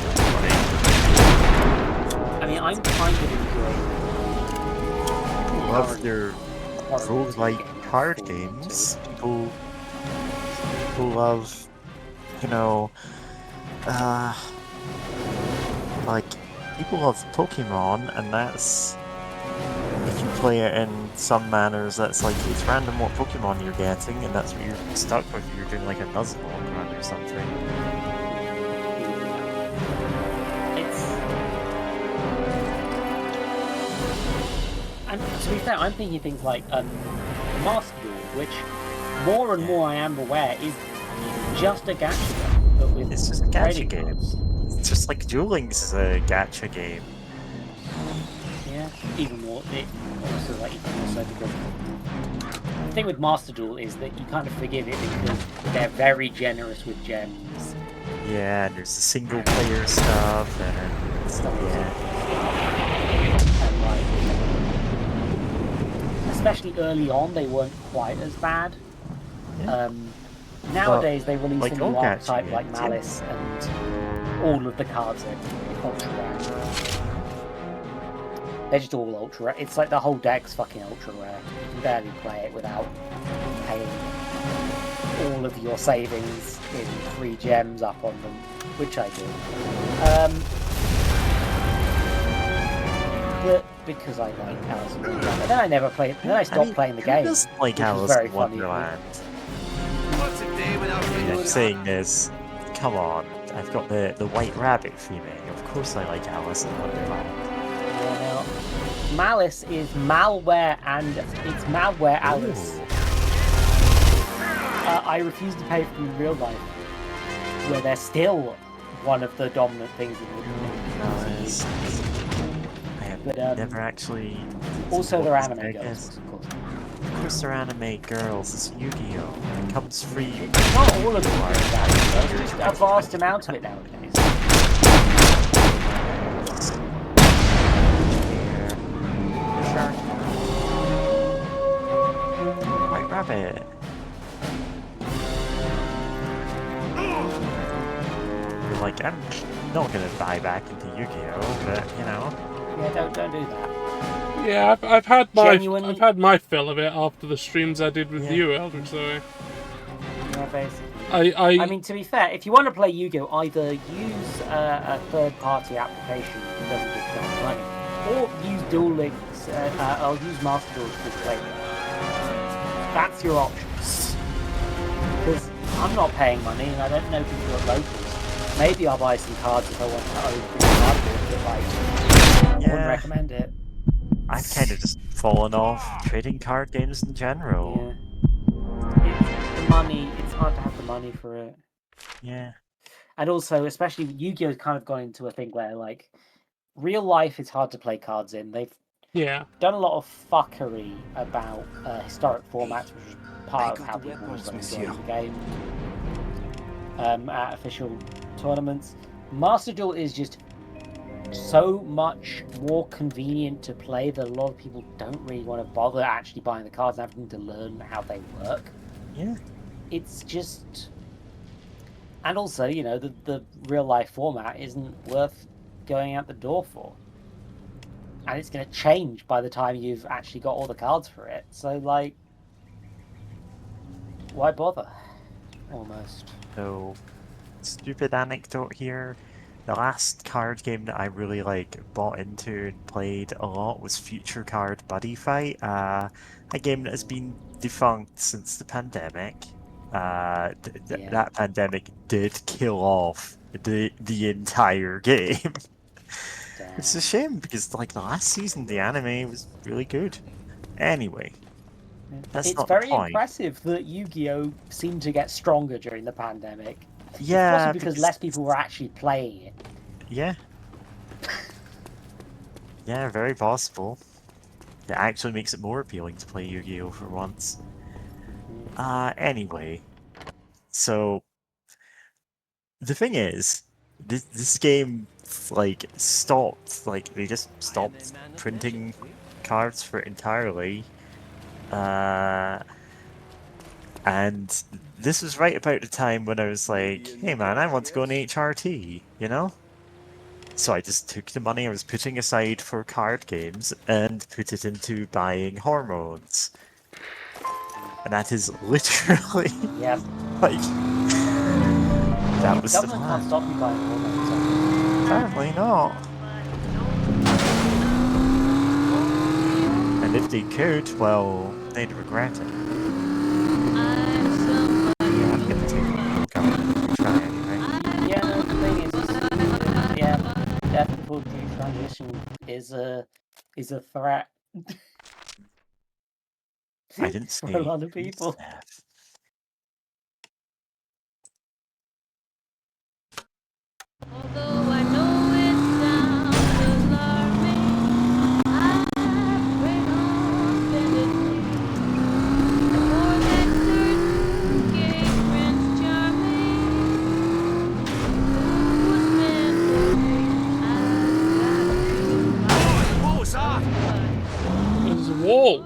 I mean, I'm kind of enjoying. Love their roguelike card games. People love, you know, like, people love Pokemon, and that's, if you play it in some manners, that's like, it's random what Pokemon you're getting, and that's what you're stuck with. You're doing like a Nuzlocke run or something. And to be fair, I'm thinking things like Master Duel, which more and more I am aware is just a gacha, but with it's just a gacha game. It's just like Duel Links is a gacha game. Yeah, even more. It also like even more so because the thing with Master Duel is that you kind of forgive it because they're very generous with gems. Yeah, and there's the single player stuff and stuff. And like, especially early on, they weren't quite as bad. Yeah. Nowadays, they release like a new all archetype gacha like games, Malice, and all of the cards are ultra rare. They're just all ultra rare. It's like the whole deck's fucking ultra rare. You can barely play it without paying all of your savings in 3 gems up on them, which I do. But because I like Alice in Wonderland, and then I never played. Then I stopped playing the game. Like Alice in Wonderland. I'm saying this. Come on, I've got the White Rabbit female. Of course, I like Alice in Wonderland. Yeah, no. Malice is malware, and it's malware Alice. I refuse to pay for them in real life, where they're still one of the dominant things in the game. I have never actually. Also, they're anime girls, of course. Of course, they're anime girls. It's Yu-Gi-Oh! It comes free. Not all of them are anime girls. There's just a vast amount of it nowadays. White Rabbit. Like, I'm not gonna buy back into Yu-Gi-Oh, but you know. Yeah, don't do that. Yeah, I've had my fill of it after the streams I did with you, Eldritch. So. Yeah, basically. I mean, to be fair, if you want to play Yu-Gi-Oh, either use a third-party application that doesn't give you money, or use Duel Links, or use Master Duel to play it. That's your options. Because I'm not paying money, and I don't know people at locals. Maybe I'll buy some cards if I want to own pretty cardboard, but like, I wouldn't recommend it. I've kind of just fallen off trading card games in general. The money, it's hard to have the money for it. Yeah. And also, especially Yu-Gi-Oh's kind of gone into a thing where, like, real life is hard to play cards in. They've done a lot of fuckery about historic formats, which is part of how people also enjoy the game. At official tournaments. Master Duel is just so much more convenient to play that a lot of people don't really want to bother actually buying the cards and having to learn how they work. Yeah. It's just... And also, you know, the real life format isn't worth going out the door for. And it's going to change by the time you've actually got all the cards for it. So, like, why bother? Almost. So, stupid anecdote here. The last card game that I really bought into and played a lot was Future Card Buddy Fight, a game that has been defunct since the pandemic. That pandemic did kill off the entire game. It's a shame because the last season the anime was really good. Anyway, that's it's not very the point. impressive that Yu-Gi-Oh seemed to get stronger during the pandemic. Yeah, it's possibly because less people were actually playing it. Yeah. Yeah, very possible. It actually makes it more appealing to play Yu-Gi-Oh for once. Anyway. So, the thing is, this game, stopped, they just stopped printing cards for it entirely. And this was right about the time when I was like, hey man, I want to go on HRT, you know? So I just took the money I was putting aside for card games and put it into buying hormones. And that is literally... Yep. That was the government plan. can't stop you buying hormones. Apparently not. And if they could, well, they'd regret it. Yeah, no, the thing is, death before due transition is a threat. I didn't see for a lot of people. Although I know it sounds alarming, I pray on bended knee for that certain gay Prince Charming who was meant for me. There's a wall.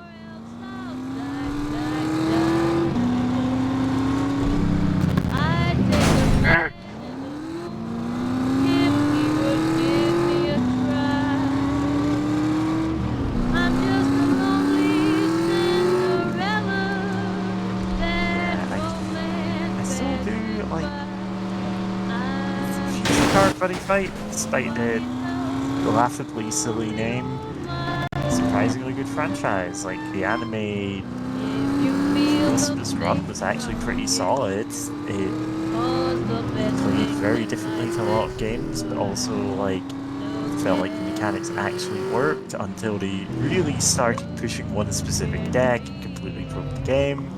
Buddy Fight, despite the laughably silly name. Surprisingly good franchise. The anime this run was actually pretty solid. It played very differently to a lot of games, but also felt like the mechanics actually worked until they really started pushing one specific deck and completely broke the game.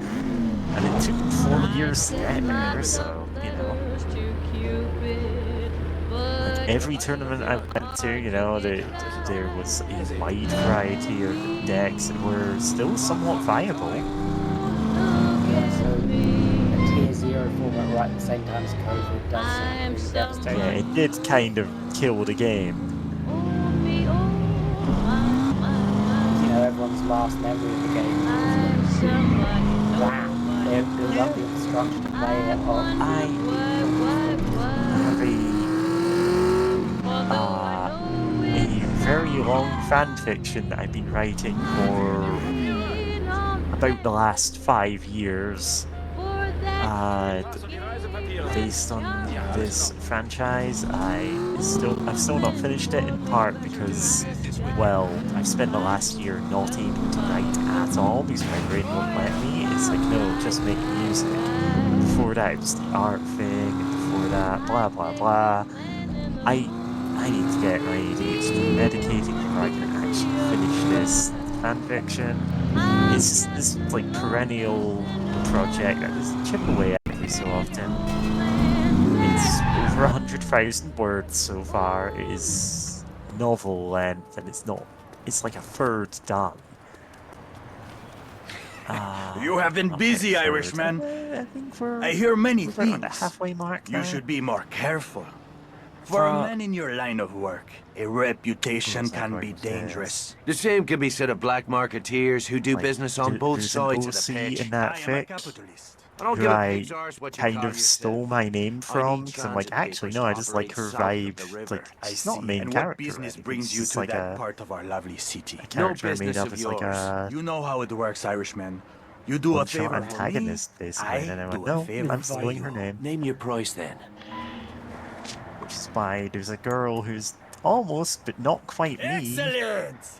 And it took 4 years to get there, so you know. Every tournament I went to, you know, there was a wide variety of decks that were still somewhat viable. Yeah, so a tier 0 format right at the same time as COVID does really devastating. Yeah, it did kind of kill the game. You know, everyone's last memory of the game was wow. They built up the infrastructure to play it on. I have a very long fan fiction that I've been writing for about the last 5 years, based on this franchise. I've still not finished it, in part because, well, I've spent the last year not able to write at all because my brain won't let me. It's no, just make music. Before that, it was the art thing, and before that, blah blah blah. I need to get ready. It's medicating before I can actually finish this fanfiction. It's this like perennial project that just chip away every so often. It's over 100,000 words so far. It is novel length, and it's not. It's like a third done. You have been busy, Irishman. I hear many things. Around the halfway mark now. You should be more careful. For a man in your line of work, a reputation can be dangerous. The same can be said of black marketeers who do business on both sides of the pitch. In that fic, I don't who give a I pig's arse what you kind call of stole my name from, because I'm like, actually, no, I just like her vibe. Like, she's not a main character. What business brings you to like that part of our lovely city? No business of yours. Like a, you know how it works, Irishman. You do a favor antagonist, for me, basically, and then I went, no, I'm stealing her name. Name your price then. Which is why there's a girl who's almost, but not quite me,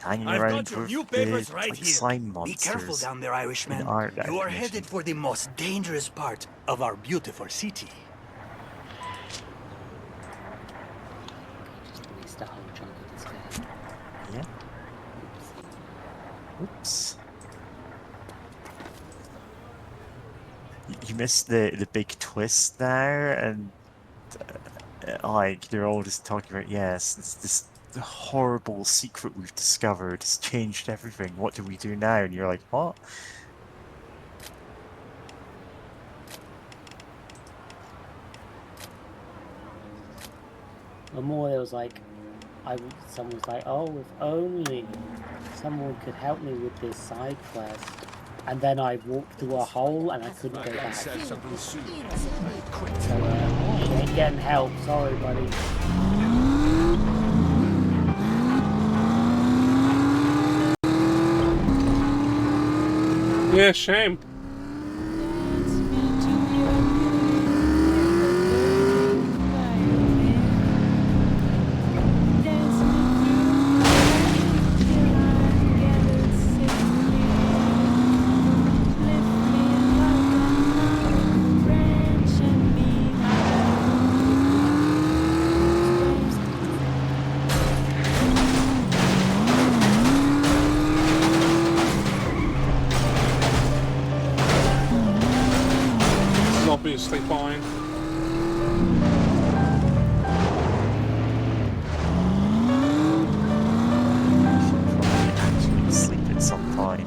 hanging around with the like, slime monsters. Be careful down there, Irishman. You are headed for the most dangerous part of our beautiful city. Yeah. Oops. You missed the big twist there, and like they're all just talking about, yes, it's this horrible secret we've discovered. It's changed everything. What do we do now? And you're like, what? The more there was like, someone was like, oh, if only someone could help me with this side quest. And then I walked through a hole and I couldn't go back. So, you ain't getting help. Sorry, buddy. Yeah, shame. Obviously fine. Sleep at some point.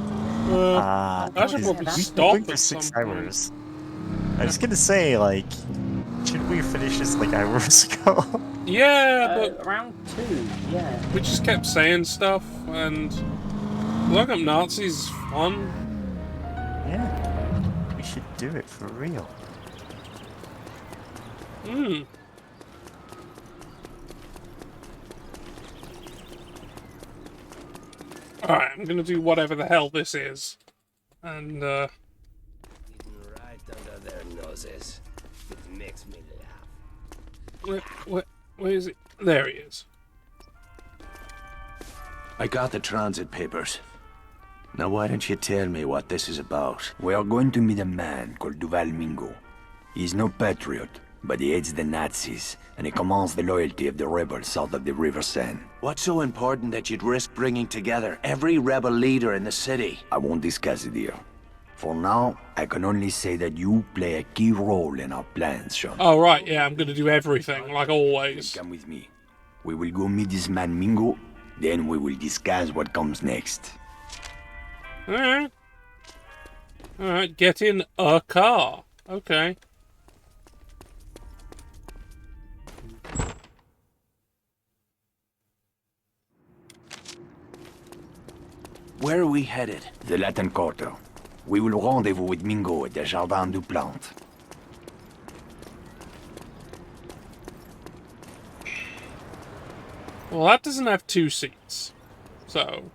I should probably stop for 6 hours. I was gonna say, like, should we finish this like hours ago? Yeah, but around 2, yeah. We just kept saying stuff, and look up Nazis is fun. Yeah, we should do it for real. Hmm. Alright, I'm gonna do whatever the hell this is. And, right under their noses. It makes me laugh. Where is it? There he is. I got the transit papers. Now why don't you tell me what this is about? We are going to meet a man called Duval Mingo. He's no patriot, but he hates the Nazis, and he commands the loyalty of the rebels south of the River Seine. What's so important that you'd risk bringing together every rebel leader in the city? I won't discuss it here. For now, I can only say that you play a key role in our plans, Sean. Oh, right, yeah, I'm gonna do everything, like always. Come with me. We will go meet this man Mingo, then we will discuss what comes next. Alright. Alright, get in a car. Okay. Where are we headed? The Latin Quarter. We will rendezvous with Mingo at the Jardin du Plante. Well, that doesn't have 2 seats. So...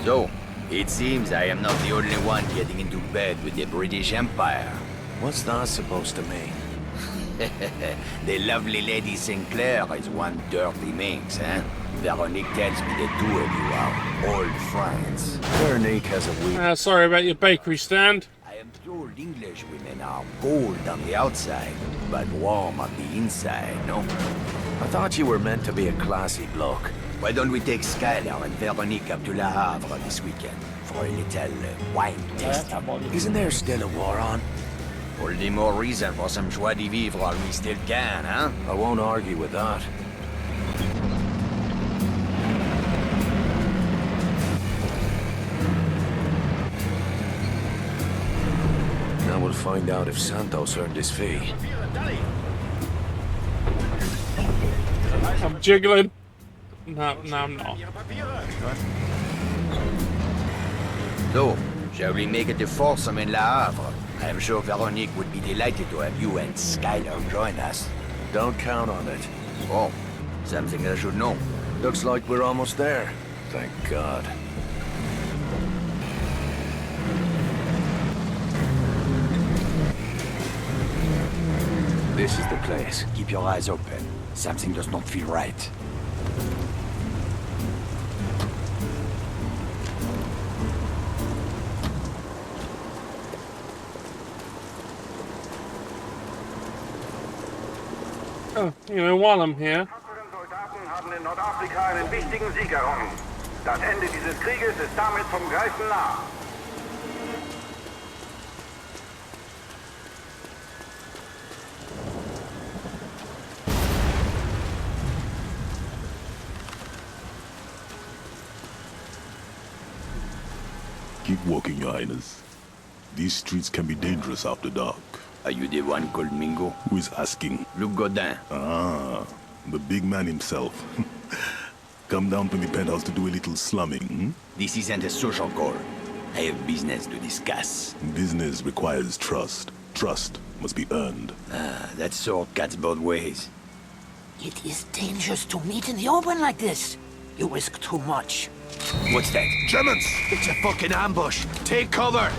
So, it seems I am not the only one getting into bed with the British Empire. What's that supposed to mean? The lovely Lady Sinclair is one dirty minx, eh? Veronique tells me the two of you are old friends. Veronique has a weak... Sorry about your bakery stand. I am told English women are cold on the outside, but warm on the inside, no? I thought you were meant to be a classy bloke. Why don't we take Skylar and Veronique up to Le Havre this weekend for a little wine tasting? Isn't there still a war on? All the more reason for some joie de vivre while we still can, huh? I won't argue with that. Now we'll find out if Santos earned his fee. I'm jiggling. No, I'm not. So, shall we make it a foursome in Le Havre? I am sure Veronique would be delighted to have you and Skylar join us. Don't count on it. Oh, something I should know. Looks like we're almost there. Thank God. This is the place. Keep your eyes open. Something does not feel right. Oh, while I'm here. Soldaten haben in Nordafrika einen wichtigen Sieg errungen. Das Ende dieses Krieges ist damit vom Greifen nah. Keep walking, Your Highness. These streets can be dangerous after dark. Are you the one called Mingo? Who is asking? Luc Godin. Ah, the big man himself. Come down from the penthouse to do a little slumming, hmm? This isn't a social call. I have business to discuss. Business requires trust. Trust must be earned. Ah, that sword cuts both ways. It is dangerous to meet in the open like this. You risk too much. What's that? Germans! It's a fucking ambush. Take cover.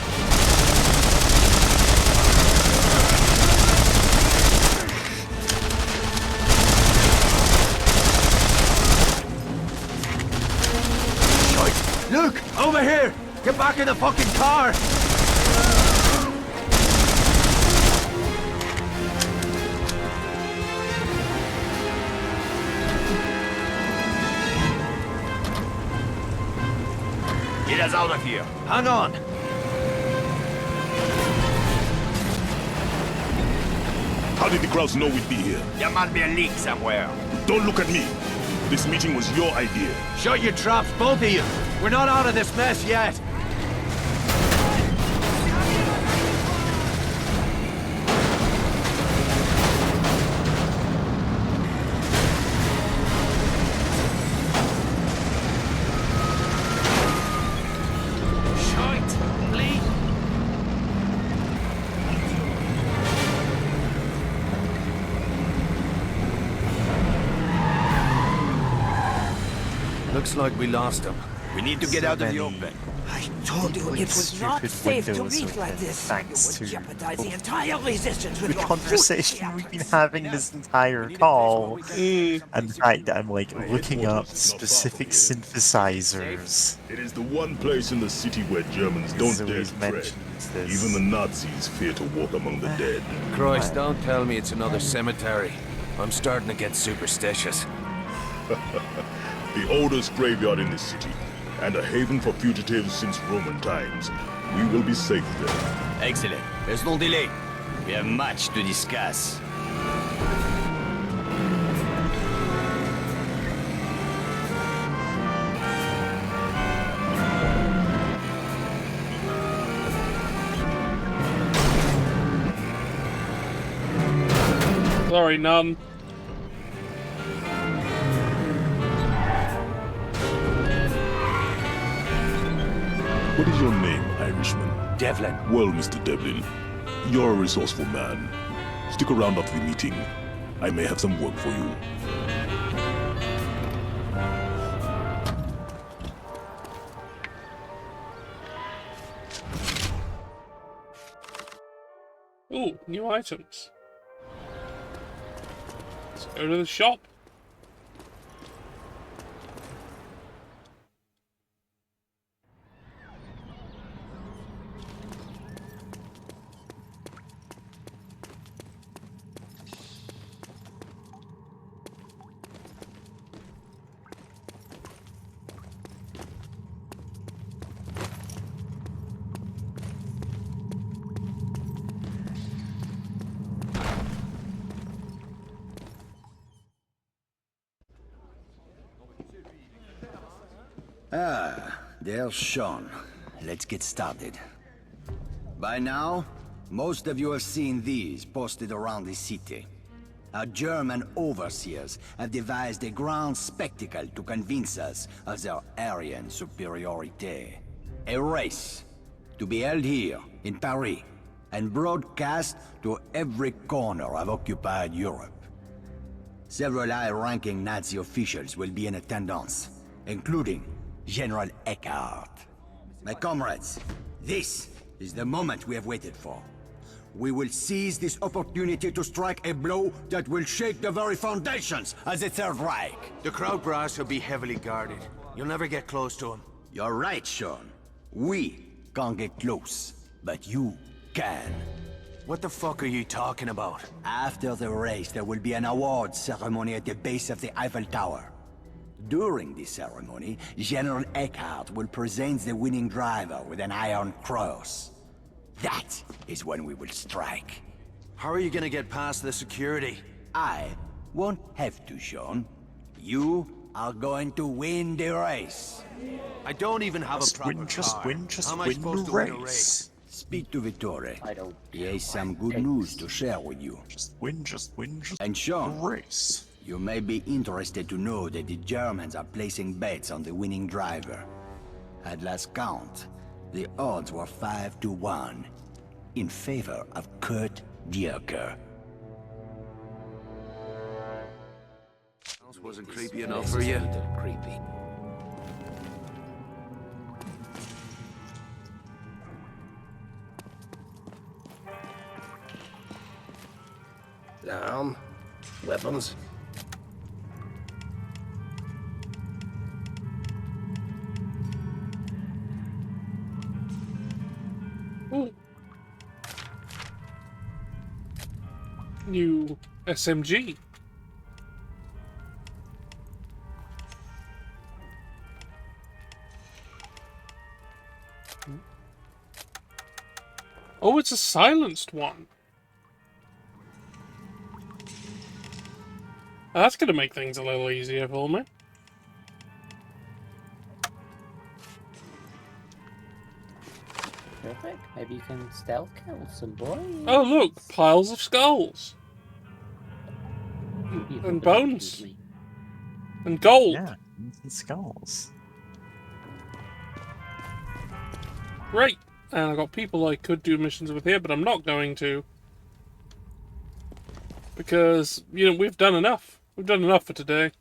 Luke, over here! Get back in the fucking car! Get us out of here. Hang on. How did the crowds know we'd be here? There must be a leak somewhere. Don't look at me. This meeting was your idea. Shut your traps, both of you. We're not out of this mess yet. Looks like we lost him. We need to get out of the open. I told you it was not safe to meet like this. You would jeopardize the entire resistance with The your conversation we've been having this entire call, and the fact that I'm like looking up specific synthesizers. It is the one place in the city where Germans don't dare to tread. Even the Nazis fear to walk among the dead. Christ, don't tell me it's another cemetery. I'm starting to get superstitious. The oldest graveyard in the city, and a haven for fugitives since Roman times. We will be safe there. Excellent. There's no delay. We have much to discuss. Sorry, none. What is your name, Irishman? Devlin. Well, Mr. Devlin, you're a resourceful man. Stick around after the meeting. I may have some work for you. Ooh, new items. Let's go to the shop. Ah, there's Sean. Let's get started. By now, most of you have seen these posted around the city. Our German overseers have devised a grand spectacle to convince us of their Aryan superiority. A race to be held here in Paris and broadcast to every corner of occupied Europe. Several high-ranking Nazi officials will be in attendance, including General Eckhart. My comrades, this is the moment we have waited for. We will seize this opportunity to strike a blow that will shake the very foundations of the Third Reich. The crowd brass will be heavily guarded. You'll never get close to him. You're right, Sean. We can't get close, but you can. What the fuck are you talking about? After the race, there will be an award ceremony at the base of the Eiffel Tower. During the ceremony, General Eckhart will present the winning driver with an Iron Cross. That is when we will strike. How are you gonna get past the security? I won't have to, Sean. You are going to win the race. I don't even have a proper car. How am I supposed to win a race? Speak to Vittore. I don't. He has some good news to share with you. Just win, And Sean, race. You may be interested to know that the Germans are placing bets on the winning driver. At last count, the odds were 5-1 in favor of Kurt Dierker. Wasn't creepy enough for you? Creepy. Down. Weapons. Ooh. New SMG. Oh, it's a silenced one. That's gonna make things a little easier for me. Perfect. Maybe you can stealth kill some boys. Oh look, piles of skulls. And bones. And gold. Yeah, skulls. Great. And I've got people I could do missions with here, but I'm not going to. Because, you know, we've done enough. We've done enough for today.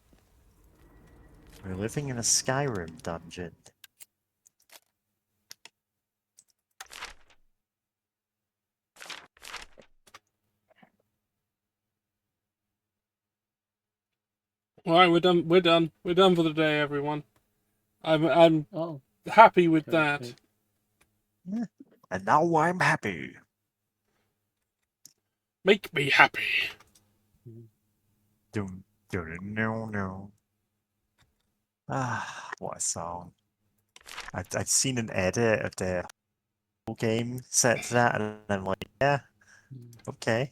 We're living in a Skyrim dungeon. Alright, we're done. We're done. We're done for the day, everyone. I'm happy with that. Yeah. And now I'm happy. Make me happy. No. Ah, what a song. I'd seen an edit of the whole game set to that, and I'm like, yeah, okay.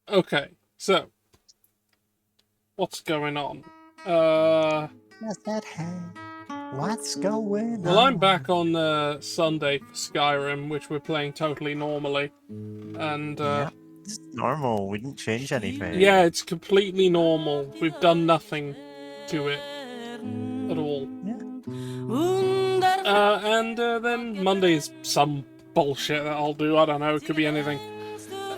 Okay, so what's going on? What's that? What's going on? Well, I'm back on Sunday for Skyrim, which we're playing totally normally, and it's normal. We didn't change anything. yeah, it's completely normal. We've done nothing to it at all. And then Monday is some bullshit that I'll do. I don't know. It could be anything.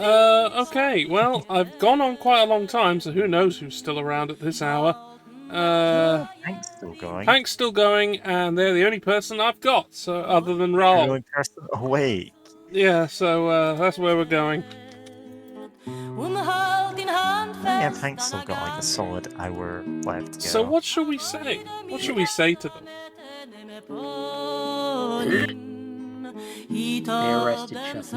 Okay, well, I've gone on quite a long time, so who knows who's still around at this hour. Hank's still going. Hank's still going, and they're the only person I've got, so other than Raoul. The only person awake. Yeah, so that's where we're going. Yeah, Hank's still got like a solid hour left to go. So what shall we say? What shall we say to them? They arrested Chuck E. Cheese.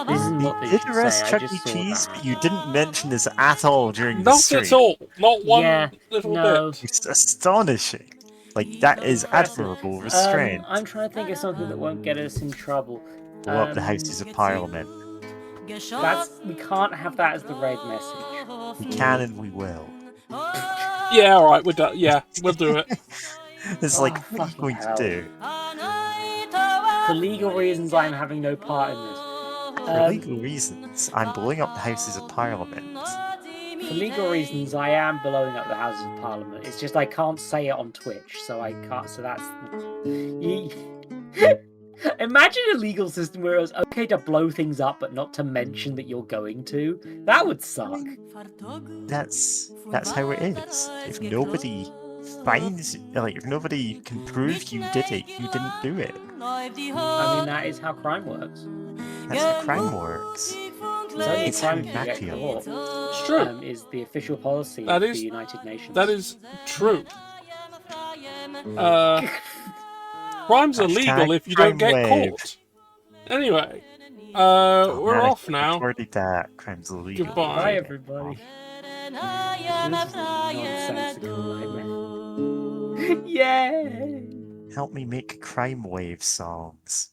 This is what they did should arrest say. Chuck I E. just saw Cheese, that. but you didn't mention this at all during the Not stream. at all. Not one Yeah, little no. bit. It's astonishing. Like, that is admirable restraint. I'm trying to think of something that won't get us in trouble. Blow up the Houses of Parliament. We can't have that as the raid message. We can and we will. Yeah, alright, we're done. Yeah, we'll do it. It's like, what are you going to do? For legal reasons, I'm having no part in this. For legal reasons, I'm blowing up the Houses of Parliament. For legal reasons, I am blowing up the Houses of Parliament. It's just I can't say it on Twitch, so I can't. So that's. Imagine a legal system where it was okay to blow things up, but not to mention that you're going to. That would suck. That's how it is. If nobody finds, like, if nobody can prove you did it, you didn't do it. I mean, that is how crime works. That's how crime works. It's only crime if you get caught. It's true. Is the official policy That of is- the United Nations. That is true. Crime's illegal if you don't get crime caught. Anyway, we're off now. Already that crime's illegal. Goodbye. Bye, everybody. This is nonsensical nightmare. Yay! Help me make crime wave songs.